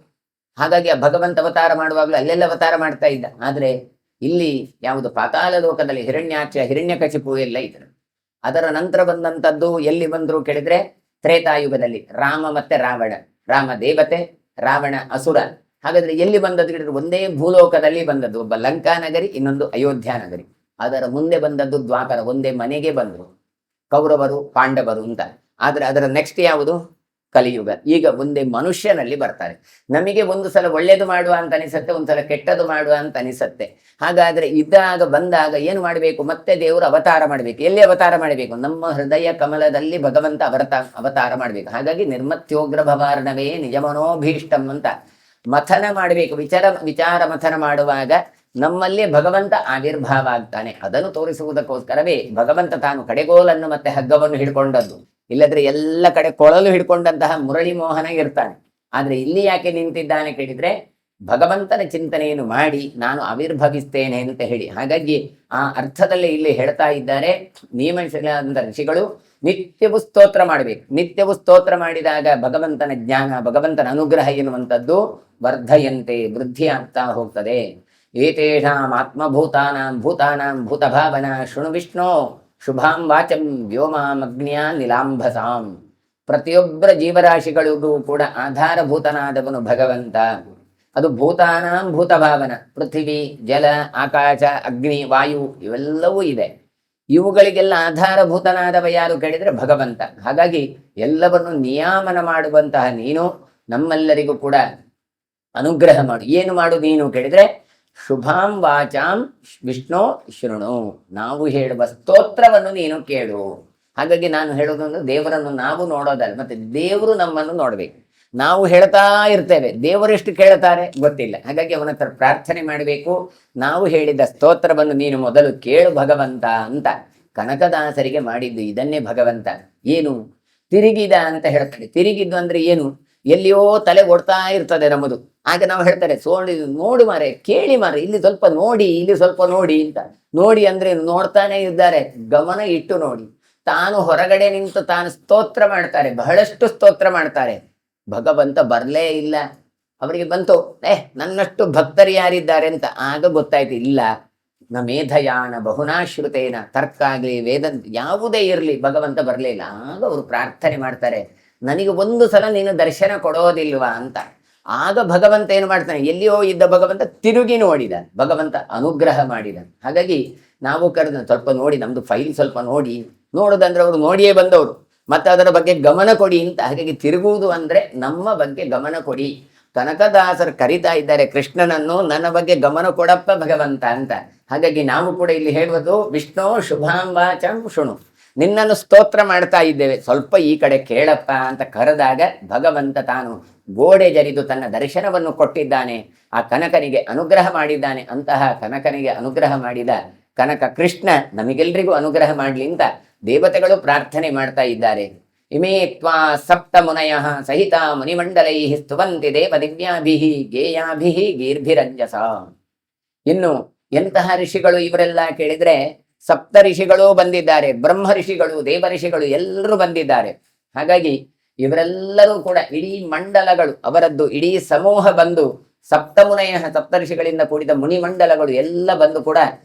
ಹಾಗಾಗಿ ಆ ಭಗವಂತ ಅವತಾರ ಮಾಡುವಾಗಲೂ ಅಲ್ಲೆಲ್ಲ ಅವತಾರ ಮಾಡ್ತಾ ಇದ್ದ. ಆದ್ರೆ ಇಲ್ಲಿ ಯಾವುದು ಪಾತಾಳ ಲೋಕದಲ್ಲಿ ಹಿರಣ್ಯಾಕ್ಷ, ಹಿರಣ್ಯಕಶಿಪು ಎಲ್ಲ ಇದ್ರು. ಅದರ ನಂತರ ಬಂದಂಥದ್ದು ಎಲ್ಲಿ ಬಂದ್ರು ಕೇಳಿದ್ರೆ ತ್ರೇತಾಯುಗದಲ್ಲಿ ರಾಮ ಮತ್ತೆ ರಾವಣ. ರಾಮ ದೇವತೆ, ರಾವಣ ಅಸುರ. ಹಾಗಾದ್ರೆ ಎಲ್ಲಿ ಬಂದದ್ದು ಕೇಳಿದ್ರೆ ಒಂದೇ ಭೂಲೋಕದಲ್ಲಿ ಬಂದದ್ದು. ಒಬ್ಬ ಲಂಕಾ ನಗರಿ, ಇನ್ನೊಂದು ಅಯೋಧ್ಯ ನಗರಿ. ಅದರ ಮುಂದೆ ಬಂದದ್ದು ದ್ವಾಪರ. ಒಂದೇ ಮನೆಗೆ ಬಂದ್ರು ಕೌರವರು ಪಾಂಡವರು ಅಂತ. ಆದ್ರೆ ಅದರ ನೆಕ್ಸ್ಟ್ ಯಾವುದು? ಕಲಿಯುಗ. ಈಗ ಒಂದೇ ಮನುಷ್ಯನಲ್ಲಿ ಬರ್ತಾರೆ. ನಮಗೆ ಒಂದು ಸಲ ಒಳ್ಳೇದು ಮಾಡುವ ಅಂತ ಅನಿಸತ್ತೆ, ಒಂದ್ಸಲ ಕೆಟ್ಟದು ಮಾಡುವ ಅಂತ ಅನಿಸತ್ತೆ. ಹಾಗಾದ್ರೆ ಇದ್ದಾಗ ಬಂದಾಗ ಏನು ಮಾಡಬೇಕು? ಮತ್ತೆ ದೇವರು ಅವತಾರ ಮಾಡಬೇಕು. ಎಲ್ಲಿ ಅವತಾರ ಮಾಡಬೇಕು? ನಮ್ಮ ಹೃದಯ ಕಮಲದಲ್ಲಿ ಭಗವಂತ ಅವತಾರ ಮಾಡಬೇಕು. ಹಾಗಾಗಿ ನಿರ್ಮತ್ಯೋಗ್ರ ಭವಾರ್ಣವೇ ನಿಜಮನೋಭೀಷ್ಟಂ ಅಂತ ಮಥನ ಮಾಡಬೇಕು. ವಿಚಾರ ಮಥನ ಮಾಡುವಾಗ ನಮ್ಮಲ್ಲಿ ಭಗವಂತ ಆವಿರ್ಭಾವ ಆಗ್ತಾನೆ. ಅದನ್ನು ತೋರಿಸುವುದಕ್ಕೋಸ್ಕರವೇ ಭಗವಂತ ತಾನು ಕಡೆಗೋಲನ್ನು ಮತ್ತೆ ಹಗ್ಗವನ್ನು ಹಿಡ್ಕೊಂಡದ್ದು. ಇಲ್ಲದ್ರೆ ಎಲ್ಲ ಕಡೆ ಕೊಳಲು ಹಿಡ್ಕೊಂಡಂತಹ ಮುರಳಿ ಮೋಹನ ಇರ್ತಾನೆ. ಆದ್ರೆ ಇಲ್ಲಿ ಯಾಕೆ ನಿಂತಿದ್ದಾನೆ ಕೇಳಿದ್ರೆ ಭಗವಂತನ ಚಿಂತನೆಯನ್ನು ಮಾಡಿ ನಾನು ಆವಿರ್ಭವಿಸ್ತೇನೆ ಅಂತ ಹೇಳಿ. ಹಾಗಾಗಿ ಆ ಅರ್ಥದಲ್ಲಿ ಇಲ್ಲಿ ಹೇಳ್ತಾ ಇದ್ದಾರೆ, ನಿಯಮಿಸಿದ ಋಷಿಗಳು ನಿತ್ಯವೂ ಸ್ತೋತ್ರ ಮಾಡಬೇಕು. ನಿತ್ಯವೂ ಸ್ತೋತ್ರ ಮಾಡಿದಾಗ ಭಗವಂತನ ಜ್ಞಾನ, ಭಗವಂತನ ಅನುಗ್ರಹ ಎನ್ನುವಂಥದ್ದು ವರ್ಧಯಂತೆ, ವೃದ್ಧಿ ಆಗ್ತಾ ಹೋಗ್ತದೆ. ಏತೇಷಾಂ ಆತ್ಮಭೂತಾನಾಂ ಭೂತಾನಾಂ ಭೂತಭಾವನಾ ಶೃಣು ವಿಷ್ಣು ಶುಭಾಂ ವಾಚಂ ವ್ಯೋಮಾಮಗ್ನಿಯ ನಿಲಾಂಭಸಾಂ. ಪ್ರತಿಯೊಬ್ಬರ ಜೀವರಾಶಿಗಳಿಗೂ ಕೂಡ ಆಧಾರಭೂತನಾದವನು ಭಗವಂತ. ಅದು ಭೂತಾನಾಂ ಭೂತಭಾವನ, ಪೃಥ್ವಿ, ಜಲ, ಆಕಾಶ, ಅಗ್ನಿ, ವಾಯು ಇವೆಲ್ಲವೂ ಇದೆ. ಇವುಗಳಿಗೆಲ್ಲ ಆಧಾರಭೂತನಾದವ ಯಾರು ಕೇಳಿದ್ರೆ ಭಗವಂತ. ಹಾಗಾಗಿ ಎಲ್ಲವನ್ನು ನಿಯಾಮನ ಮಾಡುವಂತಹ ನೀನು ನಮ್ಮೆಲ್ಲರಿಗೂ ಕೂಡ ಅನುಗ್ರಹ ಮಾಡು. ಏನು ಮಾಡು ನೀನು ಕೇಳಿದ್ರೆ ಶುಭಾಂ ವಾಚಾಂ ವಿಷ್ಣು ಶೃಣು, ನಾವು ಹೇಳುವ ಸ್ತೋತ್ರವನ್ನು ನೀನು ಕೇಳು. ಹಾಗಾಗಿ ನಾನು ಹೇಳೋದೊಂದು ದೇವರನ್ನು ನಾವು ನೋಡೋದಲ್ಲ, ಮತ್ತೆ ದೇವರು ನಮ್ಮನ್ನು ನೋಡ್ಬೇಕು. ನಾವು ಹೇಳ್ತಾ ಇರ್ತೇವೆ, ದೇವರು ಎಷ್ಟು ಕೇಳ್ತಾರೆ ಗೊತ್ತಿಲ್ಲ. ಹಾಗಾಗಿ ಅವನ ಹತ್ರ ಪ್ರಾರ್ಥನೆ ಮಾಡಬೇಕು. ನಾವು ಹೇಳಿದ ಸ್ತೋತ್ರವನ್ನು ನೀನು ಮೊದಲು ಕೇಳು ಭಗವಂತ ಅಂತ ಕನಕದಾಸರಿಗೆ ಮಾಡಿದ್ದು ಇದನ್ನೇ ಭಗವಂತ. ಏನು ತಿರುಗಿದ ಅಂತ ಹೇಳ್ತಾರೆ. ತಿರುಗಿದ್ದು ಅಂದ್ರೆ ಏನು? ಎಲ್ಲಿಯೋ ತಲೆ ಓಡ್ತಾ ಇರ್ತದೆ ನಮ್ಮದು. ಆಗ ನಾವು ಹೇಳ್ತಾರೆ ನೋಡು ಮಾರೆ, ಕೇಳಿ ಮಾರೆ, ಇಲ್ಲಿ ಸ್ವಲ್ಪ ನೋಡಿ, ಇಲ್ಲಿ ಸ್ವಲ್ಪ ನೋಡಿ ಅಂತ. ನೋಡಿ ಅಂದ್ರೆ ನೋಡ್ತಾನೆ ಇದ್ದಾರೆ, ಗಮನ ಇಟ್ಟು ನೋಡಿ. ತಾನು ಹೊರಗಡೆ ನಿಂತು ತಾನು ಸ್ತೋತ್ರ ಮಾಡ್ತಾರೆ, ಬಹಳಷ್ಟು ಸ್ತೋತ್ರ ಮಾಡ್ತಾರೆ. ಭಗವಂತ ಬರ್ಲೇ ಇಲ್ಲ. ಅವರಿಗೆ ಬಂತು, ನನ್ನಷ್ಟು ಭಕ್ತರು ಯಾರಿದ್ದಾರೆ ಅಂತ. ಆಗ ಗೊತ್ತಾಯ್ತು, ಇಲ್ಲ ನ ಮೇಧಯಾನ ಬಹುನಾಶ್ರುತೇನ, ತರ್ಕ ಆಗ್ಲಿ ವೇದ ಯಾವುದೇ ಇರಲಿ ಭಗವಂತ ಬರಲೇ ಇಲ್ಲ. ಆಗ ಅವರು ಪ್ರಾರ್ಥನೆ ಮಾಡ್ತಾರೆ, ನನಗೆ ಒಂದು ಸಲ ನೀನು ದರ್ಶನ ಕೊಡೋದಿಲ್ವಾ ಅಂತ. ಆಗ ಭಗವಂತ ಏನು ಮಾಡ್ತಾನೆ, ಎಲ್ಲಿಯೋ ಇದ್ದ ಭಗವಂತ ತಿರುಗಿ ನೋಡಿದ, ಭಗವಂತ ಅನುಗ್ರಹ ಮಾಡಿದ. ಹಾಗಾಗಿ ನಾವು ಕರೆದ ಸ್ವಲ್ಪ ನೋಡಿ, ನಮ್ದು ಫೈಲ್ ಸ್ವಲ್ಪ ನೋಡಿ. ನೋಡುದಂದ್ರೆ ಅವರು ನೋಡಿಯೇ ಬಂದವರು, ಮತ್ತೆ ಅದರ ಬಗ್ಗೆ ಗಮನ ಕೊಡಿ ಅಂತ. ಹಾಗಾಗಿ ತಿರುಗುವುದು ಅಂದ್ರೆ ನಮ್ಮ ಬಗ್ಗೆ ಗಮನ ಕೊಡಿ. ಕನಕದಾಸರು ಕರಿತಾ ಇದ್ದಾರೆ ಕೃಷ್ಣನನ್ನು, ನನ್ನ ಬಗ್ಗೆ ಗಮನ ಕೊಡಪ್ಪ ಭಗವಂತ ಅಂತ. ಹಾಗಾಗಿ ನಾವು ಕೂಡ ಇಲ್ಲಿ ಹೇಳುವುದು ವಿಷ್ಣು ಶುಭಾಂ ವಾಚಾಂ ಶೃಣು, ನಿನ್ನನ್ನು ಸ್ತೋತ್ರ ಮಾಡ್ತಾ ಇದ್ದೇವೆ, ಸ್ವಲ್ಪ ಈ ಕಡೆ ಕೇಳಪ್ಪ ಅಂತ ಕರೆದಾಗ ಭಗವಂತ ತಾನು ಗೋಡೆ ಜರಿದು ತನ್ನ ದರ್ಶನವನ್ನು ಕೊಟ್ಟಿದ್ದಾನೆ. ಆ ಕನಕನಿಗೆ ಅನುಗ್ರಹ ಮಾಡಿದ್ದಾನೆ. ಅಂತಹ ಕನಕನಿಗೆ ಅನುಗ್ರಹ ಮಾಡಿದ ಕನಕ ಕೃಷ್ಣ ನಮಗೆಲ್ರಿಗೂ ಅನುಗ್ರಹ ಮಾಡ್ಲಿ ಅಂತ ದೇವತೆಗಳು ಪ್ರಾರ್ಥನೆ ಮಾಡ್ತಾ ಇದ್ದಾರೆ. ಇಮೇ ತ್ವಾ ಸಪ್ತ ಮುನಯ ಸಹಿತ ಮುನಿಮಂಡಲೈ ಸ್ತುವಂತಿ ದೇವ ದಿವ್ಯಾಭಿ ಗೇಯಾಭಿ ಗೀರ್ಭಿರಂಜಸ. ಇನ್ನು ಎಂತಹ ಋಷಿಗಳು ಇವರೆಲ್ಲ ಕೇಳಿದ್ರೆ, ಸಪ್ತ ಋಷಿಗಳು ಬಂದಿದ್ದಾರೆ, ಬ್ರಹ್ಮ ಋಷಿಗಳು, ದೇವ ಋಷಿಗಳು ಎಲ್ಲರೂ ಬಂದಿದ್ದಾರೆ. ಹಾಗಾಗಿ ಇವರೆಲ್ಲರೂ ಕೂಡ ಇಡೀ ಮಂಡಲಗಳು ಅವರದ್ದು, ಇಡೀ ಸಮೂಹ ಬಂದು ಸಪ್ತಮುನಯ ಸಪ್ತ ಋಷಿಗಳಿಂದ ಕೂಡಿದ ಮುನಿಮಂಡಲಗಳು ಎಲ್ಲ ಬಂದು ಕೂಡ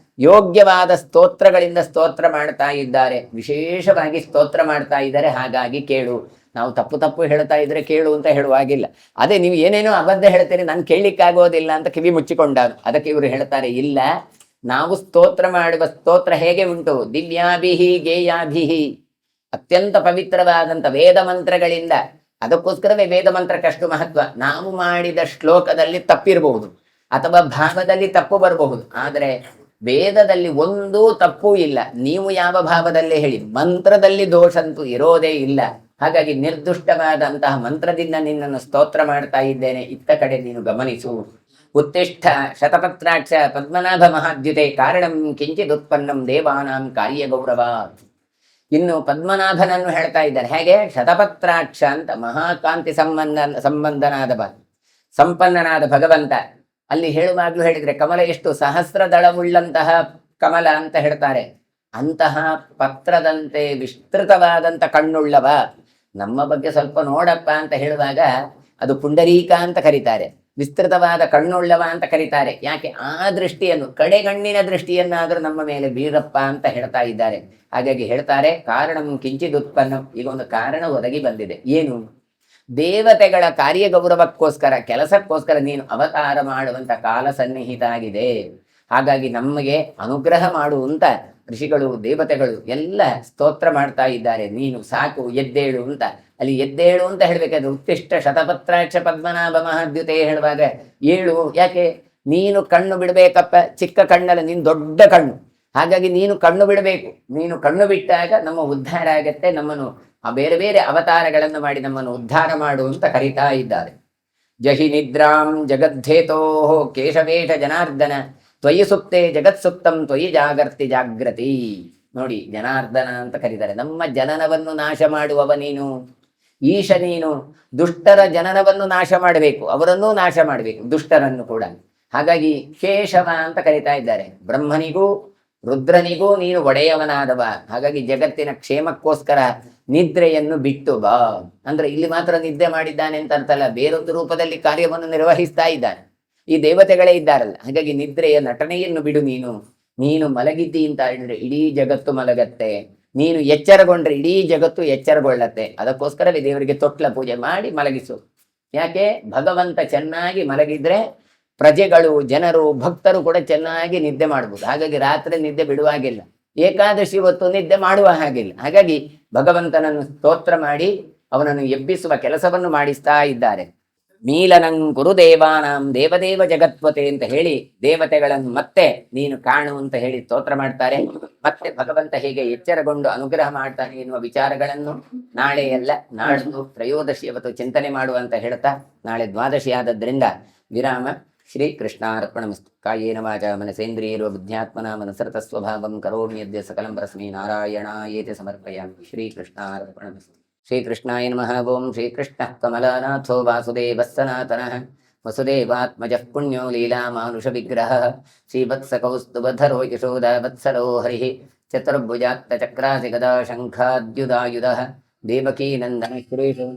ಯೋಗ್ಯವಾದ ಸ್ತೋತ್ರಗಳಿಂದ ಸ್ತೋತ್ರ ಮಾಡ್ತಾ ಇದ್ದಾರೆ. ವಿಶೇಷವಾಗಿ ಸ್ತೋತ್ರ ಮಾಡ್ತಾ ಇದ್ದಾರೆ. ಹಾಗಾಗಿ ಕೇಳು. ನಾವು ತಪ್ಪು ತಪ್ಪು ಹೇಳ್ತಾ ಇದ್ರೆ ಕೇಳು ಅಂತ ಹೇಳುವಾಗಿಲ್ಲ. ಅದೇ ನೀವು ಏನೇನೋ ಅಬದ್ಧ ಹೇಳ್ತೀರಿ, ನಾನು ಕೇಳಲಿಕ್ಕಾಗೋದಿಲ್ಲ ಅಂತ ಕಿವಿ ಮುಚ್ಚಿಕೊಂಡಾರು. ಅದಕ್ಕೆ ಇವರು ಹೇಳ್ತಾರೆ, ಇಲ್ಲ, ನಾವು ಸ್ತೋತ್ರ ಮಾಡುವ ಸ್ತೋತ್ರ ಹೇಗೆ ಉಂಟು, ದಿವ್ಯಾಭಿಹಿ ಗೇಯಾಭಿಹಿ, ಅತ್ಯಂತ ಪವಿತ್ರವಾದಂಥ ವೇದ ಮಂತ್ರಗಳಿಂದ. ಅದಕ್ಕೋಸ್ಕರವೇ ವೇದ ಮಂತ್ರಕ್ಕಷ್ಟು ಮಹತ್ವ. ನಾವು ಮಾಡಿದ ಶ್ಲೋಕದಲ್ಲಿ ತಪ್ಪಿರಬಹುದು ಅಥವಾ ಭಾವದಲ್ಲಿ ತಪ್ಪು ಬರಬಹುದು, ಆದರೆ ವೇದದಲ್ಲಿ ಒಂದೂ ತಪ್ಪೂ ಇಲ್ಲ. ನೀವು ಯಾವ ಭಾವದಲ್ಲೇ ಹೇಳಿ, ಮಂತ್ರದಲ್ಲಿ ದೋಷಂತೂ ಇರೋದೇ ಇಲ್ಲ. ಹಾಗಾಗಿ ನಿರ್ದುಷ್ಟವಾದಂತಹ ಮಂತ್ರದಿಂದ ನಿನ್ನನ್ನು ಸ್ತೋತ್ರ ಮಾಡ್ತಾ ಇದ್ದೇನೆ, ಇತ್ತ ಕಡೆ ನೀನು ಗಮನಿಸು. ಉತ್ತಿಷ್ಠ ಶತಪತ್ರಾಕ್ಷ ಪದ್ಮನಾಭ ಮಹಾದ್ಯುತೆ ಕಾರಣಂ ಕಿಂಚಿತ್ ಉತ್ಪನ್ನಂ ದೇವಾನಾಂ ಕಾರ್ಯ ಗೌರವ. ಇನ್ನು ಪದ್ಮನಾಭನನ್ನು ಹೇಳ್ತಾ ಇದ್ದಾರೆ. ಹೇಗೆ? ಶತಪತ್ರಾಕ್ಷ ಅಂತ ಮಹಾಕಾಂತಿ ಸಂಪನ್ನನಾದ ಭಗವಂತ. ಅಲ್ಲಿ ಹೇಳುವಾಗ್ಲೂ ಹೇಳಿದ್ರೆ ಕಮಲ ಎಷ್ಟು ಸಹಸ್ರ ದಳವುಳ್ಳಂತಹ ಕಮಲ ಅಂತ ಹೇಳ್ತಾರೆ. ಅಂತಹ ಪತ್ರದಂತೆ ವಿಸ್ತೃತವಾದಂಥ ಕಣ್ಣುಳ್ಳವ. ನಮ್ಮ ಬಗ್ಗೆ ಸ್ವಲ್ಪ ನೋಡಪ್ಪ ಅಂತ ಹೇಳುವಾಗ ಅದು ಪುಂಡರೀಕ ಅಂತ ಕರೀತಾರೆ, ವಿಸ್ತೃತವಾದ ಕಣ್ಣುಳ್ಳವ ಅಂತ ಕರೀತಾರೆ. ಯಾಕೆ? ಆ ದೃಷ್ಟಿಯನ್ನು, ಕಡೆಗಣ್ಣಿನ ದೃಷ್ಟಿಯನ್ನಾದರೂ ನಮ್ಮ ಮೇಲೆ ಬೀರಪ್ಪ ಅಂತ ಹೇಳ್ತಾ ಇದ್ದಾರೆ. ಹಾಗಾಗಿ ಹೇಳ್ತಾರೆ, ಕಾರಣಂ ಕಿಂಚಿತ್ ಉತ್ಪನ್ನ, ಈಗ ಒಂದು ಕಾರಣ ಒದಗಿ ಬಂದಿದೆ. ಏನು? ದೇವತೆಗಳ ಕಾರ್ಯಗೌರವಕ್ಕೋಸ್ಕರ, ಕೆಲಸಕ್ಕೋಸ್ಕರ ನೀನು ಅವತಾರ ಮಾಡುವಂತ ಕಾಲ ಸನ್ನಿಹಿತ ಆಗಿದೆ. ಹಾಗಾಗಿ ನಮಗೆ ಅನುಗ್ರಹ ಮಾಡುವಂತ ಋಷಿಗಳು ದೇವತೆಗಳು ಎಲ್ಲ ಸ್ತೋತ್ರ ಮಾಡ್ತಾ ಇದ್ದಾರೆ. ನೀನು ಸಾಕು, ಎದ್ದೇಳು ಅಂತ. ಅಲ್ಲಿ ಎದ್ದೇಳು ಅಂತ ಹೇಳ್ಬೇಕಾದ್ರೆ ಉತ್ತಿಷ್ಠ ಶತಪತ್ರಾಕ್ಷ ಪದ್ಮನಾಭ ಮಹಾದ್ಯುತೆ ಹೇಳುವಾಗ ಏಳು. ಯಾಕೆ? ನೀನು ಕಣ್ಣು ಬಿಡಬೇಕಪ್ಪ. ಚಿಕ್ಕ ಕಣ್ಣಲ್ಲ, ನೀನು ದೊಡ್ಡ ಕಣ್ಣು. ಹಾಗಾಗಿ ನೀನು ಕಣ್ಣು ಬಿಡಬೇಕು. ನೀನು ಕಣ್ಣು ಬಿಟ್ಟಾಗ ನಮ್ಮ ಉದ್ಧಾರ ಆಗತ್ತೆ. ನಮ್ಮನ್ನು ಆ ಬೇರೆ ಬೇರೆ ಅವತಾರಗಳನ್ನು ಮಾಡಿ ನಮ್ಮನ್ನು ಉದ್ಧಾರ ಮಾಡು ಅಂತ ಕರೀತಾ ಇದ್ದಾರೆ. ಜಹಿ ನಿದ್ರಾಂ ಜಗದ್ಧೇತೋ ಕೇಶವೇಶ ಜನಾರ್ದನ ತ್ವಯಿ ಸುಪ್ತೆ ಜಗತ್ಸುಪ್ತಂ ತ್ವಯಿ ಜಾಗರ್ತಿ ಜಾಗೃತಿ. ನೋಡಿ, ಜನಾರ್ದನ ಅಂತ ಕರೀತಾರೆ. ನಮ್ಮ ಜನನವನ್ನು ನಾಶ ಮಾಡುವವ ನೀನು, ಈಶ ನೀನು. ದುಷ್ಟರ ಜನನವನ್ನು ನಾಶ ಮಾಡಬೇಕು, ಅವರನ್ನೂ ನಾಶ ಮಾಡಬೇಕು, ದುಷ್ಟರನ್ನು ಕೂಡ. ಹಾಗಾಗಿ ಕೇಶವ ಅಂತ ಕರೀತಾ ಇದ್ದಾರೆ. ಬ್ರಹ್ಮನಿಗೂ ರುದ್ರನಿಗೂ ನೀನು ಒಡೆಯವನಾದವ. ಹಾಗಾಗಿ ಜಗತ್ತಿನ ಕ್ಷೇಮಕ್ಕೋಸ್ಕರ ನಿದ್ರೆಯನ್ನು ಬಿಟ್ಟು ಬಾ. ಅಂದ್ರೆ ಇಲ್ಲಿ ಮಾತ್ರ ನಿದ್ದೆ ಮಾಡಿದ್ದಾನೆ ಅಂತ ಅಂತಲ್ಲ, ಬೇರೊಂದು ರೂಪದಲ್ಲಿ ಕಾರ್ಯವನ್ನು ನಿರ್ವಹಿಸ್ತಾ ಇದ್ದಾನೆ. ಈ ದೇವತೆಗಳೇ ಇದ್ದಾರಲ್ಲ. ಹಾಗಾಗಿ ನಿದ್ರೆಯ ನಟನೆಯನ್ನು ಬಿಡು. ನೀನು ಮಲಗಿದ್ದಿ ಅಂತ ಹೇಳಿದ್ರೆ ಇಡೀ ಜಗತ್ತು ಮಲಗತ್ತೆ. ನೀನು ಎಚ್ಚರಗೊಂಡ್ರೆ ಇಡೀ ಜಗತ್ತು ಎಚ್ಚರಗೊಳ್ಳತ್ತೆ. ಅದಕ್ಕೋಸ್ಕರವೇ ದೇವರಿಗೆ ತೊಟ್ಲ ಪೂಜೆ ಮಾಡಿ ಮಲಗಿಸು. ಯಾಕೆ? ಭಗವಂತ ಚೆನ್ನಾಗಿ ಮಲಗಿದ್ರೆ ಪ್ರಜೆಗಳು, ಜನರು, ಭಕ್ತರು ಕೂಡ ಚೆನ್ನಾಗಿ ನಿದ್ದೆ ಮಾಡ್ಬೋದು. ಹಾಗಾಗಿ ರಾತ್ರಿ ನಿದ್ದೆ ಬಿಡುವಾಗಿಲ್ಲ. ಏಕಾದಶಿ ಹೊತ್ತು ನಿದ್ದೆ ಮಾಡುವ ಹಾಗಿಲ್ಲ. ಹಾಗಾಗಿ ಭಗವಂತನನ್ನು ಸ್ತೋತ್ರ ಮಾಡಿ ಅವನನ್ನು ಎಬ್ಬಿಸುವ ಕೆಲಸವನ್ನು ಮಾಡಿಸ್ತಾ ಇದ್ದಾರೆ. ಮೀಲನಂ ಕುರು ದೇವಾನಾಂ ದೇವದೇವ ಜಗತ್ಪತೆ ಅಂತ ಹೇಳಿ ದೇವತೆಗಳನ್ನು ಮತ್ತೆ ನೀನು ಕಾಣು ಅಂತ ಹೇಳಿ ಸ್ತೋತ್ರ ಮಾಡ್ತಾರೆ. ಮತ್ತೆ ಭಗವಂತ ಹೇಗೆ ಎಚ್ಚರಗೊಂಡು ಅನುಗ್ರಹ ಮಾಡ್ತಾನೆ ಎನ್ನುವ ವಿಚಾರಗಳನ್ನು ನಾಳೆ ಎಲ್ಲ ನಾಡ್ದು ತ್ರಯೋದಶಿ ಅವತ್ತು ಚಿಂತನೆ ಮಾಡುವಂತ ಹೇಳ್ತಾ, ನಾಳೆ ದ್ವಾದಶಿ ಆದದ್ರಿಂದ ವಿರಾಮ. ಶ್ರೀ ಕೃಷ್ಣಾರ್ಪಣಮಸ್ತು. ಕಾಯೇನ ವಾಚ ಮನಸೇಂದ್ರಿಯೇರ್ವ ಬುದ್ಧ್ಯಾತ್ಮನಾ ಮನಸೃತ ಸ್ವಭಾವಂ ಕರೋಮ್ಯದ್ಯ ಸಕಲಂ ಪರಸ್ಮೈ ನಾರಾಯಣಾಯೇತಿ ಸಮರ್ಪಯಾಮಿ. ಶ್ರೀ ಕೃಷ್ಣಾರ್ಪಣಮಸ್ತು. ಶ್ರೀಕೃಷ್ಣಾಯ ನಮಃ. ಓಂ ಶ್ರೀಕೃಷ್ಣಃ ಕಮಲಾನಾಥೋ ವಾಸುದೇವಃ ಸನಾತನಃ ವಸುದೇವಾತ್ಮಜಃ ಪುಣ್ಯೋ ಲೀಲಾಮಾನುಷ ವಿಗ್ರಹಃ ಶ್ರೀವತ್ಸಕೌಸ್ತುಭಧರೋ ಯಶೋದಾವತ್ಸರೋ ಹರಿಃ ಚತುರ್ಭುಜಾತ್ತ ಚಕ್ರಾಸಿ ಗದಾ ಶಂಖಾದ್ಯುದಾಯುಧಃ ದೇವಕೀ ನಂದನ ಸುರೇಶೋ